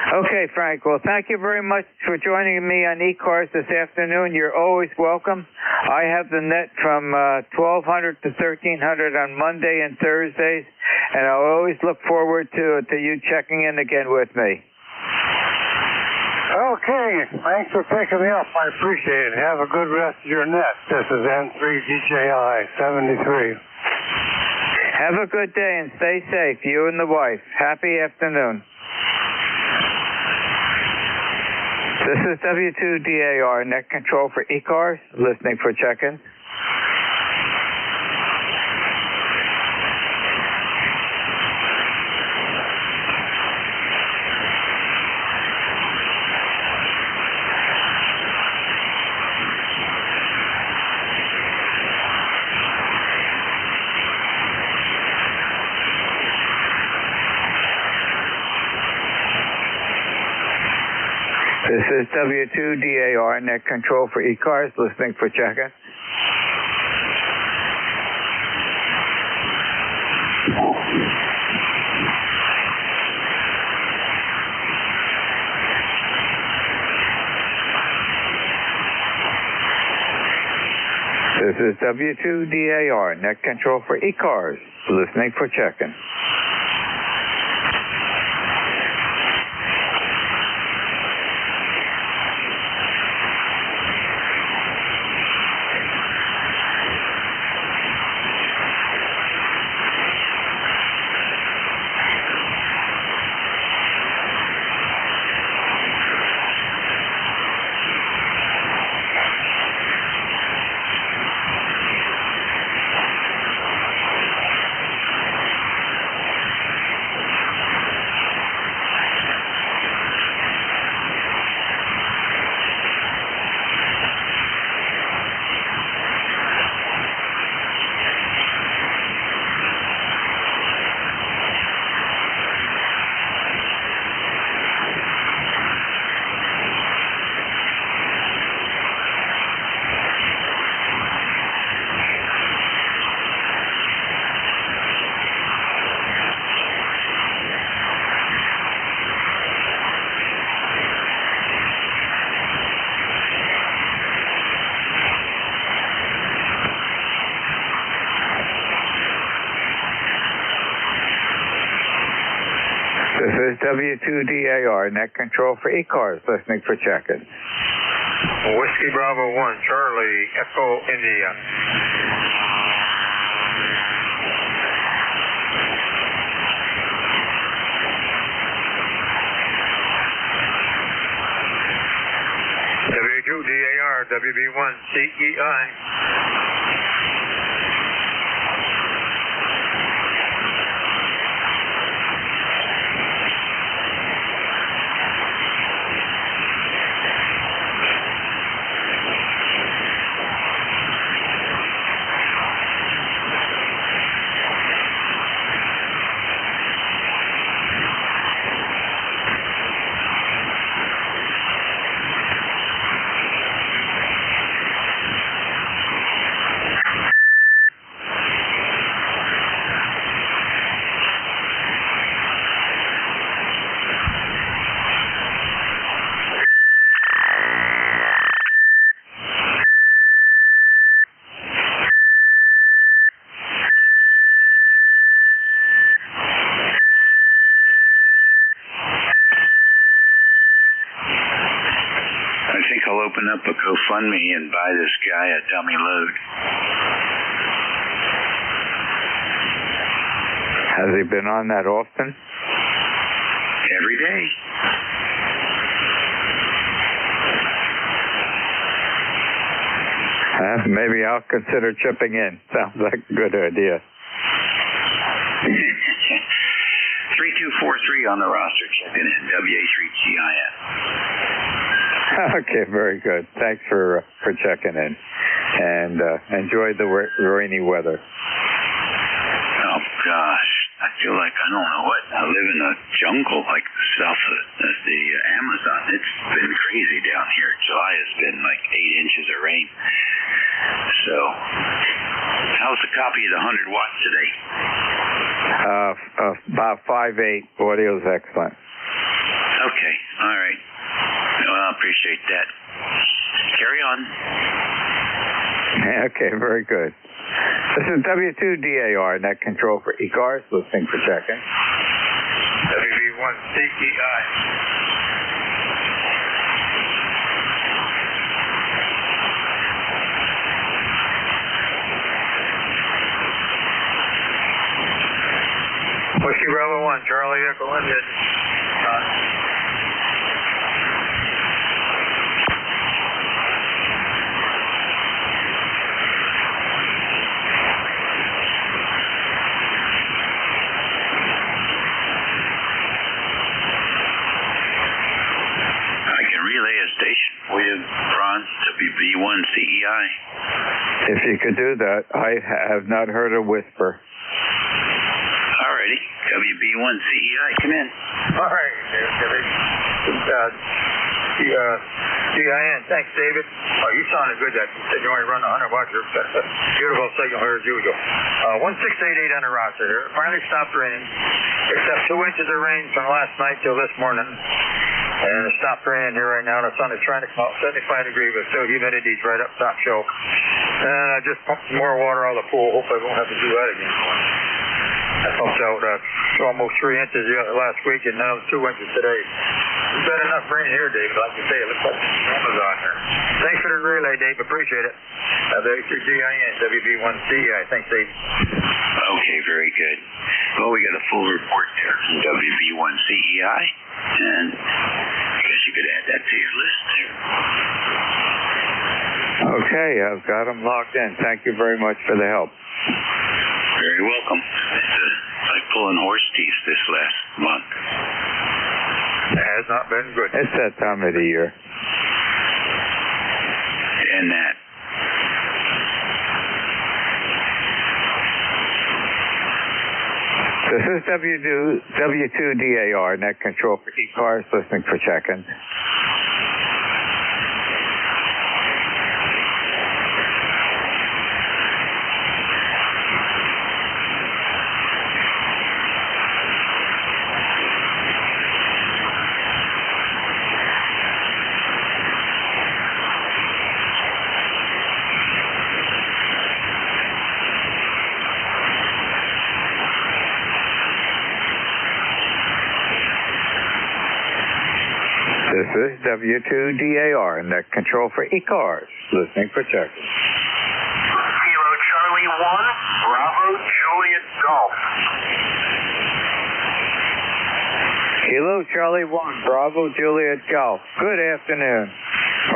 Okay, Frank. Well, thank you very much for joining me on ECARS this afternoon. You're always welcome. I have the net from 1200 to 1300 on Monday and Thursdays, and I'll always look forward to you checking in again with me. Okay, thanks for picking me up. I appreciate it. Have a good rest of your net. This is N3DJI 73. Have a good day and stay safe, you and the wife. Happy afternoon. This is W2DAR, net control for ECARS, listening for check-in. This is W2DAR, net control for ECARS, listening for check-in. This is W2DAR, net control for ECARS, listening for check-in. This is W2DAR, net control for ECARS, listening for check-in. Whiskey Bravo 1, Charlie, Echo, India. W2DAR, WB1, CEI. I'll open up a GoFundMe and buy this guy a dummy load. Has he been on that often? Every day. Maybe I'll consider chipping in. Sounds like a good idea. 3243 on the roster, checking in, WA3GIN. Okay, very good. Thanks for checking in. And enjoy the rainy weather. Oh, gosh. I feel like I don't know what. I live in a jungle like the south of the Amazon. It's been crazy down here. July has been like 8 inches of rain. So, how's the copy of the 100 watts today? About 5.8. Audio's excellent. Okay, all right. Well, I appreciate that. Carry on. Okay, very good. This is W2DAR, net control for ECARS, listening for check-in. WB1CEI. Whiskey Bravo 1, Charlie Echo India. Relay a station for you, Ron, WB1CEI. If you could do that, I have not heard a whisper. Alrighty, WB1CEI, come in. All right, CIN. Thanks, David. Oh, you sounded good. That you said you only run 100 watts. Beautiful signal here as usual. 1688 on the roster here. Finally stopped raining, except 2 inches of rain from last night till this morning. And it stopped raining here right now. The sun is trying to come out 75 degrees, but still humidity's right up top shelf. And I just pumped some more water out of the pool. Hopefully I won't have to do that again. I pumped out almost 3 inches last week and now 2 inches today. We've got enough rain here, David. Like you say, it looks like Amazon here. Thanks for the relay, Dave. Appreciate it. WCGIN, WB1CEI. Thanks, Dave. Okay, very good. Well, we got a full report there from WB1CEI, and I guess you could add that to your list there. Okay, I've got them logged in. Thank you very much for the help. Very welcome. It's like pulling horse teeth this last month. It has not been good. It's that time of the year. And that. This is W2DAR, net control for ECARS, listening for check-in. This is W2DAR, net control for ECARS, listening for check-in. Kilo Charlie 1, Bravo Juliet Golf. Kilo Charlie 1, Bravo Juliet Golf. Good afternoon.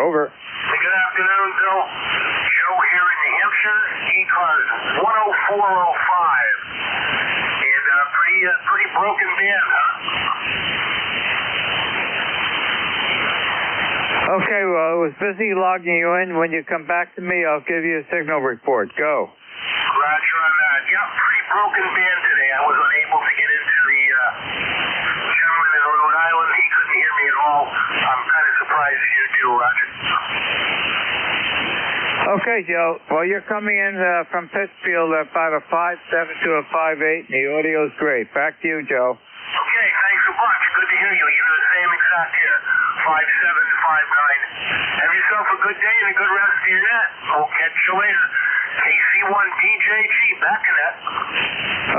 Over. Good afternoon, Bill. Joe here in New Hampshire, ECARS 10405. And pretty broken band, huh? Okay, well, I was busy logging you in. When you come back to me, I'll give you a signal report. Go. Roger on that. Yeah, pretty broken band today. I was unable to get into the gentleman in Rhode Island. He couldn't hear me at all. I'm kind of surprised you do, Roger. Okay, Joe. Well, you're coming in from Pittsfield about a 5.7 to a 5.8, and the audio's great. Back to you, Joe. Okay, thanks a bunch. Good to hear you. You're the same exact here. 5.7 to 5.9. Have yourself a good day and a good rest of your net. I'll catch you later. KC1PJG, back in that.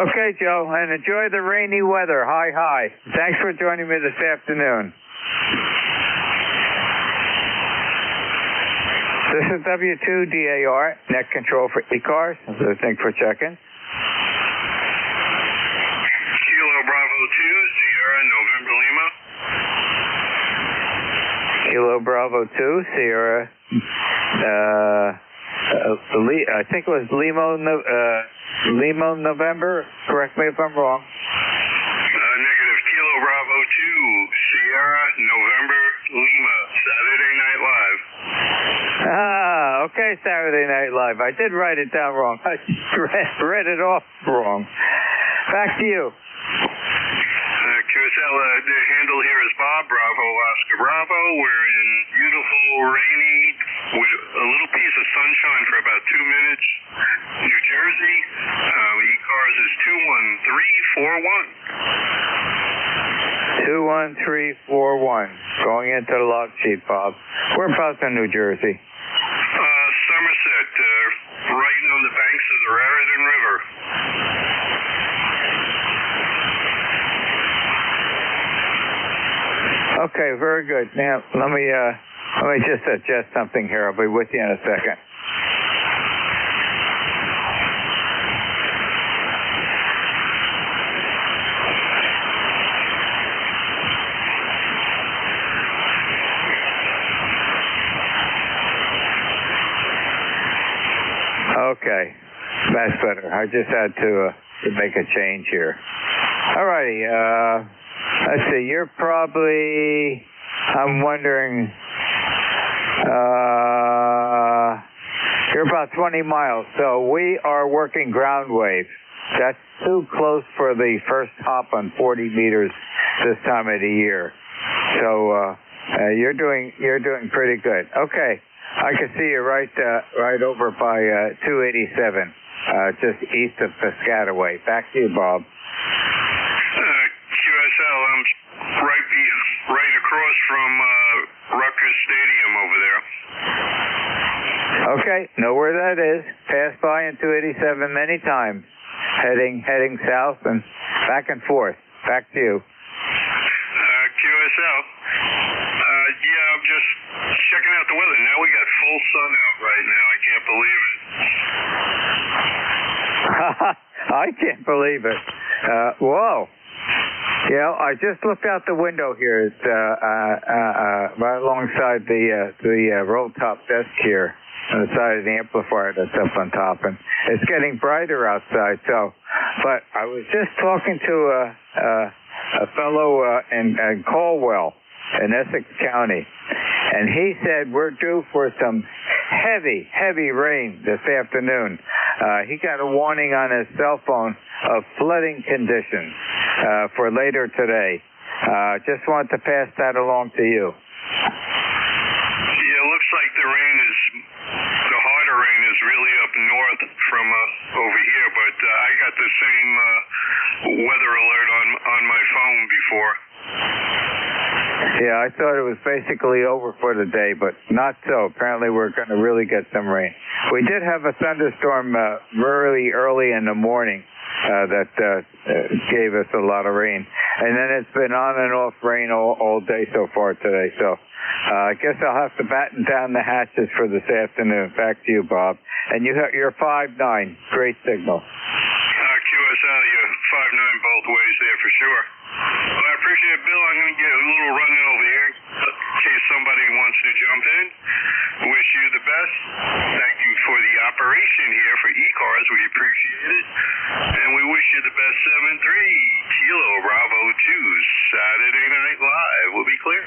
Okay, Joe, and enjoy the rainy weather. Hi. Thanks for joining me this afternoon. This is W2DAR, net control for ECARS. So thanks for checking. Kilo Bravo 2, Sierra, November Lima. Kilo Bravo 2, Sierra, I think it was Lima, November. Correct me if I'm wrong. Negative. Kilo Bravo 2, Sierra, November, Lima. Saturday Night Live. Ah, okay, Saturday Night Live. I did write it down wrong. I read it off wrong. Back to you. QSL, the handle here is Bob, Bravo, Oscar Bravo. We're in beautiful, rainy, with a little piece of sunshine for about 2 minutes. New Jersey, ECARS is 21341. Going into the log sheet, Bob. Whereabouts in New Jersey? Somerset, right on the banks of the Raritan River. Okay, very good. Now, let me just adjust something here. I'll be with you in a second. Okay, that's better. I just had to make a change here. All righty. Let's see. You're probably, I'm wondering, you're about 20 miles. So we are working ground wave. That's too close for the first hop on 40 meters this time of the year. So you're doing pretty good. Okay. I can see you right over by 287, just east of Piscataway. Back to you, Bob. QSL, I'm right across from Rutgers Stadium over there. Okay, know where that is. Passed by in 287 many times, heading south and back and forth. Back to you. QSL. Yeah, I'm just checking out the weather. Now we got full sun out right now. I can't believe it. I can't believe it. Whoa. Yeah, I just looked out the window here. It's right alongside the roll top desk here on the side of the amplifier that's up on top, and it's getting brighter outside. So, but I was just talking to a fellow in Caldwell in Essex County, and he said we're due for some heavy rain this afternoon. He got a warning on his cell phone of flooding conditions for later today. Just wanted to pass that along to you. Yeah, it looks like the harder rain is really up north from over here, but I got the same weather alert on my phone before. Yeah, I thought it was basically over for the day, but not so. Apparently we're going to really get some rain. We did have a thunderstorm very early in the morning that gave us a lot of rain. And then it's been on and off rain all day so far today. So I guess I'll have to batten down the hatches for this afternoon. Back to you, Bob. And you're 5'9". Great signal. QSL, you're 5'9" both ways there for sure. Well, I appreciate it, Bill. I'm going to get a little running over here in case somebody wants to jump in. Wish you the best. Thank you for the operation here for ECARS. We appreciate it. And we wish you the best 7-3 Kilo Bravo 2 Saturday Night Live. We'll be clear.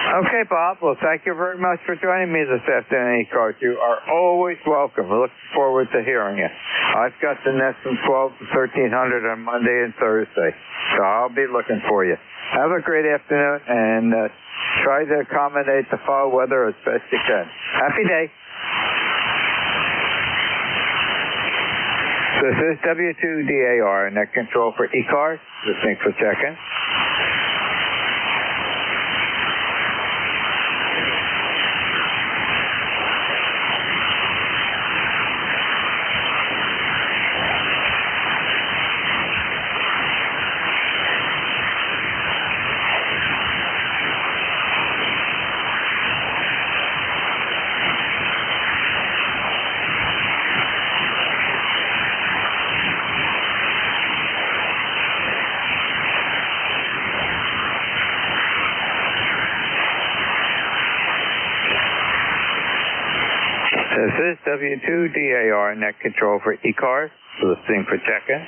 Okay, Bob. Well, thank you very much for joining me this afternoon, ECARS. You are always welcome. I look forward to hearing you. I've got the net from 12 to 1300 on Monday and Thursday, so I'll be looking for you. Have a great afternoon, and try to accommodate the foul weather as best you can. Happy day. This is W2DAR, net control for ECARS. Thanks for checking. This is W2DAR Net Control for ECARS, listening for check-in.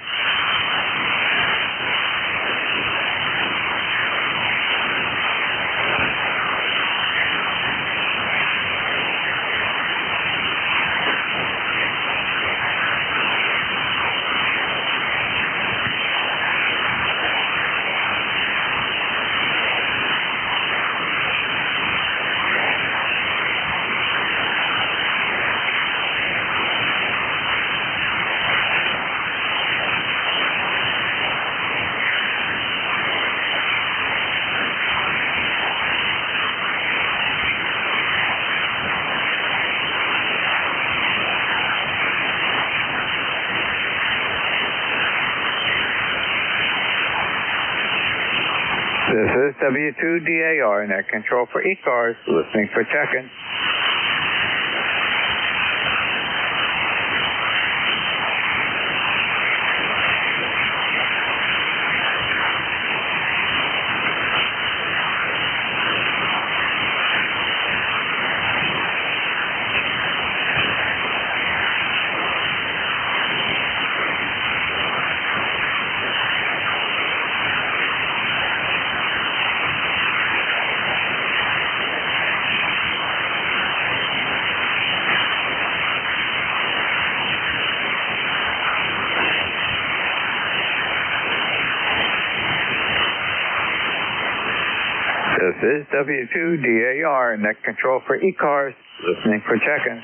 This is W2DAR Net Control for ECARS, listening for check-in. This is W2DAR Net Control for ECARS, listening for check-in.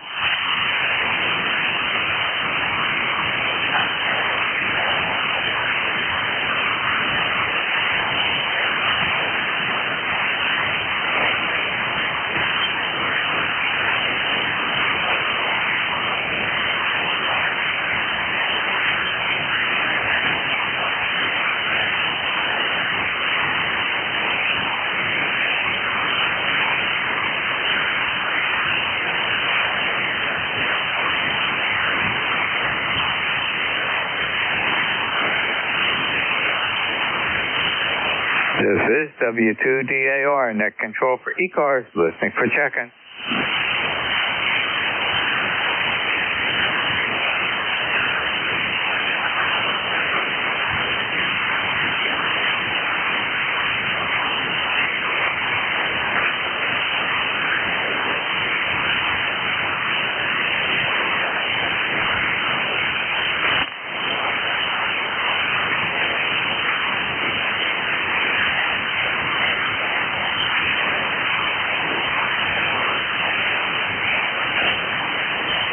This is W2DAR Net Control for ECARS, listening for check-in.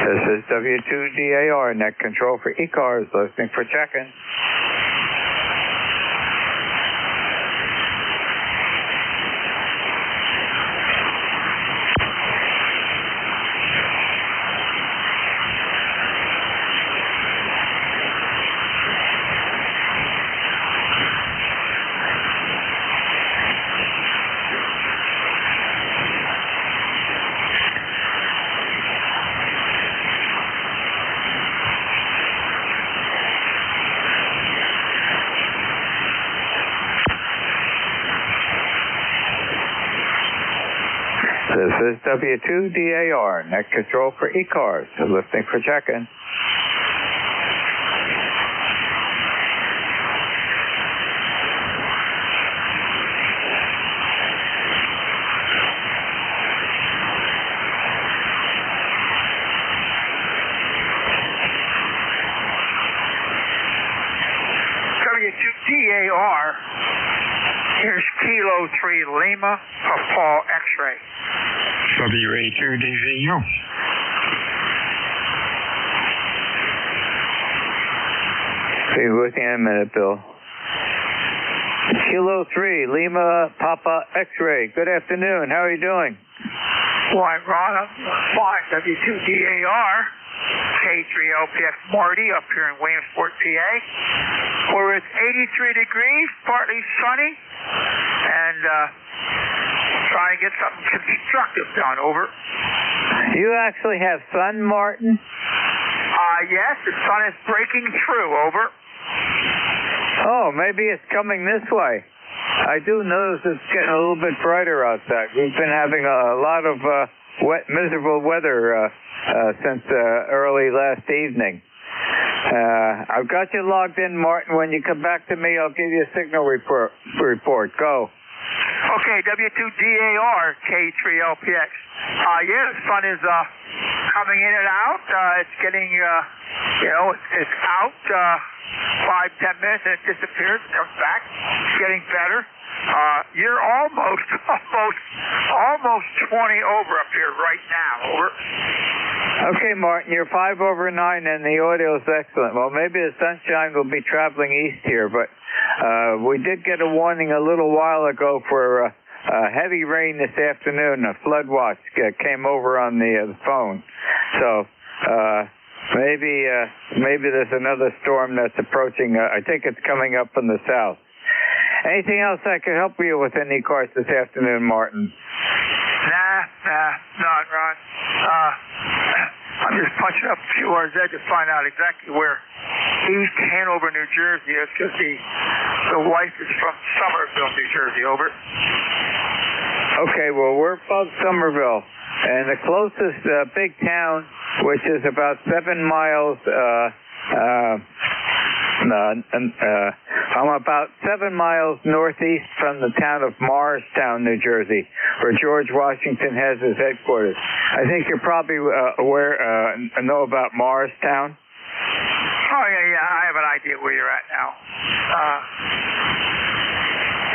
This is W2DAR Net Control for ECARS, listening for check-in. This is W2DAR Net Control for ECARS, listening for check-in. W2DAR, here's Kilo 3 Lima, Paul X-ray. WA2DVU. Be with you in a minute, Bill. Kilo 3 Lima, Papa X-ray. Good afternoon. How are you doing? Why, Ron, I'm fine. W2DAR, K3LPX Marty up here in Williamsport, PA, where it's 83 degrees, partly sunny, and trying to get something constructive done, over. You actually have sun, Martin? Yes, the sun is breaking through, over. Oh, maybe it's coming this way. I do notice it's getting a little bit brighter outside. We've been having a lot of wet, miserable weather since early last evening. I've got you logged in, Martin. When you come back to me, I'll give you a signal report. Go. Okay, W2DAR, K3LPX. Yeah, the sun is coming in and out. It's getting, it's out 5-10 minutes and it disappears, comes back. It's getting better. You're almost 20 over up here right now. Over. Okay, Martin, you're 5 over 9 and the audio is excellent. Well, maybe the sunshine will be traveling east here, but we did get a warning a little while ago for heavy rain this afternoon. A flood watch came over on the phone. So maybe there's another storm that's approaching. I think it's coming up from the south. Anything else I could help you with in ECARS this afternoon, Martin? Nah, not Ron. I'm just punching up QRZ to find out exactly where East Hanover, New Jersey is, because the wife is from Somerville, New Jersey. Over. Okay, well, we're above Somerville, and the closest big town, which is about 7 miles, I'm about 7 miles northeast from the town of Morristown, New Jersey, where George Washington has his headquarters. I think you're probably know about Morristown. Oh, yeah, I have an idea where you're at now.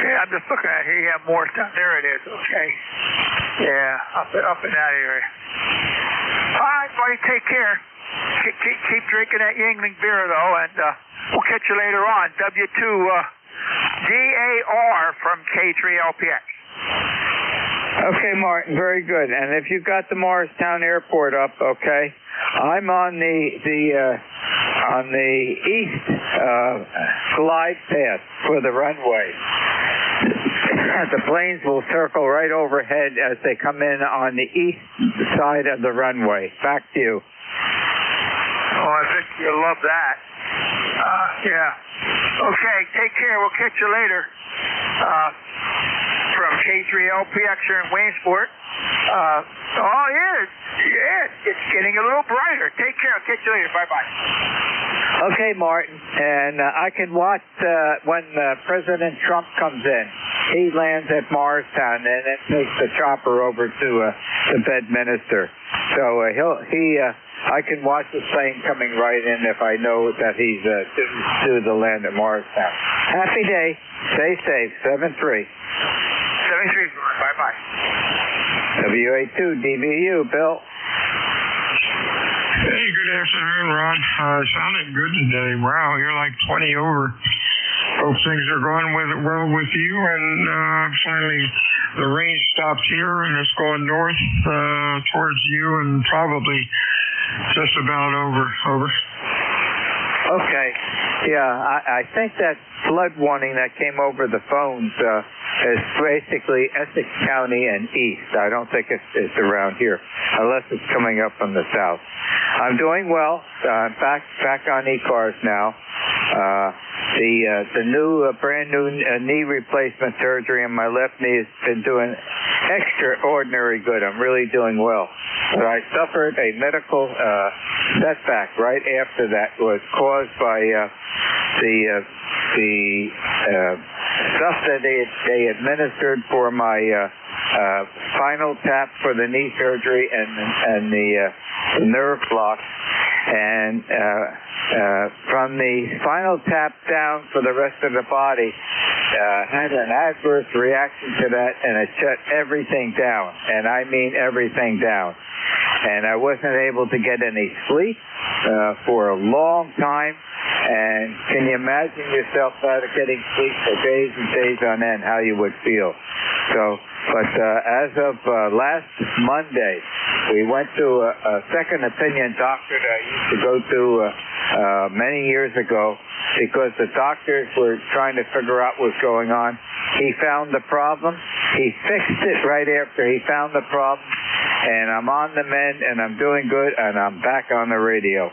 Yeah, I'm just looking at it here. You have Morristown. There it is, okay. Yeah, up in that area. All right, buddy, take care. Keep drinking that Yingling beer, though, and we'll catch you later on. W2DAR from K3LPX. Okay, Martin, very good. And if you've got the Morristown Airport up, okay, I'm on the east glide path for the runway. The planes will circle right overhead as they come in on the east side of the runway. Back to you. Oh, I think you'll love that. Yeah. Okay, take care. We'll catch you later. From K3LPX here in Waynesport. It's getting a little brighter. Take care. I'll catch you later. Bye-bye. Okay, Martin. And I can watch when President Trump comes in. He lands at Morristown and then takes the chopper over to the Bedminster. So I can watch the plane coming right in if I know that he's due to land at Morristown. Happy day. Stay safe. 7-3. 7-3. Bye-bye. WA2 DBU, Bill. Hey, good afternoon, Ron. Sounded good today. Wow, you're like 20 over. Hope things are going well with you. And finally, the rain stopped here and it's going north towards you and probably just about over. Over. Okay. Yeah, I think that flood warning that came over the phones is basically Essex County and east. I don't think it's around here, unless it's coming up from the south. I'm doing well. I'm back on ECARS now. The brand new knee replacement surgery on my left knee has been doing extraordinary good. I'm really doing well. But I suffered a medical setback right after that. Was caused by the stuff that they administered for my spinal tap for the knee surgery and the nerve block. And from the spinal tap down for the rest of the body, had an adverse reaction to that, and it shut everything down. And I mean everything down. And I wasn't able to get any sleep for a long time. And can you imagine yourself not getting sleep for days and days on end, how you would feel? But as of last Monday, we went to a second opinion doctor that I used to go to many years ago because the doctors were trying to figure out what's going on. He found the problem. He fixed it right after he found the problem. And I'm on the mend, and I'm doing good, and I'm back on the radio.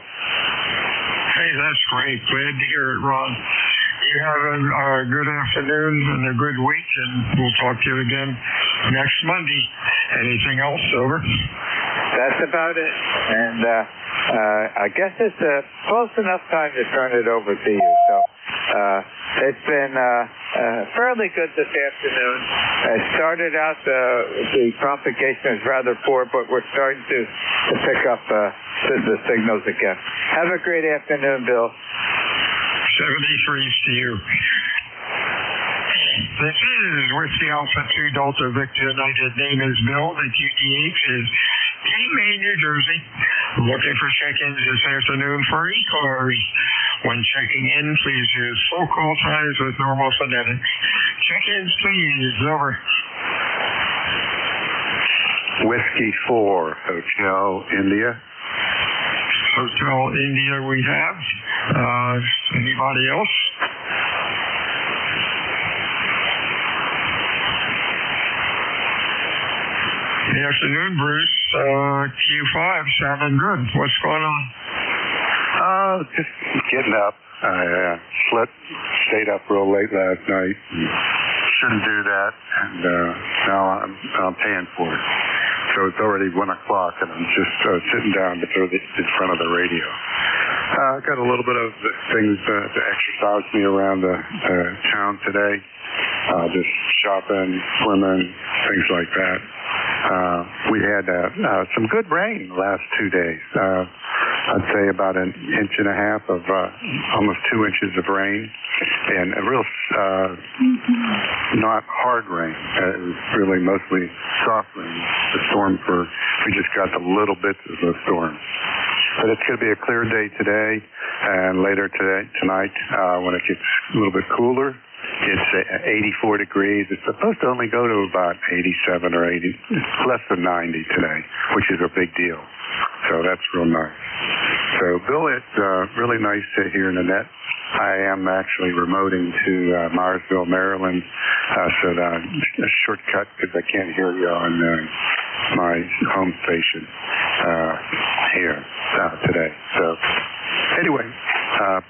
Hey, that's great. Glad to hear it, Ron. you have a good afternoon and a good week, and we'll talk to you again next Monday. Anything else? Over. That's about it. And I guess it's close enough time to turn it over to you. So it's been fairly good this afternoon. It started out the propagation is rather poor, but we're starting to pick up the signals again. Have a great afternoon, Bill. 73s to you. This is Whiskey Alpha 2 Delta Victor United. Name is Bill. The QTH is Cape May, New Jersey. Looking for check-ins this afternoon for ECARS. When checking in, please use full call times with normal phonetics. Check-ins, please. Over. Whiskey 4, Hotel India. Hotel India we have. Anybody else? Good afternoon, Bruce. Q5, sounding good. What's going on? Just getting up. I stayed up real late last night. Shouldn't do that, and now I'm paying for it. So it's already 1 o'clock, and I'm just sitting down in front of the radio. I got a little bit of things to exercise me around the town today. Just shopping, swimming, things like that. We had some good rain the last 2 days. I'd say about 1.5 inches of almost 2 inches of rain, and a real not hard rain. It was really mostly soft rain. We just got the little bits of the storm. But it's going to be a clear day today, and later tonight, when it gets a little bit cooler, it's 84 degrees. It's supposed to only go to about 87 or 80. It's less than 90 today, which is a big deal. So that's real nice. So, Bill, it's really nice to hear Nanette. I am actually remoting to Myersville, Maryland, so that a shortcut because I can't hear you on my home station here today. So, anyway,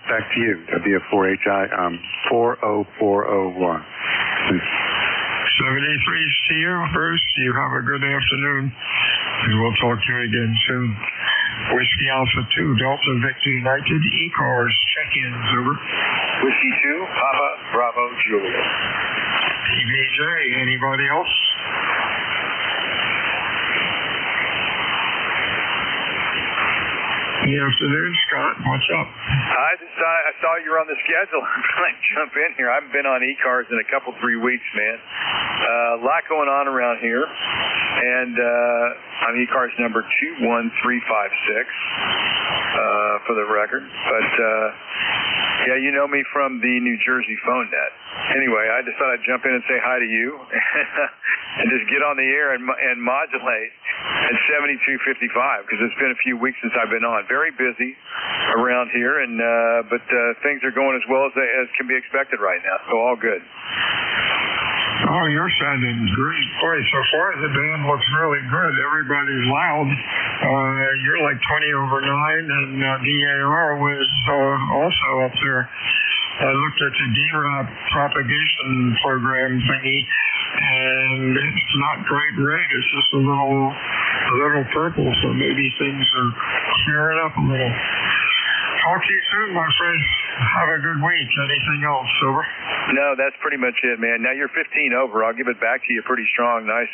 back to you. W4HI 40401. 73s to you, Bruce. You have a good afternoon, and we'll talk to you again soon. Whiskey Alpha 2, Delta Victor United, ECARS, check-ins, over. Whiskey 2, Papa Bravo Juliet. TVJ, anybody else? Good afternoon, Scott. What's up? I saw you were on the schedule. I'm trying to jump in here. I haven't been on ECARS in a couple, 3 weeks, man. A lot going on around here. And I'm ECARS number 21356 for the record. But, yeah, you know me from the New Jersey phone net. Anyway, I just thought I'd jump in and say hi to you and just get on the air and modulate at 7255 because it's been a few weeks since I've been on. Very busy around here, and but things are going as well as can be expected right now, so all good. Oh, you're sounding great. Boy, so far the band looks really good. Everybody's loud. You're like 20 over 9, and DAR was also up there. I looked at the DRAP propagation program thingy, and it's not great red. It's just a little purple, so maybe things are clearing up a little. Talk to you soon, my friend. Have a good week. Anything else, over? No, that's pretty much it, man. Now you're 15 over. I'll give it back to you pretty strong. Nice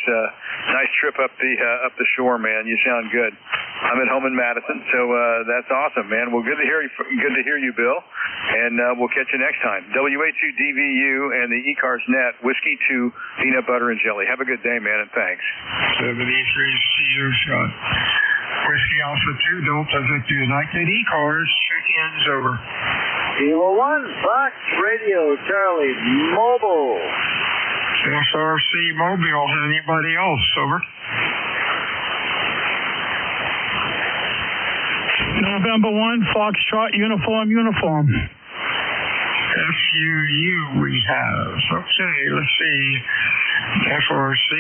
trip up the shore, man. You sound good. I'm at home in Madison, so that's awesome, man. Well, good to hear you, Bill. And we'll catch you next time. WA2DVU and the ECARS net, Whiskey 2, peanut butter and jelly. Have a good day, man, and thanks. 73 to you, Scott. Whiskey Alpha 2, Delta Victor United, ECARS, check-ins, over. Kilo 1, Fox Radio, Charlie, Mobile. SRC Mobile, anybody else, over? November 1, Foxtrot, uniform. FUU we have. Okay, let's see. FRC.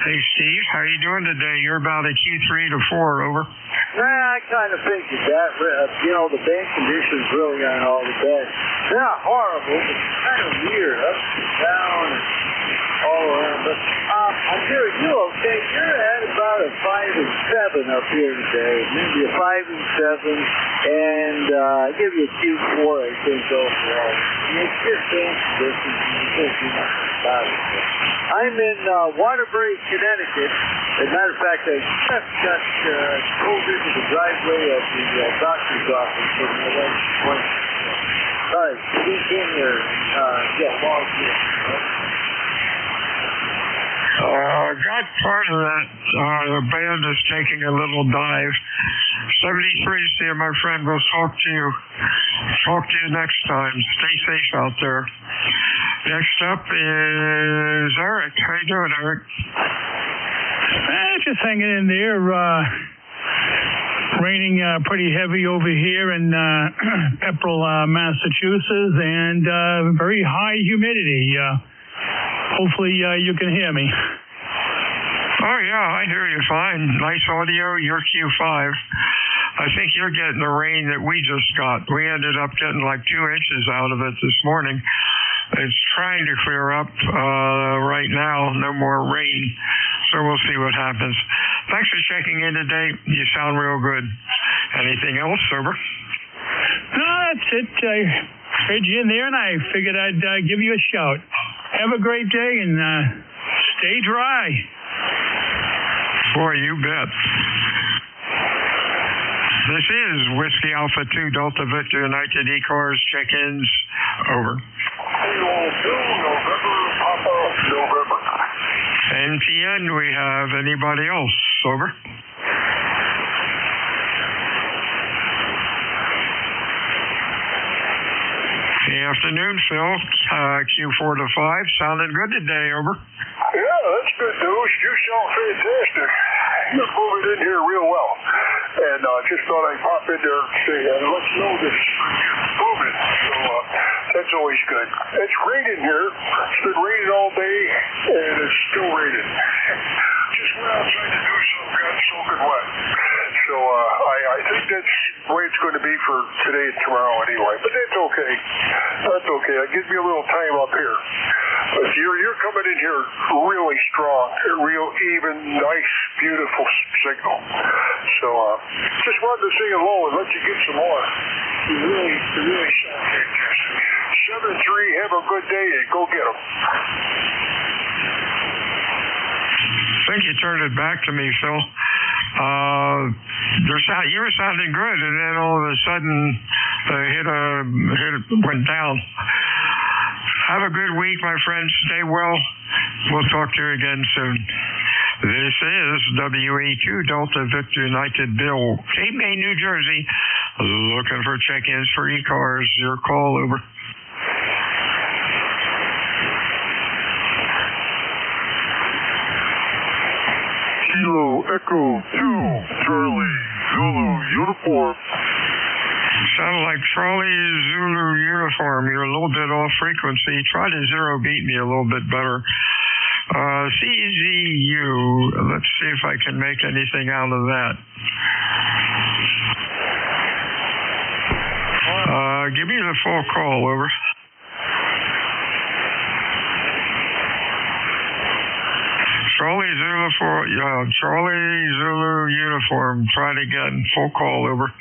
Hey, Steve, how you doing today? You're about a Q3 to 4, over. I kind of figured that. The bank conditions really aren't all the best. They're not horrible, but kind of weird, up and down and all around. But I'm hearing you okay. You're at about a 5 and 7 up here today. Maybe a 5 and 7, and I give you a Q4, I think, overall. It's just bank conditions, and you can't do nothing about it. I'm in Waterbury, Connecticut. As a matter of fact, I just got pulled into the driveway of the doctor's office for my wife's appointment. Sorry, we came here and get logged in. Got part of that. The band is taking a little dive. 73, Steve, my friend, we'll talk to you. Talk to you next time. Stay safe out there. Next up is Eric. How you doing, Eric? Just hanging in there. Raining pretty heavy over here in Pepperell, Massachusetts, and very high humidity. Hopefully you can hear me. Oh, yeah, I hear you fine. Nice audio. You're Q5. I think you're getting the rain that we just got. We ended up getting like 2 inches out of it this morning. It's trying to clear up right now. No more rain. So we'll see what happens. Thanks for checking in today. You sound real good. Anything else, sober? No, that's it. I heard you in there, and I figured I'd give you a shout. Have a great day, and stay dry. Boy, you bet. This is Whiskey Alpha 2 Delta Victor United ECARS check-ins. Over. November. NPN, we have anybody else? Over. Good afternoon, Phil. Q4 to 5. Sounding good today, over. Yeah, that's good news. You sound fantastic. You're moving in here real well. And just thought I'd pop in there and say, let you know this moving. So that's always good. It's raining here. It's been raining all day, and it's still raining. Just went outside to do something, got soaking wet. So I think that's the way it's going to be for today and tomorrow anyway. But that's okay. That's okay. It gives me a little time up here. But you're coming in here really strong, real even, nice, beautiful signal. So just wanted to say hello and let you get some more. You really sound fantastic. 7-3, have a good day and go get them. I think you turned it back to me, Phil. You were sounding good, and then all of a sudden, went down. Have a good week, my friends. Stay well. We'll talk to you again soon. This is WA2 Delta Victor United Bill, Cape May, New Jersey. Looking for check-ins for ECARS. Your call, over. Kilo Echo 2, Charlie, Zulu, uniform. Sound like Charlie Zulu uniform. You're a little bit off frequency. Try to zero beat me a little bit better. CZU. Let's see if I can make anything out of that. Give me the full call, over. Charlie Zulu uniform. Try it again. Full call, over.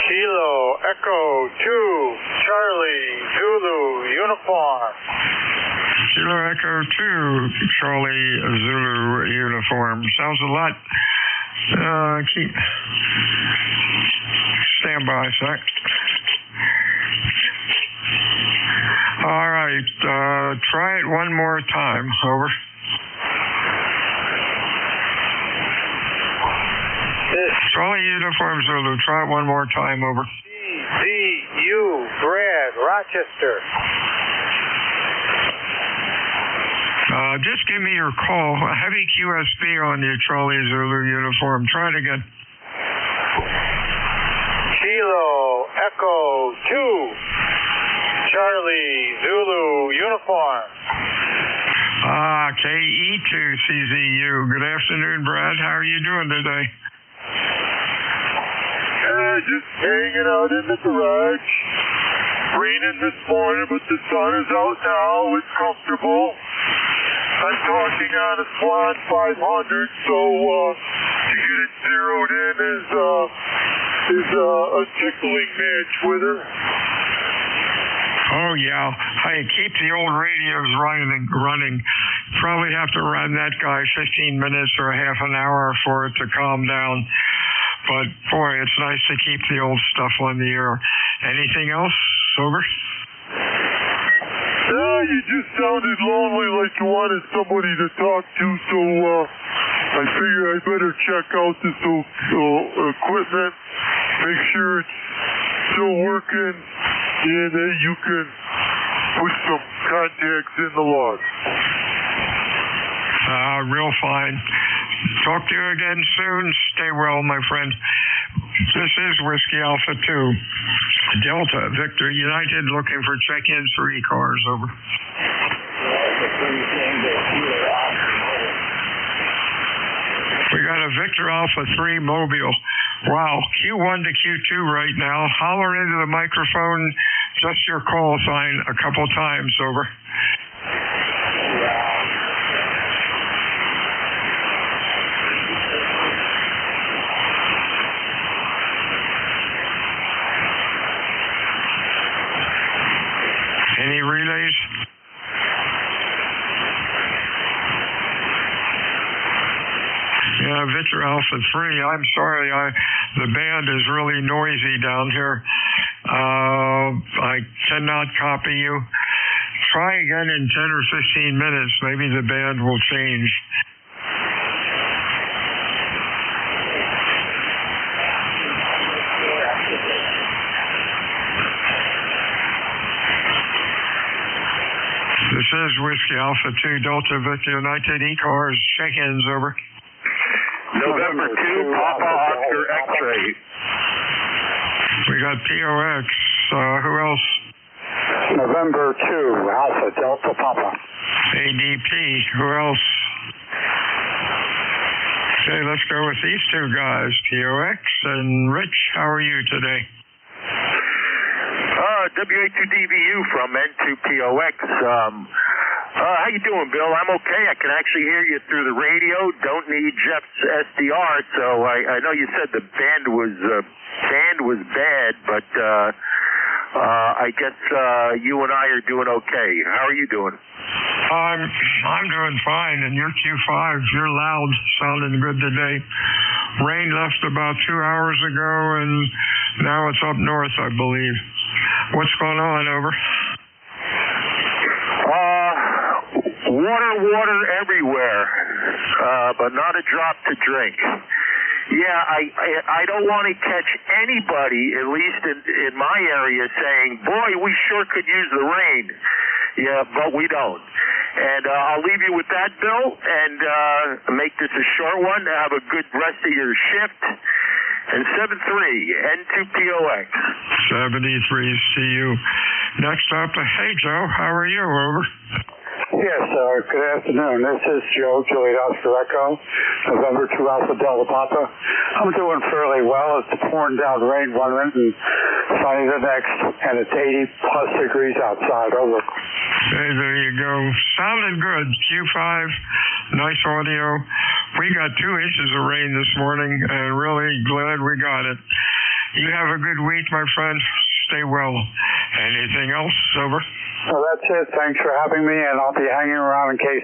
Kilo Echo 2, Charlie Zulu uniform. Kilo Echo 2, Charlie Zulu uniform. Sounds a lot. Stand by a sec. All right. Try it one more time. Over. Charlie uniform Zulu. Try it one more time. Over. CZU, Brad, Rochester. Just give me your call. A heavy QSB on you, Charlie Zulu uniform. Try it again. Kilo Echo 2. Charlie, Zulu, uniform. KE2CZU. Good afternoon, Brad. How are you doing today? Just hanging out in the garage. Raining this morning, but the sun is out now. It's comfortable. I'm talking on a Swan 500, so to get it zeroed in is a tickling match with her. Oh, yeah. Hey, keep the old radios running. Probably have to run that guy 15 minutes or a half an hour for it to calm down. But, boy, it's nice to keep the old stuff on the air. Anything else, Sober? Yeah, you just sounded lonely like you wanted somebody to talk to, so I figure I better check out this equipment, make sure it's still working, and that you can put some contacts in the log. Real fine. Talk to you again soon. Stay well, my friend. This is Whiskey Alpha 2, Delta, Victor United, looking for check-ins for ECARS, over. We got a Victor Alpha 3 Mobile. Wow, Q1 to Q2 right now. Holler into the microphone, just your call sign a couple times, over. Any relays? Yeah, Victor Alpha 3. I'm sorry, the band is really noisy down here. I cannot copy you. Try again in 10 or 15 minutes. Maybe the band will change. This is Whiskey Alpha 2, Delta Victor United, ECARS, check-ins, over. November 2, Papa Oscar X-ray. We got POX. Who else? November 2, Alpha Delta Papa. ADP. Who else? Okay, let's go with these two guys, POX and Rich. How are you today? WA2DVU from N2POX. How you doing, Bill? I'm okay. I can actually hear you through the radio. Don't need Jeff's SDR. So I know you said the band was bad, but I guess you and I are doing okay. How are you doing? I'm doing fine, and you're Q5. You're loud, sounding good today. Rain left about 2 hours ago, and now it's up north, I believe. What's going on, over? Water everywhere, but not a drop to drink. Yeah, I don't want to catch anybody, at least in my area, saying, boy, we sure could use the rain. Yeah, but we don't. And I'll leave you with that, Bill, and make this a short one. Have a good rest of your shift. And 7-3, N2POX. 73's to you. Next up, hey, Joe, how are you, over? Yes, good afternoon. This is Joe, Juliet Oscar Echo, November 2 Alpha Delta Papa. I'm doing fairly well. It's pouring down rain one minute and sunny the next, and it's 80-plus degrees outside. Over. Hey, there you go. Sounding good. Q5, nice audio. We got 2 inches of rain this morning, and really glad we got it. You have a good week, my friend. Stay well. Anything else, over? Well, that's it. Thanks for having me, and I'll be hanging around in case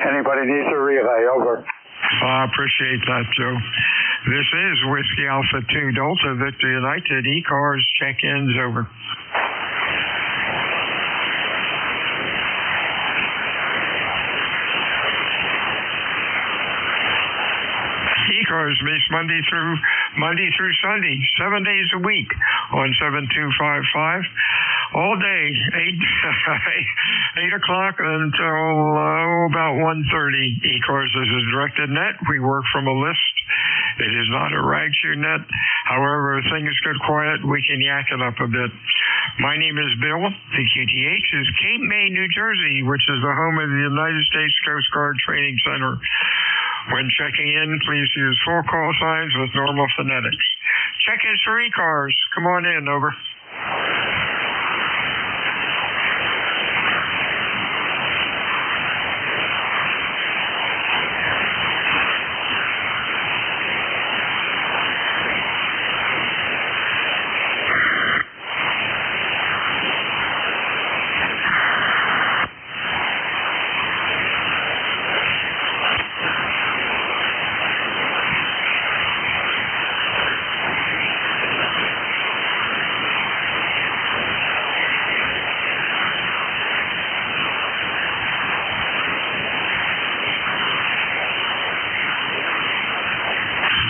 anybody needs a relay. Over. I appreciate that, Joe. This is Whiskey Alpha 2, Delta Victor United, ECARS, check-ins, over. ECARS meets Monday through Sunday, 7 days a week on 7255. All day, 8 o'clock until about 1:30. ECARS is a directed net. We work from a list It is not a Ragsu net. However, if things get quiet, we can yak it up a bit. My name is Bill. The QTH is Cape May, New Jersey, which is the home of the United States Coast Guard Training Center. When checking in, please use full call signs with normal phonetics. Check-ins for ECARS. Come on in, over.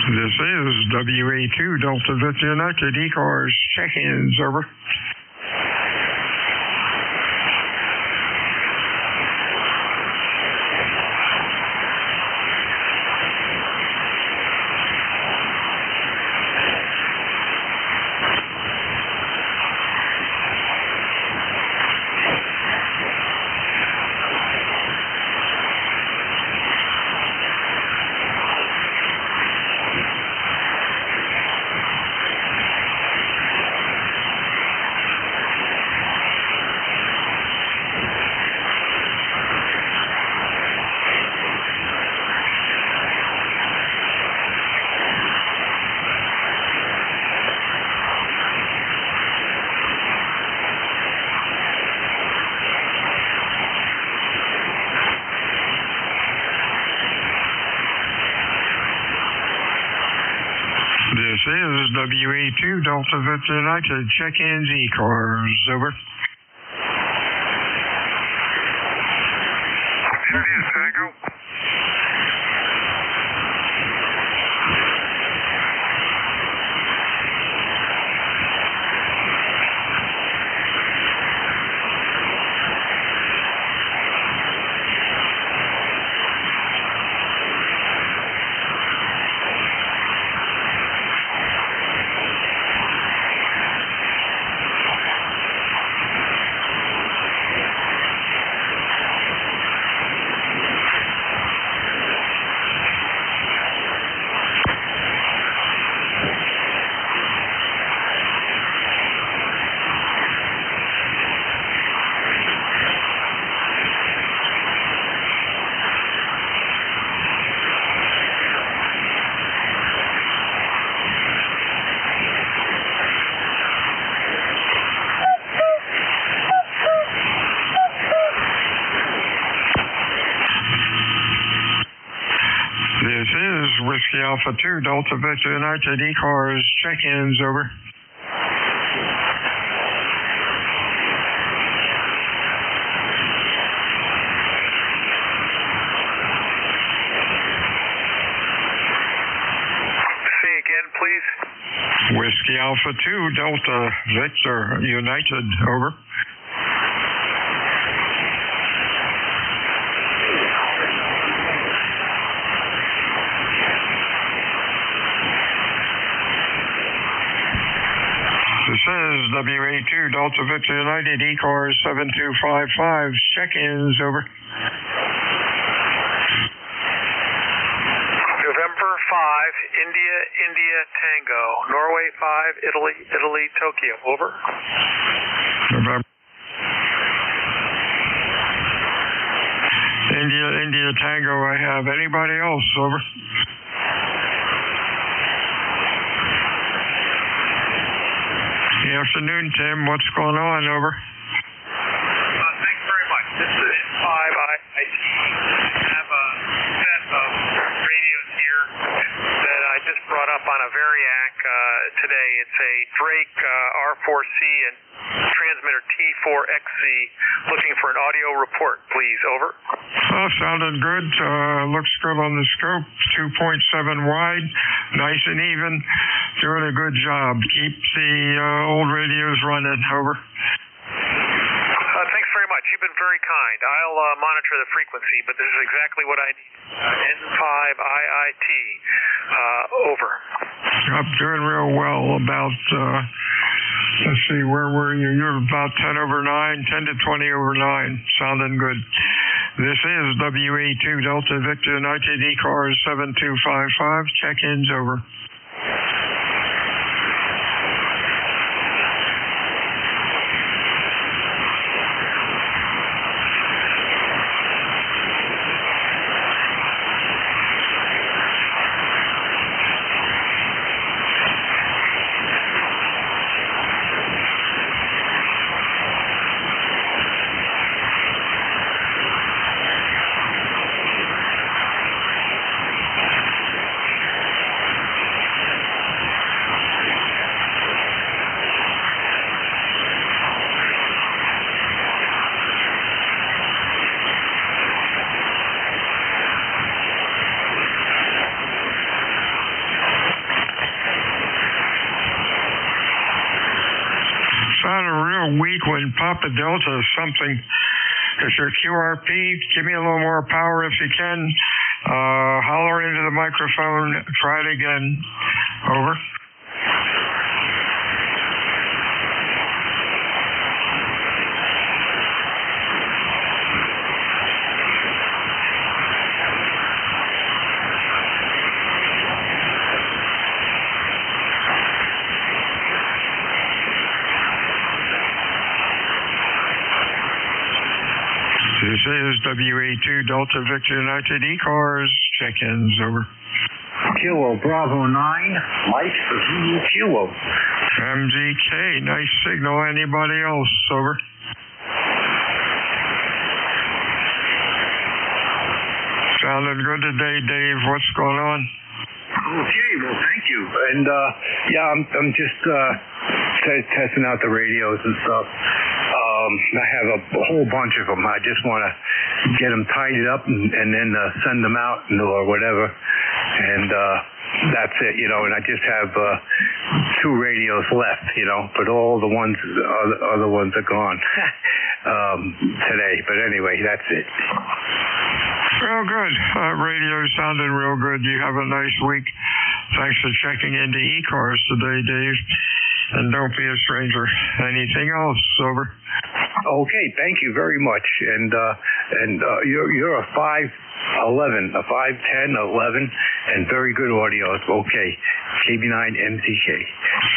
This is WA2 Delta Victor United ECARS. Check-ins, over. This is WA2 Delta Victor United. Check-ins ECARS, over. India Tango. This is Whiskey Alpha 2 Delta Victor United ECARS. Check-ins, over. Say again, please. Whiskey Alpha 2 Delta Victor United, over. This is WA2 Delta Victor United ECARS 7255. Check-ins, over. November 5, India, India, Tango. Norway 5, Italy, Italy, Tokyo. Over. November. India, India, Tango. I have anybody else, over. Afternoon, Tim. What's going on, over? Thanks very much. This is 5. I have a set of radios here that I just brought up on a Variac today. It's a Drake R4C and transmitter T4XC looking for an audio report, please. Over. Oh, sounded good. Looks good on the scope. 2.7 wide. Nice and even. Doing a good job. Keep the old radios running. Over. Thanks very much. You've been very kind. I'll monitor the frequency, but this is exactly what I need. N5IIT. Over. I'm doing real well. About, let's see, where were you? You're about 10 over 9, 10 to 20 over 9. Sounding good. This is WA2 Delta Victor United ECARS 7255. Check-ins over. Sounded real weak when Papa Delta is something. If you're QRP, give me a little more power if you can. Holler into the microphone. Try it again. Over. This is WA2 Delta Victor United ECARS. Check-ins, over. Kilo Bravo 9, Mike for Kilo. MGK, nice signal. Anybody else, over. Sounding good today, Dave. What's going on? Okay, well, thank you. And, yeah, I'm just testing out the radios and stuff. I have a whole bunch of them. I just want to get them tidied up and then send them out or whatever. And that's it, you know. And I just have 2 radios left, you know. But all the other ones are gone today. But anyway, that's it. Real good. Radio sounding real good. You have a nice week. Thanks for checking into ECARS today, Dave. And don't be a stranger. Anything else, over? Okay, thank you very much. And you're a 5'11", a 5'10", 11, and very good audio. Okay, KB9MCK.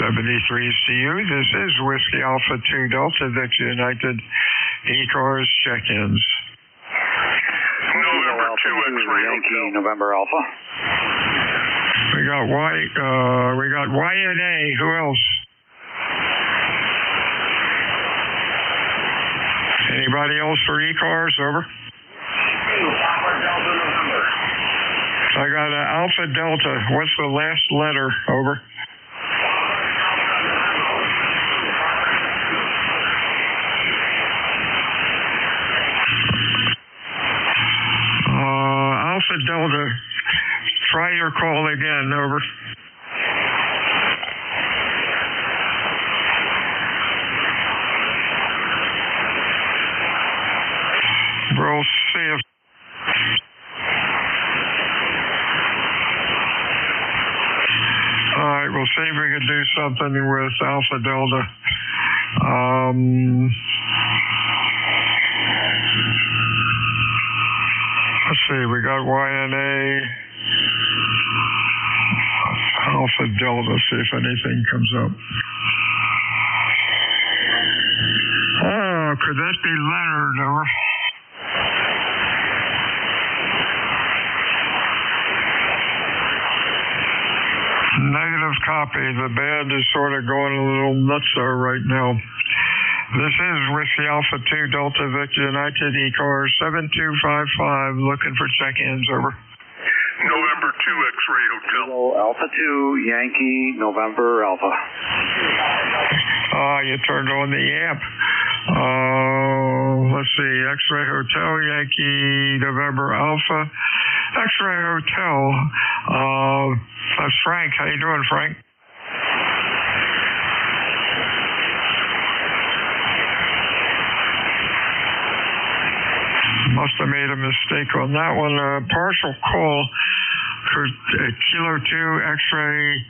73s to you. This is Whiskey Alpha 2 Delta Victor United ECARS check-ins. November 2 X-ray Hotel. November Alpha. We got YNA. Who else? Anybody else for ECARS, over? I got an Alpha Delta. What's the last letter, over? Alpha Delta, try your call again, over. We'll see if... All right, we'll see if we can do something with Alpha Delta. Let's see, we got YNA, Alpha Delta, see if anything comes up. Oh, could that be Leonard, over? Negative copy. The band is sort of going a little nuts there right now. This is Whiskey Alpha 2 Delta Victor United ECARS 7255 looking for check-ins, over. November 2 X-ray Hotel. Alpha 2 Yankee November Alpha. You turned on the amp. Let's see, X-ray Hotel Yankee November Alpha. X-ray Hotel. That's Frank. How you doing, Frank? Must have made a mistake on that one. Partial call, Kilo 2 X-Ray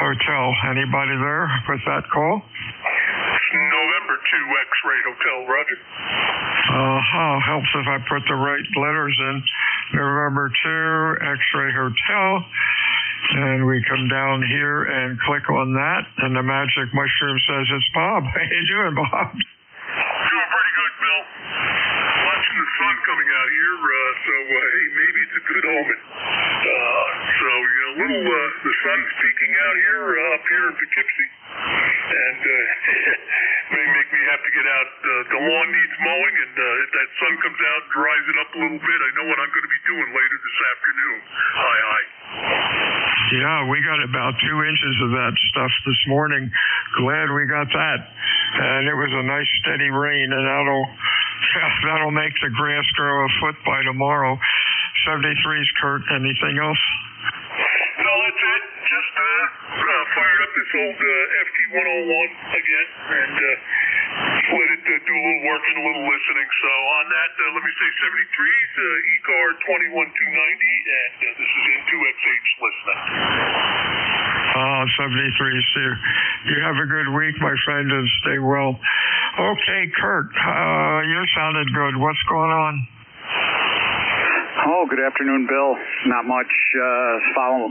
Hotel. Anybody there with that call? November 2 X-Ray Hotel, Roger. Helps if I put the right letters in. November 2 X-Ray Hotel. And we come down here and click on that, and the magic mushroom says it's Bob. How you doing, Bob? Doing pretty good, Bill. Watching the sun coming out here, so hey, maybe it's a good omen. The sun's peeking out here, up here in Poughkeepsie, and may make me have to get out. The lawn needs mowing, and if that sun comes out and dries it up a little bit, I know what I'm going to be doing later this afternoon. Hi. Yeah, we got about 2 inches of that stuff this morning. Glad we got that. And it was a nice steady rain, and that'll make the grass grow a foot by tomorrow. 73's Kurt. Anything else? No, that's it. Just fired up this old FT101 again, and let it do a little work and a little listening. So on that, let me say 73's ECARS 21290, and this is N2XH listening. 73's here. You have a good week, my friend, and stay well. Okay, Kurt, you sounded good. What's going on? Oh, good afternoon, Bill. Not much.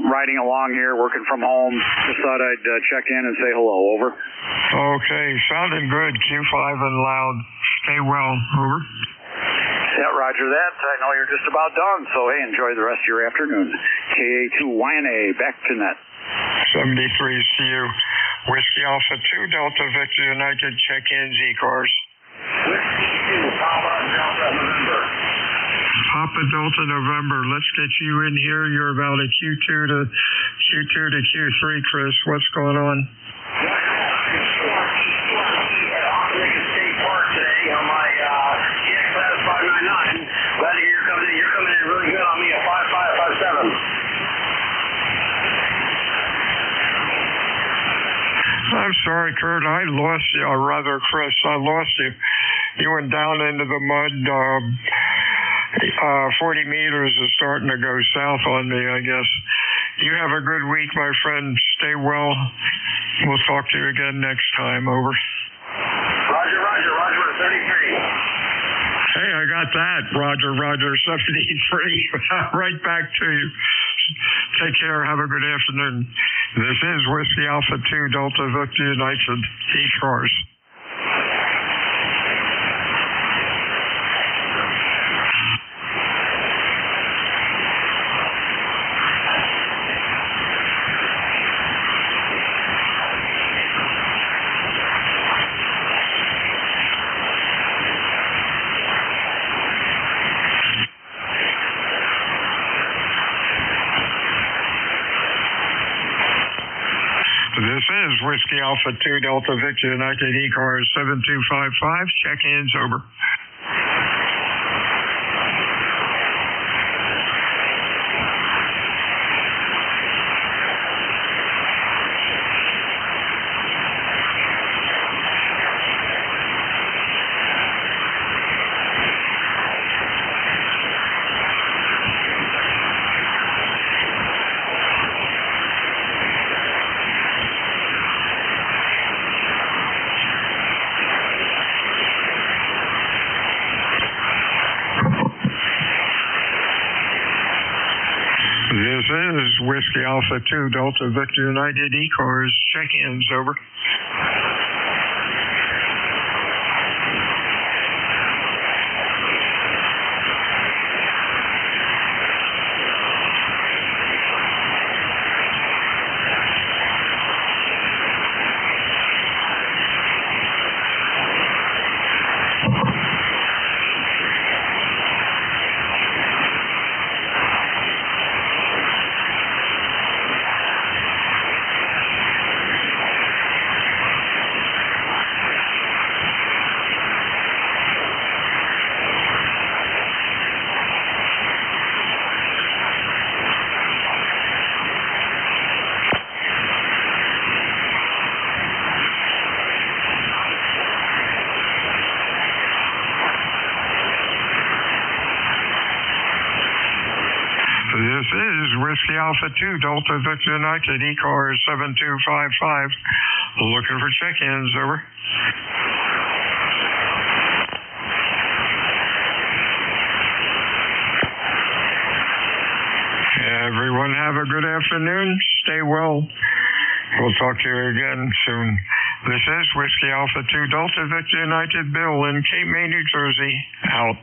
Riding along here, working from home. Just thought I'd check in and say hello. Over. Okay, sounding good. Q5 and loud. Stay well. Over. Yeah, roger that. I know you're just about done, so hey, enjoy the rest of your afternoon. KA2YNA, back to net. 73's to you. Whiskey Alpha 2, Delta Victor United, check-in ECARS. Whiskey 2, Papa Delta November. Papa Delta November. Let's get you in here. You're about a Q2 to Q3, Chris. What's going on? State Park today on my EXS 599. Glad to hear you're coming in really good on me at 5557. I'm sorry, Kurt. I lost you, or rather, Chris, I lost you. You went down into the mud. 40 meters is starting to go south on me, I guess. You have a good week, my friend. Stay well. We'll talk to you again next time. Over. Roger, 33. Hey, I got that. Roger, 73. Right back to you. Take care. Have a good afternoon. This is Whiskey Alpha 2, Delta Victor United, ECARS. This is Whiskey Alpha 2, Delta Victor United, ECARS 7255. Check-ins over. This is Whiskey Alpha 2, Delta Victor United, ECARS. Check-ins, over. This is Whiskey Alpha 2, Delta Victor United, ECARS 7255. Looking for check-ins, over. Everyone have a good afternoon. Stay well. We'll talk to you again soon. This is Whiskey Alpha 2, Delta Victor United, Bill in Cape May, New Jersey. Out.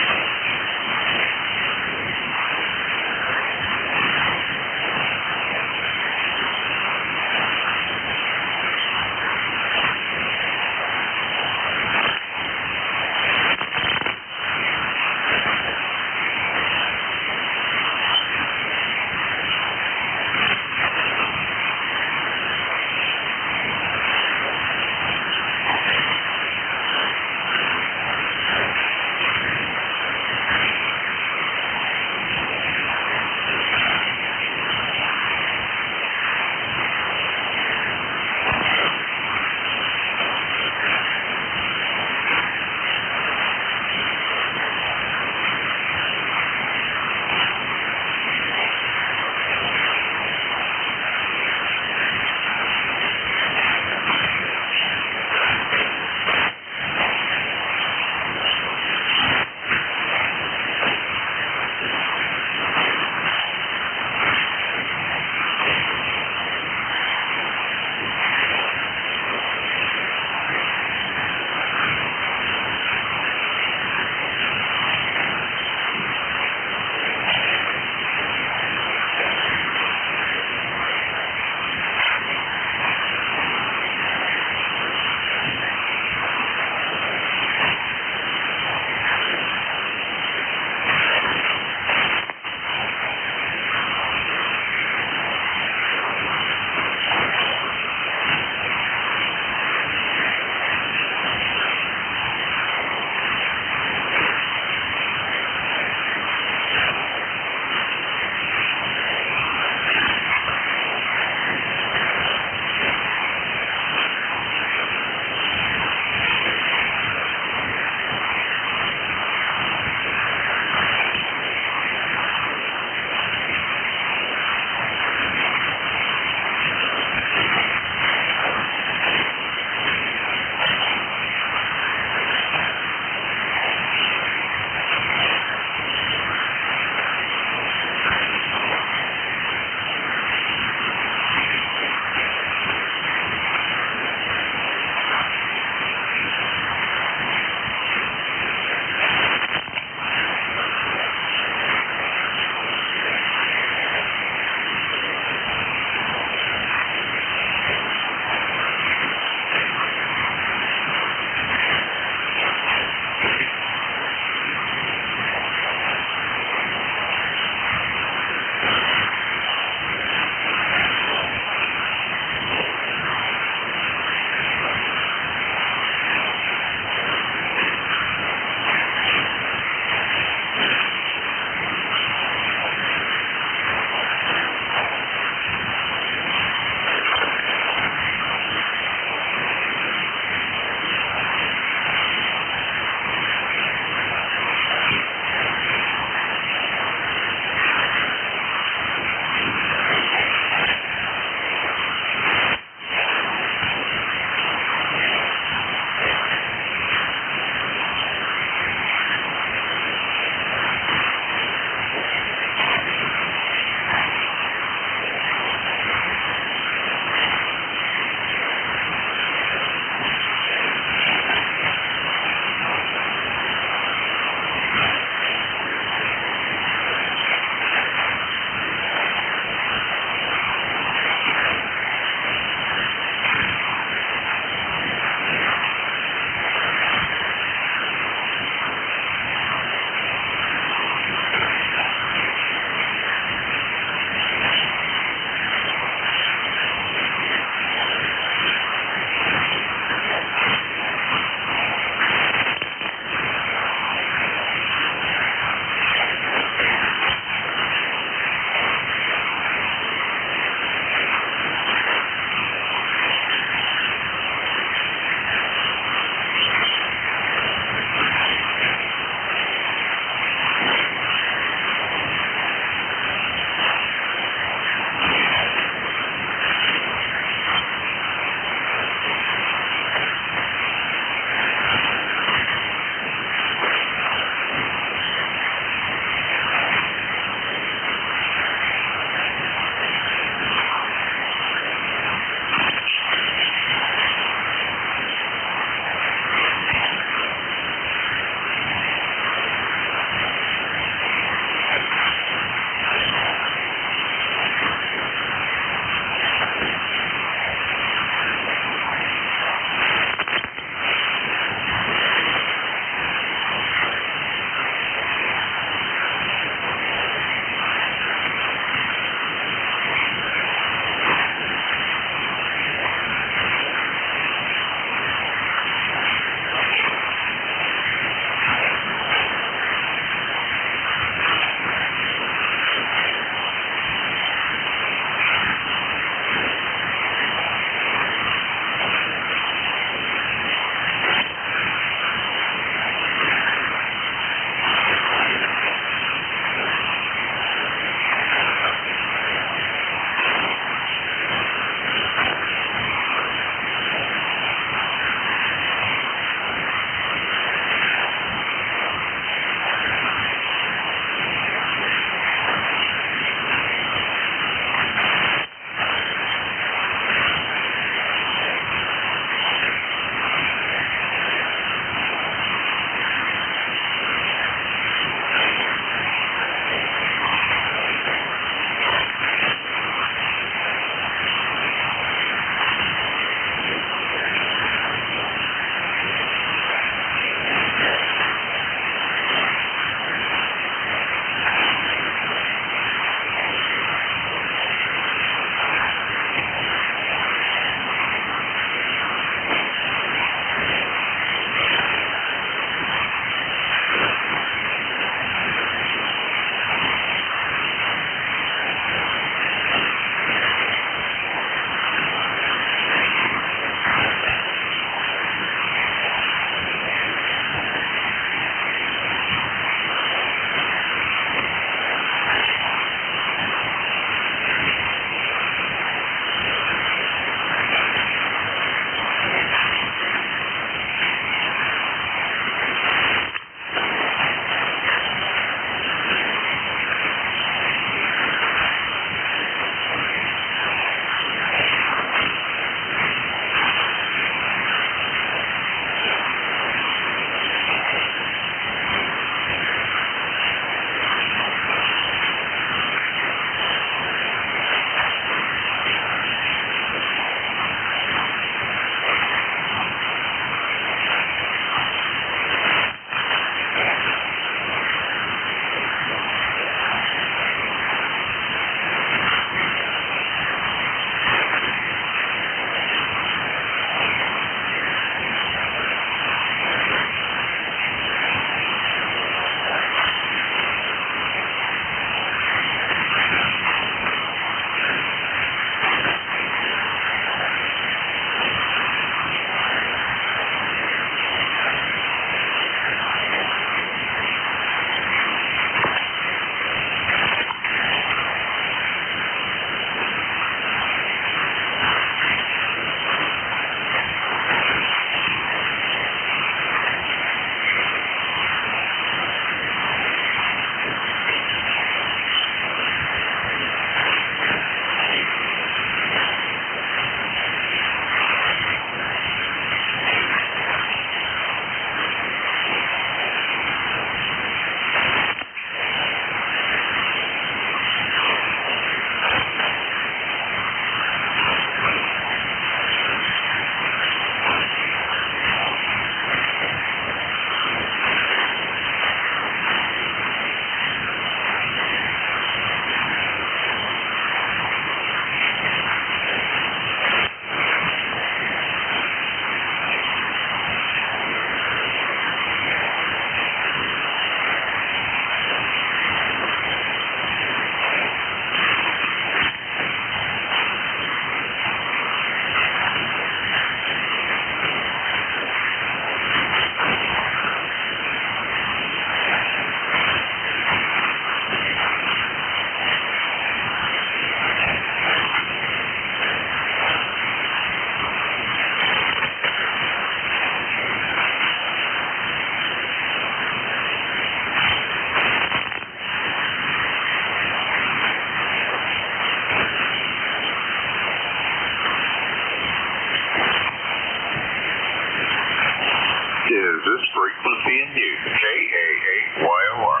this frequency in use, KA8YOR.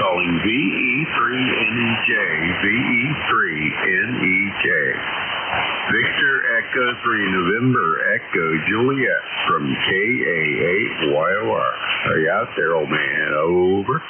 Calling VE3NEJ, VE3NEJ. Victor Echo 3 November Echo Juliet from KA8YOR. Are you out there, old man? Over.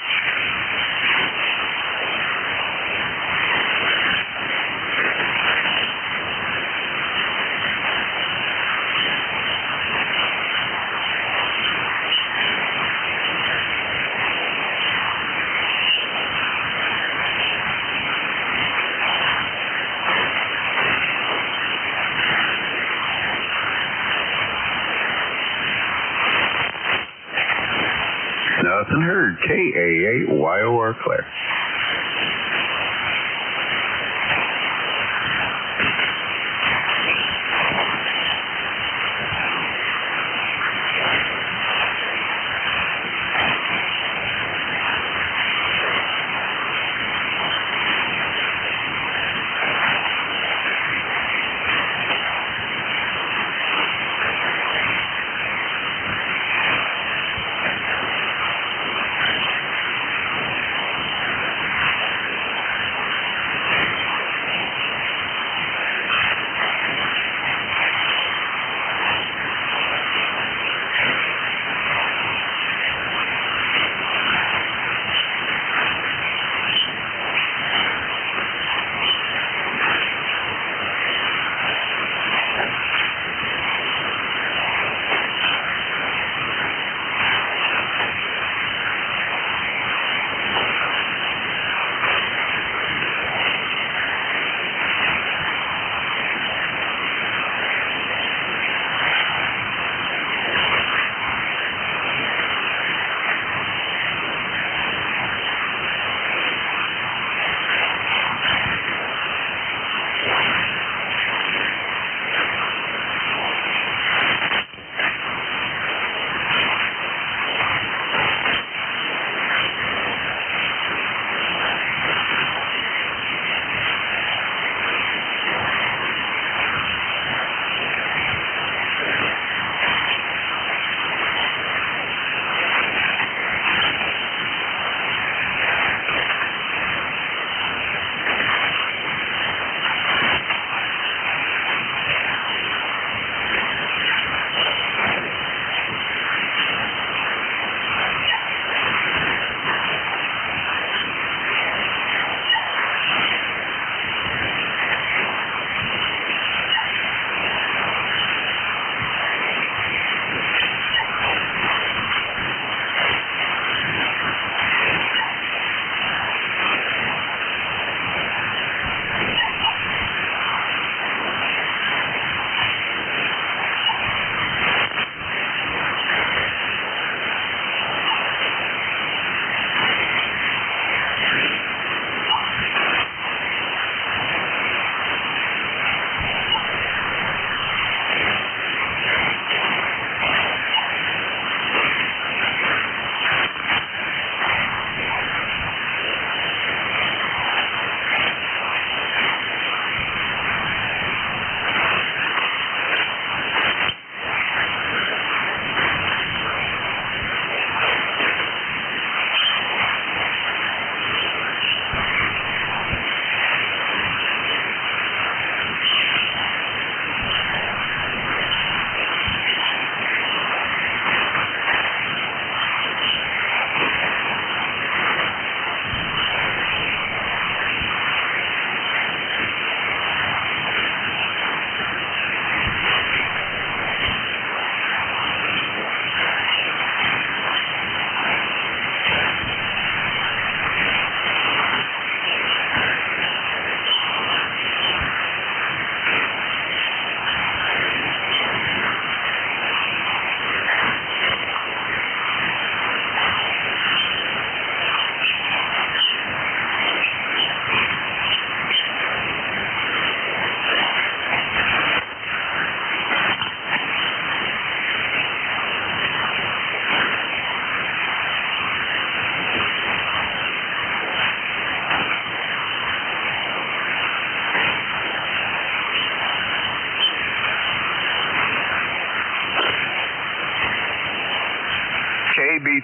Nothing heard. KA8YOR clear.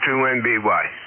NJ2NBY.